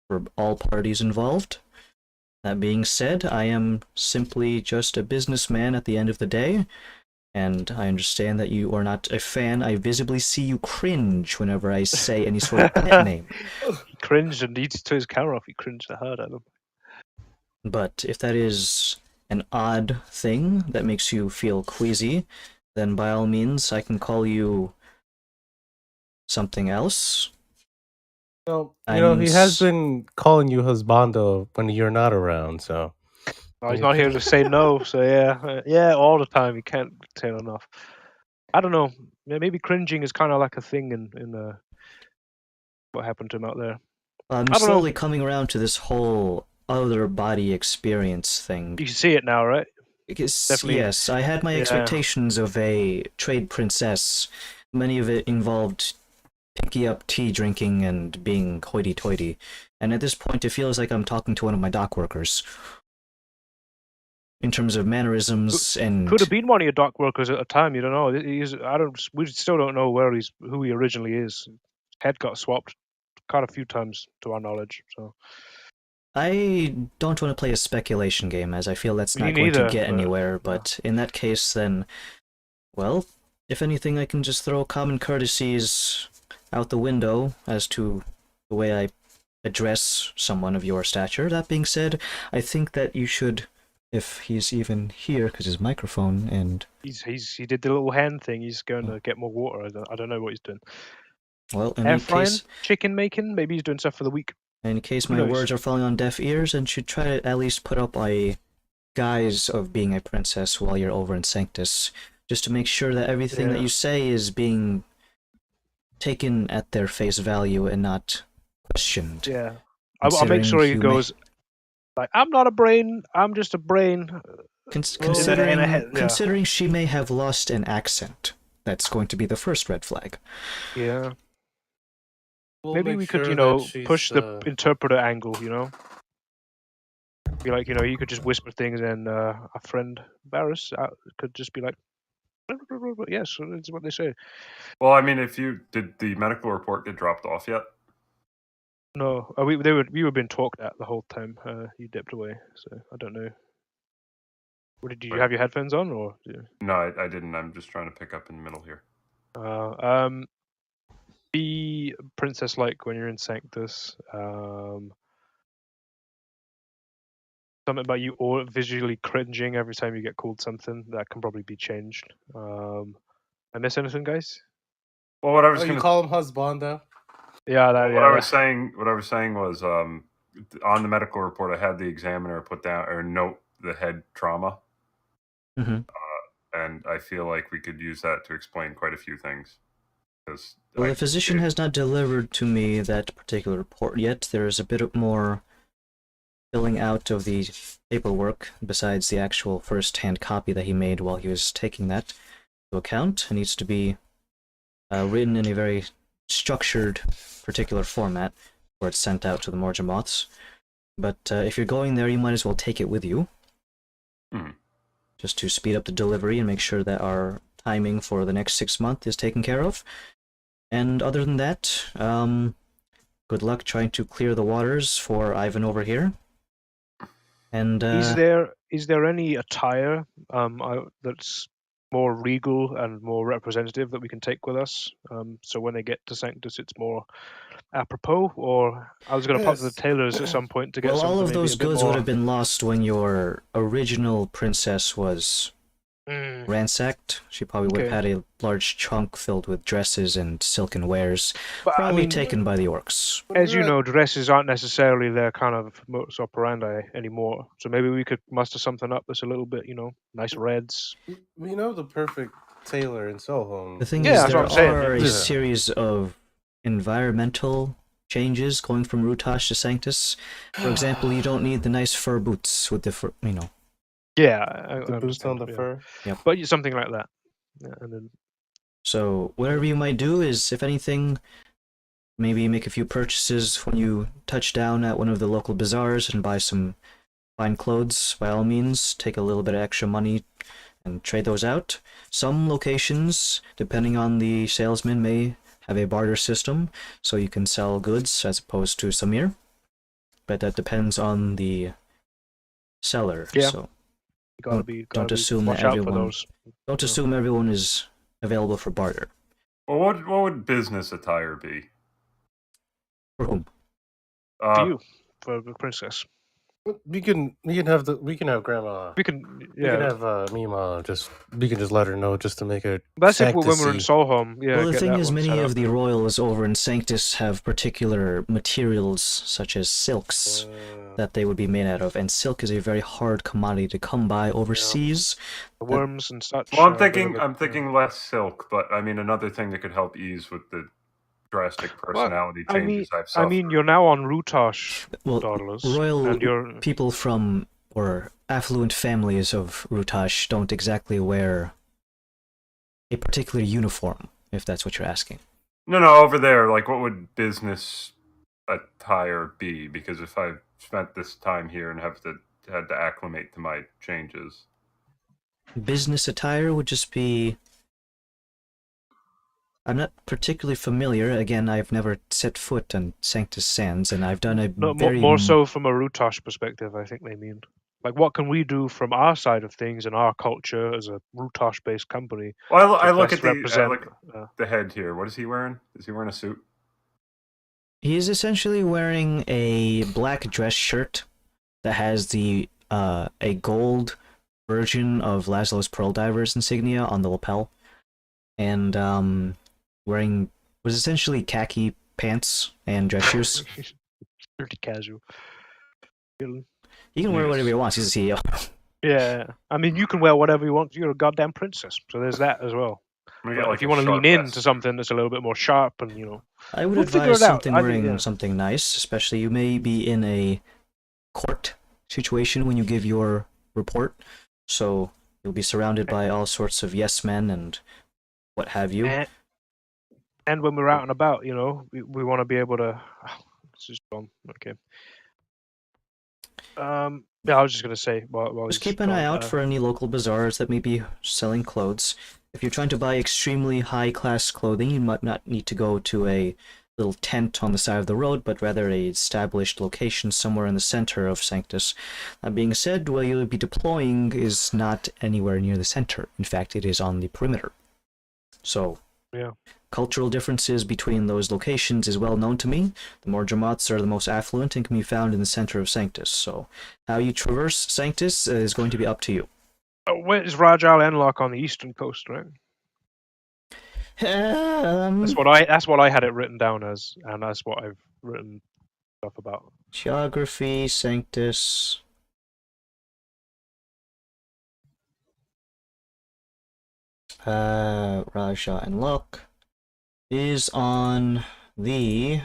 for all parties involved. That being said, I am simply just a businessman at the end of the day, and I understand that you are not a fan. I visibly see you cringe whenever I say any sort of pet name. He cringed and he took his camera off. He cringed the herd at him. But if that is an odd thing that makes you feel queasy, then by all means I can call you something else. Well, I'm he has s- been calling you husbando when you're not around, so. Oh, he's not here to say no, so yeah, all the time. He can't say no enough. I don't know. Maybe cringing is kind of like a thing in what happened to him out there. I'm I don't know. slowly coming around to this whole other body experience thing. You can see it now, right? Because, Definitely. yes, I had my Yeah. expectations of a trade princess. Many of it involved pinky up tea drinking and being hoity-toity. And at this point, it feels like I'm talking to one of my dock workers. In terms of mannerisms and... Could have been one of your dock workers at the time. You don't know. We still don't know who he originally is. Head got swapped quite a few times, to our knowledge. So I don't want to play a speculation game, as I feel that's Me not going to neither, get but- anywhere, but in that case, then, well, if anything, I can just throw common courtesies out the window as to the way I address someone of your stature. That being said, I think that you should, if he's even here, because his microphone and... he did the little hand thing. He's going to get more water. I don't know what he's doing. Well, in Air any frying, case, chicken making. Maybe he's doing stuff for the week. in case Who my knows? words are falling on deaf ears, and should try to at least put up a guise of being a princess while you're over in Sanctus, just to make sure that everything that Yeah. you say is being taken at their face value and not questioned. Yeah, I'll make Considering sure he you may- goes like, "I'm not a brain. I'm just a brain." Considering, in a head, yeah. considering she may have lost an accent, that's going to be the first red flag. Yeah. We'll Maybe make we could, sure that she's, push the interpreter angle. Be like, you could just whisper things, and our friend Varys could just be like, "Yes, that's what they say." Well, I mean, did the medical report get dropped off yet? No, we were being talked at the whole time. You dipped away, so I don't know. Did you Right. have your headphones on, or? No, I didn't. I'm just trying to pick up in the middle here. Be princess-like when you're in Sanctus. Something about you or visually cringing every time you get called something that can probably be changed. I miss anything, guys? Well, what I was Oh, going you to call him husbando? Yeah, what I was saying was on the medical report I had the examiner put down or note the head trauma, Mm-hmm. and I feel like we could use that to explain quite a few things. Because Well, the physician has not delivered to me that particular report yet. There is a bit more filling out of the paperwork besides the actual first-hand copy that he made while he was taking that to account. It needs to be written in a very structured, particular format where it's sent out to the Morgemoths. But if you're going there, you might as well take it with you. Just to speed up the delivery and make sure that our timing for the next 6 months is taken care of. And other than that, good luck trying to clear the waters for Ivan over here. And Is there any attire that's more regal and more representative that we can take with us? So when they get to Sanctus, it's more apropos. Or I was going to pop to the Yes. tailors at some point to get well, something all of maybe those a bit goods more... would have been lost when your original princess was ransacked. She probably would have had a large trunk filled with dresses and silken wares, But, probably taken by the orcs. As you know, dresses aren't necessarily their kind of modus operandi anymore. So maybe we could muster something up that's a little bit, nice reds. We know the perfect tailor in Soho. The thing Yeah, is, that's there what I'm saying, are yeah. a series of environmental changes going from Rutash to Sanctus. For example, you don't need the nice fur boots with the fur, Yeah, The boots on the fur. But something like that. Yeah, and then So whatever you might do is, if anything, maybe make a few purchases when you touch down at one of the local bazaars and buy some fine clothes. By all means, take a little bit of extra money and trade those out. Some locations, depending on the salesman, may have a barter system, so you can sell goods as opposed to Samir. But that depends on the seller. Yeah. So you gotta be don't assume that watch out for everyone those. don't assume everyone is available for barter. Well, what would business attire be? For whom? For you, for the princess. We can have Grandma. We can, We can yeah. have Mima we can just let her know just to make her. That's if when we're in Sanctusy. Solholm. Yeah. Well, the get thing that is, one many set of up. the royals over in Sanctus have particular materials, such as silks, that they would be made out of, and silk is a very hard commodity to come by overseas. The worms and such. Well, are a bit of I'm thinking less silk, but I mean another thing that could help ease with the drastic personality changes I've I suffered. mean, you're now on Rutash, Well, Daedalus, royal and you're people from, or affluent families of Rutash don't exactly wear a particular uniform, if that's what you're asking. No, over there, like what would business attire be? Because if I've spent this time here and had to acclimate to my changes. Business attire would just be... I'm not particularly familiar. Again, I've never set foot on Sanctus Sands, and I've done a no, very... more so from a Rutash perspective, I think they mean. Like, what can we do from our side of things and our culture as a Rutash-based company? Well, I to look best at represent. the head here. What is he wearing? Is he wearing a suit? He is essentially wearing a black dress shirt that has the a gold version of Laszlo's Pearl Divers insignia on the lapel, and wearing was essentially khaki pants and dress shoes. Pretty casual. Really. He can wear whatever he wants. He's a CEO. Yeah, I mean, you can wear whatever you want. You're a goddamn princess, so there's that as well. But But if you want to lean into something that's a little bit more sharp, and I would we'll figure advise it out. something I think, wearing yeah. something nice, especially you may be in a court situation when you give your report, so you'll be surrounded by all sorts of yes men and what have you. And when we're out and about, we want to be able to. This is gone. Okay. Yeah, I was just gonna say. While Just he's keep an eye gone, out for any local bazaars that may be selling clothes. If you're trying to buy extremely high-class clothing, you might not need to go to a little tent on the side of the road, but rather a established location somewhere in the center of Sanctus. That being said, where you'll be deploying is not anywhere near the center. In fact, it is on the perimeter. So, yeah. Cultural differences between those locations is well known to me. The Mordremots are the most affluent and can be found in the center of Sanctus. So, how you traverse Sanctus is going to be up to you. Where's Rajal Enlock on the eastern coast, right? That's what I had it written down as, and that's what I've written stuff about. Geography, Sanctus. Raja and Luck is on the...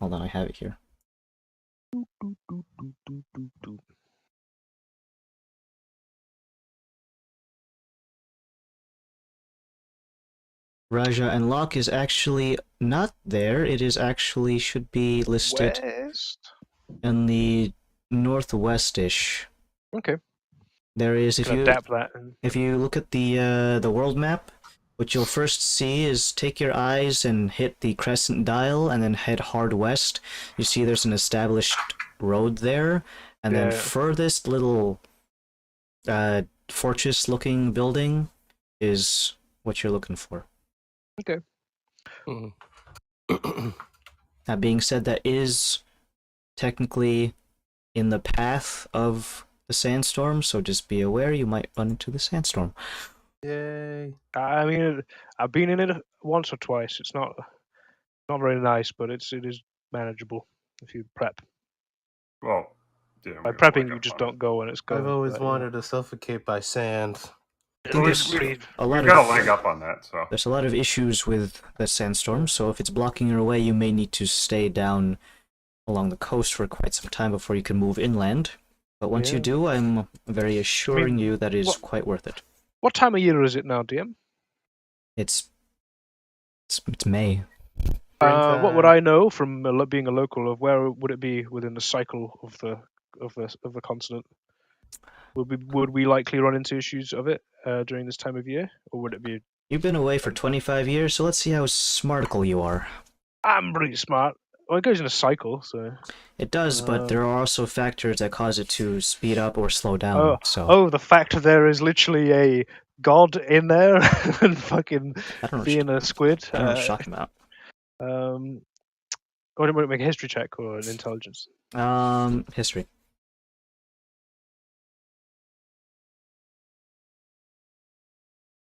Hold on, I have it here. Raja and Locke is actually not there. It is actually should be listed West? in the northwest-ish. Okay. There is, if you look at the world map, what you'll first see is take your eyes and hit the crescent dial and then head hard west. You see there's an established road there, and then furthest little fortress-looking building is what you're looking for. Okay. That being said, that is technically in the path of the sandstorm, so just be aware you might run into the sandstorm. Yay! I mean, I've been in it once or twice. It's not very nice, but it is manageable if you prep. Well, yeah, by prepping, you just don't go when it's going. I've always wanted to suffocate by sand. I think there's we've got a leg up on that, so there's a lot of issues with the sandstorm. So if it's blocking your way, you may need to stay down along the coast for quite some time before you can move inland. But once you do, I'm very assuring you that it is quite worth it. What time of year is it now, DM? It's May. What would I know from being a local of where would it be within the cycle of the continent? Would we likely run into issues of it during this time of year, or would it be? You've been away for 25 years, so let's see how smarticle you are. I'm pretty smart. Well, it goes in a cycle, so. It does, but there are also factors that cause it to speed up or slow down. The fact there is literally a god in there and fucking being a squid. I don't know what you're talking about. Go ahead and make a history check or an intelligence. History.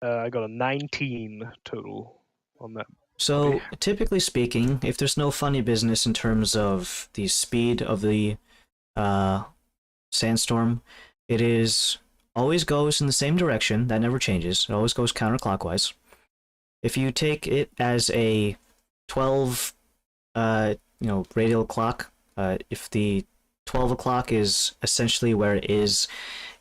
I got a 19 total on that. So, Okay. typically speaking, if there's no funny business in terms of the speed of the sandstorm, it is always goes in the same direction. That never changes. It always goes counterclockwise. If you take it as a 12, radial clock, if the 12 o'clock is essentially where it is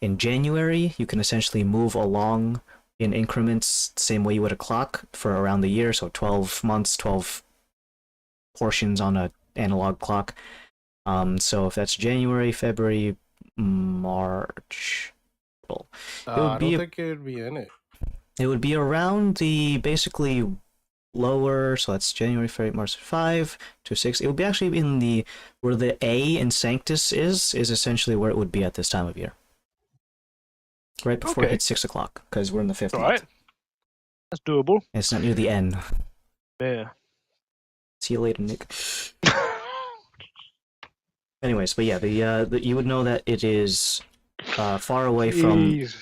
in January, you can essentially move along in increments the same way you would a clock for around the year. So 12 months, 12 portions on an analog clock. So if that's January, February, March, April, it would I don't be think it would be in it. it would be around the basically lower. So that's January, February, March 5 to 6. It would be actually in the where the A in Sanctus is essentially where it would be at this time of year. Right before it Okay. hits 6 o'clock, because we're in the 5th All month. right. That's doable. It's not near the N. Yeah. See you later, Nick. Anyways, but yeah, the you would know that it is far away from. Jeez.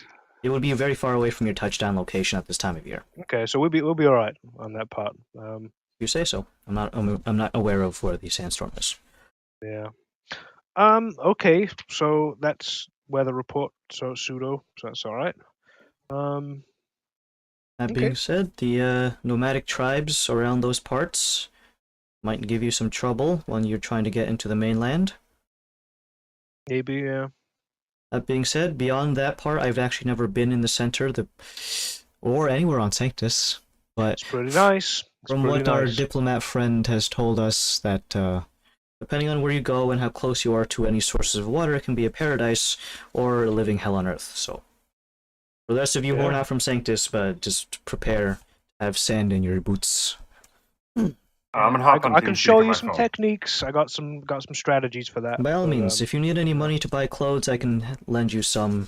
It would be very far away from your touchdown location at this time of year. Okay, so we'll be all right on that part. You say so. I'm not aware of where the sandstorm is. Yeah. Okay, so that's weather report. So pseudo. So that's all right. That Okay. being said, the nomadic tribes around those parts might give you some trouble when you're trying to get into the mainland. Maybe. Yeah. That being said, beyond that part, I've actually never been in the center, or anywhere on Sanctus. But It's pretty nice. from what our diplomat friend has told us, that depending on where you go and how close you are to any sources of water, it can be a paradise or a living hell on earth. So, for the rest of you who are Yeah. not from Sanctus, but just prepare to have sand in your boots. I'm gonna hop on I can TeamSpeak show on you my some phone. techniques. I got some strategies for that. By all but, means, if you need any money to buy clothes, I can lend you some.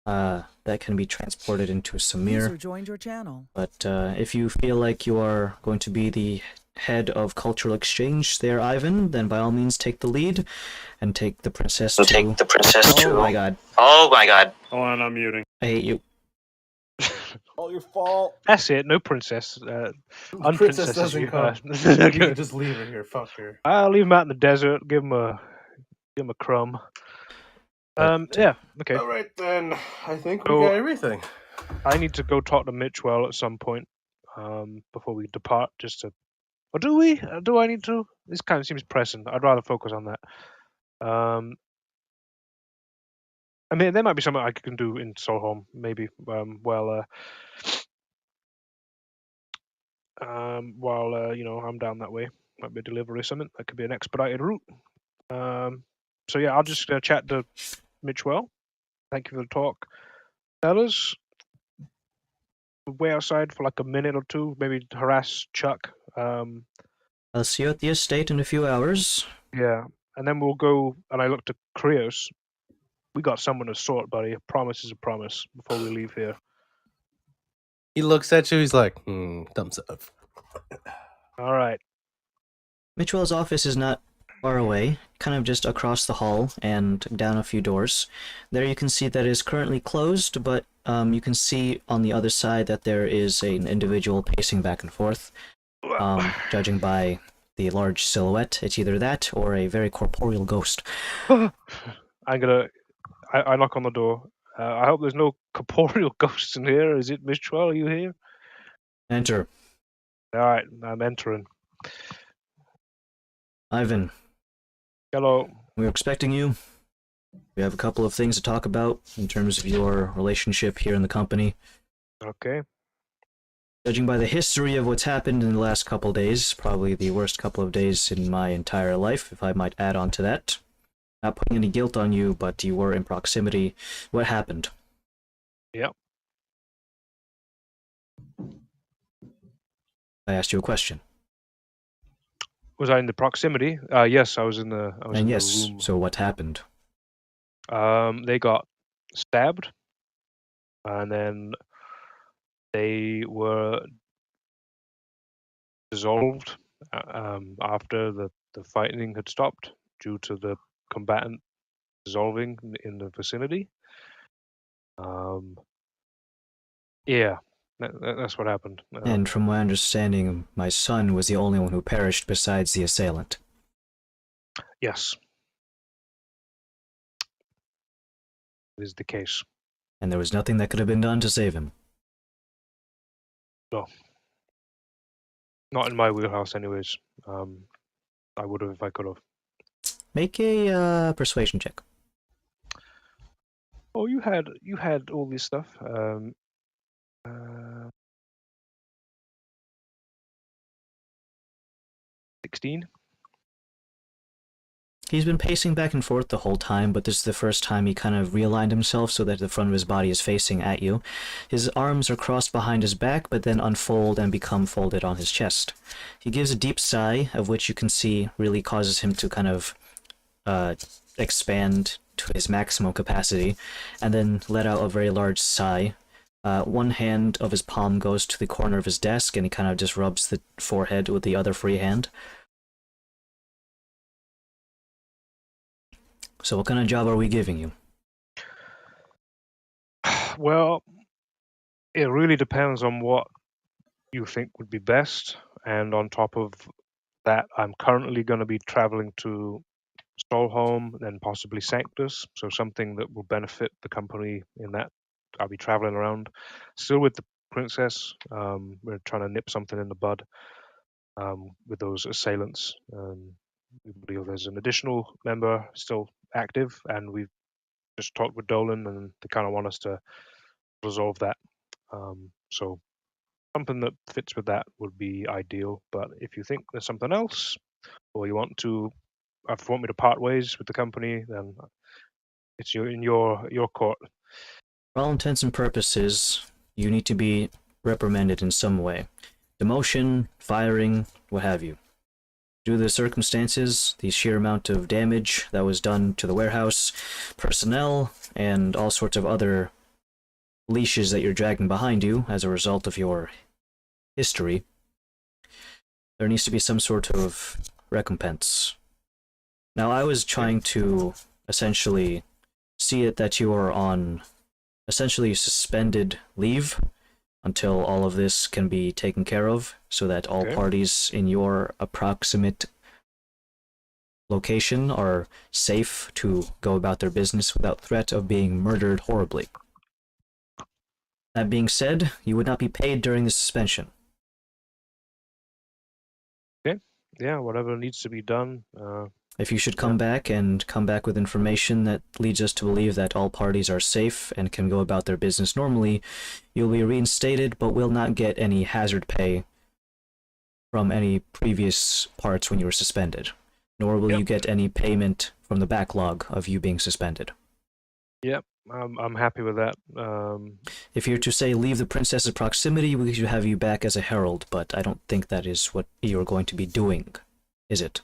That can be transported into Samir. User joined your channel. But if you feel like you are going to be the head of cultural exchange there, Ivan, then by all means take the lead and take the princess to... Oh my god. Oh my god. Hold on, I'm muting. I hate you. All your fault. That's it. No princess. The princess Unprincesses doesn't you. come. You can just leave her here. Fuck her. I'll leave him out in the desert. Give him a crumb. But, Yeah. Okay. All right then. I think we So- got everything. I need to go talk to Mitchell at some point. Before we depart, just to. Or do we? Do I need to? This kind of seems pressing. I'd rather focus on that. I mean, there might be something I can do in Solholm, maybe. While I'm down that way, might be a delivery or something. That could be an expedited route. So yeah, I'll just chat to Mitchell. Thank you for the talk, fellas. Way outside for like a minute or two, maybe harass Chuck. I'll see you at the estate in a few hours. Yeah, and then we'll go. And I looked at Krios. We got someone to sort, buddy. A promise is a promise. Before we leave here. He looks at you. He's like, thumbs up. All right. Mitchell's office is not far away, kind of just across the hall and down a few doors. There you can see that it is currently closed, but you can see on the other side that there is an individual pacing back and forth. Judging by the large silhouette, it's either that or a very corporeal ghost. I knock on the door. I hope there's no corporeal ghosts in here. Is it Mitchell? Are you here? Enter. All right, I'm entering. Ivan, Hello. we're expecting you. We have a couple of things to talk about in terms of your relationship here in the company. Okay. Judging by the history of what's happened in the last couple of days, probably the worst couple of days in my entire life, if I might add on to that. Not putting any guilt on you, but you were in proximity. What happened? Yep. I asked you a question. Was I in the proximity? Yes, I was in the. I was And in yes, the room. so what happened? They got stabbed, and then they were dissolved after the fighting had stopped due to the combatant dissolving in the vicinity. Yeah, that's what happened. And from my understanding, my son was the only one who perished besides the assailant. Yes, is the case. And there was nothing that could have been done to save him. No, not in my wheelhouse, anyways. I would have if I could have. Make a persuasion check. Oh, you had all this stuff. 16. He's been pacing back and forth the whole time, but this is the first time he kind of realigned himself so that the front of his body is facing at you. His arms are crossed behind his back, but then unfold and become folded on his chest. He gives a deep sigh, of which you can see really causes him to kind of expand to his maximum capacity, and then let out a very large sigh. One hand of his palm goes to the corner of his desk, and he kind of just rubs the forehead with the other free hand. So what kind of job are we giving you? Well, it really depends on what you think would be best, and on top of that, I'm currently going to be traveling to Stolholm and possibly Sanctus, so something that will benefit the company in that I'll be traveling around. Still with the princess, we're trying to nip something in the bud with those assailants. We believe there's an additional member still active, and we've just talked with Dolan, and they kind of want us to resolve that. So something that fits with that would be ideal. But if you think there's something else, or you want me to part ways with the company, then it's in your court. For all intents and purposes, you need to be reprimanded in some way. Demotion, firing, what have you. Due to the circumstances, the sheer amount of damage that was done to the warehouse, personnel, and all sorts of other leashes that you're dragging behind you as a result of your history, there needs to be some sort of recompense. Now, I was trying to essentially see it that you are on essentially suspended leave until all of this can be taken care of, so that all parties in your approximate location are safe to go about their business without threat of being murdered horribly. That being said, you would not be paid during the suspension. Okay. Yeah, whatever needs to be done. If you should come back with information that leads us to believe that all parties are safe and can go about their business normally, you'll be reinstated, but will not get any hazard pay from any previous parts when you were suspended, nor will you get any payment from the backlog of you being suspended. Yep, I'm happy with that. If you're to say leave the princess's proximity, we should have you back as a herald, but I don't think that is what you're going to be doing, is it?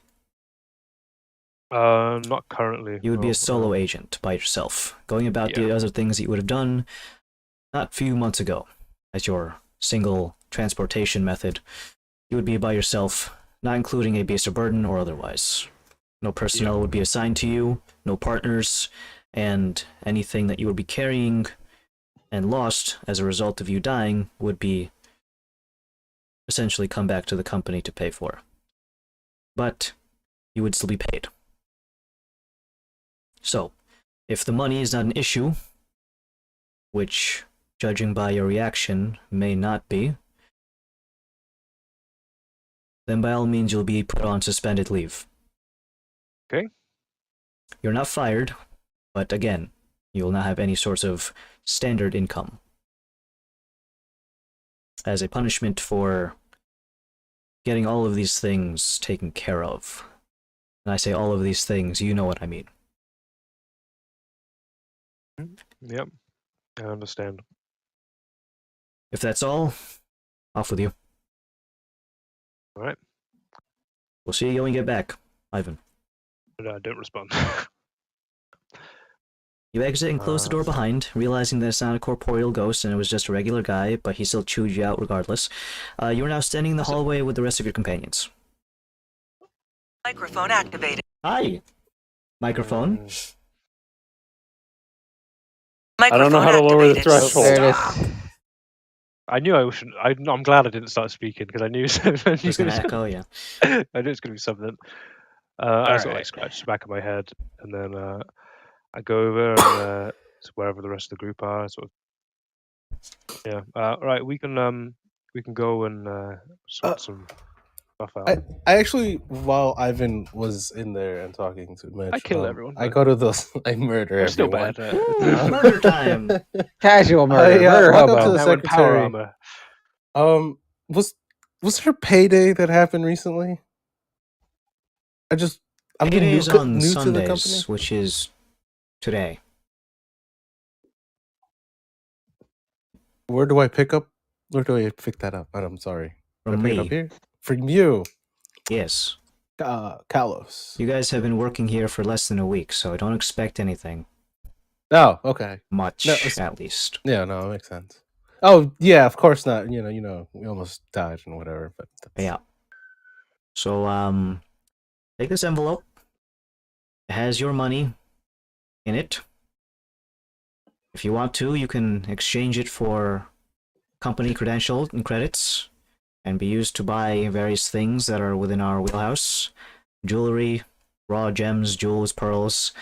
Not currently. You would be a solo agent by yourself, going about the other things that you would have done not a few months ago as your single transportation method. You would be by yourself, not including a beast of burden or otherwise. No personnel would be assigned to you, no partners, and anything that you would be carrying and lost as a result of you dying would be essentially come back to the company to pay for. But you would still be paid. So, if the money is not an issue, which, judging by your reaction, may not be, then by all means you'll be put on suspended leave. Okay. You're not fired, but again, you will not have any sorts of standard income. As a punishment for getting all of these things taken care of. And I say all of these things, you know what I mean. Yep, I understand. If that's all, off with you. All right. We'll see you when you get back, Ivan. But don't respond. You exit and close the door behind, realizing that it's not a corporeal ghost and it was just a regular guy, but he still chewed you out regardless. You are now standing in the hallway with the rest of your companions. Microphone activated. Hi. Microphone. I don't know how to lower the activated. threshold. There it Stop. is. I knew I shouldn't. I'm glad I didn't start speaking because I knew, I knew It was gonna echo, yeah. I knew it's gonna be something. I sort of like Alright. scratch the back of my head, and then I go over and to wherever the rest of the group are. Sort of, yeah. Right, we can go and sort some stuff out. I actually, while Ivan was in there and talking to Mitch, I kill everyone, I but- go to those. I murder I'm still everyone. bad. Ooh, murder time. Casual murder. yeah, Murder walk up hobo. to the Now in power secretary. armor. Was there payday that happened recently? I'm It is new on to the Sundays, company. which is today. Where do I pick up? Where do I pick that up? I'm sorry. Do I From pick it up me. here? From you, Yes. Kalos. You guys have been working here for less than a week, so I don't expect anything. Oh, okay. Much, No, it's- at least. Yeah, no, it makes sense. Oh, yeah, of course not. You know, we almost died and whatever, but Yeah. So, take this envelope. It has your money in it. If you want to, you can exchange it for company credentials and credits and be used to buy various things that are within our wheelhouse. Jewelry, raw gems, jewels, pearls.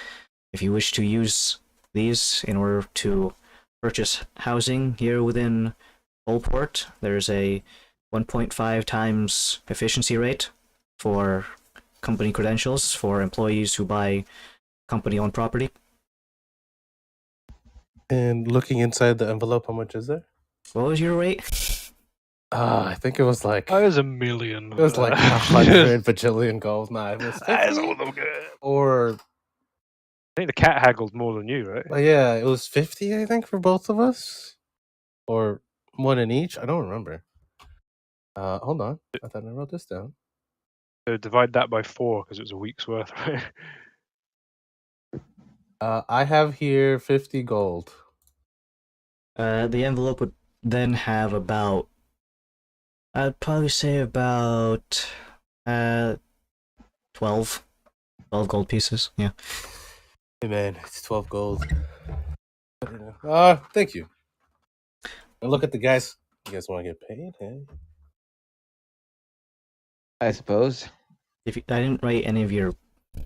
If you wish to use these in order to purchase housing here within Oldport, there's a 1.5 times efficiency rate for company credentials for employees who buy company-owned property. And looking inside the envelope, how much is there? What was your rate? I think it was like Oh, there's a million. it was like 100 bajillion gold. Nah, it was That is 50 all of them good. or I think the cat haggled more than you, right? yeah, it was 50. I think for both of us, or one in each. I don't remember. Hold on. I thought I wrote this down. So divide that by 4 because it was a week's worth, right? I have here 50 gold. The envelope would then have about, I'd probably say about 12 gold pieces. Yeah. Hey man, it's 12 gold. Thank you. And look at the guys. You guys want to get paid? Hey. I suppose. If you, I didn't write any of your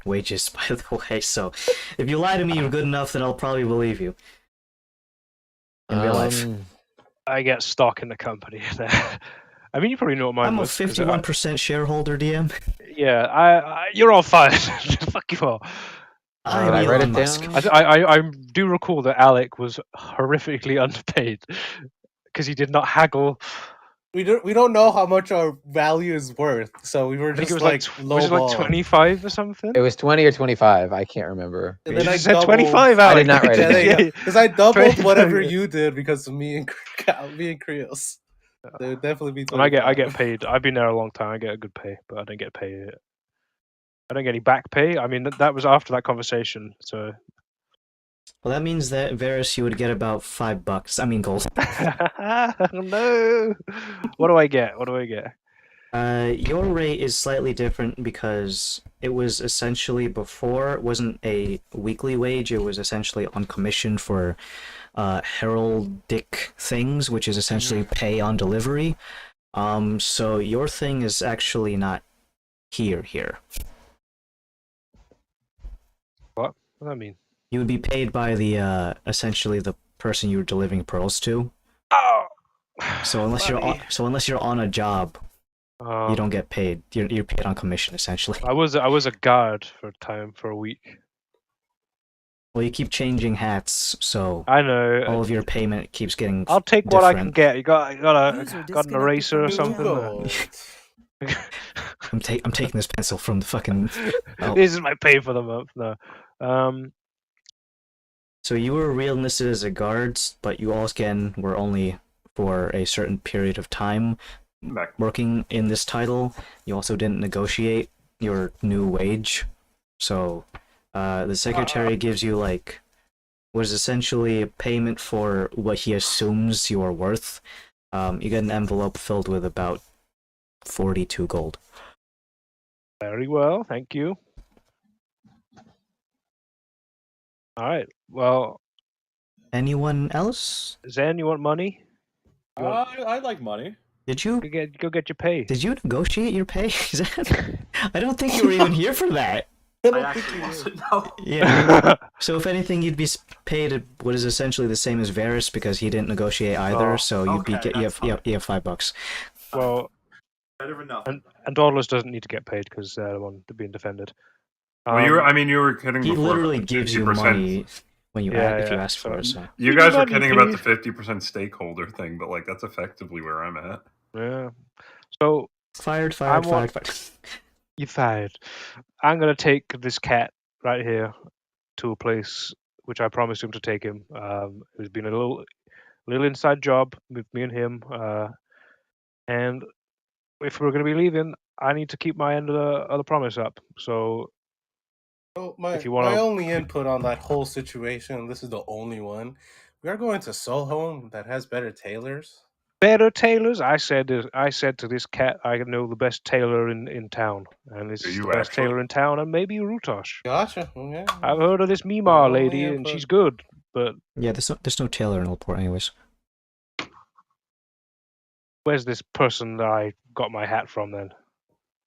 wages, by the way, so if you lie to me, you're good enough, then I'll probably believe you. In real life. I get stock in the company there. I mean, you probably know what mine I'm a was. 'cause 51% shareholder, DM. Yeah, you're all fired. Fuck you all. I'm I write Elon it Musk. down? I do recall that Alec was horrifically underpaid because he did not haggle. We don't know how much our value is worth, so we were I think just it was like was it like lowball. 25 or something? It was 20 or 25. I can't remember. And You then I just said doubled- 25, I Alec. did not write it Yeah, there you down. go. Because I doubled 25. whatever you did because of me and Creos. There would definitely be. And I get 25. paid. I've been there a long time. I get a good pay, but I don't get paid. I don't get any back pay. I mean, that was after that conversation. So Well, that means that Varys, you would get about $5. I mean, gold. no. What do I get? What do I get? Your rate is slightly different because it was essentially before it wasn't a weekly wage. It was essentially on commission for heraldic things, which is essentially pay on delivery. So your thing is actually not here. What does that mean? You would be paid by the essentially the person you were delivering pearls to. Oh. So unless you're on a job, you don't get paid. You're paid on commission essentially. I was a guard for a week. Well, you keep changing hats, so I know. all of your payment keeps getting. I'll take what I can different. get. You got User an eraser or disconnected something. from your I'm taking this pencil from the fucking. Oh. This is my pay for the month. No. So you were real-listed as a guard, but you all again were only for a certain period of time Back. working in this title. You also didn't negotiate your new wage, so the secretary gives you like what is essentially a payment for what he assumes you are worth. You get an envelope filled with about 42 gold. Very well, thank you. All right. Well, Anyone else? Zen, you want money? I like money. Did you Go get your pay. did you negotiate your pay? I don't think you were even here for that. I actually wasn't. No. Yeah. So if anything, you'd be paid what is essentially the same as Varys because he didn't negotiate either. Oh, so you'd okay, you that's have $5. Well, Better than nothing. and Dauntless doesn't need to get paid because they're the one being defended. Well, you were kidding He before. literally about the gives you 50%. money when you if you Yeah, ask for it. So You Give me guys were money, kidding about the please. 50% stakeholder thing, but like that's effectively where I'm at. Yeah. So fired. you fired. I'm gonna take this cat right here to a place which I promised him to take him. It's been a little inside job with me and him. And if we're gonna be leaving, I need to keep my end of the promise up. So Well, if you my wanna, only input on that whole situation, this is the only one. We are going to Soho that has better tailors. better tailors, I said to this cat, I know the best tailor in town, and this Do is you the best actually? tailor in town, and maybe Rutosh. Gotcha. Okay. I've heard of this My Mimar only lady, and input. she's good, but yeah, there's no tailor in Oldport, anyways. where's this person that I got my hat from then?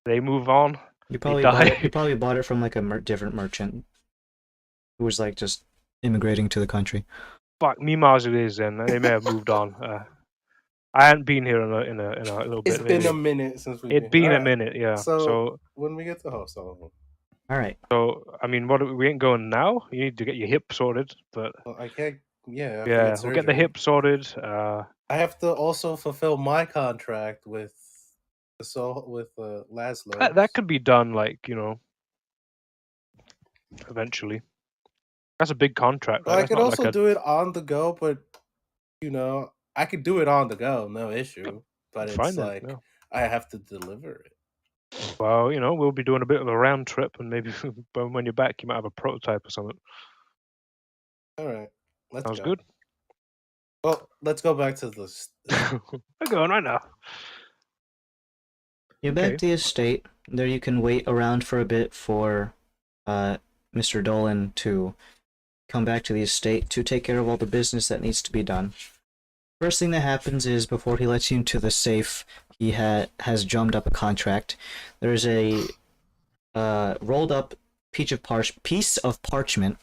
They move on? You They probably bought it from like a different merchant who was like just immigrating to the country. Fuck, Mimar's it is then. They may have moved on. I hadn't been here in a little bit It's been lately. a minute since we've It'd been a Alright, minute, yeah. So when we get to Soho, All right. I mean, we ain't going now. You need to get your hip sorted, but well, I can't. Yeah, I have to yeah, get we'll get the surgery. hip sorted. I have to also fulfill my contract with Laszlo. That could be done, like eventually. That's a big contract. Well, Right? I That's could not also like a do it on the go, but I could do it on the go, no issue. But fine it's then. like Yeah. I have to deliver it. Well, we'll be doing a bit of a round trip, and maybe when you're back, you might have a prototype or something. All right, let's Sounds go. good. Well, let's go back to this. We're going right now. You're back Okay. to the estate. There you can wait around for a bit for Mr. Dolan to come back to the estate to take care of all the business that needs to be done. First thing that happens is before he lets you into the safe, he has drummed up a contract. There's a rolled up piece of parchment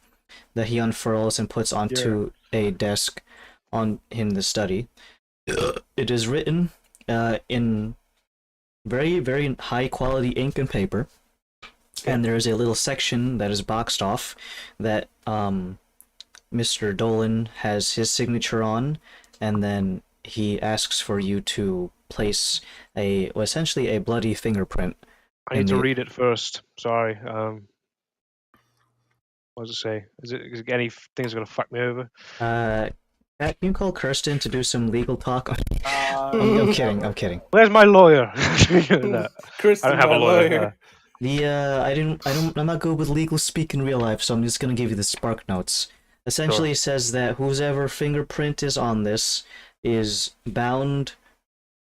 that he unfurls and puts onto a desk in the study. It is written in very, very high quality ink and paper, and there is a little section that is boxed off that Mr. Dolan has his signature on, and then he asks for you to place essentially a bloody fingerprint. I need to read it first. Sorry. What does it say? Is it anything that's gonna fuck me over? Can you call Kirsten to do some legal talk? I'm kidding. I'm kidding. Where's my lawyer? No, Kristen, I don't have a my lawyer. I'm not good with legal speak in real life, so I'm just gonna give you the spark notes. Essentially, it says that whoever fingerprint is on this is bound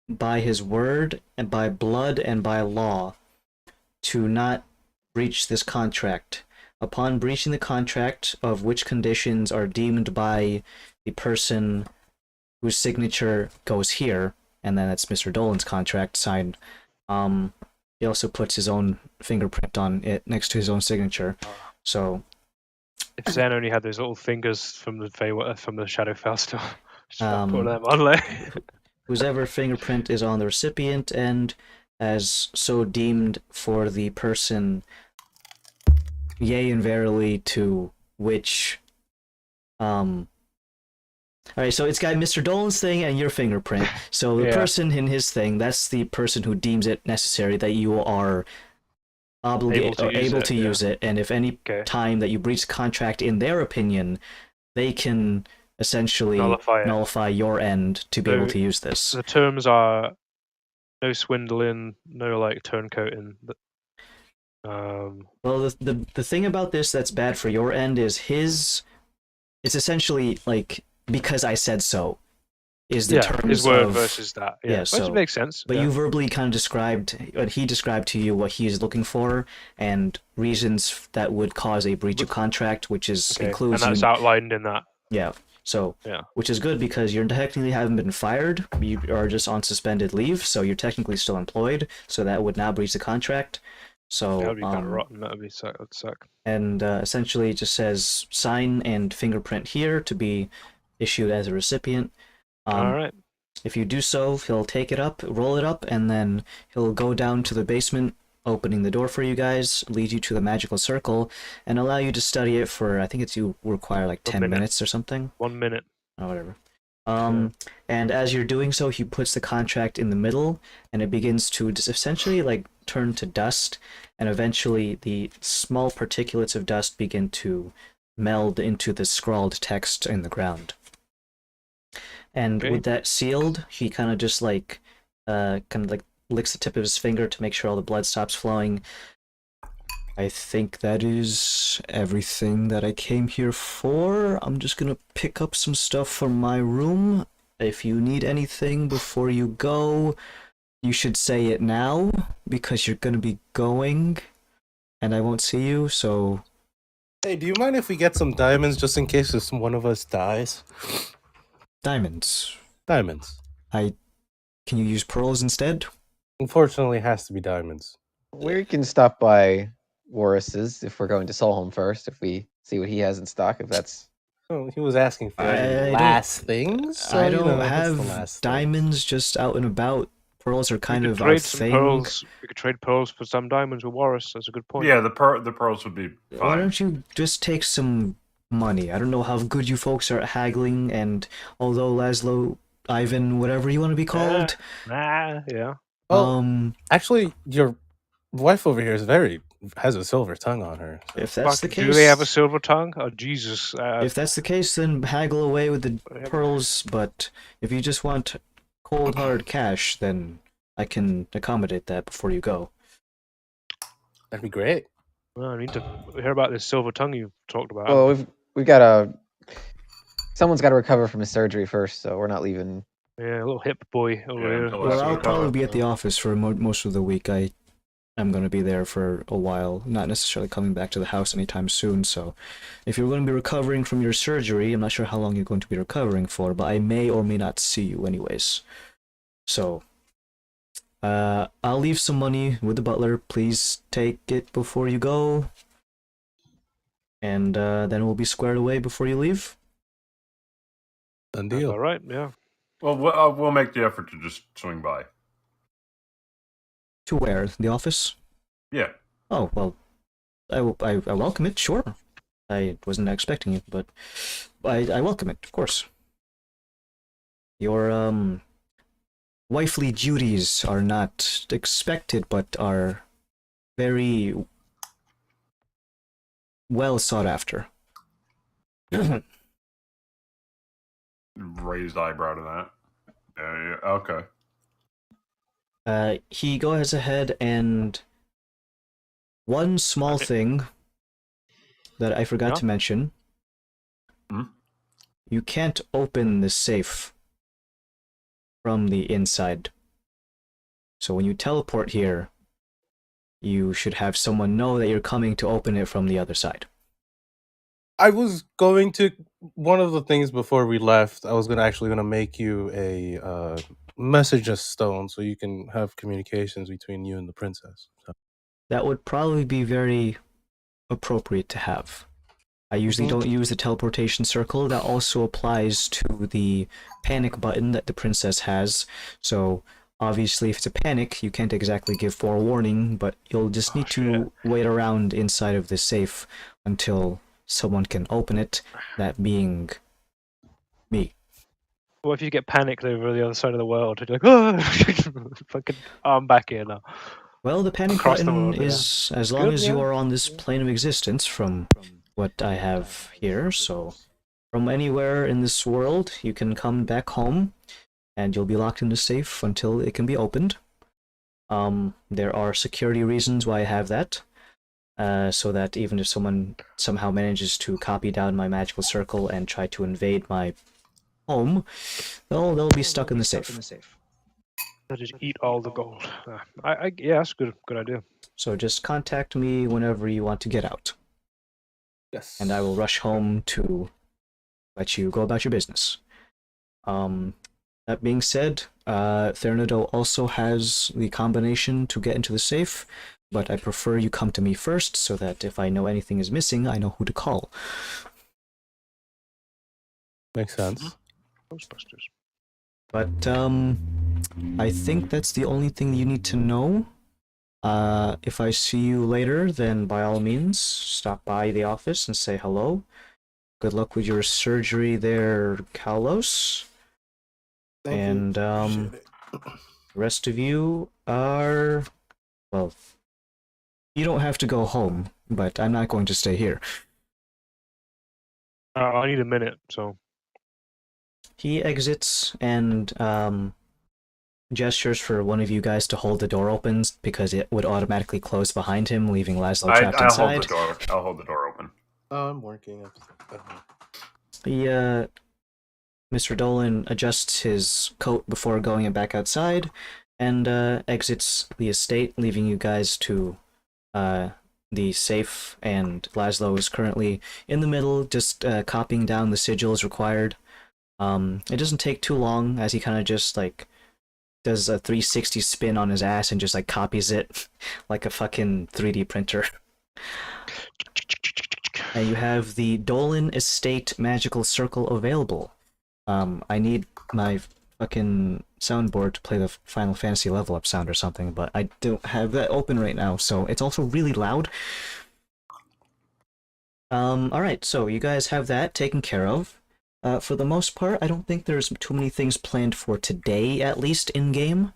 by his word and by blood and by law to not breach this contract. Upon breaching the contract, of which conditions are deemed by the person whose signature goes here, and then that's Mr. Dolan's contract signed. He also puts his own fingerprint on it next to his own signature. So if Zen only had those little fingers from the Shadowfell stuff, just put Um, them on there. whoever fingerprint is on the recipient end as so deemed for the person, yea and verily to which Alright, so it's got Mr. Dolan's thing and your fingerprint. So the person in his thing, that's the person who deems it necessary that you are obligated or able to use it, and if any time that you breach the contract in their opinion, they can essentially nullify your end to be able to use this. The terms are no swindling, no like turncoating. Well, the thing about this that's bad for your end is it's essentially like because I said so. is the Yeah, terms his word of versus that. yeah, Which so- makes sense. But yeah. you verbally kind of described, he described to you what he is looking for and reasons that would cause a breach of contract, which is Okay, and includes that's you. outlined in that. Yeah. So, Yeah. which is good because you technically haven't been fired. You are just on suspended leave, so you're technically still employed. So that would now breach the contract. So, That would be kind of rotten. That would suck. and essentially it just says sign and fingerprint here to be issued as a recipient. All right. If you do so, he'll take it up, roll it up, and then he'll go down to the basement, opening the door for you guys, lead you to the magical circle, and allow you to study it for, I think it's you require like 10 minutes or something. 1 minute. Or whatever. And as you're doing so, he puts the contract in the middle, and it begins to just essentially like turn to dust, and eventually the small particulates of dust begin to meld into the scrawled text in the ground. And Okay. with that sealed, he kind of just like licks the tip of his finger to make sure all the blood stops flowing. I think that is everything that I came here for. I'm just gonna pick up some stuff from my room. If you need anything before you go, you should say it now, because you're gonna be going, and I won't see you, so... Hey, do you mind if we get some diamonds just in case if one of us dies? Diamonds. Diamonds. Can you use pearls instead? Unfortunately, it has to be diamonds. We can stop by Warris's if we're going to Solholm first, if we see what he has in stock, if that's... Oh, he was asking for I any don't- last things. So, I you don't know, that's the have last thing. diamonds just out and about. Pearls are kind we could of trade our some thing. pearls. We could trade pearls for some diamonds with Warris. That's a good point. Yeah, the pearls would be Why fine. don't you just take some money? I don't know how good you folks are at haggling, and although Laszlo, Ivan, whatever you want to be called, Yeah. Well, actually, your wife over here has a silver tongue on her. So. if that's the Fuck, case, do they have a silver tongue? Oh Jesus! if that's the case, then haggle away with the pearls. But if you just want cold hard cash, then I can accommodate that before you go. That'd be great. Well, I need to hear about this silver tongue you talked about. Well, we've got a... Someone's got to recover from his surgery first, so we're not leaving. Yeah, a little hip boy over Yeah, here. until Well, that's I'll recover. probably be at the office for most of the week. I'm going to be there for a while, not necessarily coming back to the house anytime soon, so if you're going to be recovering from your surgery, I'm not sure how long you're going to be recovering for, but I may or may not see you anyways. So, I'll leave some money with the butler. Please take it before you go, and then we'll be squared away before you leave. Done That's deal. all right. Yeah. Well, we'll make the effort to just swing by. To where? The office? Yeah. Oh, well, I welcome it, sure. I wasn't expecting it, but I welcome it, of course. Your, wifely duties are not expected, but are very well sought after. Raised eyebrow to that. Yeah, okay. He goes ahead and one small thing that I forgot to mention. Hmm? You can't open the safe from the inside. So when you teleport here, you should have someone know that you're coming to open it from the other side. I was going to... One of the things before we left, I was actually going to make you a message stone so you can have communications between you and the princess. So. That would probably be very appropriate to have. I usually don't use the teleportation circle. That also applies to the panic button that the princess has. So obviously if it's a panic, you can't exactly give forewarning, but you'll just need to wait around inside of the safe until someone can open it, that being me. What if you get panicked over the other side of the world? You're like, oh, fucking, I'm back here now. Well, the panic Across the button world, yeah. is as long Good, as you yeah. are on this plane of existence from what I have here, so from anywhere in this world, you can come back home, and you'll be locked in the safe until it can be opened. There are security reasons why I have that, so that even if someone somehow manages to copy down my magical circle and try to invade my home, they'll be stuck in the safe. They'll just eat all the gold. Yeah, that's a good idea. So just contact me whenever you want to get out, Yes. and I will rush home to let you go about your business. That being said, Thernado also has the combination to get into the safe, but I prefer you come to me first so that if I know anything is missing, I know who to call. Makes sense. Ghostbusters. But I think that's the only thing you need to know. If I see you later, then by all means, stop by the office and say hello. Good luck with your surgery there, Kalos. Thank you. Appreciate it. The rest of you are, well, you don't have to go home, but I'm not going to stay here. I need a minute, so. He exits and gestures for one of you guys to hold the door open because it would automatically close behind him, leaving Laszlo trapped I'll inside. hold the door. I'll hold the door open. I'm working. Mr. Dolan adjusts his coat before going back outside and exits the estate, leaving you guys to the safe, and Laszlo is currently in the middle, just copying down the sigils required. It doesn't take too long, as he kind of just like does a 360 spin on his ass and just like copies it like a fucking 3D printer. And you have the Dolan Estate Magical Circle available. I need my fucking soundboard to play the Final Fantasy level up sound or something, but I don't have that open right now, so it's also really loud. Alright, so you guys have that taken care of. For the most part, I don't think there's too many things planned for today, at least in-game.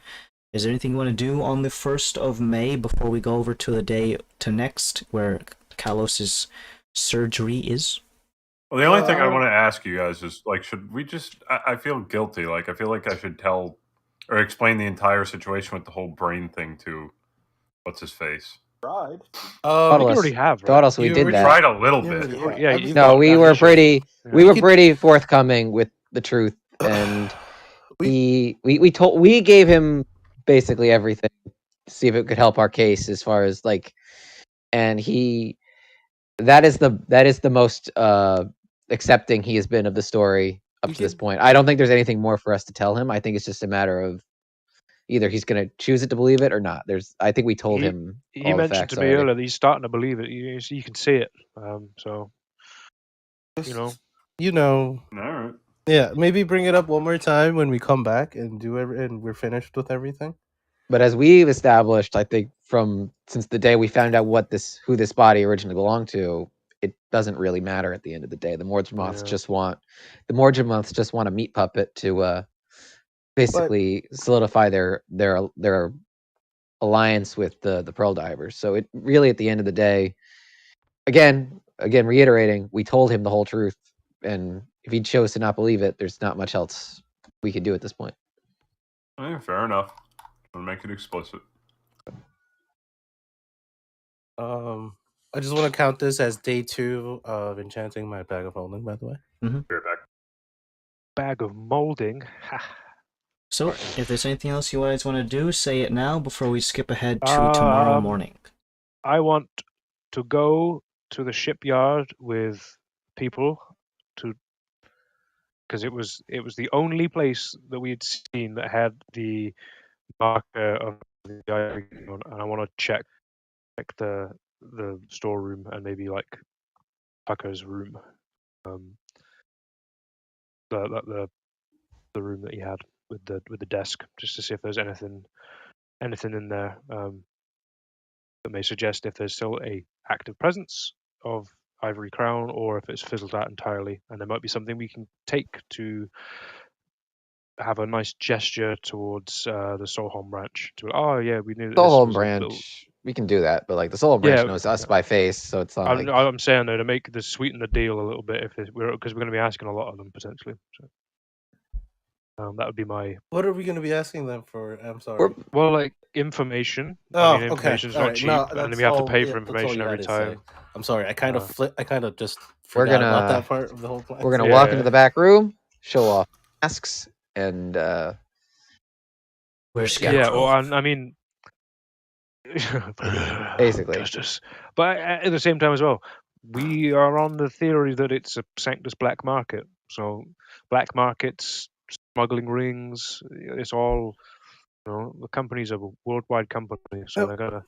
Is there anything you want to do on the 1st of May before we go over to the day to next, where Kalos' surgery is? Well, the only thing I want to ask you guys is, like, should we just... I feel guilty. Like, I feel like I should tell or explain the entire situation with the whole brain thing to what's-his-face. Tried. I think you already have, right? Thought also we You did already that. Tried a little Yeah, bit. Yeah, I've- you No, got we that were issue. pretty Yeah. we were pretty forthcoming with the truth, and we gave him basically everything to see if it could help our case as far as like, and that is the most accepting he has been of the story up We to this could- point. I don't think there's anything more for us to tell him. I think it's just a matter of either he's going to choose it to believe it or not. I think we told him He all the mentioned facts to me already. earlier that he's starting to believe it. You can see it. So, you know. You know. All right. Yeah, maybe bring it up one more time when we come back and and we're finished with everything. But as we've established, I think since the day we found out who this body originally belonged to, it doesn't really matter at the end of the day. The Mordremoths just want a meat puppet to basically solidify their alliance with the Pearl Divers. So it really, at the end of the day, again reiterating, we told him the whole truth, and if he chose to not believe it, there's not much else we could do at this point. Fair enough. I'll make it explicit. I just want to count this as day 2 of enchanting my bag of holding, by the way. Be right back. Bag of molding. So, if there's anything else you guys want to do, say it now before we skip ahead to tomorrow morning. I want to go to the shipyard with people because it was the only place that we had seen that had the marker of the ivory on, and I want to check the storeroom and maybe like Tucker's room, the room that he had with the desk, just to see if there's anything in there that may suggest if there's still a active presence of Ivory Crown or if it's fizzled out entirely, and there might be something we can take to have a nice gesture towards the Solholm branch. We knew that this Solholm was a branch, little... we can do that, but like the Solholm branch Yeah, knows us by face, so it's not like... I'm saying though, to make the sweeten the deal a little bit, because we're going to be asking a lot of them potentially. So, that would be my... What are we going to be asking them for? I'm sorry. Well, like information. Oh, I mean, information's okay. not cheap, and then we have to pay for information every time. I'm sorry. I kind of just We're forgot gonna- about that part of the whole plan. We're gonna Yeah. walk into the back room, show off. masks and Where's Yeah. Yeah, Scarecrow? well, I mean, Basically. justice. But at the same time as well, we are on the theory that it's a sanctus black market. So black markets, smuggling rings, it's all. The company's a worldwide company, so Oh. they're gonna.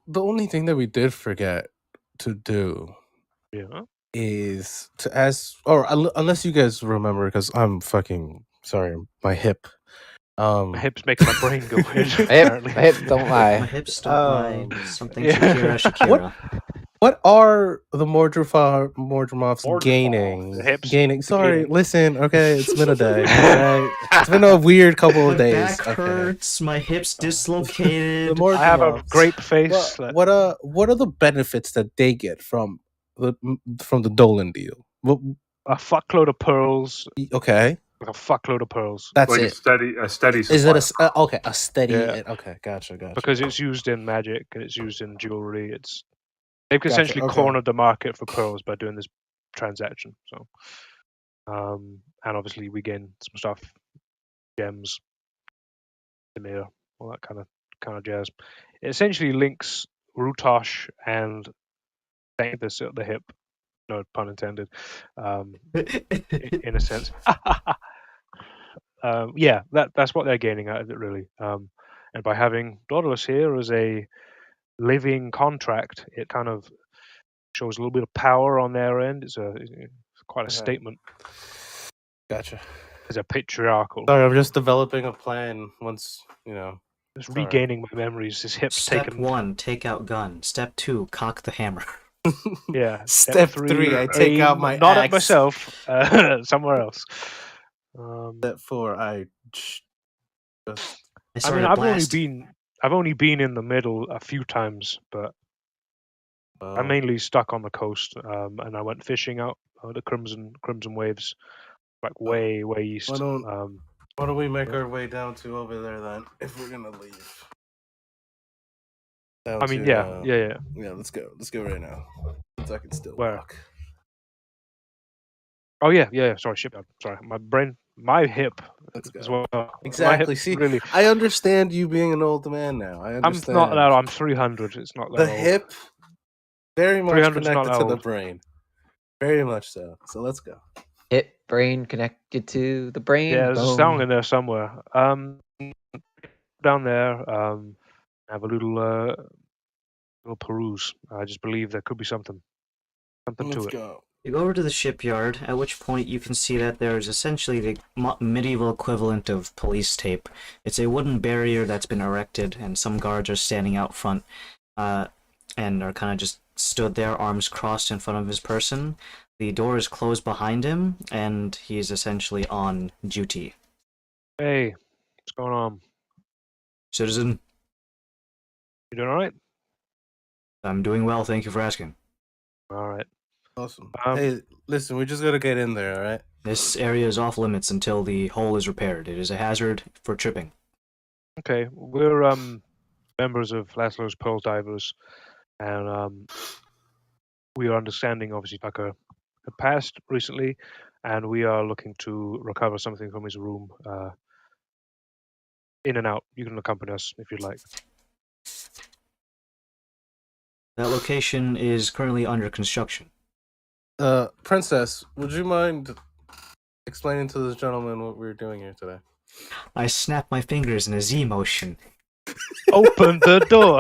The only thing that we did forget to do Yeah. is to ask, or unless you guys remember, because I'm fucking sorry, my hip. My hips make my brain go weird. my Apparently. hips don't My lie. hips don't lie. Um, Something yeah. Shakira. What are the Mordremoffs gaining? The hips. Gaining. Sorry, Gaining. listen. Okay, it's been a day. Right, it's been a weird couple My of days. back Okay. hurts. My hips The dislocated. I have a Mordremoffs. grape face. What are the benefits that they get from the Dolan deal? A fuckload of pearls. Okay, Like a fuckload of pearls. that's Like it. a steady Is it supply. a steady? Yeah. Okay, gotcha. Because it's used in magic and it's used in jewelry. They've Gotcha, essentially okay. cornered the market for pearls by doing this transaction. So, and obviously we gain some stuff, gems, Demir, all that kind of jazz. It essentially links Rutosh and Sanctus at the hip. No pun intended. In a sense. Yeah, that's what they're gaining out of it, really. And by having Daedalus here as a living contract, it kind of shows a little bit of power on their end. It's quite a Okay. statement. Gotcha. As a patriarchal. Sorry, I'm just developing a plan. Once Just sorry. regaining my memories. His hips Step taken. 1, take out gun. Step 2, cock the hammer. Yeah. Step 3, I take out aim my not axe. at myself, somewhere else. Step 4, I just. I mean, I've only been in the middle a few times, but I'm mainly stuck on the coast. And I went fishing out the Crimson Waves, like way east. Why don't we make our way down to over there then, if we're gonna leave? Down I mean, to, yeah. Yeah, let's go. Let's go right now. Since I can still Where? walk. Oh yeah. Sorry, shipyard. Sorry, my hip Let's go. as well. Exactly. My hip, See, really, I understand you being an old man now. I I'm understand. not that. I'm 300. It's not that The old. hip, very much 300's not connected to the old. brain. Very much so. So let's go. Hip brain connected to the brain. Yeah, there's a bone. sound in there somewhere. Down there, have a little peruse. I just believe there could be something Let's to it. go. You go over to the shipyard, at which point you can see that there is essentially the medieval equivalent of police tape. It's a wooden barrier that's been erected, and some guards are standing out front and are kind of just stood there, arms crossed in front of his person. The door is closed behind him, and he's essentially on duty. Hey, what's going on? Citizen, You doing all right? I'm doing well, thank you for asking. All right. Awesome. Hey, listen, we just gotta get in there, all right? This area is off limits until the hole is repaired. It is a hazard for tripping. Okay, we're members of Laszlo's Pearl Divers, and we are understanding, obviously, Tucker had passed recently, and we are looking to recover something from his room. In and out. You can accompany us if you'd like. That location is currently under construction. Princess, would you mind explaining to this gentleman what we're doing here today? I snap my fingers in a Z motion. Open the door.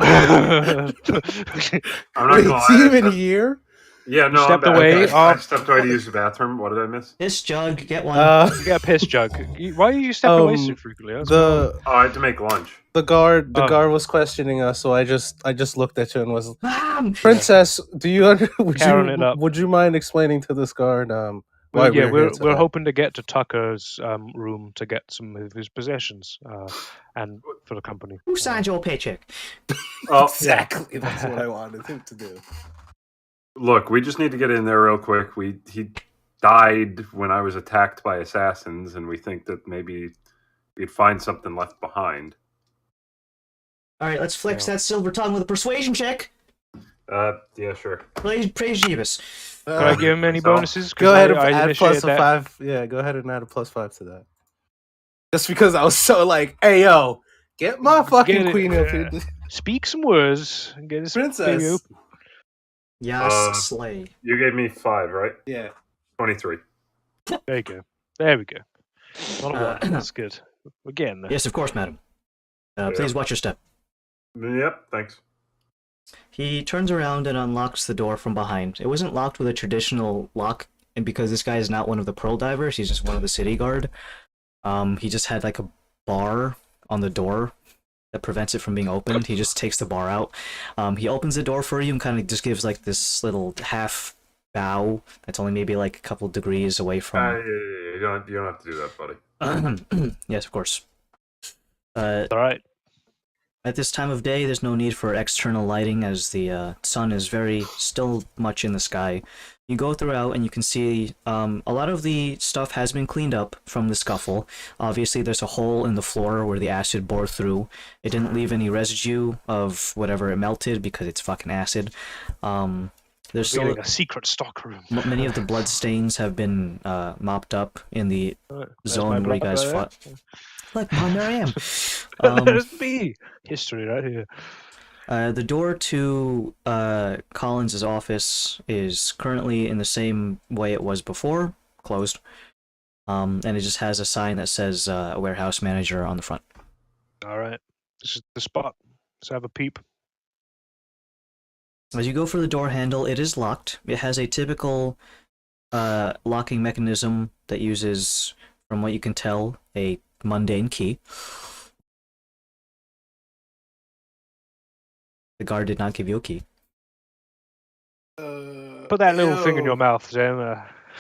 I'm not Wait, gonna is he lie. even here? Yeah, no, stepped I'm back. away I off- stepped away to use the bathroom. What did I miss? This jug, get one. You get a piss jug. Why are you stepping away so frequently? That's the Oh, I had to make lunch. the guard Oh. was questioning us, so I just looked at you and was, Mom! Princess, do you Carrying it up. would you mind explaining to this guard why yeah, we're here we're today? hoping to get to Tucker's room to get some of his possessions and for the company. Who signed your paycheck? Oh, Exactly, that's what I wanted him to do. look, we just need to get in there real quick. He died when I was attacked by assassins, and we think that maybe we'd find something left behind. Alright, let's flex Yeah. that silver tongue with a persuasion check. Yeah, sure. Praise Jeebus. Can I give him any so- bonuses? 'Cause Go ahead and I add initiated plus a that. 5. Yeah, go ahead and add a +5 to that. Just because I was so like, hey yo, get my fucking Get it, queen up yeah. here. Speak some words and get this baby Princess. open. Yes, slay. You gave me 5, right? Yeah. 23. There you go. There we go. Not a Uh, one. That's good. We're getting there. Yes, of course, madam. Please watch your step. Yep, thanks. He turns around and unlocks the door from behind. It wasn't locked with a traditional lock, and because this guy is not one of the pearl divers, he's just one of the city guard. He just had like a bar on the door that prevents it from being opened. He just takes the bar out. He opens the door for you and kind of just gives like this little half bow that's only maybe like a couple degrees away from. Yeah. You don't have to do that, buddy. Yes, of course. All right. At this time of day, there's no need for external lighting as the sun is still much in the sky. You go throughout and you can see a lot of the stuff has been cleaned up from the scuffle. Obviously, there's a hole in the floor where the acid bore through. It didn't leave any residue of whatever it melted because it's fucking acid. There's still Revealing a secret stockroom. many of the blood stains have been mopped up in the There's zone my where you blood guys right fought. Look, Mom, there I am. There's me. History right here. The door to Collins's office is currently in the same way it was before, closed. And it just has a sign that says warehouse manager on the front. All right. This is the spot. Let's have a peep. As you go for the door handle, it is locked. It has a typical locking mechanism that uses, from what you can tell, a mundane key. The guard did not give you a key. Put that little finger in your mouth, Zen.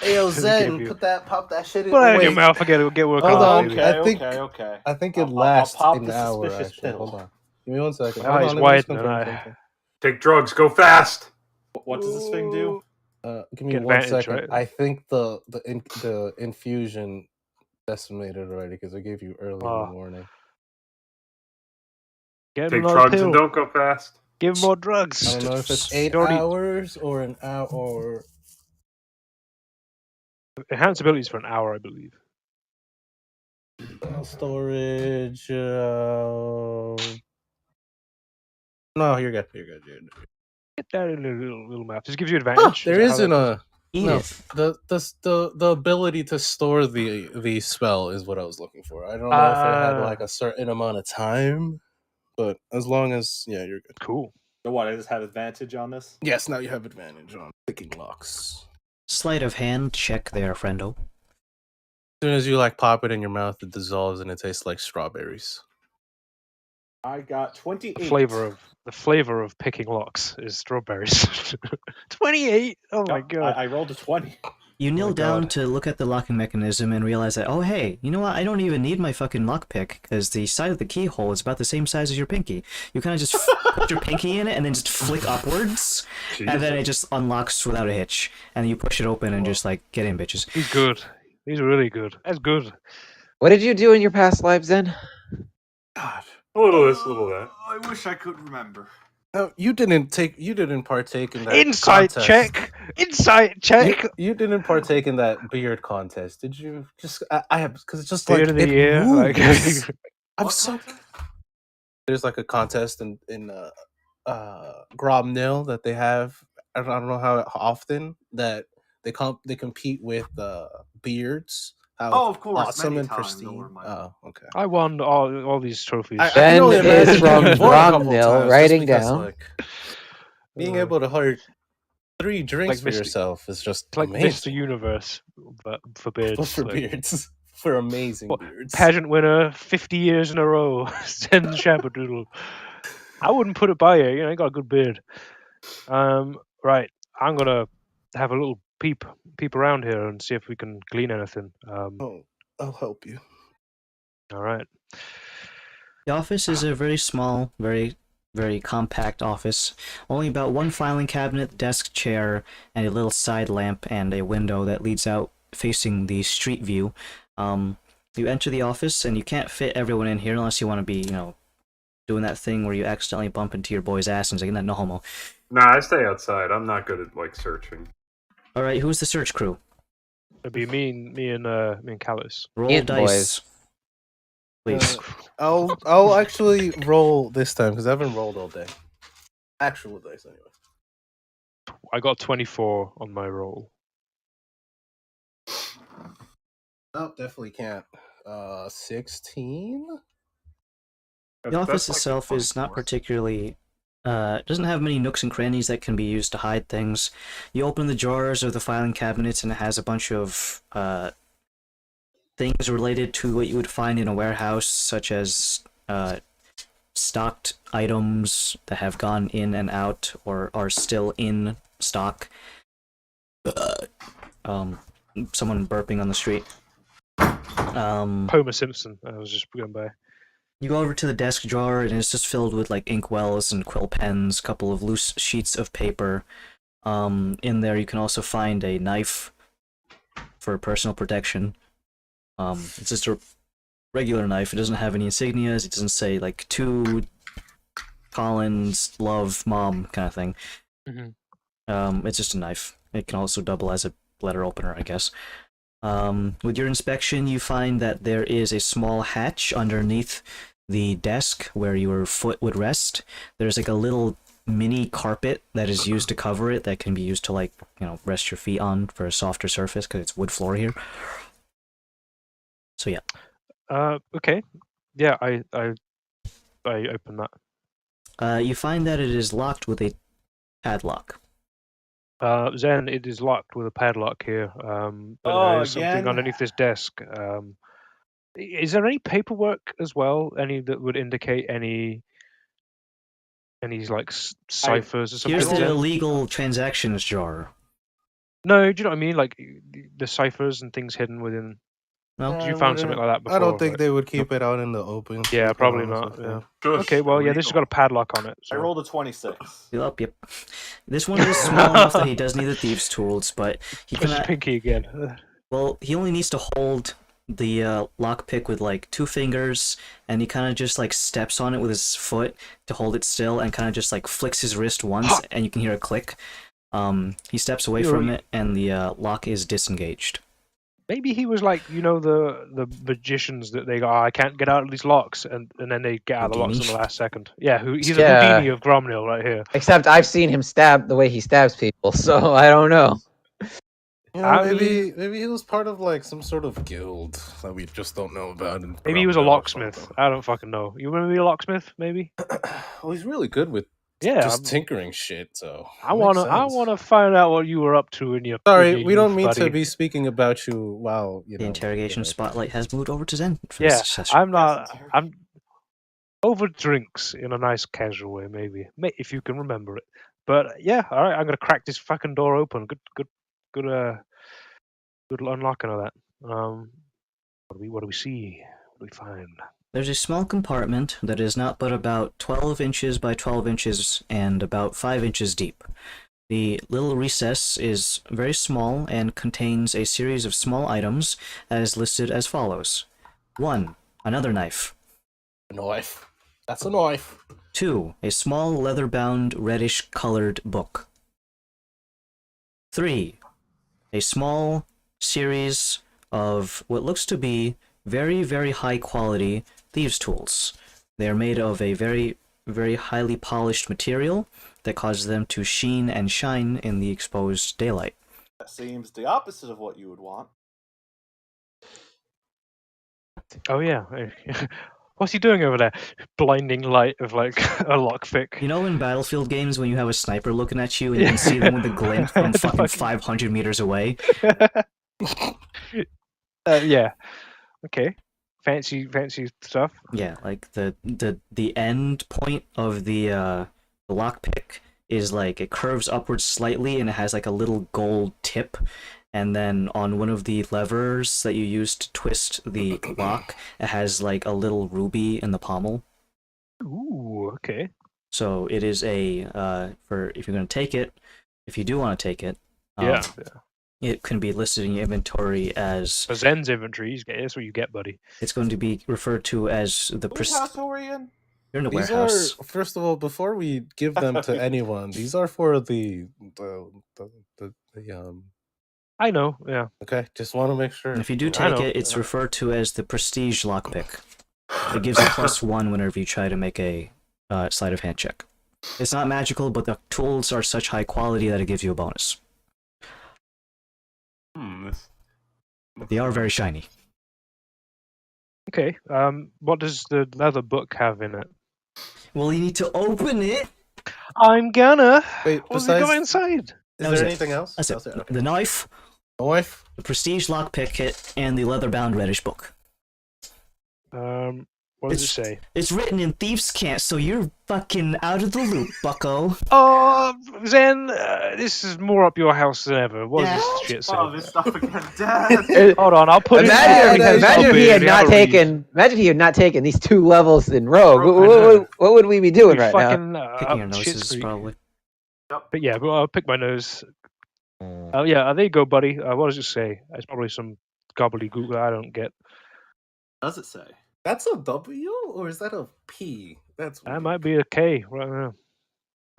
Ayo, Zen, Give you- pop that shit in. Put that in Wait, your mouth and get work Hold on on. it, baby. I think- Okay. I think it I'll lasts pop an the hour. suspicious Actually, pill. hold on. Give me 1 second. My Hold eyes on, let me just widen and confirm I- something. Take drugs. Go fast. What does this thing do? Give me Get 1 advantage, second. right? I think the infusion decimated already because I gave you early in Oh. the morning. Get him Take another drugs pill. and don't go fast. Give him more I drugs. don't know if it's 8 Already- hours or an hour or Enhanced abilities for an hour, I believe. storage. No, you're good. You're good. Get that in a little map. Just gives you Huh, advantage. there Is that isn't how that a no. The ability to store the spell is what I was looking for. I don't know if it had like a certain amount of time, but as long as you're good. goes? Cool. So what? I just have advantage on this. Yes, now you have advantage on picking locks. Sleight of hand check there, friendo. As soon as you like pop it in your mouth, it dissolves and it tastes like strawberries. I got 28. The flavor of picking locks is strawberries. 28. Oh my Yep, god. I rolled a 20. You my kneel down God. to look at the locking mechanism and realize that, oh hey, you know what, I don't even need my fucking lockpick, because the side of the keyhole is about the same size as your pinky. You kind of just put your pinky in it and then just flick upwards, and then it just unlocks without a hitch. And then you push it open and just like, get in, bitches. He's good. He's really good. That's good. What did you do in your past lives, then? God. A little this, a little that. I wish I could remember. No, you didn't partake in that Insight contest. check. Insight check. You didn't partake in that beard contest, did you? Just I have because it's just Beard like of the it year. moves. Like, I'm What so. contest? There's like a contest in Grobnil that they have. I don't know how often that they compete with beards. How Oh, of course, awesome many and times pristine. over my Oh, okay. I won all these trophies. I Ben can only imagine is from you've won a couple Bromnil, times just writing because, down. like, being Uh, able to hold 3 drinks like for Mr. yourself is just It's like amazing. Mr. Universe, but for beards. But for like, beards, for amazing What, beards. pageant winner, 50 years in a row. Zen Shabadoodle. I wouldn't put it by you. You know, you got a good beard. Right. I'm gonna have a little peep around here and see if we can glean anything. Oh, I'll help you. All right. The office is a very small, very, very compact office. Only about 1 filing cabinet, desk, chair, and a little side lamp and a window that leads out facing the street view. You enter the office and you can't fit everyone in here unless you want to be, doing that thing where you accidentally bump into your boy's ass and say, no homo. Nah, I stay outside. I'm not good at like searching. Alright, who's the search crew? It'd be me and Callus. Roll Ant dice. boys. Please. I'll actually roll this time because I haven't rolled all day. Actual dice anyway. I got 24 on my roll. Oh, definitely can't. 16. The That's office like a itself is not 24. particularly. Doesn't have many nooks and crannies that can be used to hide things. You open the drawers or the filing cabinets, and it has a bunch of things related to what you would find in a warehouse, such as stocked items that have gone in and out or are still in stock. Someone burping on the street. Homer Simpson. I was just going by. You go over to the desk drawer, and it's just filled with like inkwells and quill pens, a couple of loose sheets of paper. In there, you can also find a knife for personal protection. It's just a regular knife. It doesn't have any insignias. It doesn't say like to Collins, love, mom kind of thing. It's just a knife. It can also double as a letter opener, I guess. With your inspection, you find that there is a small hatch underneath the desk where your foot would rest. There's like a little mini carpet that is used to cover it that can be used to, like, rest your feet on for a softer surface because it's wood floor here. So yeah. Okay. Yeah, I open that. You find that it is locked with a padlock. Zen, it is locked with a padlock here. But Oh, there is something again? underneath this desk. Is there any paperwork as well? Any that would indicate any like ciphers or something? Here's the Zen? illegal transactions jar. No, do you know what I mean? Like the ciphers and things hidden within. No? You found something like that before? I don't think right? they would keep it out in the open. to Yeah, be quite probably honest not. with Yeah. you. Shush, Okay, well, yeah, this has got a padlock on it. I So. rolled a 26. Yep. This one is small enough that he does need the thieves' tools, but he Push his cannot. pinky again. Well, he only needs to hold the lockpick with like 2 fingers, and he kind of just like steps on it with his foot to hold it still, and kind of just like flicks his wrist once, and you can hear a click. He steps away from it, and the lock is disengaged. Maybe he was like, the magicians that they go, I can't get out of these locks, and then they get out of the locks in the last second. Yeah, he's a Houdini of Gromnil right here. Except I've seen him stab the way he stabs people, so I don't know. Maybe he was part of like some sort of guild that we just don't know about. Maybe he was a locksmith. I don't fucking know. You want to be a locksmith? Maybe. Well, he's really good with tinkering shit. So I wanna find out what you were up to in your. Sorry, we don't mean to be speaking about you while the interrogation spotlight has moved over to Zen for this session. I'm over drinks in a nice casual way, maybe if you can remember it. But yeah, all right, I'm gonna crack this fucking door open. Good unlocking of that. What do we see? What do we find? There's a small compartment that is not but about 12 inches by 12 inches and about 5 inches deep. The little recess is very small and contains a series of small items as listed as follows. 1. Another knife. A knife. That's a knife. 2. A small leather-bound reddish-colored book. 3. A small series of what looks to be very, very high-quality thieves' tools. They are made of a very, very highly polished material that causes them to sheen and shine in the exposed daylight. That seems the opposite of what you would want. Oh yeah. What's he doing over there? Blinding light of like a lockpick. You know in Battlefield games when you have a sniper looking at you and you can see them with a glint from fucking 500 meters away? Yeah. Okay. Fancy stuff. Yeah, like the end point of the lockpick is like it curves upwards slightly and it has like a little gold tip, and then on one of the levers that you use to twist the lock, it has like a little ruby in the pommel. Ooh, okay. So it is a for if you're gonna take it, if you do want to take it, yeah. It can be listed in your inventory as for Zen's inventory. That's what you get, buddy. It's going to be referred to as the Which house are we in? You're in a These warehouse. First of all, before we give them to anyone, these are for the I know, yeah. Okay, just want to make sure. And if you do take it, it's referred to as the prestige lockpick. It gives you +1 whenever you try to make a sleight of hand check. It's not magical, but the tools are such high quality that it gives you a bonus. They are very shiny. Okay. What does the leather book have in it? Well, you need to open it. I'm gonna. Wait, What's he got besides, inside? is That was there it. anything else? That's it. That's okay. The knife, Wife? the prestige lockpick kit, and the leather-bound reddish book. What does it say? It's written in thieves' cant, so you're fucking out of the loop, bucko. Oh, Zen, this is more up your house than ever. What does this shit say? Oh, this stuff again, Dad. Hold on, I'll put Imagine, it. imagine if he had not taken. Imagine he had not taken these 2 levels in Rogue. What would we be doing right now? fucking, Picking your up Schitt's noses, Creek. probably. But yeah, well, I'll pick my nose. Yeah, there you go, buddy. What does it say? It's probably some gobbledygook that I don't get. Does it say? That's a W or is that a P? That's That might be a K right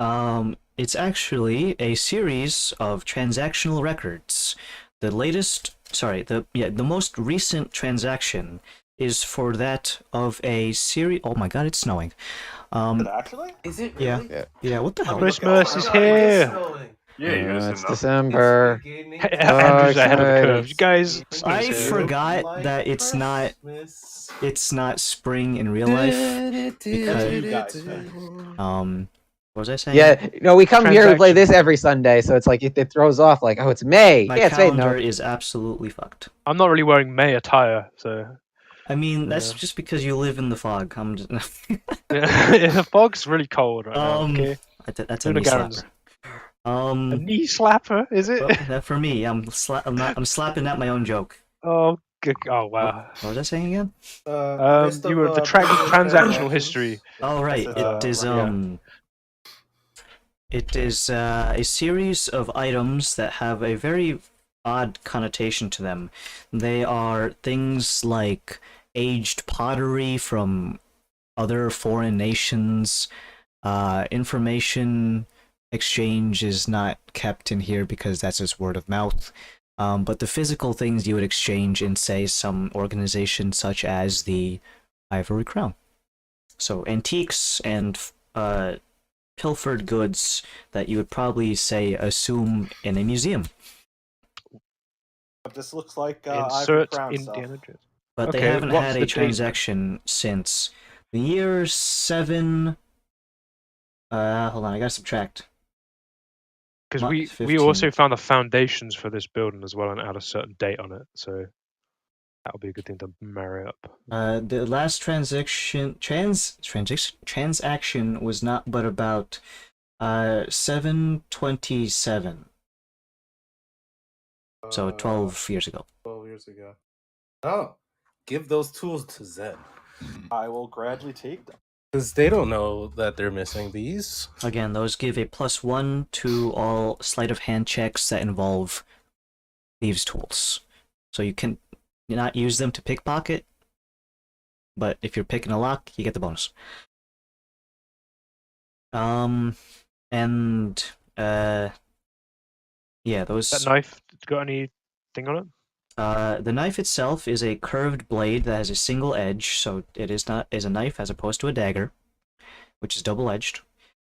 now. It's actually a series of transactional records. The most recent transaction is for that of a series. Oh my god, it's snowing. Is it actually? Is it Yeah. really? Yeah, what the hell? Christmas is Oh my God, it here. is snowing. Yeah, you guys It's didn't know. December. Andrew's ahead of the curve. You guys, I Christmas is- forgot that it's not spring in real life. Because- What was I saying? Yeah, we come here to play Transaction. this every Sunday, so it's like it throws off like, oh, it's May. My Yeah, it's May. calendar No. is absolutely fucked. I'm not really wearing May attire, so I mean, that's Yeah. just because you live in the fog. I'm just the fog's really cold right now. Okay, that's a Doing knee a Garen's. slapper. a knee slapper, is it? Well, that for me, I'm slapping at my own joke. Oh wow. What was I saying again? You were the transactional history. Oh right, it is yeah. it is a series of items that have a very odd connotation to them. They are things like aged pottery from other foreign nations. Information exchange is not kept in here because that's just word of mouth. But the physical things you would exchange in, say, some organization such as the Ivory Crown. So antiques and pilfered goods that you would probably, say, assume in a museum. This looks like Ivory Insert Crown stuff. Indiana Jones. But they Okay, haven't what's had the a date? transaction since the year 7... hold on, I gotta subtract. Because March we 15. also found the foundations for this building as well and add a certain date on it, so that'll be a good thing to marry up. The last transaction was not but about 727. So 12 years ago. 12 years ago. Oh, give those tools to Zen. I will gladly take them. Because they don't know that they're missing these. Again, those give a +1 to all sleight of hand checks that involve thieves' tools. So you can not use them to pickpocket, but if you're picking a lock, you get the bonus. Yeah, those. That knife got anything on it? The knife itself is a curved blade that has a single edge, so it is a knife as opposed to a dagger, which is double-edged.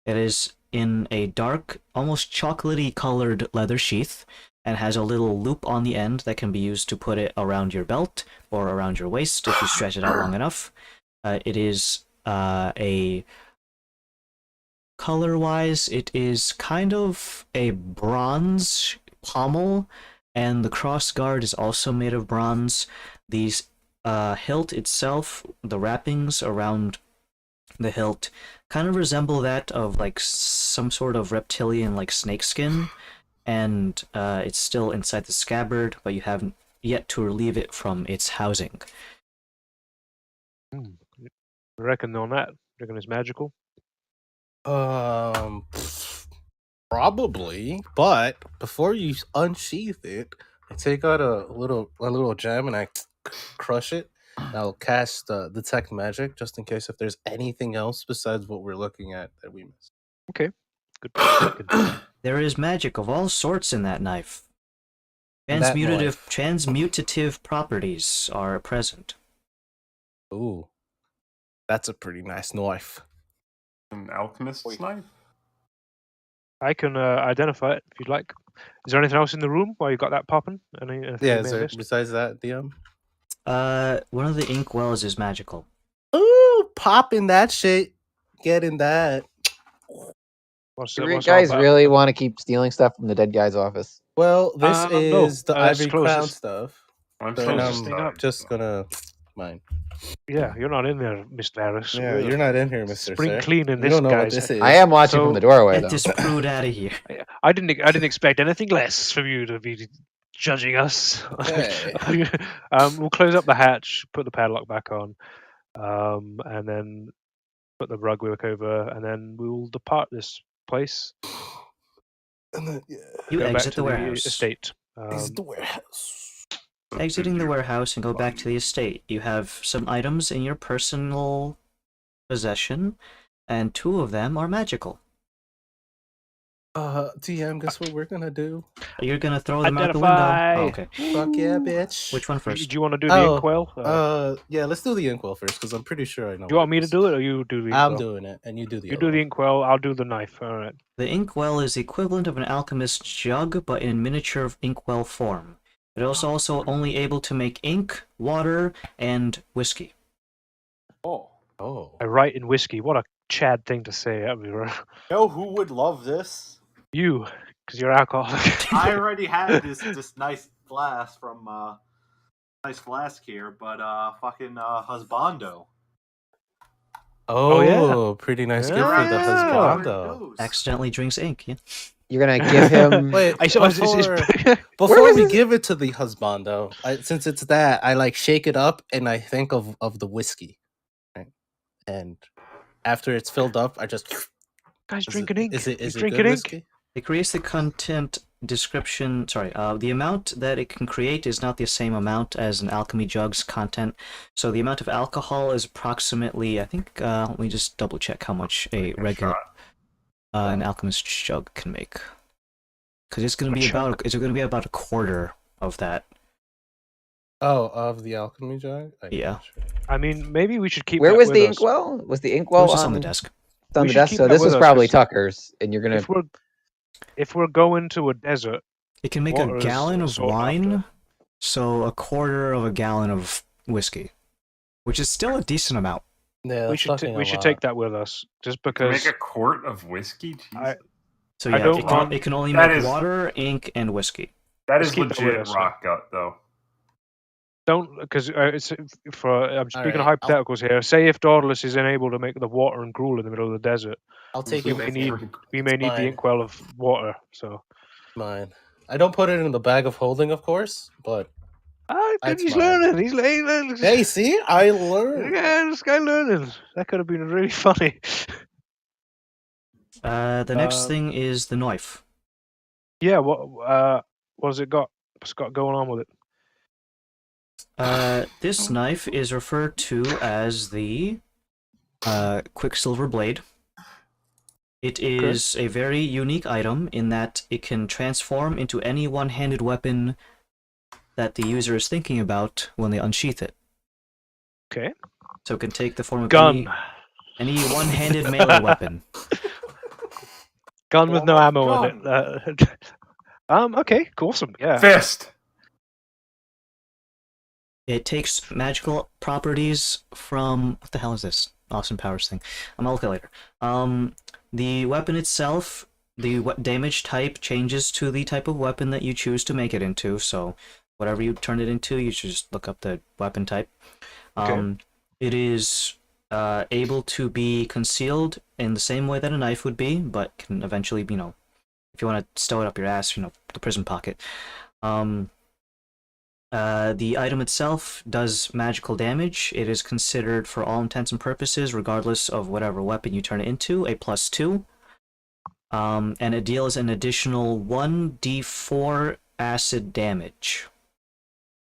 It is in a dark, almost chocolatey colored leather sheath, and has a little loop on the end that can be used to put it around your belt or around your waist if you stretch it out long enough. It is color-wise, it is kind of a bronze pommel, and the cross guard is also made of bronze. The hilt itself, the wrappings around the hilt, kind of resemble that of like some sort of reptilian like snakeskin, and it's still inside the scabbard, but you haven't yet to relieve it from its housing. Reckon on that? Reckon it's magical? Probably, but before you unsheath it, I take out a little gem and I crush it. I'll cast detect magic just in case if there's anything else besides what we're looking at that we missed. Okay. Good. There is magic of all sorts in that knife. That Transmutative properties are present. Ooh, That's a pretty nice knife. An alchemist's knife. I can identify it if you'd like. Is there anything else in the room while you got that popping? Anything Yeah, you is may have there, missed? besides that, DM? One of the ink wells is magical. Ooh, popping that shit. Getting that. What's Do you what's all guys about? really want to keep stealing stuff from the dead guy's office? Well, this No, is the let's Ivory close Crown this- stuff. I'm So, still and close this I'm thing up. just gonna mine. Yeah, you're not in there, Mr. Harris. Yeah, We're you're not in here, Mr. spring Sir. cleaning You this don't know what guy's. this is. I am watching from So- the doorway, Get though. this brood out of here. I didn't expect anything less from you to be judging us. Okay. We'll close up the hatch, put the padlock back on, and then put the rug work over, and then we'll depart this place. And then, yeah. You Go back exit to the warehouse. estate. Exit the warehouse. Exiting the warehouse and go back to the estate. You have some items in your personal possession, and 2 of them are magical. DM, guess what we're gonna do? You're gonna throw them out the window. Identify. Oh, okay. Fuck yeah, bitch. Which one Do first? you want to do the Oh, inkwell? Yeah, let's do the inkwell first, because I'm pretty sure I know. Do you want me to do it, or you do the I'm inkwell? doing it, and you do the You other do the one. inkwell, I'll do the knife. All right. The inkwell is the equivalent of an alchemist's jug, but in miniature inkwell form. It is also only able to make ink, water, and whiskey. Oh. Oh. I write in whiskey. What a Chad thing to say. Know who would love this? You, because you're alcoholic. I already had this nice glass from nice flask here, but fucking husbando. Oh, yeah. pretty nice gift Yeah. for the Where it husbando. goes. Accidentally drinks ink, yeah. You're gonna give him. Wait, I saw before was we this- give it to the husbando, since it's that, I like shake it up and I think of the whiskey, right? And after it's filled up, I just Guy's Is drinking it- ink. Is it He's good drinking ink. whiskey? It creates the content description. Sorry, the amount that it can create is not the same amount as an alchemy jug's content. So the amount of alcohol is approximately, I think. Let me just double check how much a regular an alchemist jug can make. Because it's gonna A be chug. about a quarter of that. Oh, of the alchemy jug? Yeah. gotcha. I mean, maybe we should keep. Where that was with the us. inkwell? Was the It inkwell was just on the desk. on We the should desk? keep So that this with was us, probably 'cause Tucker's, and you're gonna. If we're going to a desert, It can make water a is gallon of sought wine, after. so a quarter of a gallon of whiskey, which is still a decent amount. Yeah, we that's should fucking a we should lot. take that with us, just To because. make a quart of whiskey? Jesus. So I yeah, don't want- it can only That make is- water, ink, and whiskey. That Let's is keep that with legit us, rock gut, though. Don't, because I'm speaking Alright, of hypotheticals here. Say if Daedalus is unable to make the water and gruel in the middle of the desert, I'll take we it may with need me. we may need the Fine. inkwell of water. So Mine. I don't put it in the bag of holding, of course, but That's he's mine. learning. He's learning. hey, see, I learned. Yeah, this guy learning. That could have been really funny. The next Um, thing is the knife. Yeah, what's it got? What's got going on with it? This knife is referred to as the Quicksilver Blade. It is a very unique item in that it can transform into any one-handed weapon that the user is thinking about when they unsheath it. Okay. So it can take the form of Gun. any one-handed melee weapon. Gun with Oh no my ammo in it. Okay, awesome. Yeah. Fist! It takes magical properties from... What the hell is this? Austin Powers thing. I'll look at it later. The weapon itself, the damage type changes to the type of weapon that you choose to make it into, so whatever you turn it into, you should just look up the weapon type. Okay. It is able to be concealed in the same way that a knife would be, but can eventually, if you want to stow it up your ass, the prison pocket. The item itself does magical damage. It is considered, for all intents and purposes, regardless of whatever weapon you turn it into, a +2. And it deals an additional 1d4 acid damage.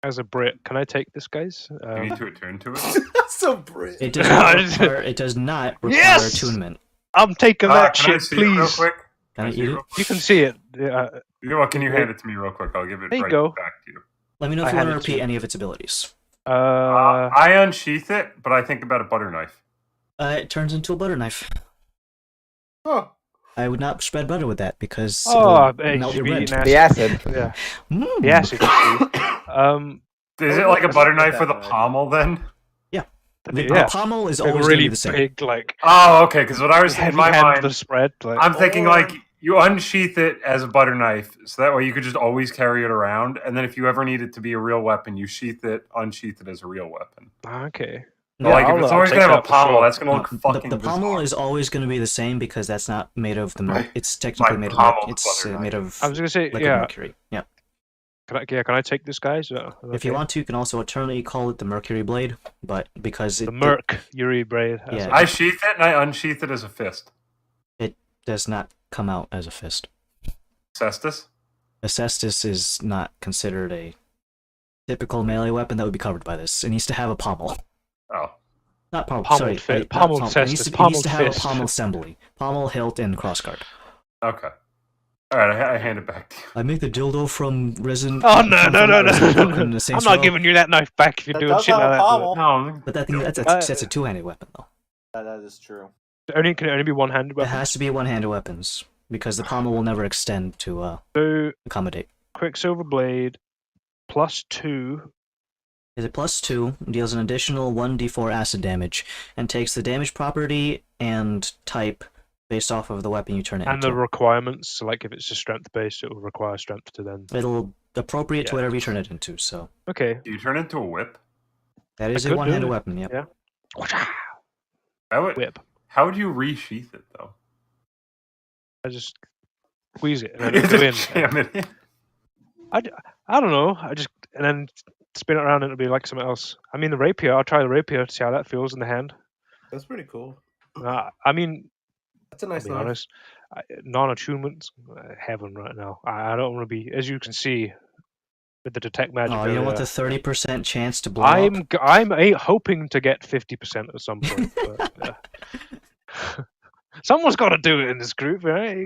As a Brit, can I take this, guys? You need to attune to it. so Brit. It does not require Yes! attunement. I'm taking that Can I shit, see it real please. quick? Can I I see eat it it? real You can see it. You know what? Can you hand it to me real quick? I'll give it There you right go. back to you. Let me know I if you want had to it repeat too. any of its abilities. I unsheath it, but I think about a butter knife. It turns into a butter knife. Huh. I would not spread butter with that because Oh, it'll you melt should your be bread. eating The acid. Yeah, Mm. the acid. You see. Is I it would like a not butter with knife that with a knife. pommel then? The Yeah. pommel is Like a always going to really be the same. big, like Oh, okay. Because what I was in heavy my hand mind, the spread. Like, I'm thinking Or- like you unsheath it as a butter knife, so that way you could just always carry it around. And then if you ever need it to be a real weapon, you unsheath it as a real weapon. okay. But Yeah, like if it's I'll always take gonna have a that for pommel, sure. that's gonna look The fucking pommel bizarre. is always going to be the same because that's not made of the My- It's technically made of pommeled It's butter made knife. of I was gonna say, liquid yeah. mercury. Yeah. Can I take this, guys? If you want to, you can also alternately call it the mercury blade, but because the Merc Yuri braid. Yeah. I sheath it and I unsheath it as a fist. it does not come out as a fist. Cestus? A cestus is not considered a typical melee weapon that would be covered by this. It needs to have a pommel. Oh. Not pommel. Pommeled Sorry, fit- not pommeled pommel. cestus, It needs to pommeled have fist. a pommel assembly. Pommel, hilt, and crossguard. Okay. All right, I hand it back to you. I make the dildo from resin. Oh no from no no Resident Evil no! in the I'm Saints not Row. giving you that knife back if you're That doing does shit have like a that. pommel. No, But that thing, that's a two-handed weapon though. That is true. Can it only be one-handed It weapon? has to be one-handed weapons because the pommel will never extend to So accommodate. Quicksilver blade +2. Is it +2, deals an additional 1d4 acid damage, and takes the damage property and type based off of the weapon you turn it And into. the requirements, so like if it's a strength based, it will require strength to then. It'll appropriate to Yeah. whatever you turn it into, so Okay. do you turn it into a whip? that is I a could do one-handed it. weapon, yep. Yeah. Whip. How would you resheath it though? I just squeeze it and then You it'll go in. just jam it in. I don't know. I just and then spin it around and it'll be like something else. I mean the rapier. I'll try the rapier to see how that feels in the hand. That's pretty cool. I mean, That's a I'll nice be knife. honest. Non-attunements, heaven right now. I don't want to be, as you can see, with the detect magic. Oh, you don't want the earlier, 30% chance to blow up? I'm hoping to get 50% at some point. But, someone's got to do it in this group, right?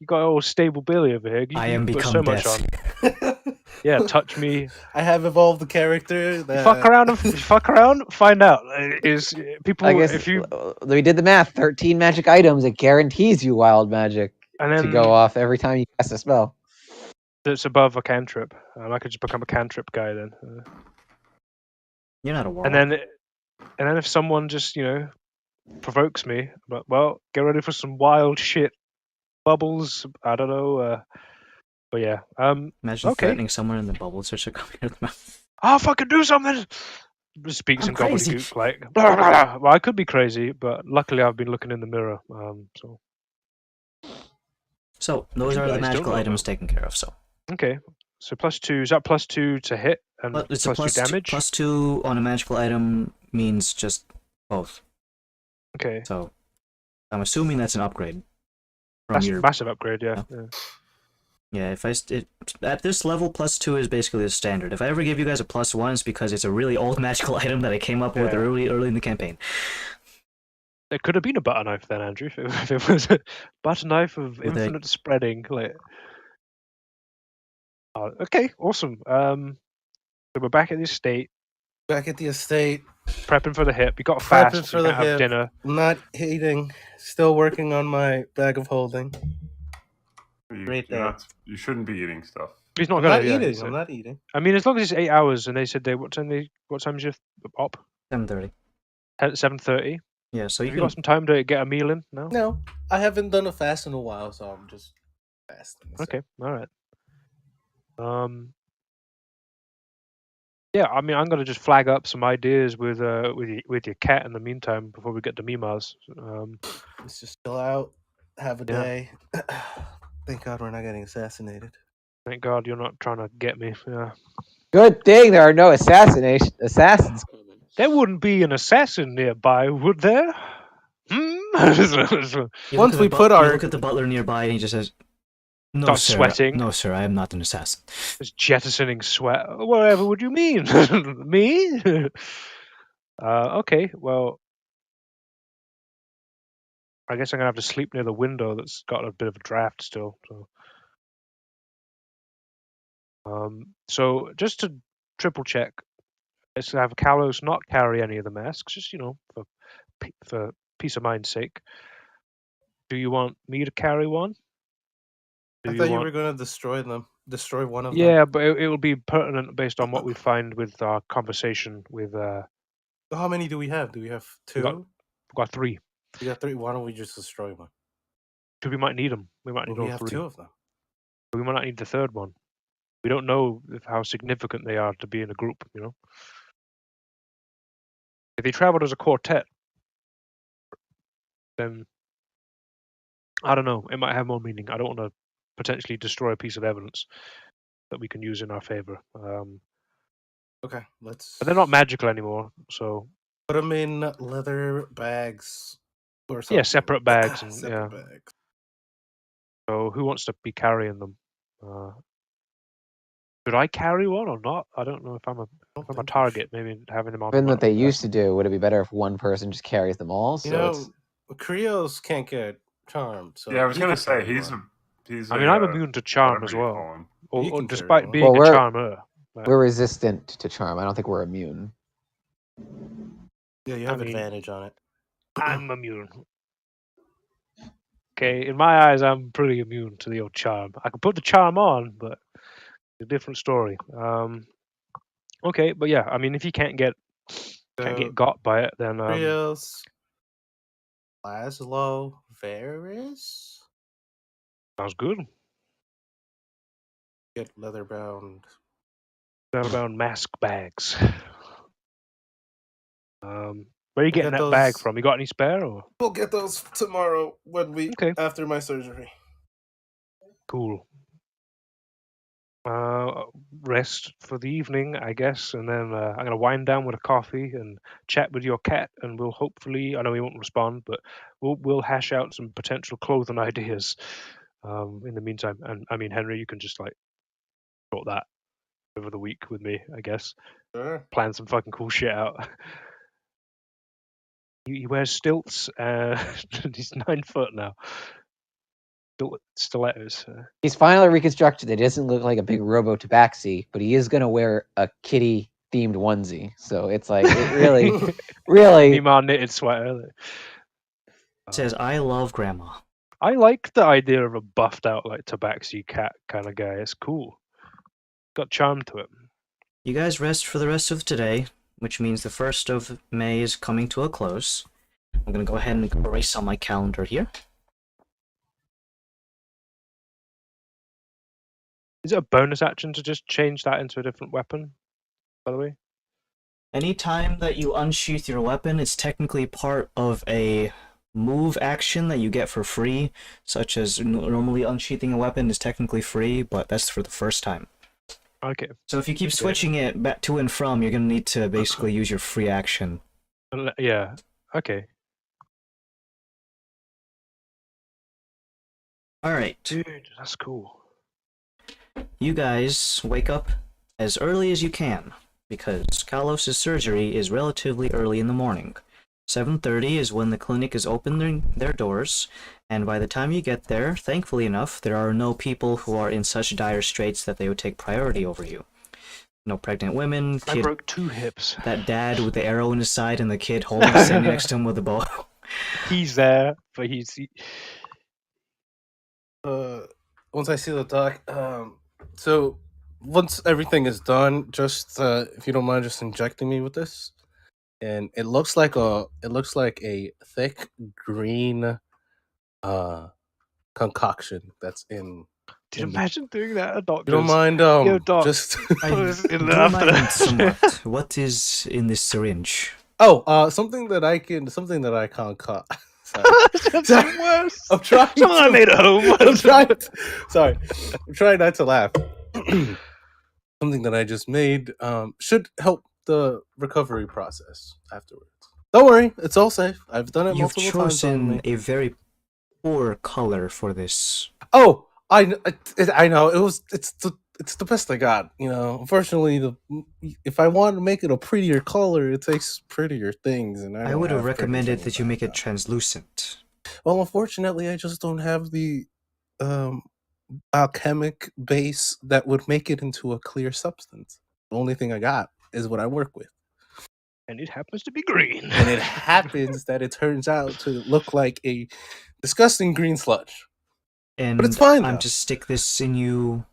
You got old stable Billy over here. I You am put become so much death. on. Yeah, touch me. I have evolved the character. That... Fuck around, find out. Is people I guess if you we did the math. 13 magic items. It guarantees you wild magic and to then go off every time you cast a spell. that's above a cantrip. I could just become a cantrip guy then. You're not a warlock. And then if someone just provokes me, but well, get ready for some wild shit, bubbles. I don't know. But yeah. Imagine okay. threatening someone and the bubbles are coming out of the mouth. I'll fucking do something. Speaks I'm in crazy. gobbledygook like. Blah, blah, blah. Well, I could be crazy, but luckily I've been looking in the mirror. So So, those You are the guys don't magical know items taken care of, so. okay. So +2 is that +2 to hit and But it's +2 damage? +2 on a magical item means just both. Okay. So, I'm assuming that's an upgrade. From That's a your massive upgrade, yeah. Yeah, if at this level, +2 is basically the standard. If I ever give you guys a +1, it's because it's a really old magical item that I came up with Yeah. early in the campaign. It could have been a butter knife then, Andrew. If it was a butter knife of With a- infinite spreading, like. Okay, awesome. So we're back at the estate, Back at the estate, prepping for the hip. We got Prepping fast. for We the can't have hip. dinner. not eating. Still working on my bag of holding. Right there. You shouldn't be eating stuff. He's not I'm gonna. not Yeah, eating. so- I'm not eating. I mean, as long as it's 8 hours, and they said what time is your op? 7:30. At 7:30. Yeah, so you Have you can. got some time to get a meal in? No. No, I haven't done a fast in a while, so I'm just fasting. so. Okay, all right. Yeah, I mean, I'm gonna just flag up some ideas with your cat in the meantime before we get to Mimas. Let's just chill out, have a Yeah. day. Thank God we're not getting assassinated. Thank God you're not trying to get me. Yeah. Good thing there are no assassins. There wouldn't be an assassin nearby, would there? Hmm? You Once look at we the put you our- look at the butler nearby and he just says, "No, Starts sir. sweating. No, sir. I am not an assassin." Just jettisoning sweat. Whatever would you mean? Me? Okay, well, I guess I'm gonna have to sleep near the window that's got a bit of a draft still. So just to triple check, Let's have Kalos not carry any of the masks, just for peace of mind's sake. Do you want me to carry one? Do I you thought you want? were going to destroy one of them. Yeah, but it will be pertinent based on what we find with our conversation with. So how many do we have? Do we have We got- two? We got 3. We got three. Why don't we just destroy one? Because we might need them. We might need Well, we all have 3. two of them. We might not need the third one. We don't know how significant they are to be in a group. If they traveled as a quartet, then I don't know. It might have more meaning. I don't want to potentially destroy a piece of evidence that we can use in our favor. Okay, let's. But they're not magical anymore, so Put them in leather bags or something. yeah, separate bags and Separate bags. So who wants to be carrying them? Should I carry one or not? I don't know if I'm a target. Maybe having them on. Given what they used to. to do, would it be better if one person just carries them all? You So know, Krios can't get charmed. So Yeah, I was he gonna can say carry he's one. he's. I mean, I'm immune to charm whatever as you well, call him. He or can carry despite one. being Well, a charmer. we're resistant to charm. I don't think we're immune. Yeah, you have advantage on it. I'm immune. Okay, in my eyes, I'm pretty immune to the old charm. I can put the charm on, but it's a different story. Okay, but yeah, I mean, if you can't get got by it, then Krios, Laszlo, Varys. sounds good. Get leather bound. Leather-bound mask bags. Where are you We'll getting get that bag those- from? You got any spare or? We'll get those tomorrow after my surgery. Cool. Rest for the evening, I guess, and then I'm gonna wind down with a coffee and chat with your cat, and we'll hopefully, I know he won't respond, but we'll hash out some potential clothing ideas. In the meantime, and I mean, Henry, you can just like sort that over the week with me, I guess. Sure. Plan some fucking cool shit out. He wears stilts. He's 9 foot now. Stilettos. He's finally reconstructed. It doesn't look like a big robo tabaxi, but he is going to wear a kitty themed onesie. So it's like, it really, really. Mimar knitted sweater. It says, I love grandma. I like the idea of a buffed out like tabaxi cat kind of guy. It's cool. Got charm to it. You guys rest for the rest of today, which means the 1st of May is coming to a close. I'm gonna go ahead and erase on my calendar here. Is it a bonus action to just change that into a different weapon, by the way? Anytime that you unsheath your weapon, it's technically part of a move action that you get for free, such as normally unsheathing a weapon is technically free, but that's for the first time. Okay. So if you keep switching it back to and from, you're going to need to basically use your free action. Yeah, okay. Alright. Dude, that's cool. You guys wake up as early as you can, because Kalos' surgery is relatively early in the morning. 7:30 is when the clinic is opening their doors, and by the time you get there, thankfully enough, there are no people who are in such dire straits that they would take priority over you. No pregnant women, I broke 2 hips. that dad with the arrow in his side and the kid standing next to him with a bow. He's there, but he's... Once I see the doc, so once everything is done, just if you don't mind, just injecting me with this, and it looks like a thick green concoction that's in. Did you imagine doing that at doctor's? You don't mind? Yo, doc, just. I do mind somewhat. What is in this syringe? Something that I concoct. That's even worse. I'm trying. Something I made at home. I'm trying not to laugh. Something that I just made should help the recovery process afterwards. Don't worry, it's all safe. I've done it You've multiple times. chosen a very poor color for this. Oh, I know. It's the best I got. You know, unfortunately, if I want to make it a prettier color, it takes prettier things, and I would have recommended that you make it translucent. Well, unfortunately, I just don't have the alchemic base that would make it into a clear substance. The only thing I got is what I work with. And it happens to be green. and it happens that it turns out to look like a disgusting green sludge. And it's fine, I'm though. just stick this in you.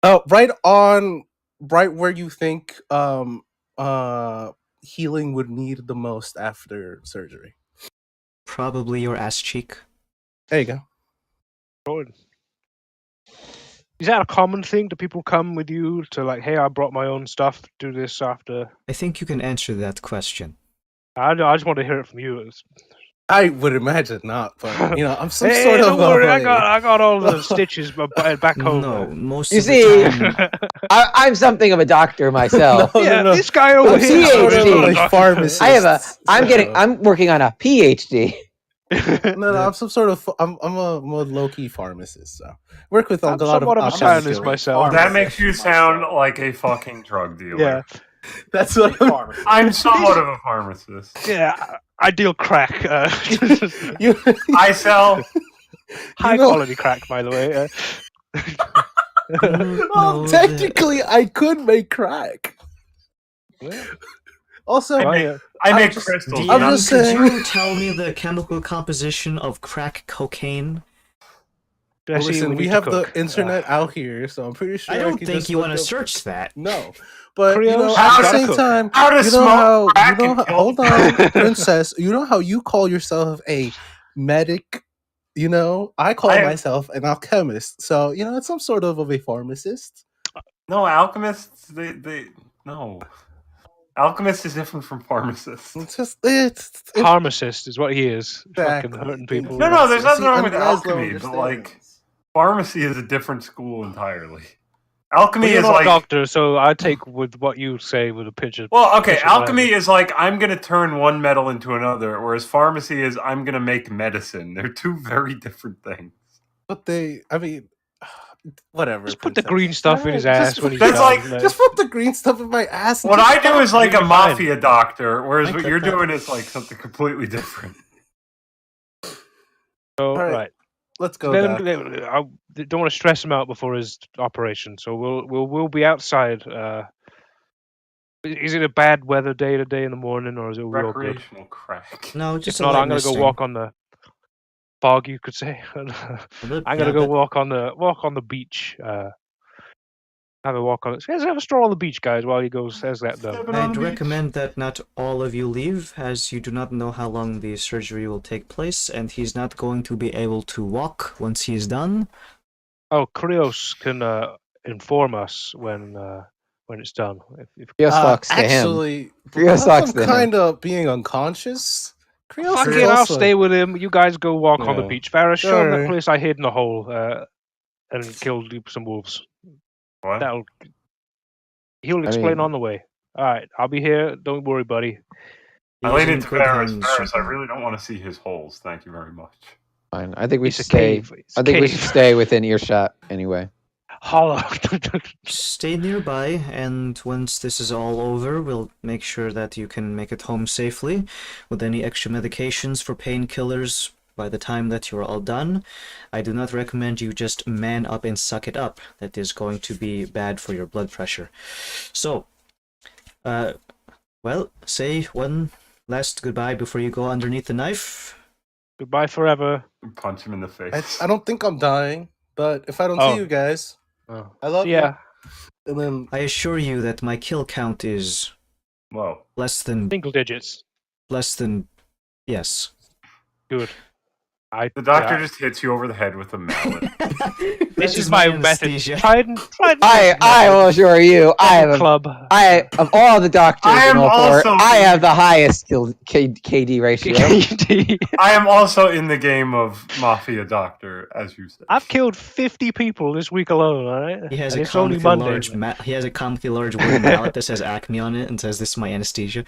Right where you think healing would need the most after surgery. Probably your ass cheek. There you go. Good. Is that a common thing? Do people come with you to like, hey, I brought my own stuff, do this after? I think you can answer that question. I just want to hear it from you. I would imagine not, but I'm some Hey, sort don't of worry, I got all the stitches back home. No, most You of see- the time. I'm something of a doctor myself. yeah, no. this guy over I'm here. sort is of not a doctor. pharmacist. I'm working on a PhD. No, I'm some sort of I'm a low key pharmacist. So work with a I'm lot somewhat of a alchemy scientist skills. myself. That makes you sound like a fucking drug dealer. Yeah, That's what I'm somewhat of a pharmacist. yeah. I deal crack. you. I sell. High know- quality crack, by the way. Well, No, technically, I could make crack. Also, Oh, yeah. I make just- crystals. I'm not- just could saying- you tell me the chemical composition of crack cocaine? Jesse, listen, we we need have to the cook. internet out here, so I'm pretty sure I don't could think just you want look to up- search that. No, but Krios, at the gotta same cook. time, How to you know smoke how crack and kill hold on, princess. You know how you call yourself a medic. I call I am- myself an alchemist. So it's some sort of a pharmacist. No, alchemists. They no. Alchemist is different from pharmacist. It's just it's Pharmacist is what he is. Fucking Exactly. hurting people. No, there's nothing See, wrong with and Laszlo alchemy, but like understands. pharmacy is a different school entirely. Alchemy Well, you're is not like a doctor, so I take with what you say with a pinch of. well, okay. pinch of Alchemy iron. is like I'm gonna turn one metal into another, whereas pharmacy is I'm gonna make medicine. They're two very different things. But whatever. Just put the princess. green stuff in his Alright, ass when he's That's done. like- Just put the green stuff in my ass. and What just I do stop. is like You'll a be fine. mafia doctor, whereas I what get you're that. doing is like something completely different. So, Alright, right. Let's go. Let Doc. him, I don't want to stress him out before his operation, so we'll be outside. Is it a bad weather day today in the morning, or is it all good? Recreational crack. No, just If a not, light I'm gonna go misting. walk on the fog, you could say. I'm gonna go walk on the beach. Have a walk on it. Let's have a stroll on the beach, guys, while he goes has that done. Stepping on I'd the beach. recommend that not all of you leave, as you do not know how long the surgery will take place, and he's not going to be able to walk once he's done. Oh, Krios can inform us when it's done. If Krios talks to him. Actually, Krios talks to him. kind of being unconscious. Krios fuck is it, I'll also- stay with him. You guys go walk on the Yeah. beach. Varys, show him that Alright. place I hid in the hole and killed some wolves. What? He'll explain mean- on the way. All right, I'll be here. Don't worry, buddy. I He's lean in into good Varys. hands. Varys, I really don't want to see his holes. Thank you very much. Fine. I think we It's should a stay. cave. It's I a think we cave. should stay within earshot anyway. Hollow. Stay nearby, and once this is all over, we'll make sure that you can make it home safely, with any extra medications for painkillers by the time that you're all done. I do not recommend you just man up and suck it up. That is going to be bad for your blood pressure. So, well, say one last goodbye before you go underneath the knife. Goodbye forever. Punch him in the face. I don't think I'm dying, but if I don't Oh. see you guys, Oh. I love Yeah, you. And then I assure you that my kill count is Whoa. less than, single digits. yes. Good. The doctor just hits you over the head with a mallet. This is my method. anesthesia. Tried and I will assure you, I have club. of all the doctors I in am all four, also- I have the highest KD ratio. I am also in the game of Mafia Doctor, as you said. I've killed 50 people this week alone. All right. He has And a it's only comically Monday. large he has a comically large wooden mallet that says Acme on it and says this is my anesthesia.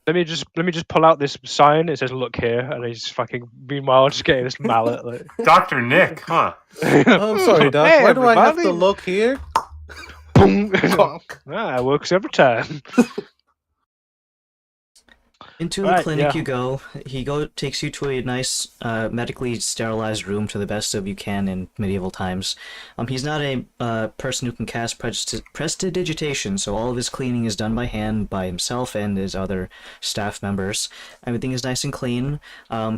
Let me just pull out this sign. It says "Look here," and he's fucking. Meanwhile, just getting this mallet. Like. Dr. Nick, huh? I'm sorry, Doc. Hey, Why do I have to everybody. look here? Boom. Conk. Ah, it works every time. Into the Right, clinic yeah. you go. He takes you to a nice, medically sterilized room to the best of you can in medieval times. He's not a person who can cast prestidigitation, so all of his cleaning is done by hand by himself and his other staff members. Everything is nice and clean.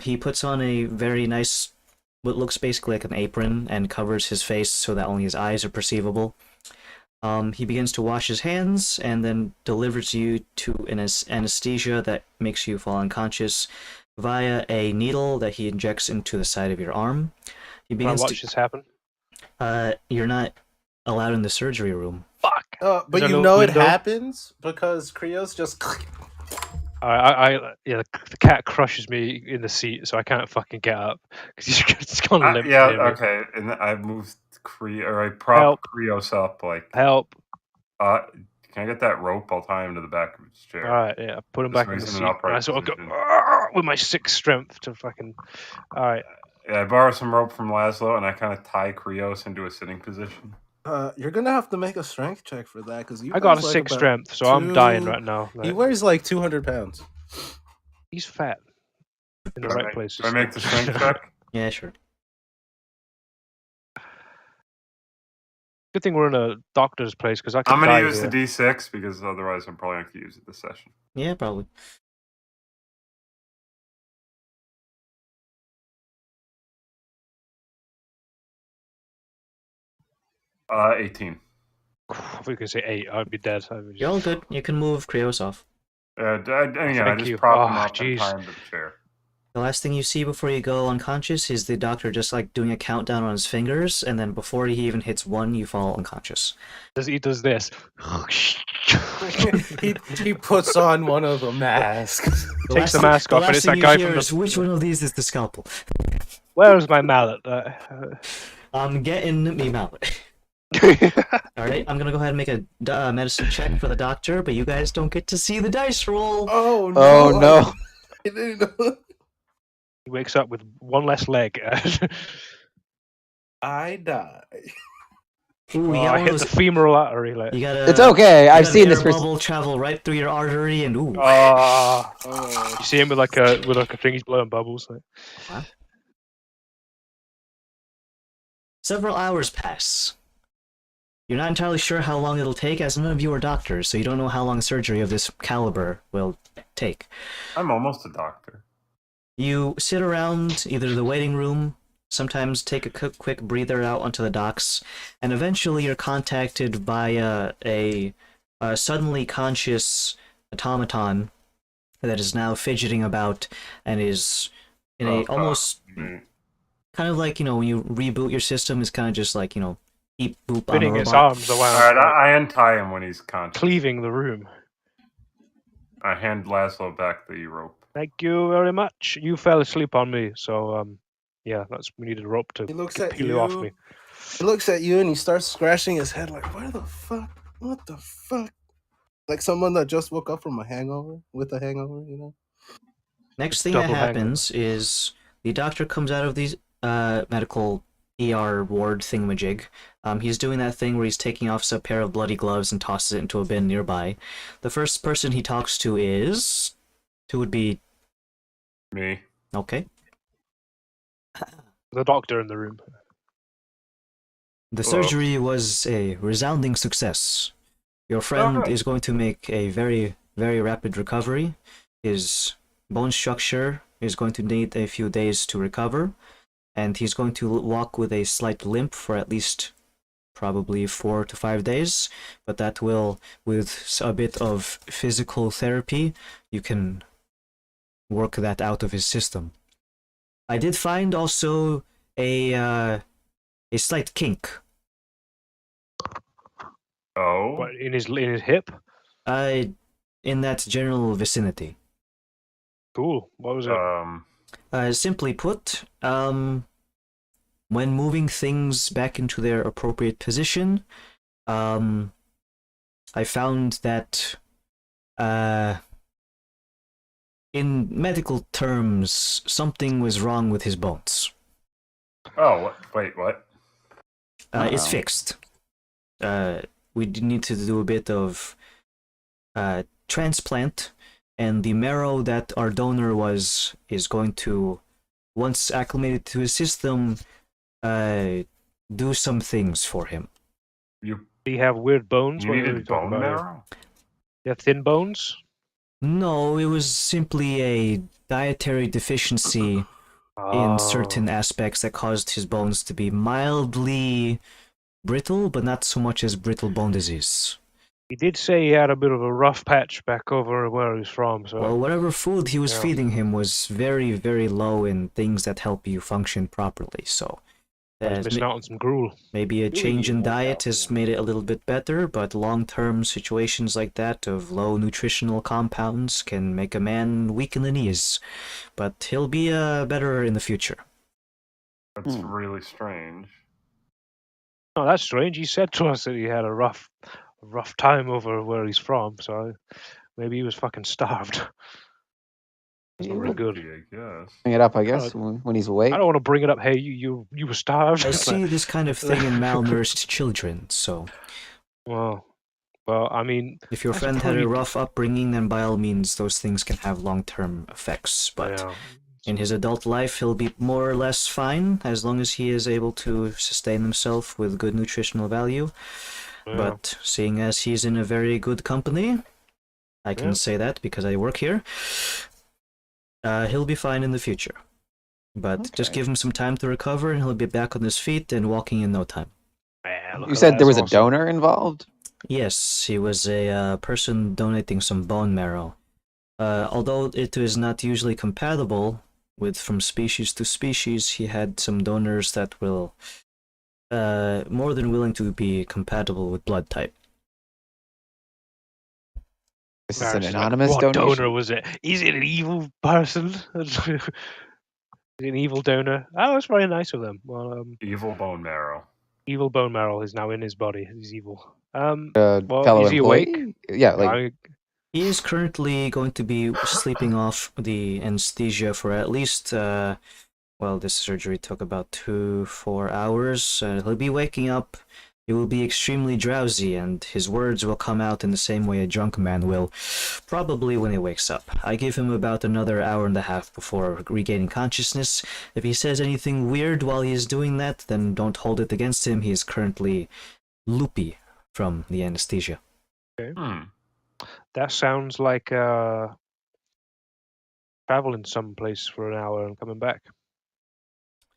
He puts on a very nice, what looks basically like an apron, and covers his face so that only his eyes are perceivable. He begins to wash his hands and then delivers you to an anesthesia that makes you fall unconscious via a needle that he injects into the side of your arm. He Can I begins watch this happen? You're not allowed in the surgery room. Fuck. But Is there you no know it window? happens because Krios just. Yeah, the cat crushes me in the seat, so I can't fucking get up because he's just gone limp. Yeah, near me. okay. And I moved I propped Help. Krios up. Like, Help! can I get that rope? I'll tie him to the back of his chair. All right, yeah, put him Just back in the raise him seat. in an And I upright sort of go position. with my 6 strength to fucking. All right. Yeah, I borrow some rope from Laszlo, and I kind of tie Krios into a sitting position. You're gonna have to make a strength check for that because you. I got a weighs, 6 about strength, so I'm dying 2 right now. He Like, weighs like 200 pounds. he's fat in the Do I right make- places. Do I make the strength check? Yeah, sure. Good thing we're in a doctor's place because I could I'm going die to use here. the D6 because otherwise I'm probably going to use it this session. Yeah, probably. Uh, 18. If we could say 8, I'd be dead. You're all good. You can move Krios off. I Thank just you. prop him Oh, up and jeez. tie him to the chair. The last thing you see before you go unconscious is the doctor just like doing a countdown on his fingers, and then before he even hits 1, you fall unconscious. He does this. he puts on one of the masks. Takes the mask off, and it's that guy from the. Which one of these is the scalpel? Where's my mallet? I'm getting me mallet. Alright, I'm gonna go ahead and make a medicine check for the doctor, but you guys don't get to see the dice roll. Oh no! Oh no! I didn't know. He wakes up with one less leg. I die. Ooh, I hit the femoral artery. Like. You gotta, It's okay. I've you seen got this. an air bubble travel right through your artery, and ooh. Oh. You see him with like a thing. He's blowing bubbles. Like. Several hours pass. You're not entirely sure how long it'll take, as none of you are doctors, so you don't know how long surgery of this caliber will take. I'm almost a doctor. You sit around either the waiting room, sometimes take a quick breather out onto the docks, and eventually you're contacted by a suddenly conscious automaton that is now fidgeting about and is in a almost kind of like, when you reboot your system, it's kind of just like, beep boop on a Spinning its robot. arms around. Alright, I untie him when he's conscious. Cleaving the room. I hand Laszlo back the rope. Thank you very much. You fell asleep on me, so yeah, we needed a rope to He looks at peel you. you off me. He looks at you and he starts scratching his head like, "Where the fuck? What the fuck?" Like someone that just woke up from a hangover with a hangover. Next thing that Double hangover. happens is the doctor comes out of these medical ER ward thingamajig. He's doing that thing where he's taking off a pair of bloody gloves and tosses it into a bin nearby. The first person he talks to is... Who would be... Me. Okay. The doctor in the room. The Hello. surgery was a resounding success. Your friend Alright. is going to make a very, very rapid recovery. His bone structure is going to need a few days to recover, and he's going to walk with a slight limp for at least probably 4 to 5 days, but that will, with a bit of physical therapy, you can work that out of his system. I did find also a slight kink. Oh. What, in his hip? In that general vicinity. Cool. What was it? Simply put, when moving things back into their appropriate position, I found that, in medical terms, something was wrong with his bones. Oh, wait, what? It's fixed. We need to do a bit of transplant and the marrow that our donor is going to, once acclimated to his system, do some things for him. You Do you have weird bones? you What are we needed talking bone about here? marrow? You have thin bones? No, it was simply a dietary deficiency in certain Oh. aspects that caused his bones to be mildly brittle, but not so much as brittle bone disease. He did say he had a bit of a rough patch back over where he's from, so Well, whatever food he was yeah. feeding him was very, very low in things that help you function properly. So I was missing out on some gruel. maybe a You change would in look out diet for has them. made it a little bit better, but long-term situations like that of low nutritional compounds can make a man weak in the knees. But he'll be better in the future. That's really strange. Oh, that's strange. He said to us that he had a rough time over where he's from, so maybe he was fucking starved. That's not very good. I guess. Bring it up, I Kinda- guess, when he's awake. I don't want to bring it up. Hey, you were starved. I It's like- see this kind of thing in malnourished children, so well, I mean, if your that's friend had a pretty- rough upbringing, then by all means those things can have long-term effects. But yeah. in his adult life, he'll be more or less fine as long as he is able to sustain himself with good nutritional value. Yeah. But seeing as he's in a very good company, I can Yeah. say that because I work here, he'll be fine in the future. But just Okay. give him some time to recover and he'll be back on his feet and walking in no time. Yeah, look You at said that, there was that's a awesome. donor involved? Yes, he was a person donating some bone marrow. Although it is not usually compatible with from species to species, he had some donors that will more than willing to be compatible with blood type. This is an Varys is like, anonymous what donation. donor was it? Is it an evil person? Is it an evil donor? Oh, it's very nice of them. Well, Evil bone marrow. evil bone marrow is now in his body. He's evil. A Well, fellow is he employee? awake? Yeah, like I- He is currently going to be sleeping off the anesthesia for at least, well, this surgery took about 4 hours. He'll be waking up. He will be extremely drowsy, and his words will come out in the same way a drunk man will, probably when he wakes up. I give him about another hour and a half before regaining consciousness. If he says anything weird while he is doing that, then don't hold it against him. He is currently loopy from the anesthesia. That sounds like traveling someplace for an hour and coming back.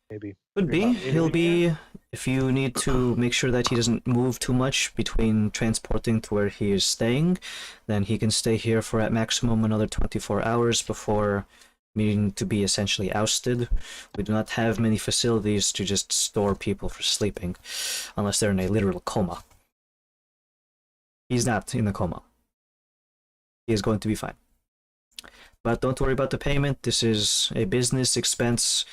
Maybe. Could Maybe be. not. He'll be, if you need to make sure that he doesn't move too much between transporting to where he is staying, then he can stay here for at maximum another 24 hours before needing to be essentially ousted. We do not have many facilities to just store people for sleeping, unless they're in a literal coma. He's not in a coma. He is going to be fine. But don't worry about the payment. This is a business expense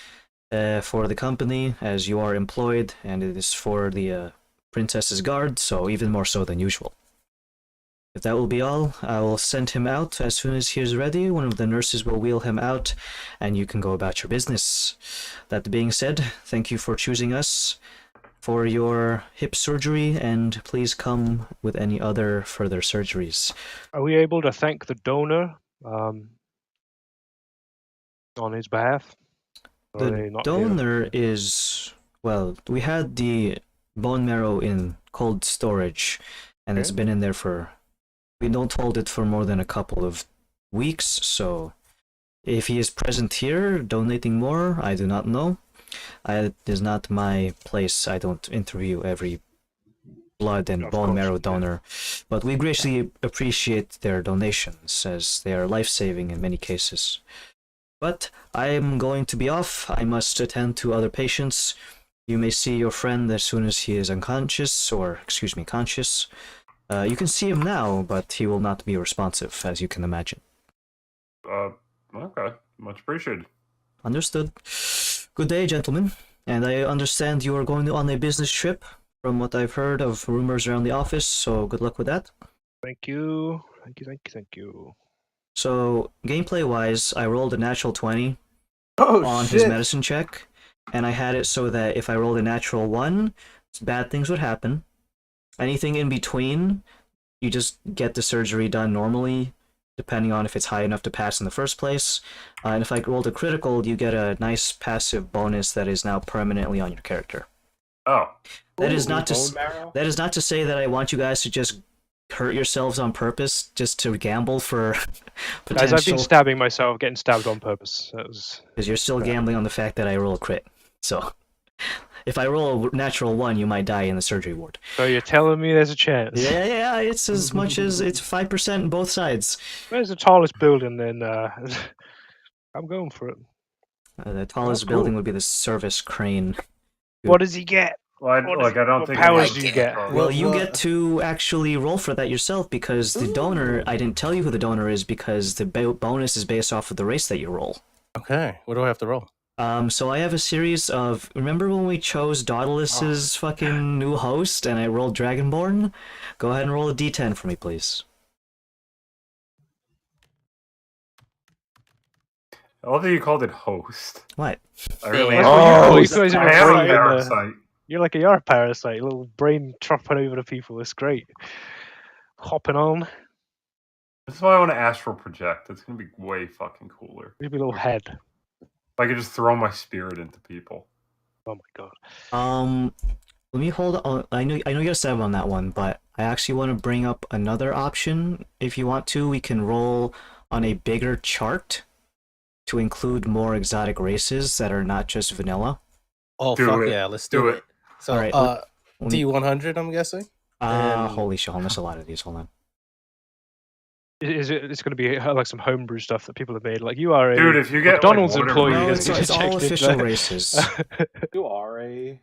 for the company, as you are employed, and it is for the princess's guard, so even more so than usual. If that will be all, I will send him out as soon as he is ready. One of the nurses will wheel him out, and you can go about your business. That being said, thank you for choosing us for your hip surgery, and please come with any other further surgeries. Are we able to thank the donor on his behalf? Or are The they not donor able to? is, well, we had the bone marrow in cold storage, and it's Okay. been in there for, we don't hold it for more than a couple of weeks, so if he is present here donating more, I do not know. It is not my place. I don't interview every blood and Of bone course, marrow yeah. donor, but we greatly appreciate their donations, as they are life-saving in many cases. But I am going to be off. I must attend to other patients. You may see your friend as soon as he is unconscious, or, excuse me, conscious. You can see him now, but he will not be responsive, as you can imagine. Okay. Much appreciated. Understood. Good day, gentlemen. And I understand you are going on a business trip, from what I've heard of rumors around the office, so good luck with that. Thank you. Thank you. So, gameplay-wise, I rolled a natural 20 Oh on his medicine check, and I had it so that if I rolled a natural 1, bad things would happen. Anything in between, you just get the surgery done normally. depending on if it's high enough to pass in the first place. And if I rolled a critical, you get a nice passive bonus that is now permanently on your character. Oh, That is not to Bone marrow? that is not to say that I want you guys to just hurt yourselves on purpose just to gamble for Guys, I've been potential, stabbing myself, getting stabbed on purpose. That was because you're still gambling on the fact that I roll a crit. So if I roll a natural 1, you might die in the surgery ward. so you're telling me there's a chance. Yeah, it's as much as it's 5% on both sides. Where's the tallest building? Then I'm going for it. The tallest cool. building would be the service crane. What does he get? well, I don't what think powers I do you get? Well, you get to actually roll for that yourself because the donor, I didn't tell you who the donor is because the bonus is based off of the race that you roll. Okay, what do I have to roll? So I have a series of. Remember when we chose Dauntless's fucking new host and I rolled Dragonborn? Go ahead and roll a d10 for me, please. I love that you called it host. What? I really That's am. what Oh, you guys are I am a brain, parasite. You're like a parasite, little brain tropping over to people. It's great. Hopping on. This is why I want to astral project. It's gonna be way fucking cooler. Maybe a little head. If I could just throw my spirit into people. Oh my god. Let me hold on. I know you got 7 on that one, but I actually want to bring up another option. If you want to, we can roll on a bigger chart to include more exotic races that are not just vanilla. Oh, Do fuck it. yeah, let's Do do it. it. So, Alright, let me- D100, I'm guessing? and- Holy shit, I'll miss a lot of these. Hold on. Is it? It's going to be like some homebrew stuff that people have made. Like you are a Dude, if you get McDonald's like, water employee. No, breathing- it's all checked in official there. races. You are a.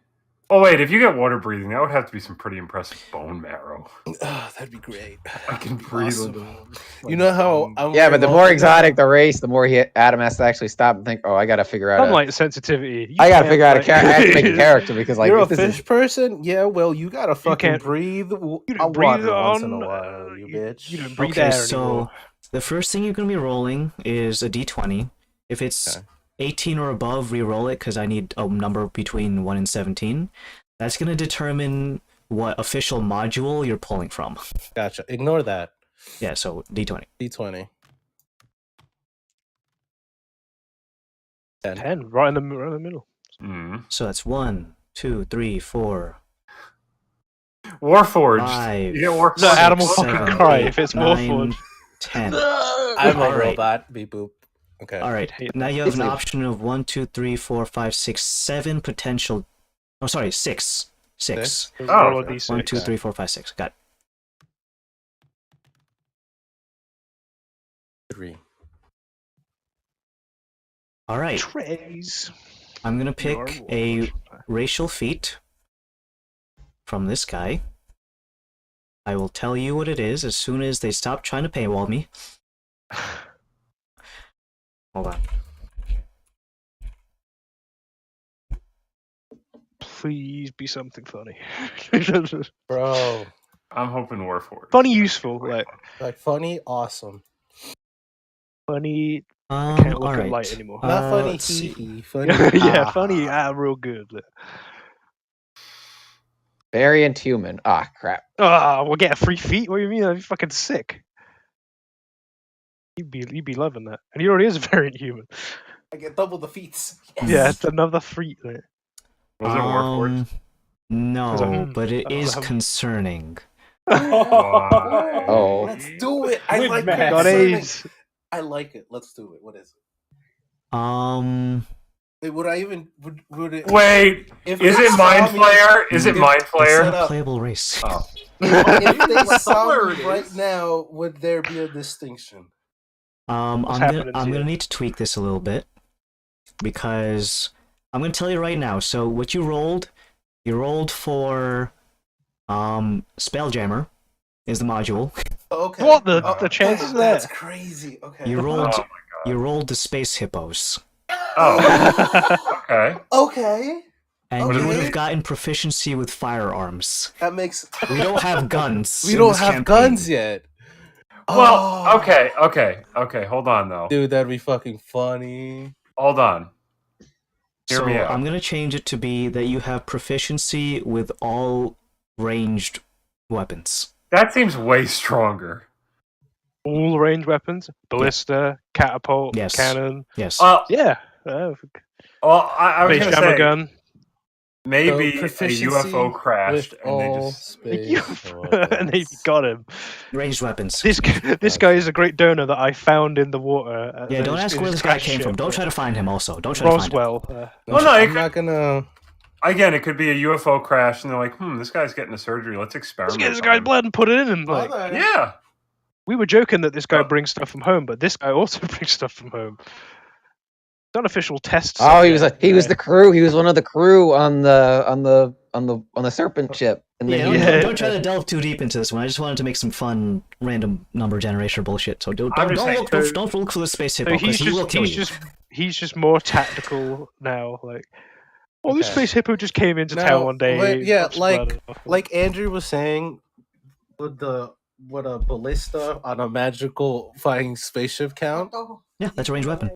Oh wait, if you get water breathing, that would have to be some pretty impressive bone marrow. That'd be great. I can breathe Awesome. into them. You know how I'm Yeah, but the wearing more all- exotic the race, the more Adam has to actually stop and think. Oh, I gotta figure out. Sunlight sensitivity. You I gotta can't, figure out a like- character. I have to make a character because like You're a if this fish is person? Yeah, well, you gotta fucking can't- breathe You a don't breathe water once in a on. while, you bitch. You don't breathe Okay, air so anymore. the first thing you're going to be rolling is a d20. If it's Okay. 18 or above, re-roll it because I need a number between 1 and 17. That's going to determine what official module you're pulling from. Gotcha. Ignore that. Yeah, so d20. D20. 10, right in the middle. Mm. So that's 1, 2, 3, 4, Warforged. 5. You get Warforged. No, Adam will Seven, fucking cry eight, if it's 9, Warforged. 10. I'm a Alright. robot. Beep boop. Okay. All right. hate Now that. you have an It's a- option of 1, 2, 3, 4, 5, 6, 7 potential. Oh, sorry, 6. 6. Oh, Roll a okay. d6. 1, 2, 3, 4, 5, 6. Got it. 3. All right. Trays. I'm gonna You are pick a Warforged. racial feat from this guy. I will tell you what it is as soon as they stop trying to paywall me. Hold on. Please be something funny. Bro. I'm hoping Warforged. Funny, useful. Like funny, awesome. Funny. I can't look all at right. light anymore. Not funny, let's hee see. hee. Funny. Yeah, ha, funny. ha. Real good. variant human. Ah, crap. Ah, we'll get a free feat. What do you mean? That'd be fucking sick. You'd be loving that, and he already is a variant human. I get double the feats. Yeah, it's another feat. There. Was it Warforged? No, but it I don't is have- concerning. Why? Oh. Let's do it. I Good like man. Got concerning. AIDS. I like it. Let's do it. What is it? Wait, would I even would it? Wait, If is they it saw Mind me- Flayer? Is it If- Mind It's Flayer? not up. a playable race. Oh. If they What saw color me it right is? now, would there be a distinction? What's I'm happening gonna to you? need to tweak this a little bit because I'm gonna tell you right now. So what you rolled for Spelljammer is the module. Okay. What the chances of That's that? crazy. Okay. You rolled Oh you rolled the space hippos, Oh, okay. Okay. and Okay. you would have gotten proficiency with firearms. That makes. We don't have guns. We in don't this have campaign. guns yet. Well, Oh. okay. Hold on, though. Dude, that'd be fucking funny. Hold on. Hear So me out. I'm gonna change it to be that you have proficiency with all ranged weapons. That seems way stronger. All range weapons, ballista, catapult, Yes. cannon. Yes. Yeah. Well, I was Space gonna jammer say gun. maybe a proficiency UFO crashed with and they all just. space And they weapons. got him. Ranged weapons. This guy is a great donor that I found in the water. Yeah, don't ask where this guy came from. Don't try to find him. Also, don't try to find him. Roswell. Oh no! I'm not gonna. Again, it could be a UFO crash, and they're like, "This guy's getting a surgery. Let's Let's experiment." get this on guy's him." blood and put it in him. Like, Yeah. we were joking that this guy Oh. brings stuff from home, but this guy also brings stuff from home. Unofficial tests. Oh, he was the crew. He was one of the crew on the serpent ship. And then Yeah, don't try to delve too deep into this one. I just wanted to make some fun random number generation bullshit. So don't look for the space hippo because he will kill you. He's just more tactical now. Like, this Okay. space hippo just came into town one day. Yeah, got splattered off. like Andrew was saying, would a ballista on a magical flying spaceship count? Yeah, that's a ranged weapon.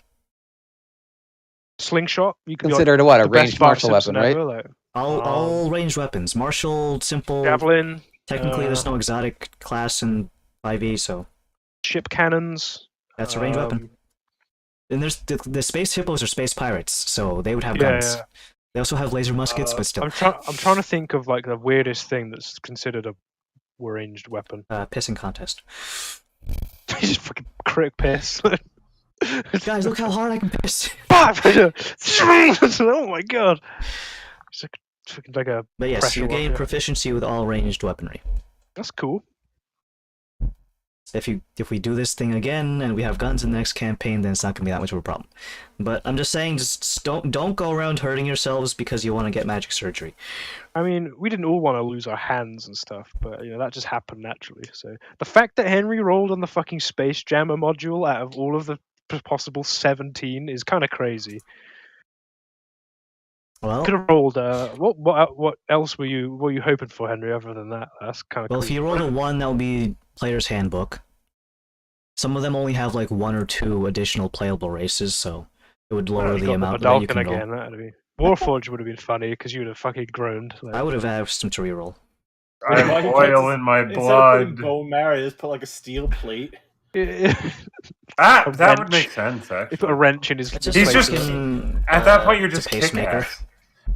Slingshot. You can considered a what? A the best ranged Bart martial Simpson weapon, right? ever, like, All ranged weapons. Martial, simple. javelin. Technically, there's no exotic class in 5e, so Ship cannons. that's a ranged weapon. And there's the space hippos are space pirates, so they would have Yeah, guns. yeah. They also have laser muskets, but still. I'm trying to think of like the weirdest thing that's considered a ranged weapon. Pissing contest. Just fucking crick piss. Guys, look how hard I can piss. Oh my god! It's like a. But yes, pressure you one, gain yeah. proficiency with all ranged weaponry. That's cool. If we do this thing again and we have guns in the next campaign, then it's not gonna be that much of a problem. But I'm just saying, just don't go around hurting yourselves because you want to get magic surgery. I mean, we didn't all want to lose our hands and stuff, but that just happened naturally. So the fact that Henry rolled on the fucking Space Jammer module out of all of the possible 17 is kind of crazy. Well, Could have rolled. What else were you hoping for, Henry? Other than that, that's kind of. well, if you roll a 1, that will be Player's Handbook. Some of them only have like 1 or 2 additional playable races, so it would lower the amount that you can roll. Again, that'd be... Warforged would have been funny because you would have fucking groaned. Like... I would have asked him to reroll. I have oil in my Instead of putting blood. bone marrow, just put like a steel plate. That would make sense, He actually. put a wrench in his. It's He's just fucking, at that point you're it's a just pacemaker. kick-ass.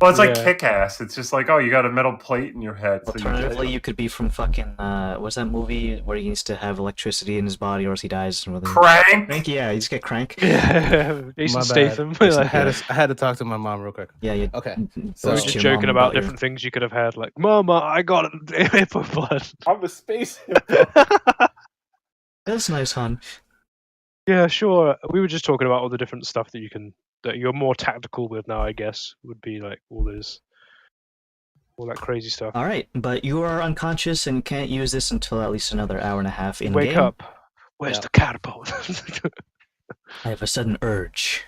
Well, it's like Yeah. kick-ass. It's just like, oh, you got a metal plate in your head. So Alternatively, you could be from fucking what's that movie where he needs to have electricity in his body or else he dies? Crank. Crank, yeah, you just get crank. Yeah, Jason My Statham. bad. Like, I had to talk to my mom real quick. Yeah, you. Okay. we were burst just your joking mom about your- different things you could have had, like, Mama, I got hippo blood. I'm a space hippo. That's nice, hon. Yeah, sure. We were just talking about all the different stuff that you're more tactical with now, I guess, would be like all that crazy stuff. All right, but you are unconscious and can't use this until at least another hour and a half in Wake game. up. Where's the catapult? I have a sudden urge.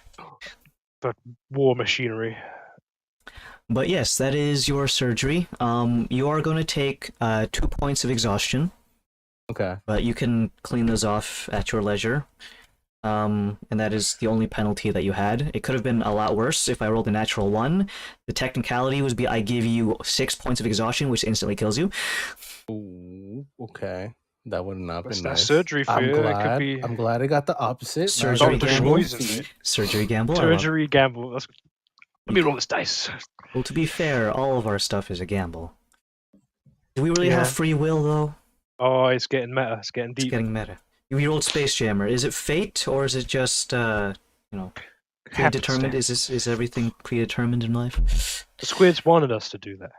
The war machinery. But yes, that is your surgery. You are going to take 2 points of exhaustion, Okay. but you can clean those off at your leisure. And that is the only penalty that you had. It could have been a lot worse if I rolled a natural 1. The technicality would be I give you 6 points of exhaustion, which instantly kills you. Ooh, okay. That would not That's been that nice. surgery for you. That could be I'm glad I got the opposite. Surgery Dr. gamble. Schmoizen, mate. Surgery gamble. I love it. Surgery gamble. Let me roll this dice. Well, to be fair, all of our stuff is a gamble. Do we really Yeah. have free will, though? Oh, it's getting meta. It's getting It's deep. getting meta. You rolled Space Jammer. Is it fate, or is it just, predetermined? Is everything predetermined in life? The squids wanted us to do that.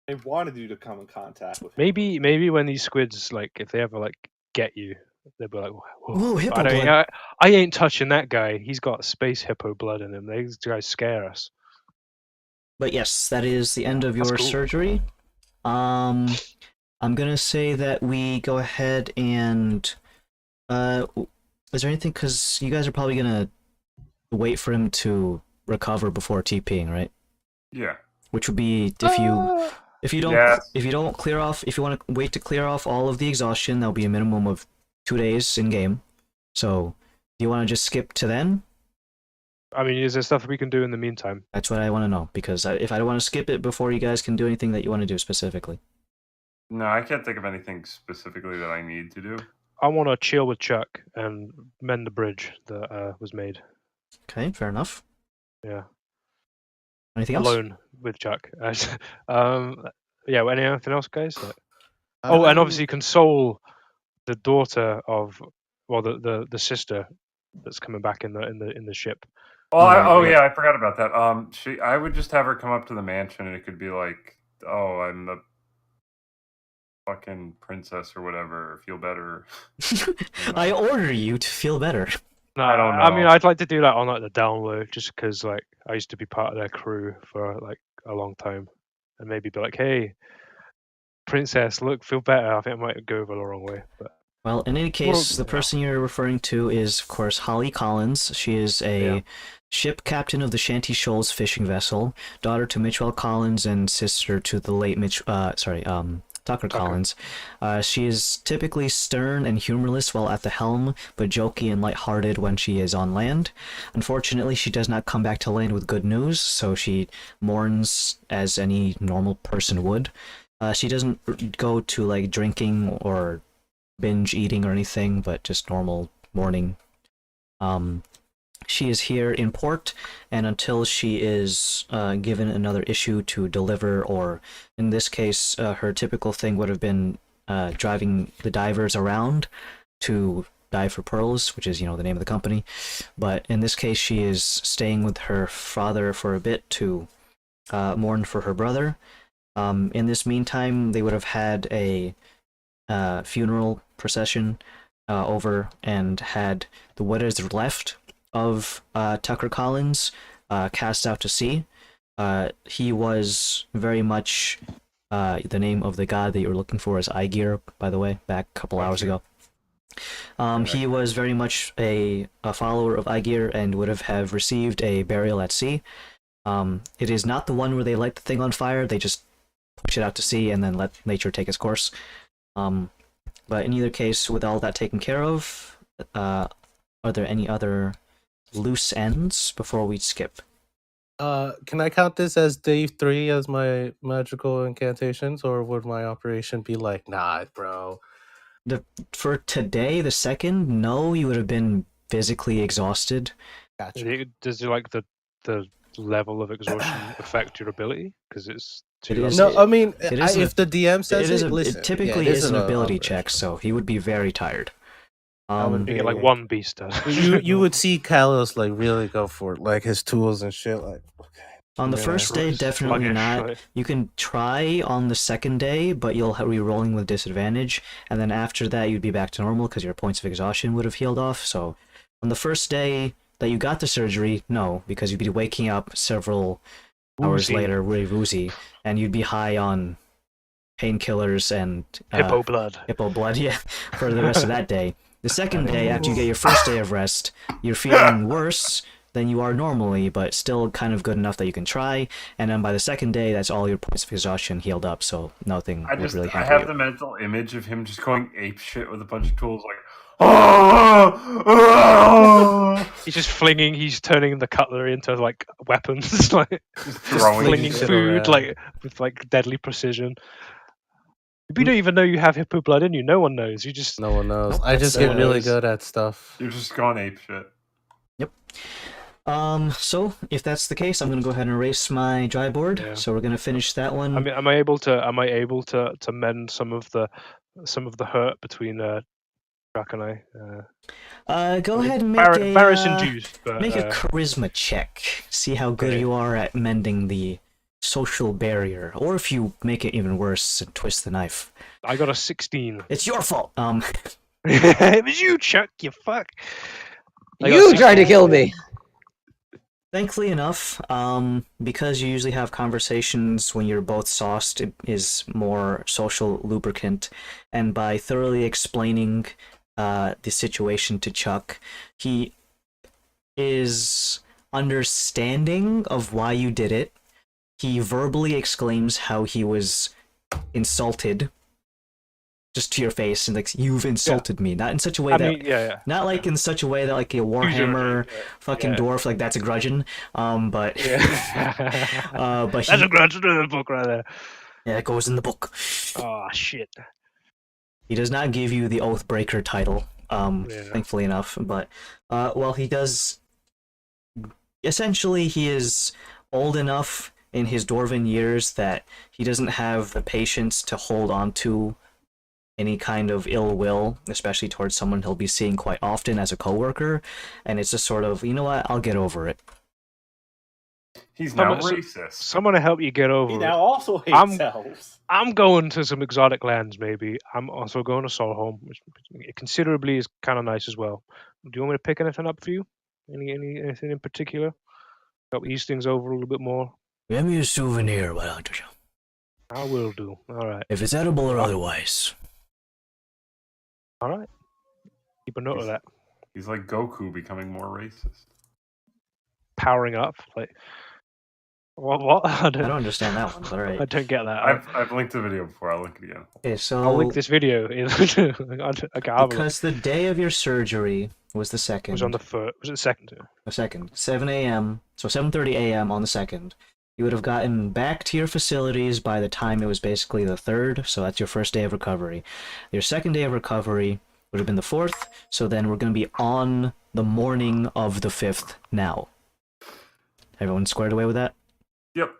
They wanted you to come in contact with him. Maybe when these squids, like, if they ever like get you, they'll be like, "Whoa, Whoa, hippo I, don't- blood. I ain't touching that guy. He's got space hippo blood in him. These guys scare us." But yes, that is the end of That's your cool. surgery. I'm gonna say that we go ahead and is there anything? Because you guys are probably gonna wait for him to recover before TPing, right? Yeah. Which would be if you don't Yes. if you don't clear off, if you want to wait to clear off all of the exhaustion, that'll be a minimum of 2 days in game. So do you want to just skip to then? I mean, is there stuff we can do in the meantime? That's what I want to know, because if I don't want to skip it before you guys can do anything that you want to do specifically. No, I can't think of anything specifically that I need to do. I want to chill with Chuck and mend the bridge that was made. Okay, fair enough. Yeah. Anything else? Alone with Chuck. Yeah. Anything else, guys? Oh, and obviously console the daughter of, well, the sister that's coming back in the ship. Yeah, I forgot about that. I would just have her come up to the mansion, and it could be like, "Oh, I'm the fucking princess or whatever. Feel better." I order you to feel better. No, I don't I mean, know. I'd like to do that on like the down low, just because like I used to be part of their crew for like a long time, and maybe be like, "Hey, princess, look, feel better." I think I might go over the wrong way, but Well, in any case, the yeah. person you're referring to is, of course, Holly Collins. She is a ship captain of the Shanty Shoals fishing vessel, daughter to Mitchell Collins and sister to the late Tucker Collins. She is typically stern and humorless while at the helm, but jokey and lighthearted when she is on land. Unfortunately, she does not come back to land with good news, so she mourns as any normal person would. She doesn't go to like drinking or binge eating or anything, but just normal morning. She is here in port, and until she is given another issue to deliver, or in this case, her typical thing would have been driving the divers around to dive for pearls, which is, the name of the company. But in this case, she is staying with her father for a bit to mourn for her brother. In this meantime, they would have had a funeral procession over and had the what is left of Tucker Collins cast out to sea. He was very much the name of the god that you were looking for is Aegir, by the way, back a couple hours ago. He was very much a follower of Aegir and would have received a burial at sea. It is not the one where they light the thing on fire, they just push it out to sea and then let nature take its course. But in either case, with all that taken care of, are there any other loose ends before we skip? Can I count this as day 3 as my magical incantations, or would my operation be like, nah, bro? For today, the second, no, you would have been physically exhausted. Gotcha. Does like the level of exhaustion affect your ability? Because it's It is. No, I mean, It is if the DM says it, listen, it typically yeah, is an a ability operation. check, so he would be very tired. would You get like be- one beast does. You would see Kalos like really go for it, like his tools and shit. Like, okay. On the Yeah. first day, definitely Sluggish, not. right? You can try on the second day, but you'll be rolling with disadvantage, and then after that, you'd be back to normal because your points of exhaustion would have healed off. So, on the first day that you got the surgery, no, because you'd be waking up several hours Woozy. later, really woozy, and you'd be high on painkillers and Hippo blood. hippo blood, yeah, for the rest of that day. The second day, after you get your first day of rest, you're feeling worse than you are normally, but still kind of good enough that you can try. And then by the second day, that's all your points of exhaustion healed up, so nothing would really I hamper have you. the mental image of him just going ape shit with a bunch of tools, like, He's just flinging. He's turning the cutlery into like weapons, like just just throwing flinging shit food around. like with like deadly precision. You don't even know you have hippo blood in you. No one knows. You just No one knows. Nope, I just that's, get really uh, good at stuff. You're just going ape shit. So if that's the case, I'm gonna go ahead and erase my dry board. Yeah. So we're gonna finish that one. I mean, am I able to mend some of the hurt between Jack and I? Go ahead and make Varus induced, but make a charisma check. See how good okay. you are at mending the social barrier, or if you make it even worse and twist the knife. I got a 16. It's your fault. It was you, Chuck. You fuck. I got You tried to 16. kill me. Thankfully enough, because you usually have conversations when you're both sauced, it is more social lubricant, and by thoroughly explaining the situation to Chuck, he is understanding of why you did it. He verbally exclaims how he was insulted, just to your face, and like, you've insulted me, not in such a way not like in such a way that like a Warhammer fucking dwarf, like that's a grudging, but but that's a grudge in the book right there. yeah, it goes in the book. Oh shit. He does not give you the Oathbreaker title, Yeah. thankfully enough, but, well, he does... Essentially, he is old enough in his Dwarven years that he doesn't have the patience to hold on to any kind of ill will, especially towards someone he'll be seeing quite often as a coworker, and it's just sort of, you know what, I'll get over it. He's now Someone- racist. Someone to help you get He over it. now also hates elves. I'm going to some exotic lands, maybe. I'm also going to Solholm, which considerably is kind of nice as well. Do you want me to pick anything up for you? Anything in particular? Help ease things over a little bit more? Give me a souvenir, why don't you? I will do. All right. If it's edible or otherwise. All right. Keep a note of that. He's like Goku becoming more racist. Powering up. Like, what? I I don't understand that one, but I alright. don't get that. I've linked the video before. I'll link it again. Okay, so... I'll link this video in. Okay, I'll have a look. Because the day of your surgery was the 2nd. It was on the first. Was it the second? The 2nd. 7 a.m. So 7:30 a.m. on the 2nd. You would have gotten back to your facilities by the time it was basically the 3rd, so that's your first day of recovery. Your second day of recovery would have been the 4th, so then we're going to be on the morning of the 5th now. Everyone squared away with that? Yep.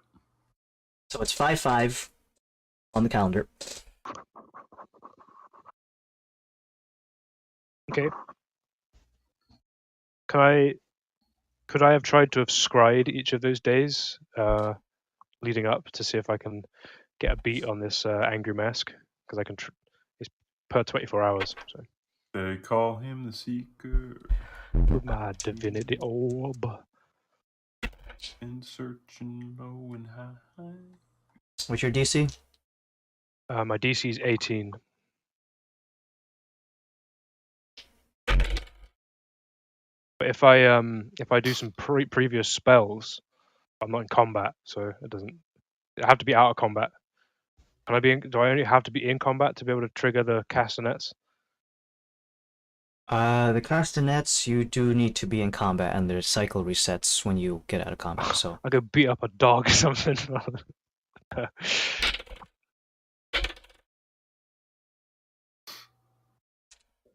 So it's 5/5 on the calendar. Okay. Could I have tried to have scried each of those days leading up to see if I can get a beat on this angry mask? Because I can. It's per 24 hours. So They call him the Seeker. with my divinity orb. And searching low and high. What's your DC? My DC is 18. But if I do some previous spells, I'm not in combat, so it doesn't. I have to be out of combat. Can I be? Do I only have to be in combat to be able to trigger the castanets? The castanets, you do need to be in combat, and there's cycle resets when you get out of combat, so... I go beat up a dog or something.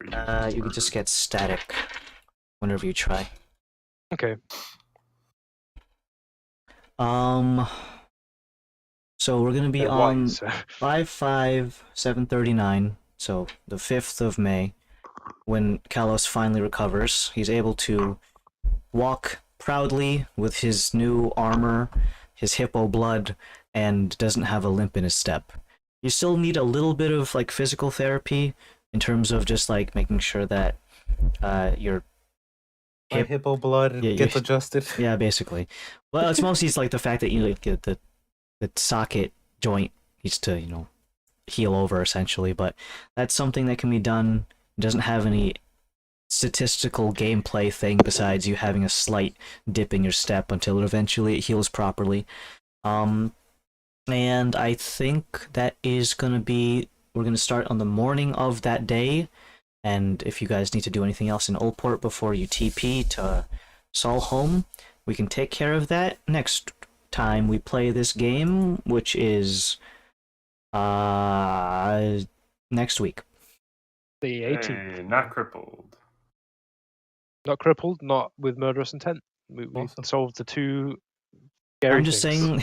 You can just get static whenever you try. Okay. So we're gonna be They're on white, so 5/5/7/39, so the 5th of May, when Kalos finally recovers. He's able to walk proudly with his new armor, his hippo blood, and doesn't have a limp in his step. You still need a little bit of like physical therapy in terms of just like making sure that your My hippo blood Yeah, gets you- adjusted. yeah, basically. Well, it's mostly like the fact that you like get the socket joint needs to, you know, heal over essentially, but that's something that can be done. It doesn't have any statistical gameplay thing besides you having a slight dip in your step until eventually it heals properly. And I think that is gonna be, we're gonna start on the morning of that day, and if you guys need to do anything else in Oldport before you TP to Solholm, we can take care of that next time we play this game, which is next week. the 18th. Hey, not crippled. Not crippled, not with murderous intent. We Awesome. solved the two scary I'm just things. saying